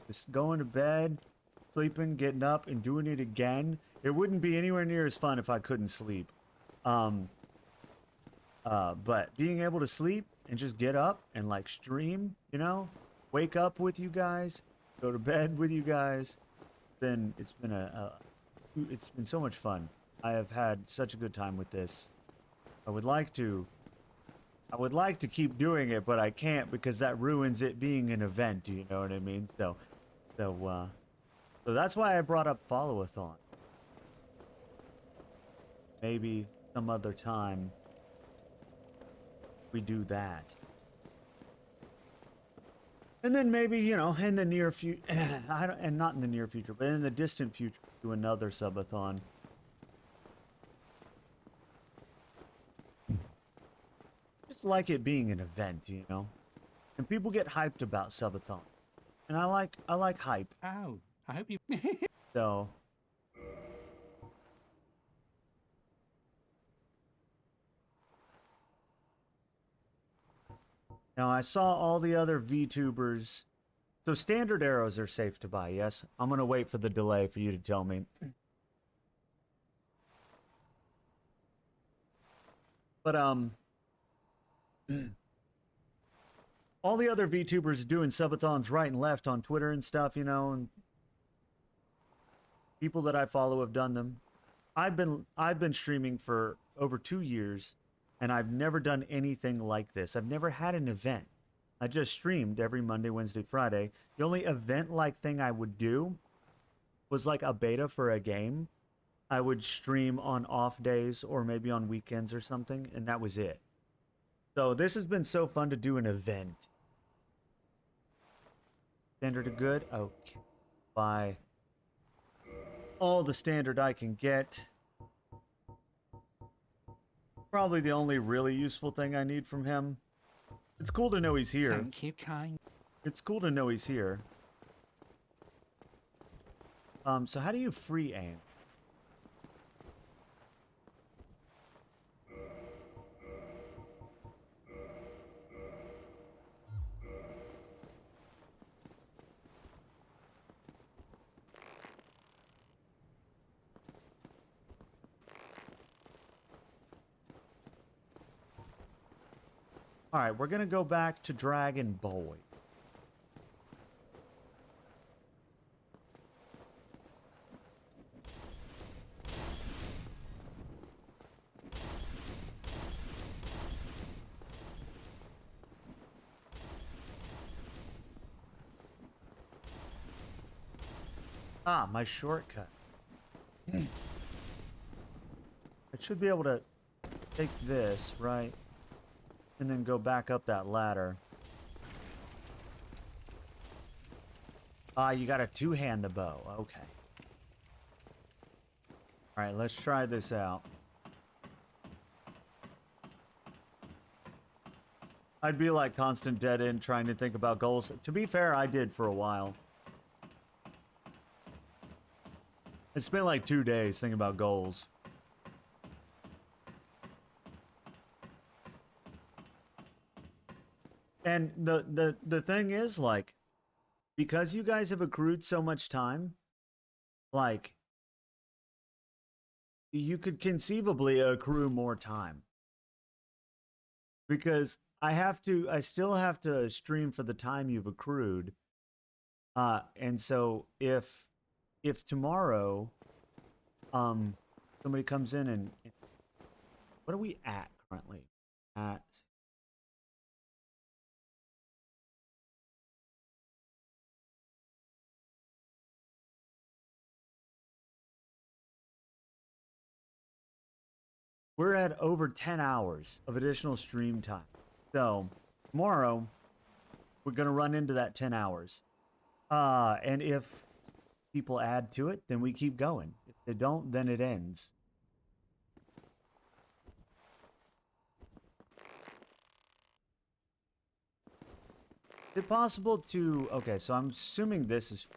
just going to bed, sleeping, getting up, and doing it again. It wouldn't be anywhere near as fun if I couldn't sleep. But being able to sleep and just get up and like stream, you know, wake up with you guys, go to bed with you guys, it's been so much fun. I have had such a good time with this. I would like to keep doing it, but I can't because that ruins it being an event. You know what I mean? So that's why I brought up follow-a-thon. Maybe some other time we do that. And then maybe, you know, in the near future, and not in the near future, but in the distant future, do another subathon. Just like it being an event, you know? And people get hyped about subathon. And I like hype. Oh, I hope you... So... Now, I saw all the other VTubers. So standard arrows are safe to buy, yes? I'm going to wait for the delay for you to tell me. But, all the other VTubers doing subathons right and left on Twitter and stuff, you know, and people that I follow have done them. I've been streaming for over 2 years, and I've never done anything like this. I've never had an event. I just streamed every Monday, Wednesday, Friday. The only event-like thing I would do was like a beta for a game. I would stream on off days or maybe on weekends or something, and that was it. So this has been so fun to do an event. Standard of good? Okay. Buy all the standard I can get. Probably the only really useful thing I need from him. It's cool to know he's here. Thank you, kind. It's cool to know he's here. So how do you free aim? Alright, we're gonna go back to Dragon Boy. Ah, my shortcut. I should be able to take this, right? And then go back up that ladder. Ah, you gotta two-hand the bow. Okay. Alright, let's try this out. I'd be like constant dead end trying to think about goals. To be fair, I did for a while. I spent like 2 days thinking about goals. And the thing is, like, because you guys have accrued so much time, like, you could conceivably accrue more time. Because I still have to stream for the time you've accrued. And so if tomorrow, somebody comes in and what are we at currently? at. We're at over 10 hours of additional stream time. So tomorrow we're gonna run into that 10 hours. And if people add to it, then we keep going. If they don't, then it ends. Is it possible to... Okay, so I'm assuming this is...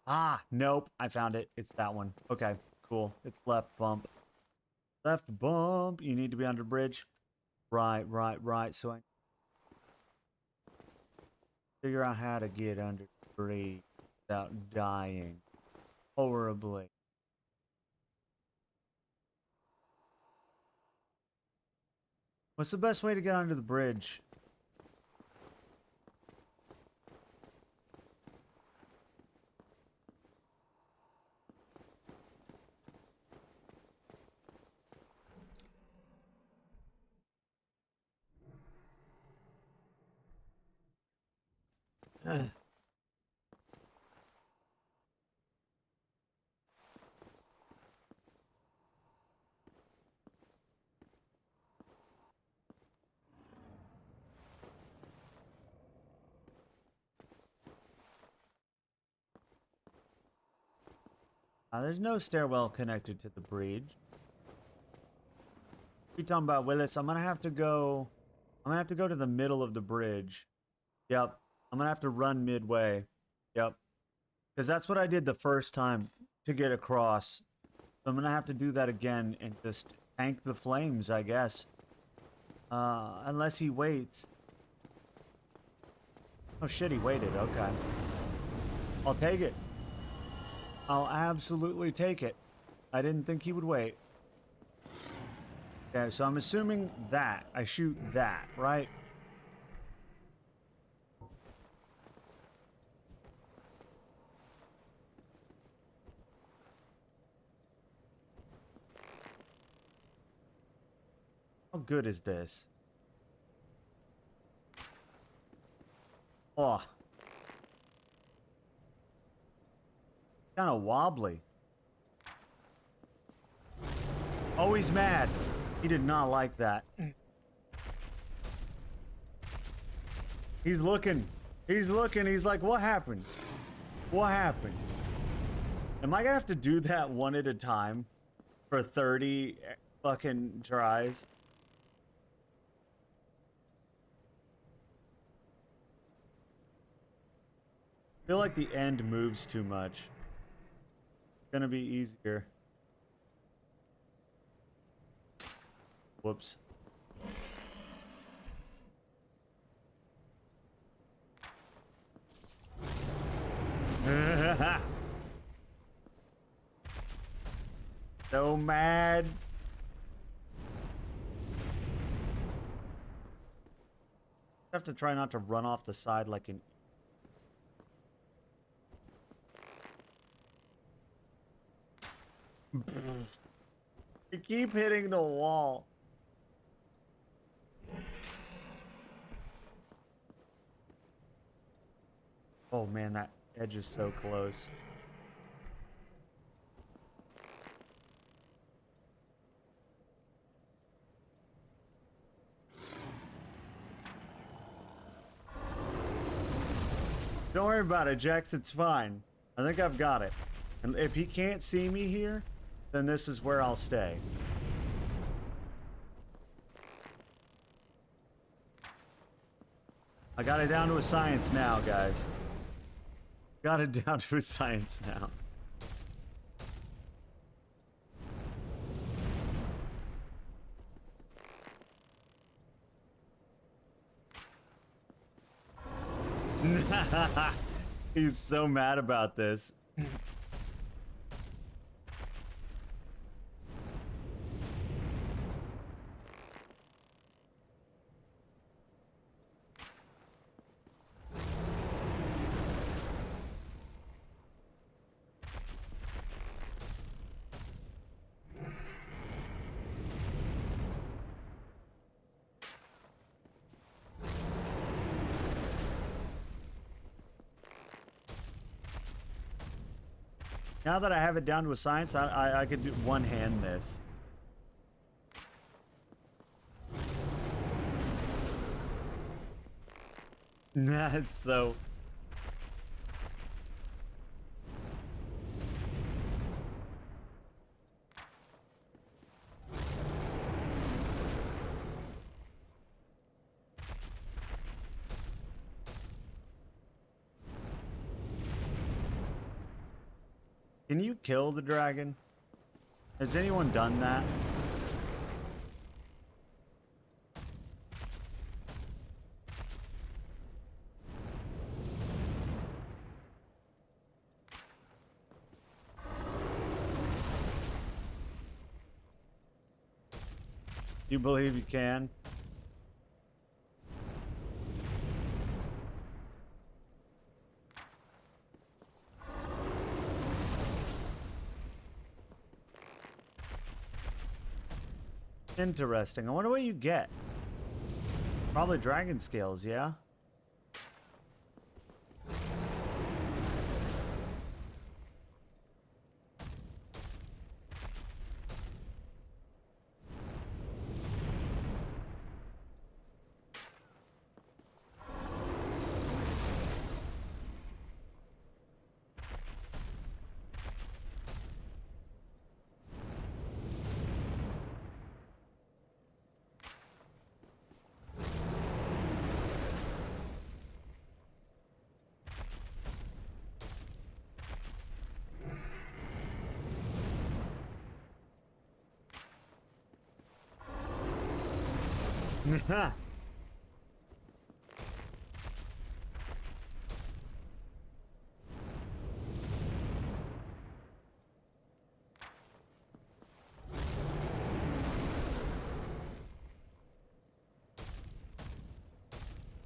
Ah, nope. I found it. It's that one. Okay, cool. It's left bump. Left bump. You need to be under bridge. Right. So I figure out how to get under bridge without dying horribly. What's the best way to get under the bridge? There's no stairwell connected to the bridge. What are you talking about, Willis? I'm gonna have to go to the middle of the bridge. Yep. I'm gonna have to run midway. Yep. Because that's what I did the first time to get across. So I'm gonna have to do that again and just tank the flames, I guess. Unless he waits. Oh shit, he waited. Okay. I'll take it. I'll absolutely take it. I didn't think he would wait. Okay, so I'm assuming that. I shoot that, right? How good is this? Oh. Kind of wobbly. Oh, he's mad. He did not like that. He's looking. He's looking. He's like, what happened? What happened? Am I gonna have to do that one at a time for 30 fucking tries? I feel like the end moves too much. It's gonna be easier. Whoops. So mad. I have to try not to run off the side like an... You keep hitting the wall. Oh man, that edge is so close. Don't worry about it, Jax. It's fine. I think I've got it. And if he can't see me here, then this is where I'll stay. I got it down to a science now, guys. Got it down to a science now. He's so mad about this. Now that I have it down to a science, I could do one hand this. That's so... Can you kill the dragon? Has anyone done that? You believe you can? Interesting. I wonder what you get. Probably dragon scales, yeah?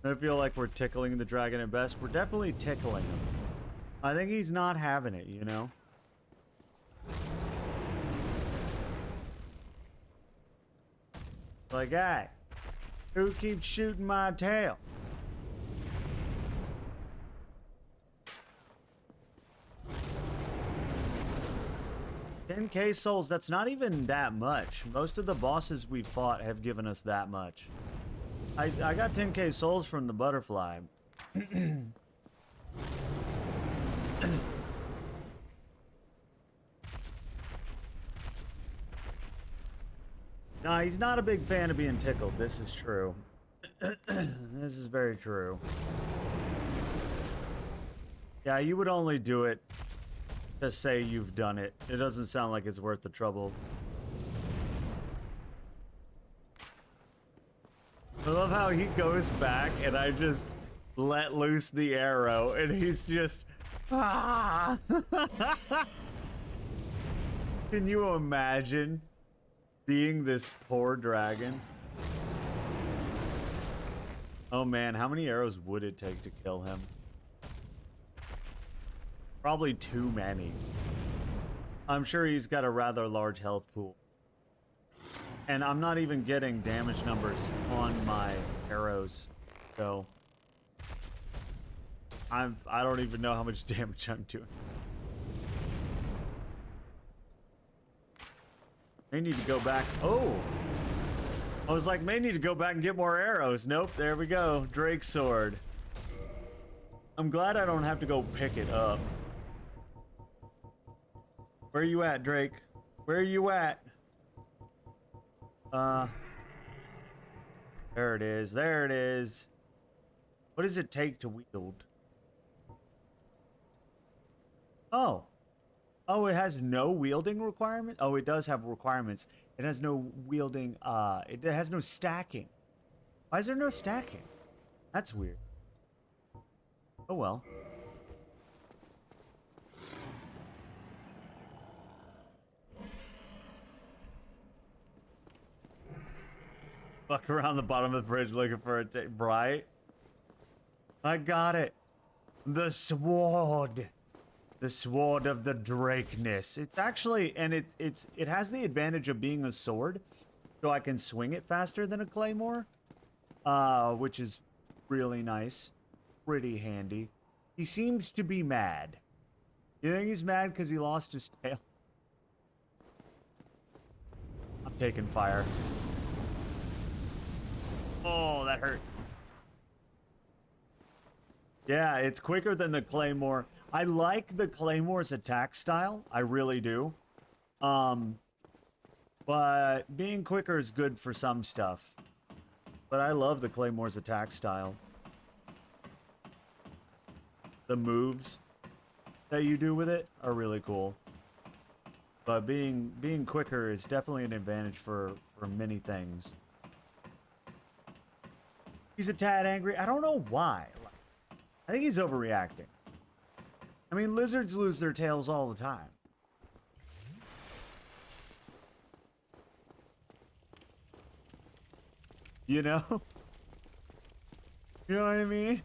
I feel like we're tickling the dragon at best. We're definitely tickling him. I think he's not having it, you know? Like, hey, who keeps shooting my tail? $10K souls, that's not even that much. Most of the bosses we fought have given us that much. I got 10K souls from the butterfly. No, he's not a big fan of being tickled. This is true. This is very true. Yeah, you would only do it to say you've done it. It doesn't sound like it's worth the trouble. I love how he goes back and I just let loose the arrow and he's just... Ah! Can you imagine being this poor dragon? Oh man, how many arrows would it take to kill him? Probably too many. I'm sure he's got a rather large health pool. And I'm not even getting damage numbers on my arrows, so I don't even know how much damage I'm doing. May need to go back. Oh! I was like, may need to go back and get more arrows. Nope, there we go. Drake's sword. I'm glad I don't have to go pick it up. Where are you at, Drake? Where are you at? There it is. There it is. What does it take to wield? Oh. Oh, it has no wielding requirement? Oh, it does have requirements. It has no wielding, it has no stacking. Why is there no stacking? That's weird. Oh well. Fuck around the bottom of the bridge looking for a right? I got it. The sword. The sword of the Drakeness. It's actually, and it has the advantage of being a sword, so I can swing it faster than a claymore, which is really nice, pretty handy. He seems to be mad. You think he's mad because he lost his tail? I'm taking fire. Oh, that hurt. Yeah, it's quicker than the Claymore. I like the Claymore's attack style. I really do. But being quicker is good for some stuff. But I love the Claymore's attack style. The moves that you do with it are really cool. But being quicker is definitely an advantage for many things. He's a tad angry. I don't know why. I think he's overreacting. I mean, lizards lose their tails all the time. You know? You know what I mean?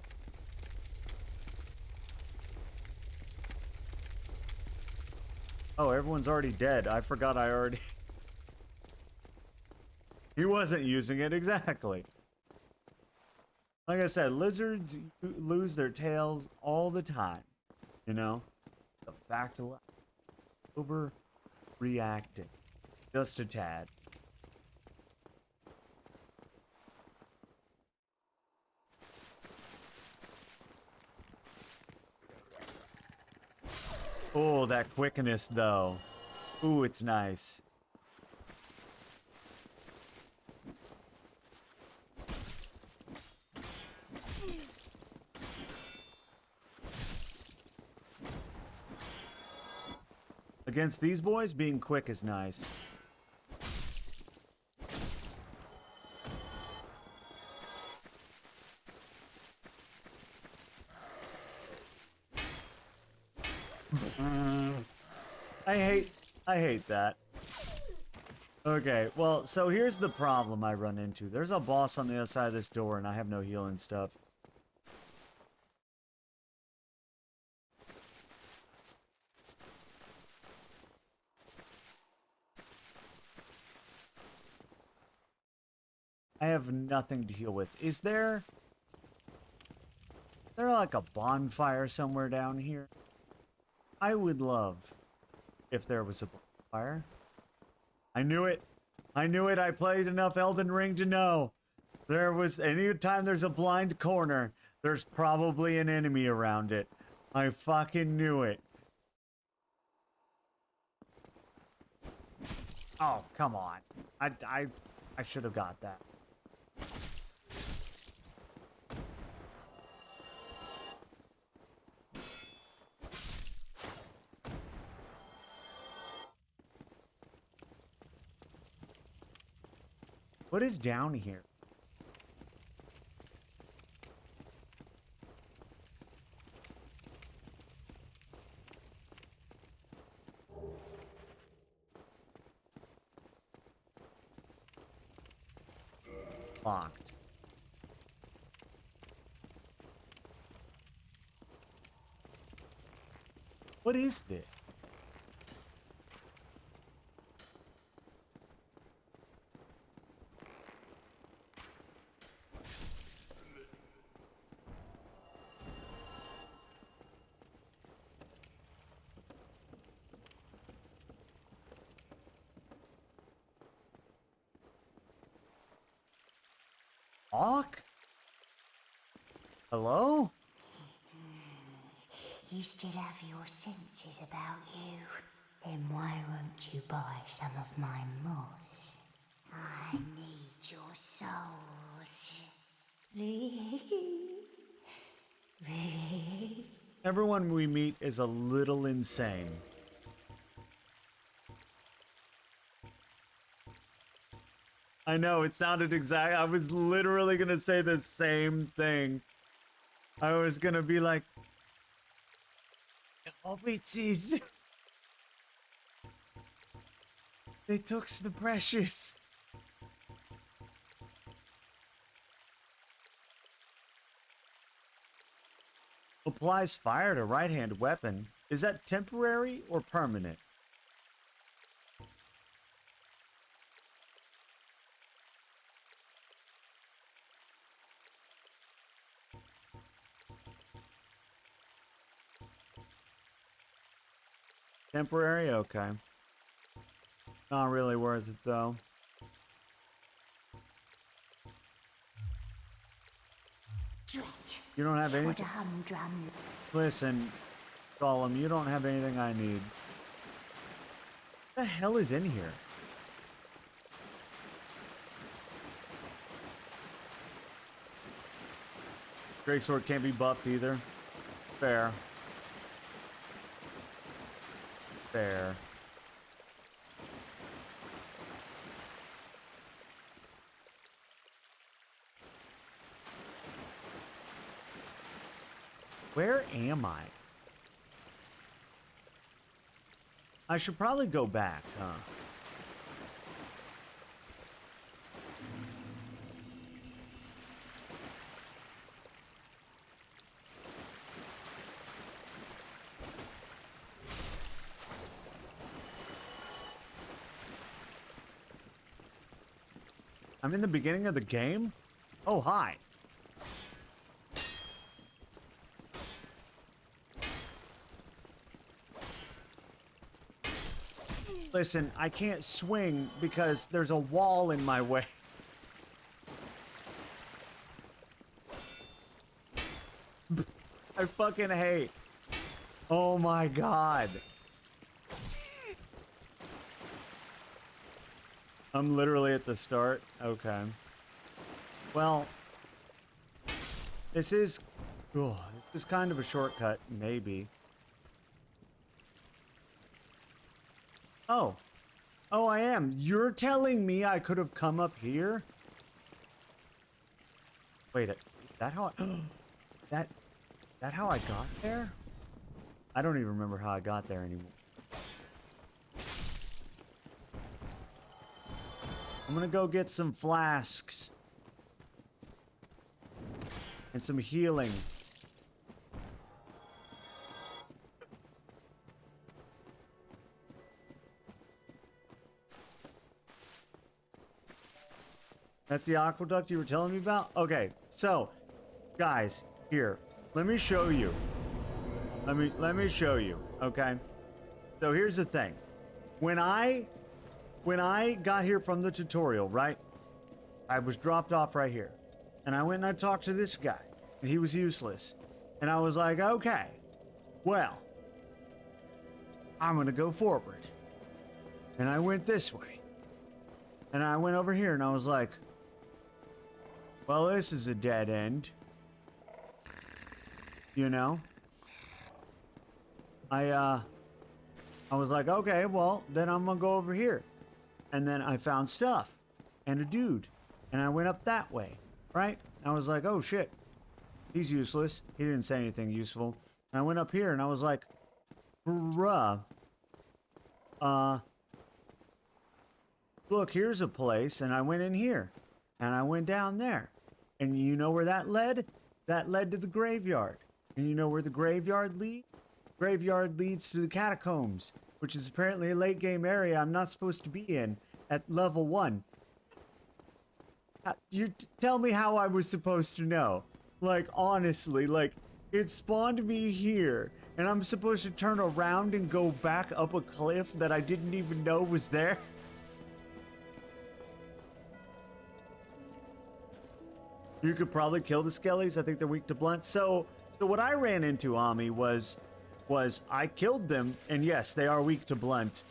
Oh, everyone's already dead. I forgot I already... He wasn't using it, exactly. Like I said, lizards lose their tails all the time. You know? The fact of life. Overreacting. Just a tad. Oh, that quickness, though. Ooh, it's nice. Against these boys, being quick is nice. I hate that. Okay, well, so here's the problem I run into. There's a boss on the other side of this door, and I have no healing stuff. I have nothing to heal with. Is there like a bonfire somewhere down here? I would love if there was a bonfire. I knew it. I knew it. I played enough Elden Ring to know. Anytime there's a blind corner, there's probably an enemy around it. I fucking knew it. Oh, come on. I should have got that. What is down here? Locked. What is this? Hawk? Hello? You still have your senses about you. Then why won't you buy some of my moss? I need your souls. Everyone we meet is a little insane. I know, it sounded exact. I was literally gonna say the same thing. I was gonna be like, Hobbitses. They took the precious. Applies fire to right-hand weapon. Is that temporary or permanent? Temporary? Okay. Not really worth it, though. Drat. You don't have What a anything? humdrum. Listen, Gollum, you don't have anything I need. What the hell is in here? Greatsword can't be buffed either. Fair. Fair. Where am I? I should probably go back, huh? I'm in the beginning of the game? Oh, hi. Listen, I can't swing because there's a wall in my way. I fucking hate. Oh my god. I'm literally at the start. Okay. Well, this is kind of a shortcut, maybe. Oh. Oh, I am. You're telling me I could have come up here? Wait, is that how I... that how I got there? I don't even remember how I got there anymore. I'm gonna go get some flasks. And some healing. That's the aqueduct you were telling me about? Okay, so, guys, here, let me show you. Let me show you, okay? So here's the thing. When I got here from the tutorial, right? I was dropped off right here. And I went and I talked to this guy. And he was useless. And I was like, okay, well, I'm gonna go forward. And I went this way. And I went over here and I was like, well, this is a dead end. You know? I was like, okay, well, then I'm gonna go over here. And then I found stuff and a dude. And I went up that way, right? I was like, oh shit, he's useless. He didn't say anything useful. And I went up here and I was like, bruh, look, here's a place. And I went in here and I went down there. And you know where that led? That led to the graveyard. And you know where the graveyard leads? Graveyard leads to the catacombs, which is apparently a late game area I'm not supposed to be in at level 1. You tell me how I was supposed to know. Like, honestly, like, it spawned me here, and I'm supposed to turn around and go back up a cliff that I didn't even know was there? You could probably kill the skellies. I think they're weak to blunt. So what I ran into, Ami, was I killed them, and yes, they are weak to blunt.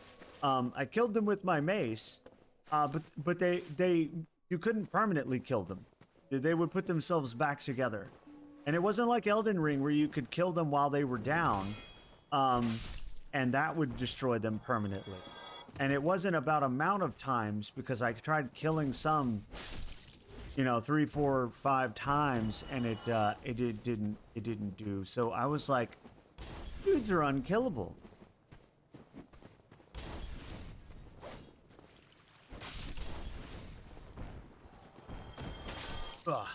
I killed them with my mace, but you couldn't permanently kill them. They would put themselves back together. And it wasn't like Elden Ring where you could kill them while they were down, and that would destroy them permanently. And it wasn't about amount of times, because I tried killing some, you know, 3, 4, 5 times, and it didn't do. So I was like, dudes are unkillable. Ugh.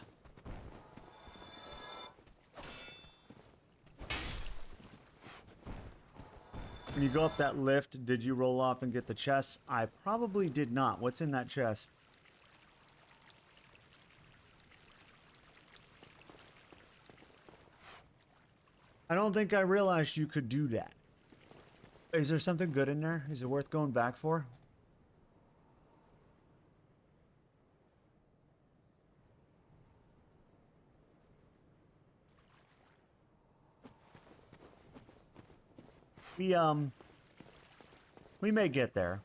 When you go up that lift, did you roll off and get the chest? I probably did not. What's in that chest? I don't think I realized you could do that. Is there something good in there? Is it worth going back for? We may get there.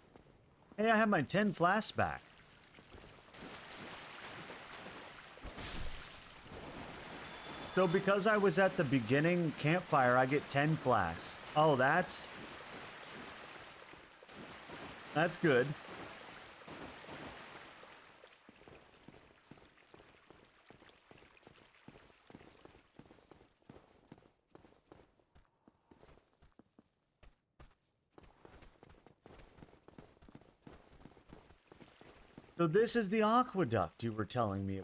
Hey, I have my 10 flasks back. So because I was at the beginning campfire, I get 10 flasks. Oh, that's good. So this is the aqueduct you were telling me.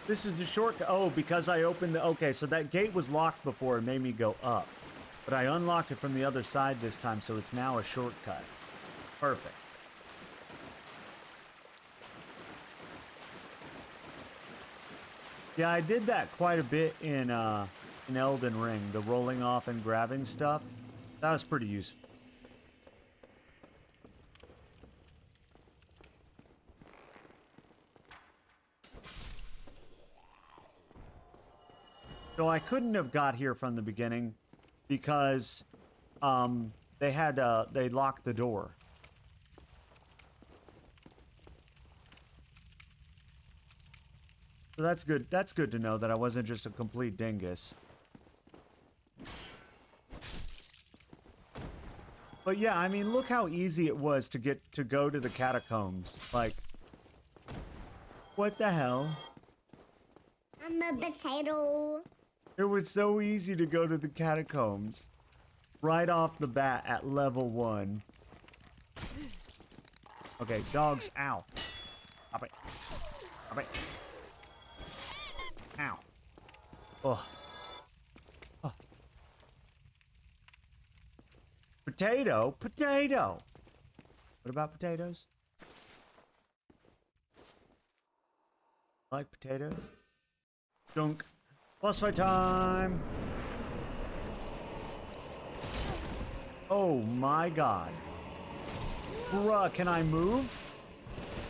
This is a shortcut. Oh, because I opened the... Okay, so that gate was locked before. It made me go up. But I unlocked it from the other side this time, so it's now a shortcut. Perfect. Yeah, I did that quite a bit in Elden Ring. The rolling off and grabbing stuff. That was pretty useful. So I couldn't have got here from the beginning because they locked the door. So that's good. That's good to know that I wasn't just a complete dingus. But yeah, I mean, look how easy it was to go to the catacombs. Like, what the hell? I'm a potato. It was so easy to go to the catacombs. Right off the bat at level 1. Okay, dogs, ow. Stop it. Stop it. Ow. Oh. Oh. Potato? Potato! What about potatoes? Like potatoes? Dunk. Boss fight time! Oh my god. Bruh, can I move?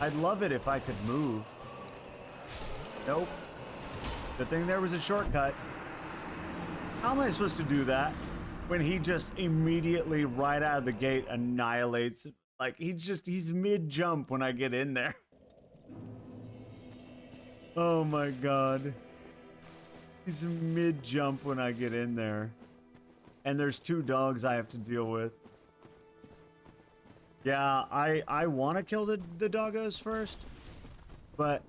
I'd love it if I could move. Nope. Good thing there was a shortcut. How am I supposed to do that when he just immediately right out of the gate annihilates? Like, he's mid-jump when I get in there. Oh my god. He's mid-jump when I get in there. And there's 2 dogs I have to deal with. Yeah, I want to kill the doggos first. But,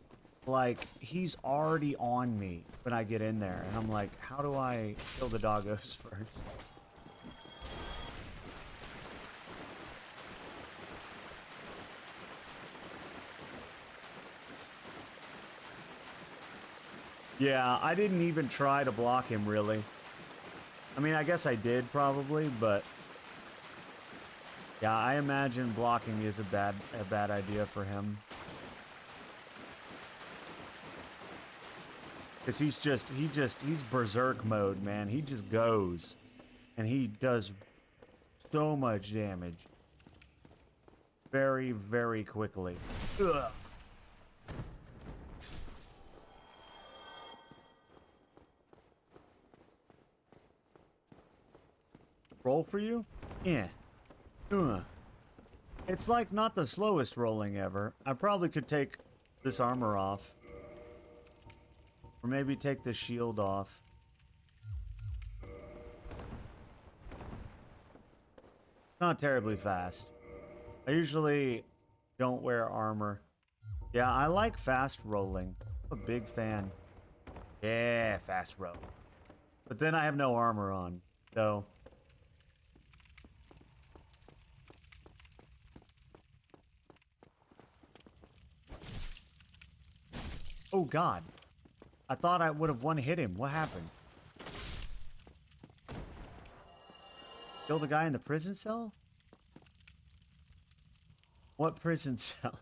like, he's already on me when I get in there. And I'm like, how do I kill the doggos first? Yeah, I didn't even try to block him, really. I mean, I guess I did, probably, but... Yeah, I imagine blocking is a bad idea for him. Because he's berserk mode, man. He just goes. And he does so much damage. Very, very quickly. Ugh. Roll for you? Yeah. It's like not the slowest rolling ever. I probably could take this armor off. Or maybe take the shield off. Not terribly fast. I usually don't wear armor. Yeah, I like fast rolling. I'm a big fan. Yeah, fast roll. But then I have no armor on, so... Oh god. I thought I would have one-hit him. What happened? Kill the guy in the prison cell? What prison cell?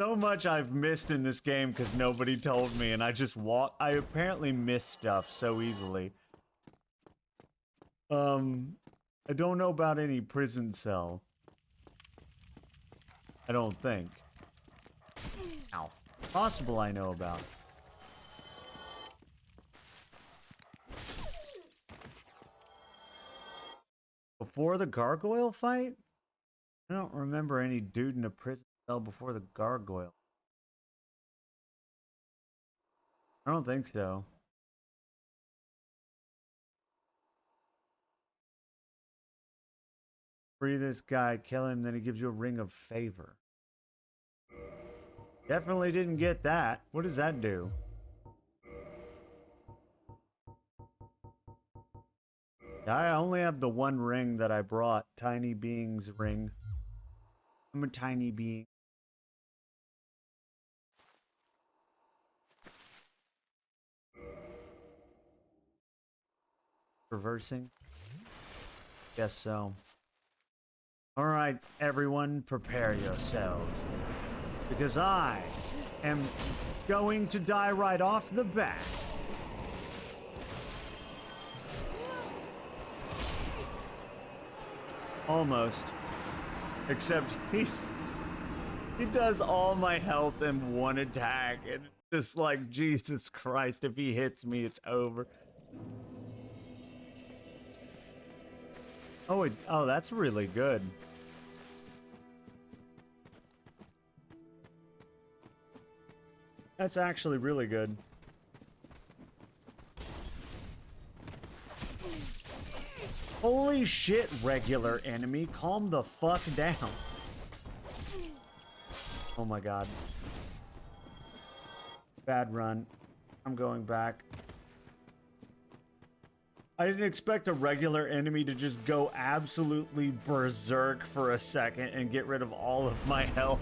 So much I've missed in this game because nobody told me and I just I apparently miss stuff so easily. I don't know about any prison cell. I don't think. Ow. Possible I know about. Before the gargoyle fight? I don't remember any dude in a prison cell before the gargoyle. I don't think so. Free this guy, kill him, then he gives you a ring of favor. Definitely didn't get that. What does that do? I only have the one ring that I brought. Tiny Being's ring. I'm a tiny being. Reversing? Guess so. Alright, everyone, prepare yourselves. Because I am going to die right off the bat. Almost. Except he does all my health in one attack. And it's just like, Jesus Christ, if he hits me, it's over. Oh, that's really good. That's actually really good. Holy shit, regular enemy. Calm the fuck down. Oh my god. Bad run. I'm going back. I didn't expect a regular enemy to just go absolutely berserk for a second and get rid of all of my health.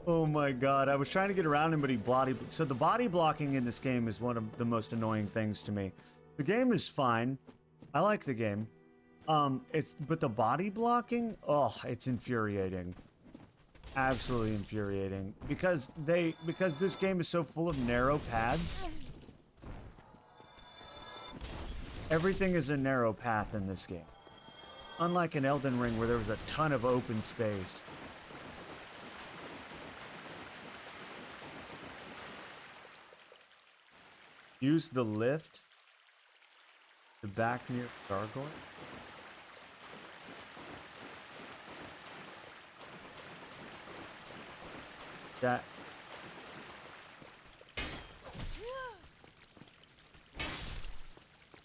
Oh my god, I was trying to get around him, but he so the body blocking in this game is one of the most annoying things to me. The game is fine. I like the game. But the body blocking, oh, it's infuriating. Absolutely infuriating. Because this game is so full of narrow paths. Everything is a narrow path in this game. Unlike in Elden Ring where there was a ton of open space. Use the lift to back near gargoyle. That.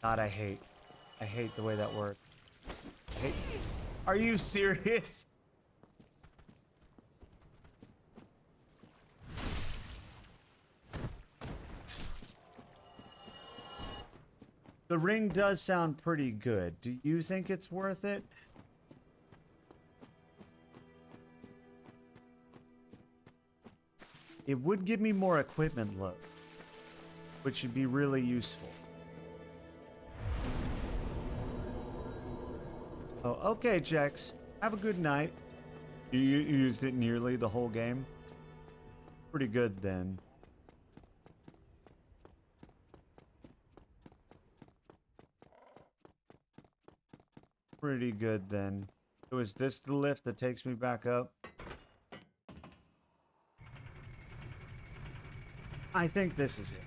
God, I hate the way that works. Are you serious? The ring does sound pretty good. Do you think it's worth it? It would give me more equipment load, which would be really useful. Oh, okay, Jex. Have a good night. You used it nearly the whole game? Pretty good, then. Pretty good, then. So is this the lift that takes me back up? I think this is it.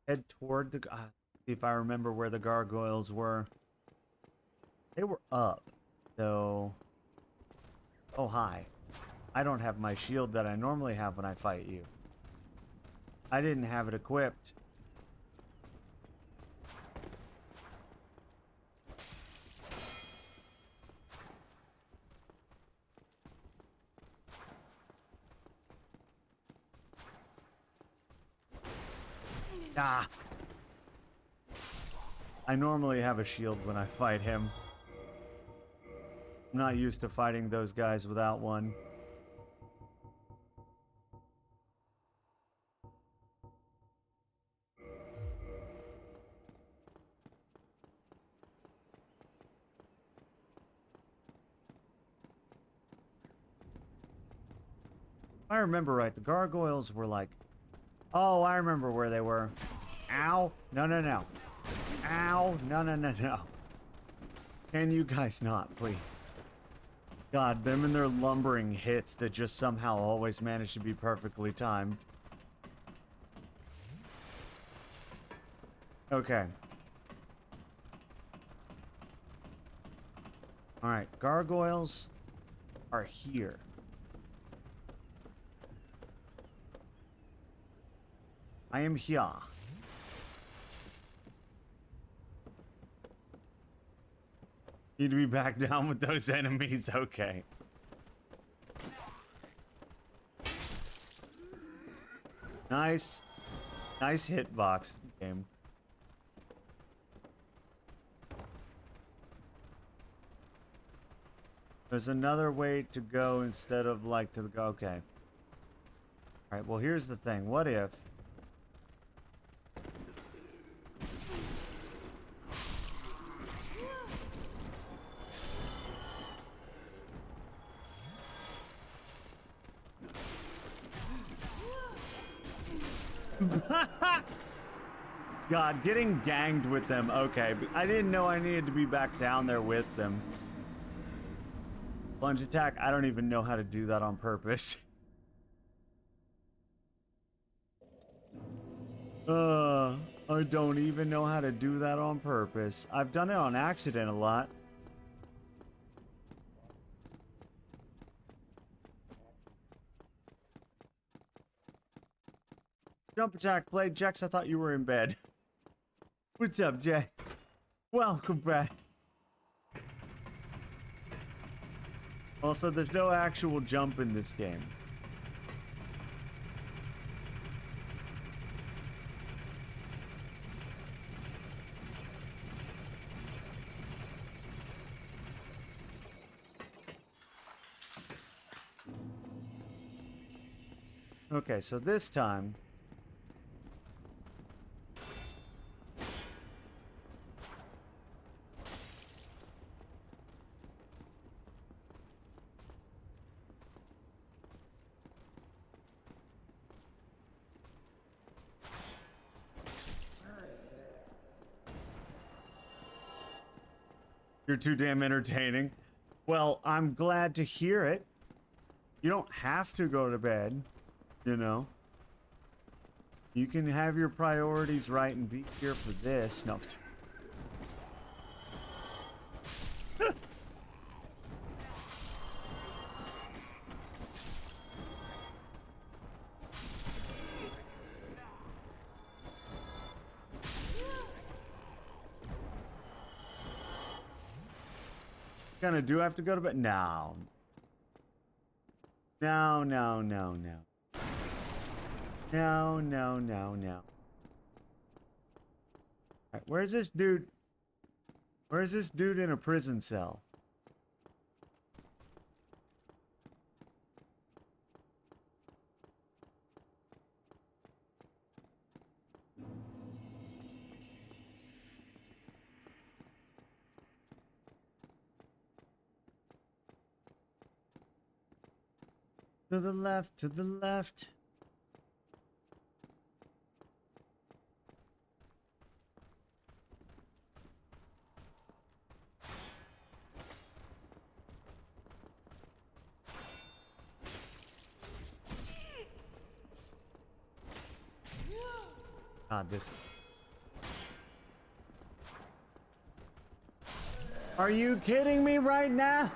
Head toward the... see if I remember where the gargoyles were. They were up. So... oh, hi. I don't have my shield that I normally have when I fight you. I didn't have it equipped. Ah! I normally have a shield when I fight him. I'm not used to fighting those guys without one. If I remember right, the gargoyles were like... Oh, I remember where they were. Ow. No, no, no. Ow. No, no, no, no. Can you guys not, please? God, them and their lumbering hits that just somehow always manage to be perfectly timed. Okay. Alright, gargoyles are here. I am here. Need to be back down with those enemies, okay. Nice. Nice hitbox game. There's another way to go instead of like to go. Okay. Alright, well here's the thing. What if... God, getting ganged with them. Okay, but I didn't know I needed to be back down there with them. Plunge attack. I don't even know how to do that on purpose. I don't even know how to do that on purpose. I've done it on accident a lot. Jump attack played. Jex, I thought you were in bed. What's up, Jex? Welcome back. Also, there's no actual jump in this game. Okay, so this time... You're too damn entertaining. Well, I'm glad to hear it. You don't have to go to bed, you know. You can have your priorities right and be here for this. No. Kinda do have to go to bed? No. No, no, no, no. No, no, no, no. Alright, where's this dude? Where's this dude in a prison cell? To the left, to the left. God, this... Are you kidding me right now?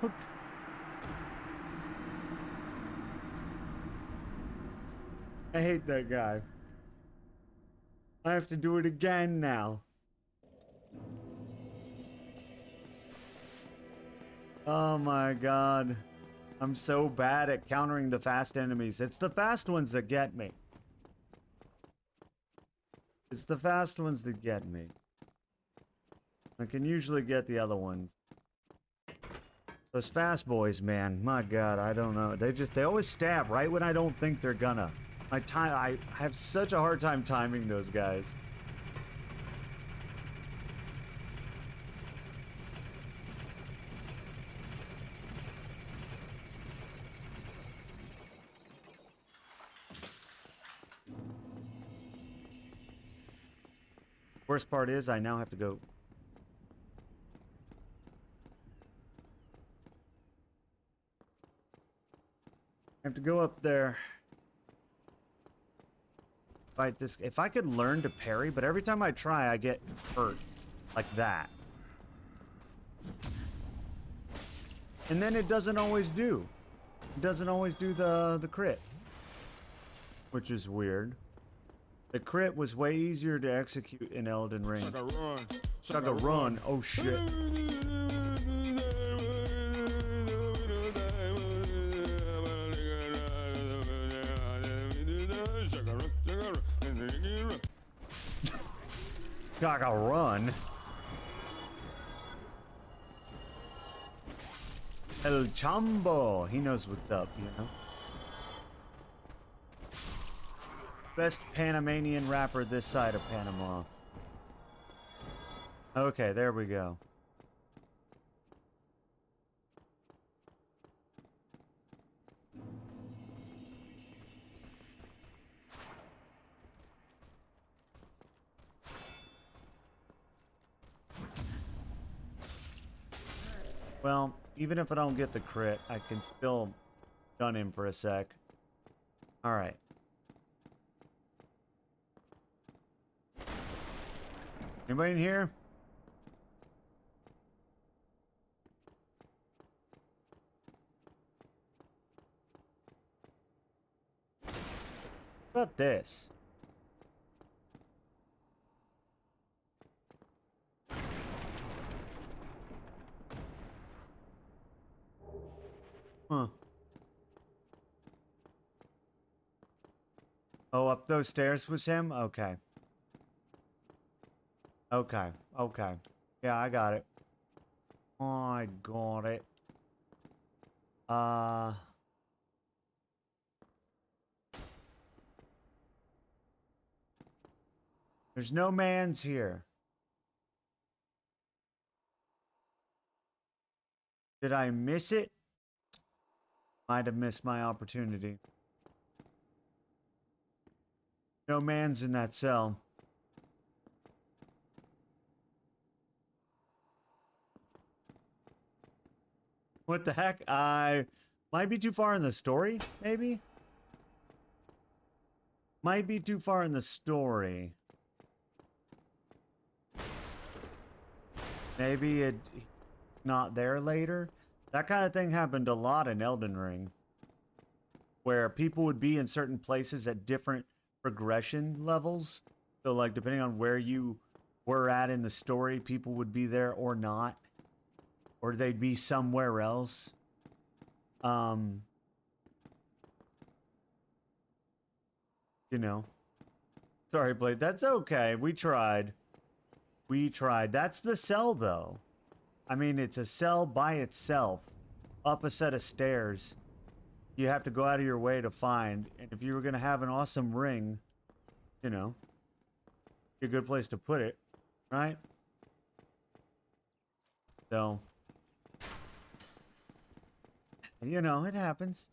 I hate that guy. I have to do it again now. Oh my god. I'm so bad at countering the fast enemies. It's the fast ones that get me. It's the fast ones that get me. I can usually get the other ones. Those fast boys, man, my god, I don't know. They always stab right when I don't think they're gonna. I have such a hard time timing those guys. Worst part is I now have to go. I have to go up there. Fight this. If I could learn to parry, but every time I try, I get hurt. Like that. And then it doesn't always do. It doesn't always do the crit. Which is weird. The crit was way easier to execute in Elden Ring. Sucker run. Sucker run. Oh shit. Sucker run. El Chambo. He knows what's up, you know. Best Panamanian rapper this side of Panama. Okay, there we go. Well, even if I don't get the crit, I can still stun him for a sec. Alright. Anybody in here? What about this? Huh. Oh, up those stairs was him? Okay. Okay. Okay. Yeah, I got it. I got it. There's no mans here. Did I miss it? Might have missed my opportunity. No man's in that cell. What the heck? I might be too far in the story, maybe? Might be too far in the story. Maybe it not there later. That kind of thing happened a lot in Elden Ring. Where people would be in certain places at different progression levels. So like depending on where you were at in the story, people would be there or not. Or they'd be somewhere else. You know. Sorry, Blade. That's okay. We tried. We tried. That's the cell, though. I mean, it's a cell by itself. Up a set of stairs. You have to go out of your way to find. And if you were going to have an awesome ring, you know, a good place to put it, right? So, you know, it happens.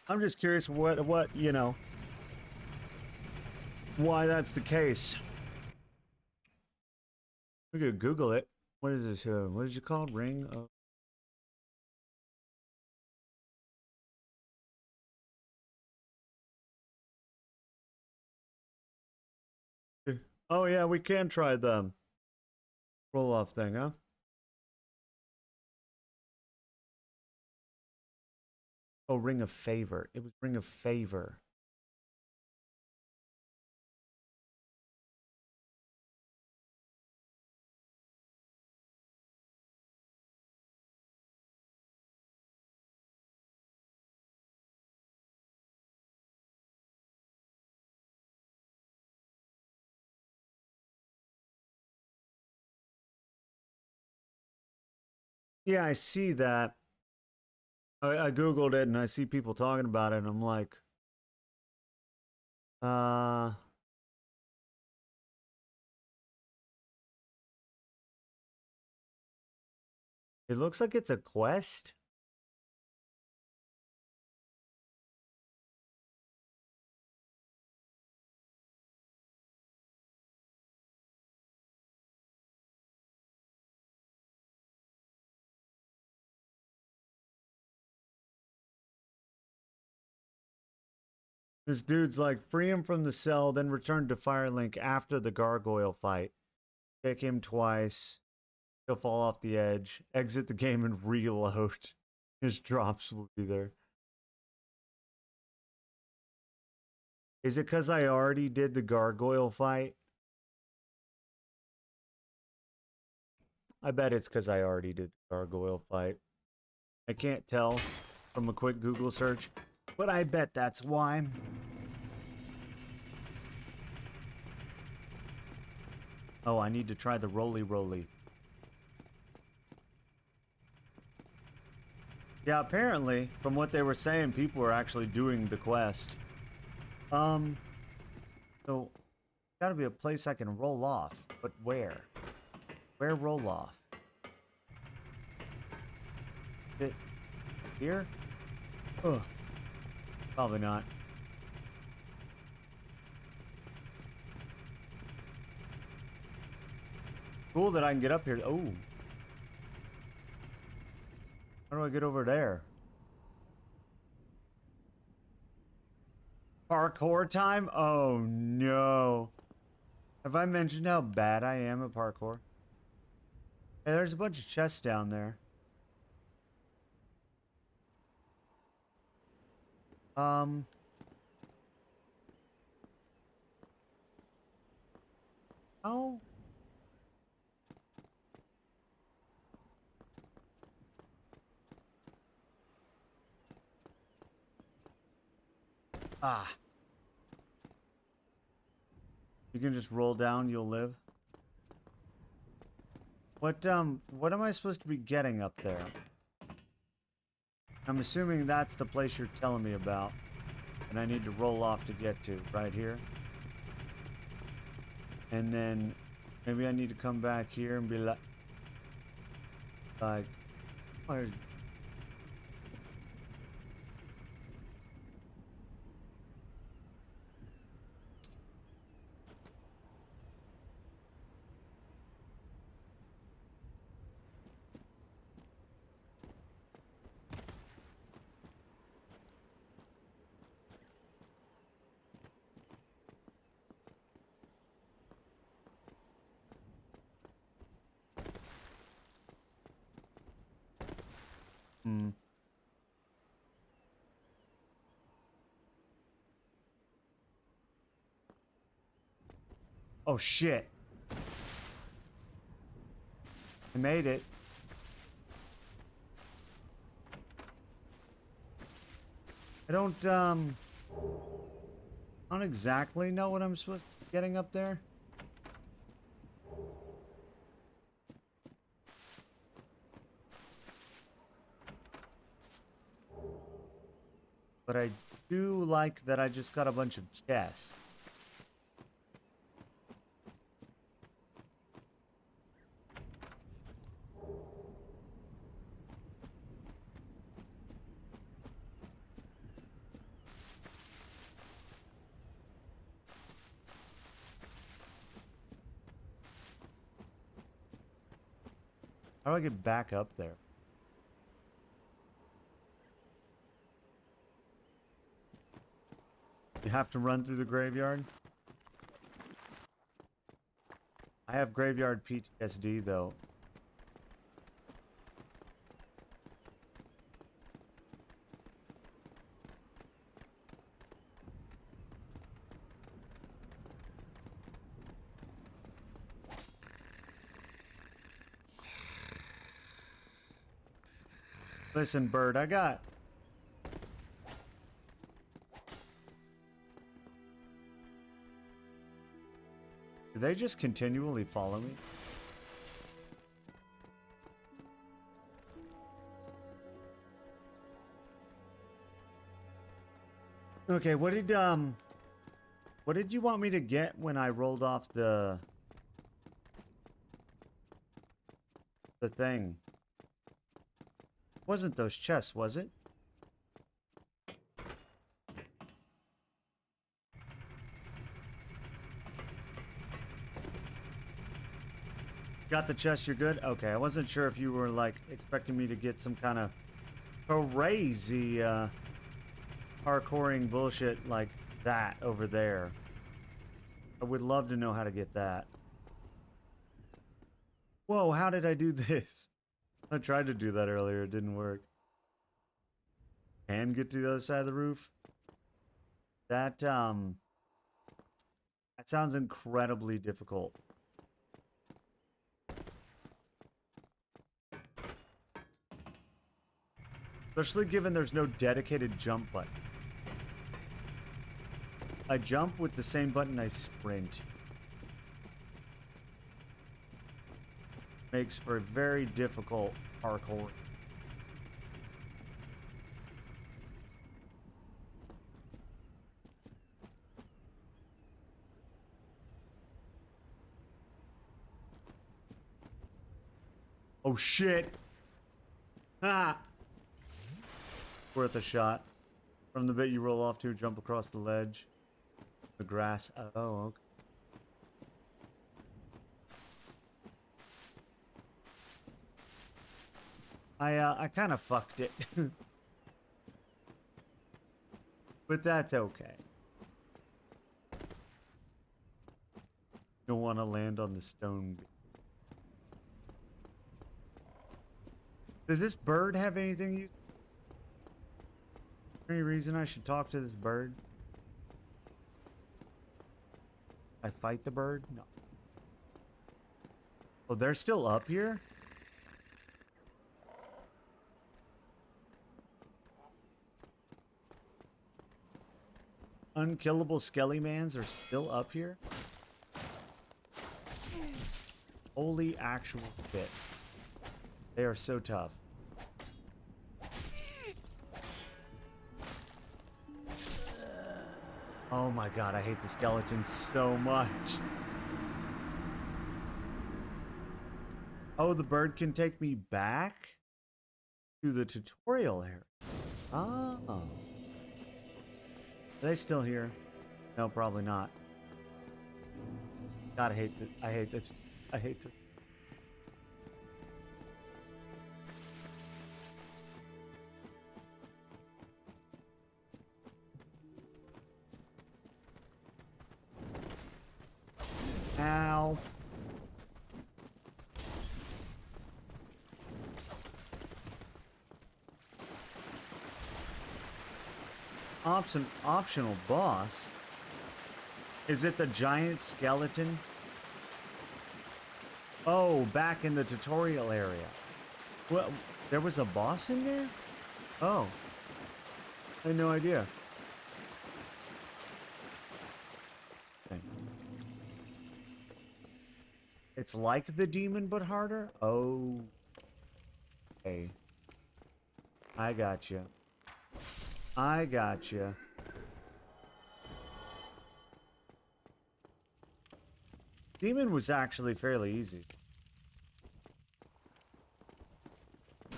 I'm just curious what, you know, why that's the case. We could Google it. What is this? What is it called? Ring of... Oh yeah, we can try the roll-off thing, huh? Oh, Ring of Favor. It was Ring of Favor. Yeah, I see that. I googled it and I see people talking about it and I'm like, uh, it looks like it's a quest. This dude's like, free him from the cell, then return to Firelink after the gargoyle fight. Kick him twice. He'll fall off the edge. Exit the game and reload. His drops will be there. Is it because I already did the gargoyle fight? I bet it's because I already did the gargoyle fight. I can't tell from a quick Google search, but I bet that's why. Oh, I need to try the roly-roly. Yeah, apparently, from what they were saying, people were actually doing the quest. So, gotta be a place I can roll off, but where? Where roll off? Is it here? Ugh. Probably not. Cool that I can get up here. Oh. How do I get over there? Parkour time? Oh no. Have I mentioned how bad I am at parkour? Hey, there's a bunch of chests down there. Oh. Ah. You can just roll down, you'll live. What am I supposed to be getting up there? I'm assuming that's the place you're telling me about. And I need to roll off to get to, right here. And then maybe I need to come back here and be like, oh, there's... Hmm. Oh shit. I made it. I don't exactly know what I'm supposed to be getting up there. But I do like that I just got a bunch of chests. How do I get back up there? You have to run through the graveyard? I have graveyard PTSD though. Listen, bird, I got... Do they just continually follow me? Okay, what did you want me to get when I rolled off the thing? Wasn't those chests, was it? Got the chest, you're good? Okay, I wasn't sure if you were like expecting me to get some kind of crazy parkouring bullshit like that over there. I would love to know how to get that. Whoa, how did I do this? I tried to do that earlier, it didn't work. And get to the other side of the roof? That sounds incredibly difficult. Especially given there's no dedicated jump button. I jump with the same button I sprint. Makes for a very difficult parkour. Oh shit! Ha! Worth a shot. From the bit you roll off to, jump across the ledge. The grass. Oh, okay. I kind of fucked it. But that's okay. Don't want to land on the stone. Does this bird have anything you... Any reason I should talk to this bird? I fight the bird? No. Oh, they're still up here? Unkillable Skelly-mans are still up here? Holy actual shit. They are so tough. Oh my god, I hate the skeletons so much. Oh, the bird can take me back to the tutorial area. Oh. Are they still here? No, probably not. God, I hate this. I hate this. Ow. Optional boss? Is it the giant skeleton? Oh, back in the tutorial area. Well, there was a boss in there? Oh. I had no idea. Okay. It's like the demon, but harder? Oh. Okay. I gotcha. I gotcha. Demon was actually fairly easy. You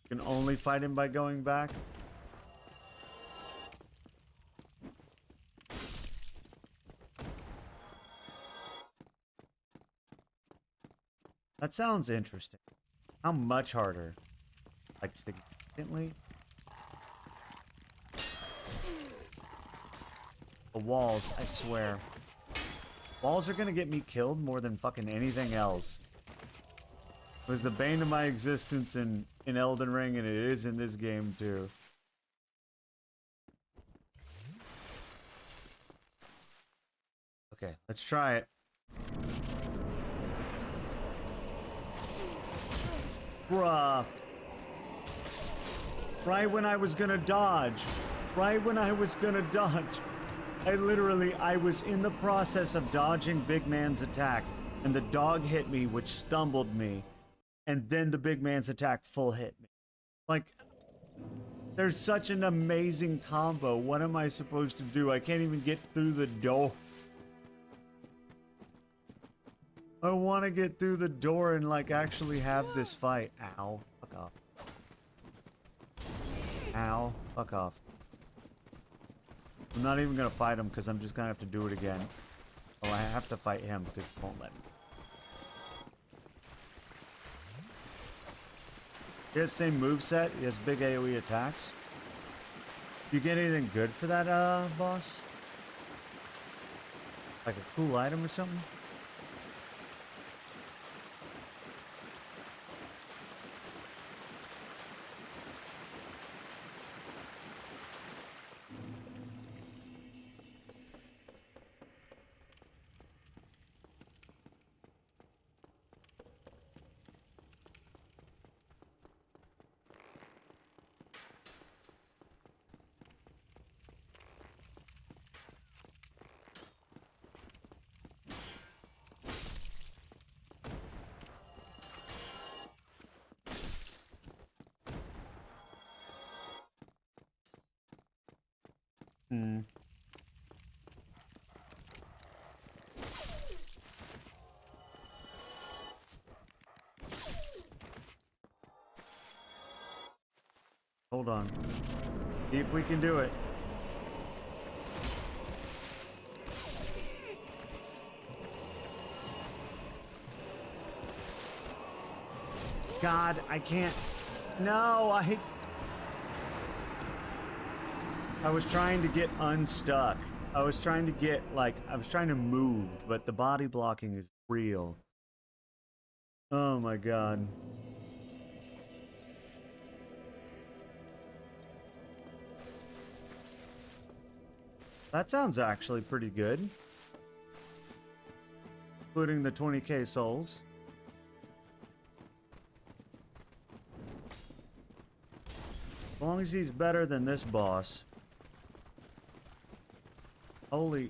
can only fight him by going back. That sounds interesting. How much harder? Like significantly? The walls, I swear. Walls are gonna get me killed more than fucking anything else. It was the bane of my existence in Elden Ring, and it is in this game too. Okay, let's try it. Bruh. Right when I was gonna dodge. Right when I was gonna dodge. I was in the process of dodging Big Man's attack, and the dog hit me, which stumbled me, and then the Big Man's attack full hit me. Like, There's such an amazing combo. What am I supposed to do? I can't even get through the door. I want to get through the door and like actually have this fight. Ow. Fuck off. Ow. Fuck off. I'm not even going to fight him because I'm just going to have to do it again. Oh, I have to fight him because he won't let me. He has the same moveset. He has big AoE attacks. Do you get anything good for that, boss? Like a cool item or something? Hmm. Hold on. See if we can do it. God, I can't. No, I was trying to get unstuck. I was trying to get, like, I was trying to move, but the body blocking is real. Oh my God. That sounds actually pretty good. Including the 20k souls. As long as he's better than this boss. Holy...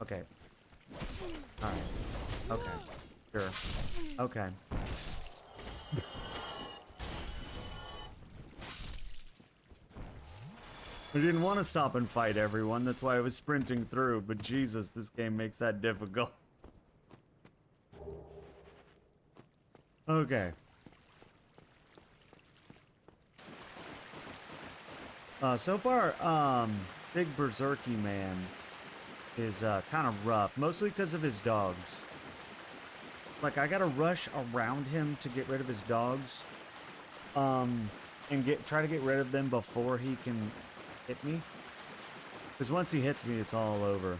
Okay. Alright. Okay. Sure. Okay. I didn't want to stop and fight everyone, that's why I was sprinting through, but Jesus, this game makes that difficult. Okay. So far, Big Berserky Man is kind of rough, mostly because of his dogs. Like, I gotta rush around him to get rid of his dogs, and try to get rid of them before he can hit me. Because once he hits me, it's all over.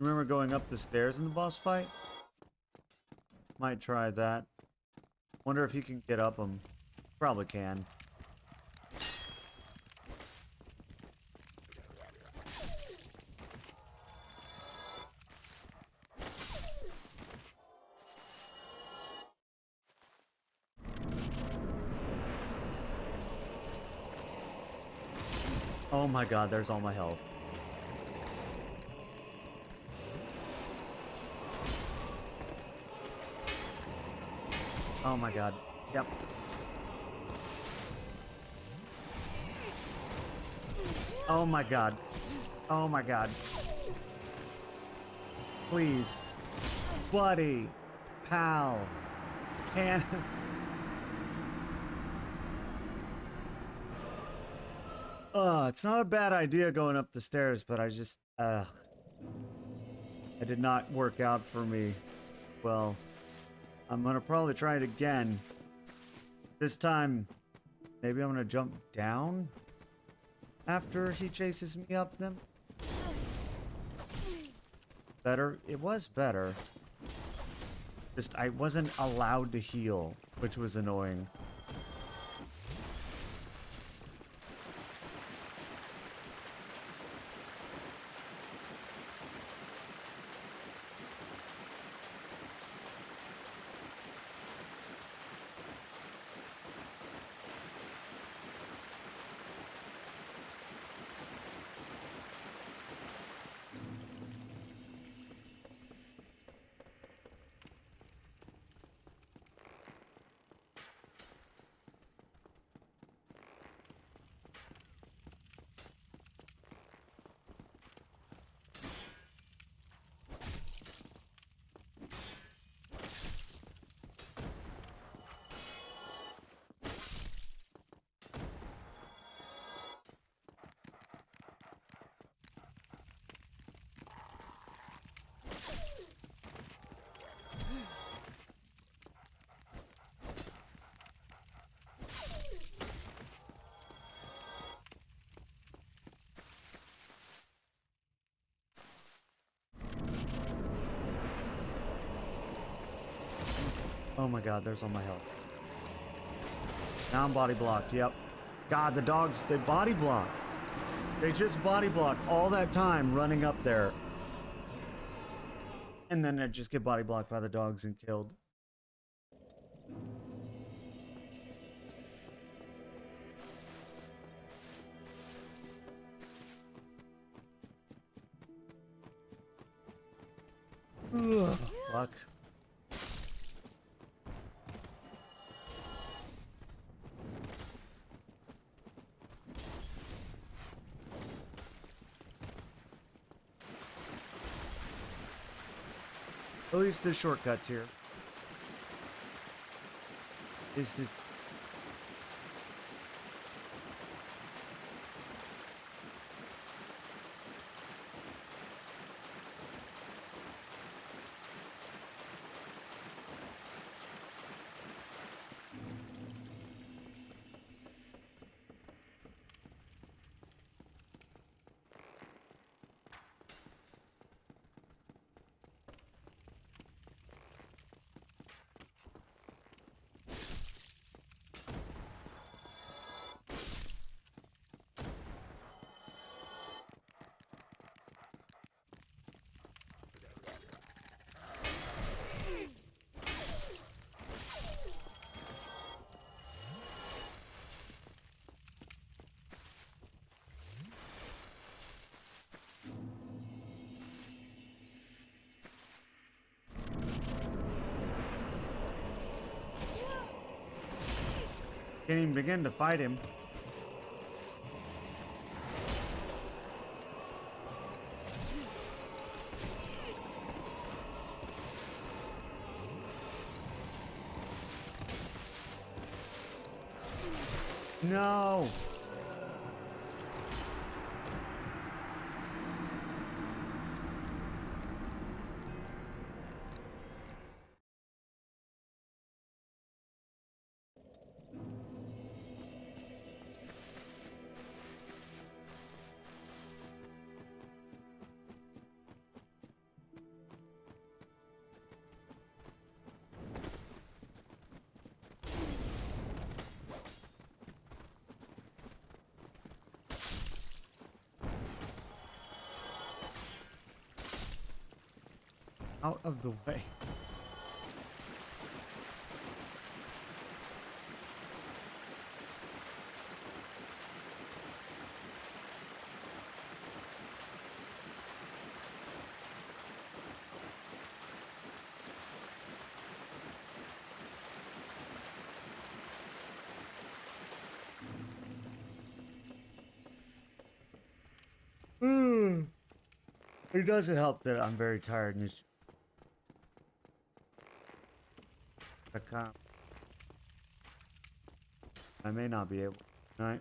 Remember going up the stairs in the boss fight? Might try that. Wonder if he can get up them. Probably can. Oh my God, there's all my health. Oh my God. Yep. Oh my God. Oh my God. Please. Buddy. Pal. Can... it's not a bad idea going up the stairs, but I just, it did not work out for me. Well, I'm gonna probably try it again. This time, maybe I'm gonna jump down after he chases me up them. Better? It was better. Just, I wasn't allowed to heal, which was annoying. Oh my god, there's all my health. Now I'm body blocked, yep. God, the dogs, they body block. They just body block all that time running up there. And then I just get body blocked by the dogs and killed. Ugh, fuck. At least there's shortcuts here. At least it... Can't even begin to fight him. No. Out of the way. It doesn't help that I'm very tired and it's... I may not be able. Right?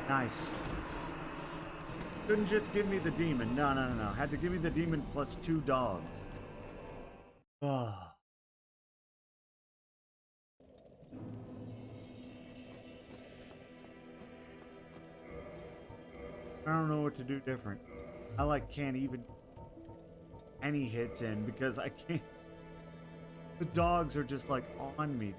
Nice. Couldn't just give me the demon. No. Had to give me the demon plus 2 dogs. Oh. I don't know what to do different. I like can't even any hits in because I can't. The dogs are just like on me.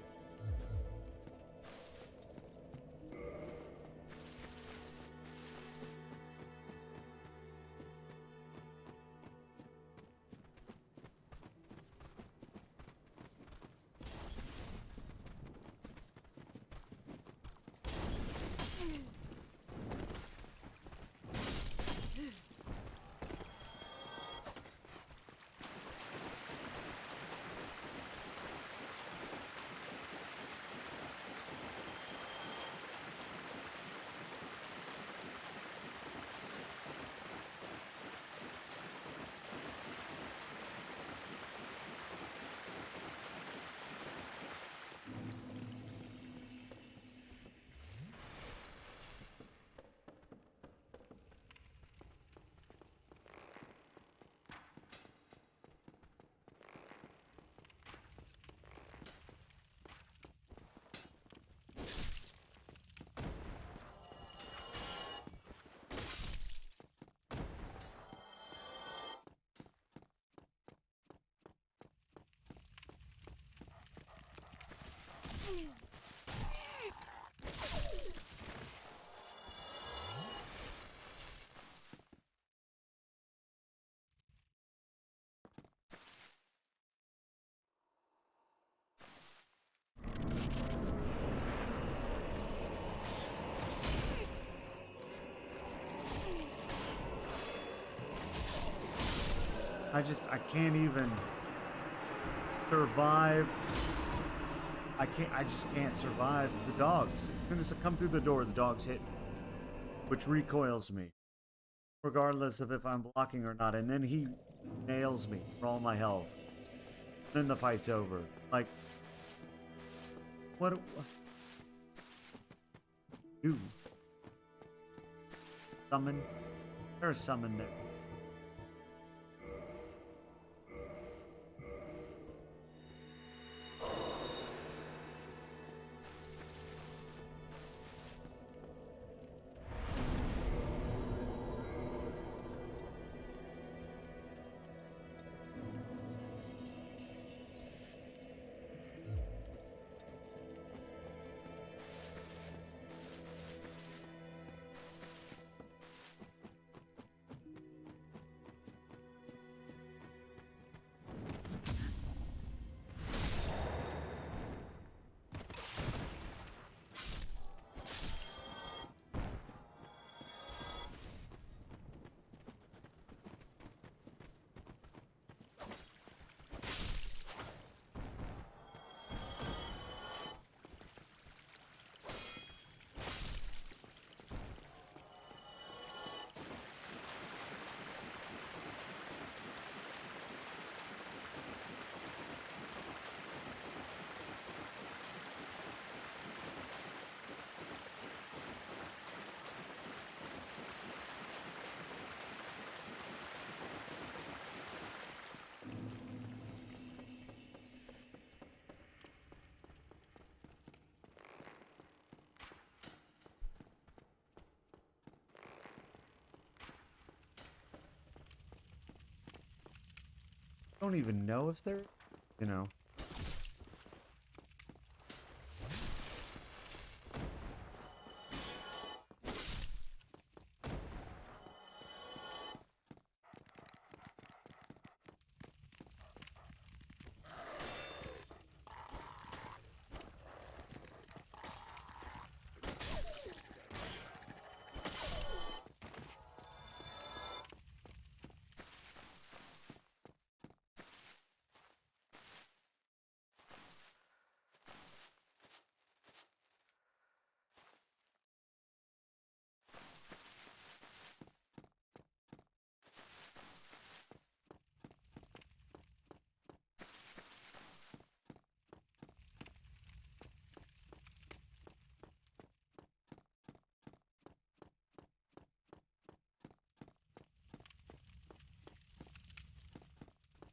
I can't even survive. I just can't survive the dogs. As soon as I come through the door, the dogs hit me, which recoils me, regardless of if I'm blocking or not. And then he nails me for all my health. Then the fight's over. Like, what? Dude. Summon? There's a summon there. Don't even know if they're, you know.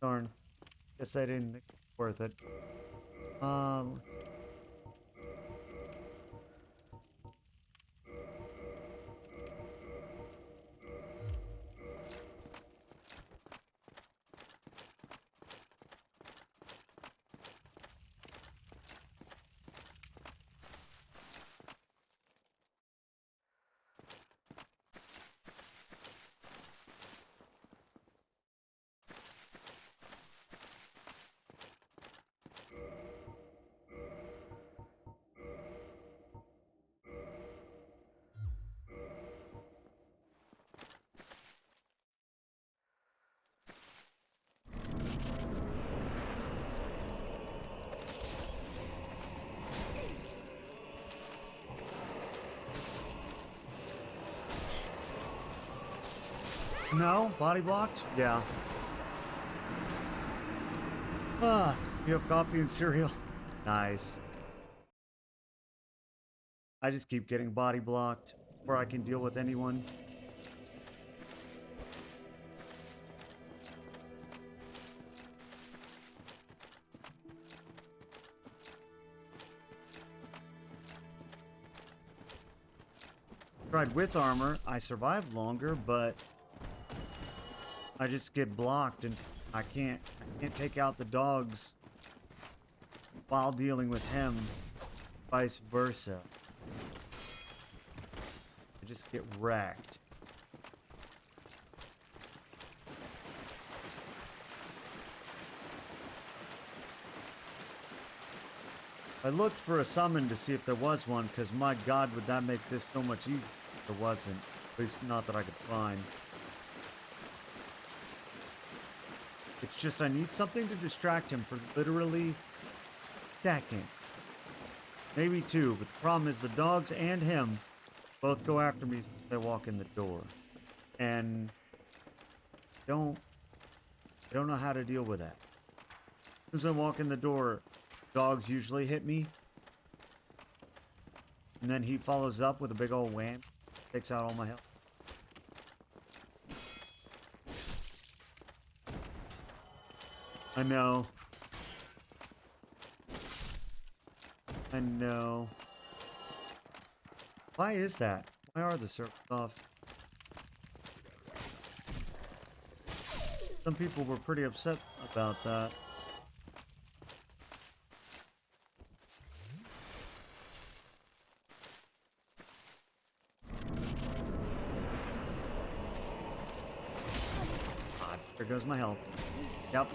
Darn. Guess I didn't think it was worth it. Let's see. No? Body blocked? Yeah. Ah, you have coffee and cereal? Nice. I just keep getting body blocked before I can deal with anyone. Tried with armor, I survived longer, but I just get blocked and I can't take out the dogs while dealing with him, vice versa. I just get wrecked. I looked for a summon to see if there was one, because my god, would that make this so much easier if there wasn't. At least not that I could find. It's just I need something to distract him for literally a second. Maybe two, but the problem is the dogs and him both go after me as they walk in the door. And I don't know how to deal with that. As soon as I walk in the door, dogs usually hit me. And then he follows up with a big old wham. Takes out all my health. I know. I know. Why is that? Why are the servers off? Some people were pretty upset about that. God, there goes my health. Yep,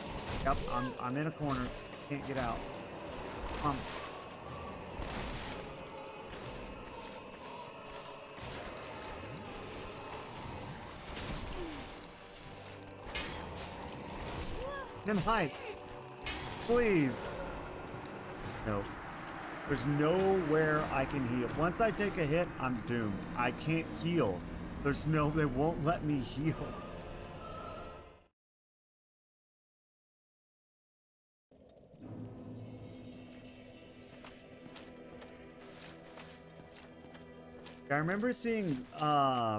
I'm in a corner. Can't get out. Come on. Then hide. Please. No. There's nowhere I can heal. Once I take a hit, I'm doomed. I can't heal. There's no, they won't let me heal. I remember seeing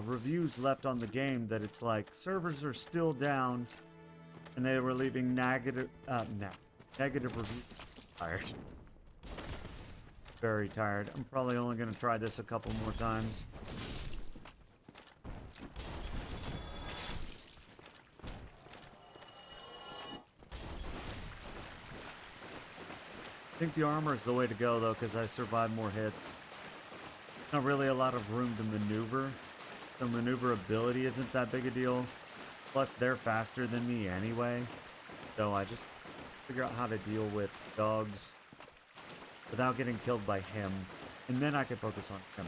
reviews left on the game that it's like servers are still down and they were leaving negative negative reviews. Tired. Very tired. I'm probably only going to try this a couple more times. I think the armor is the way to go though, because I survived more hits. Not really a lot of room to maneuver. The maneuverability isn't that big a deal. Plus, they're faster than me anyway. So I just figure out how to deal with dogs without getting killed by him. And then I can focus on him.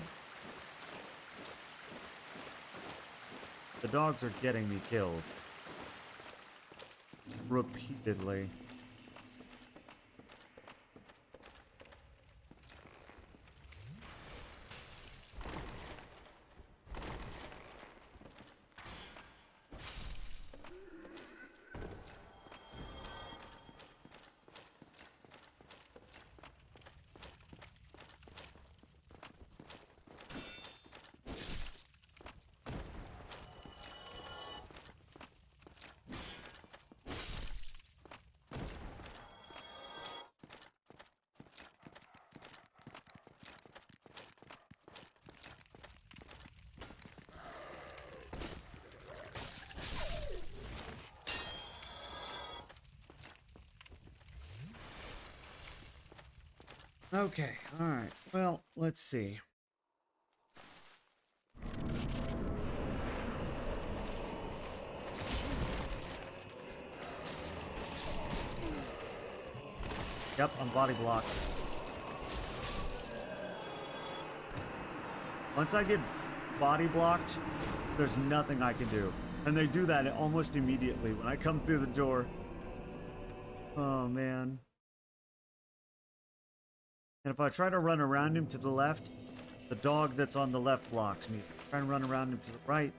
The dogs are getting me killed. Repeatedly. Okay, alright. Well, let's see. Yep, I'm body blocked. Once I get body blocked, there's nothing I can do. And they do that almost immediately when I come through the door. Oh, man. And if I try to run around him to the left, the dog that's on the left blocks me. If I try and run around him to the right,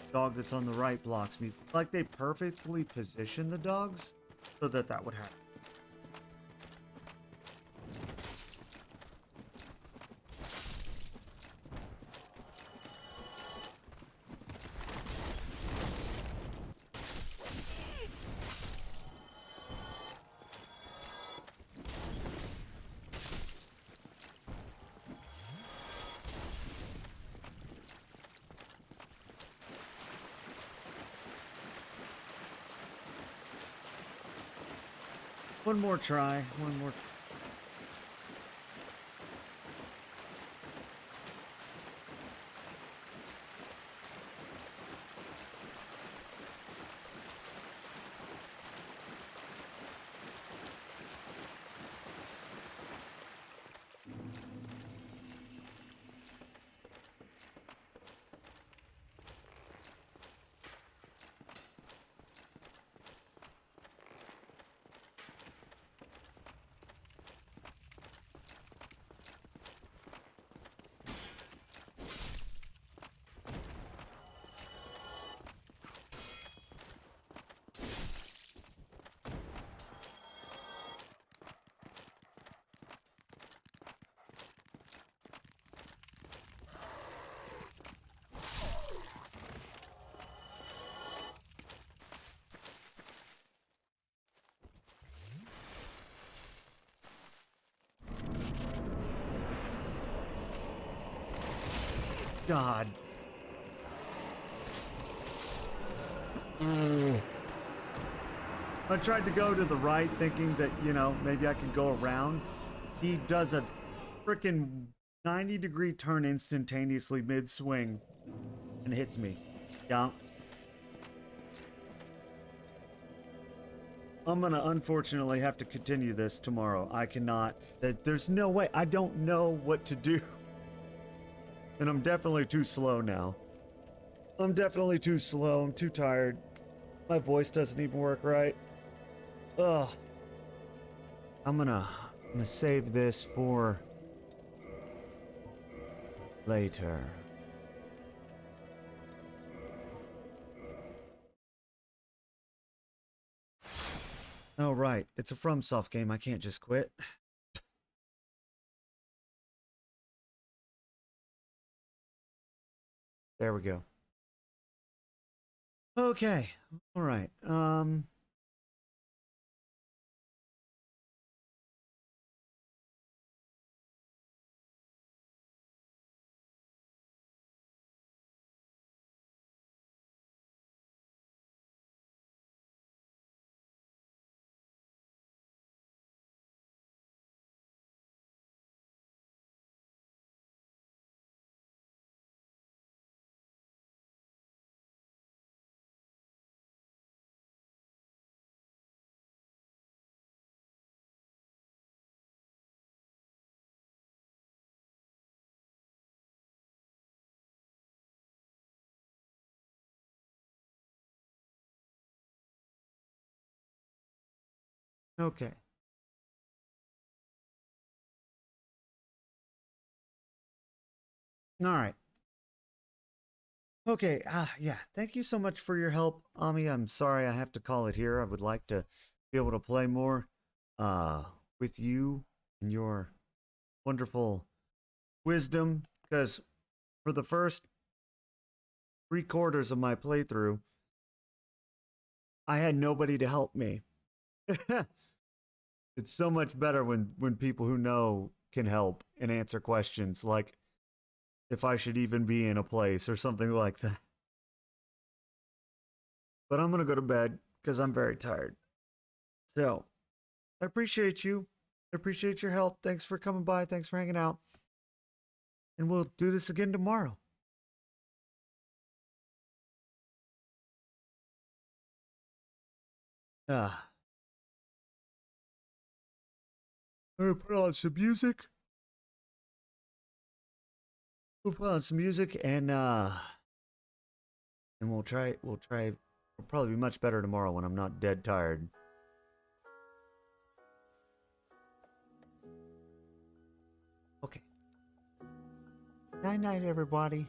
the dog that's on the right blocks me. It's like they perfectly position the dogs so that that would happen. One more try. One more. God. I tried to go to the right thinking that, you know, maybe I could go around. He does a freaking 90-degree turn instantaneously mid-swing and hits me. Yeah. I'm gonna unfortunately have to continue this tomorrow. I cannot. There's no way. I don't know what to do. And I'm definitely too slow now. I'm definitely too slow. I'm too tired. My voice doesn't even work right. Ugh. I'm gonna save this for later. Oh, right. It's a FromSoft game. I can't just quit. There we go. Okay. All right. Okay. All right. Okay. Yeah. Thank you so much for your help, Ami. I'm sorry I have to call it here. I would like to be able to play more with you and your wonderful wisdom, because for the first 3/4 of my playthrough, I had nobody to help me. It's so much better when people who know can help and answer questions, like if I should even be in a place or something like that. But I'm gonna go to bed because I'm very tired. So I appreciate you. I appreciate your help. Thanks for coming by. Thanks for hanging out. And we'll do this again tomorrow. Ah. I'm gonna put on some music. We'll put on some music and we'll probably be much better tomorrow when I'm not dead tired. Okay. Night night, everybody.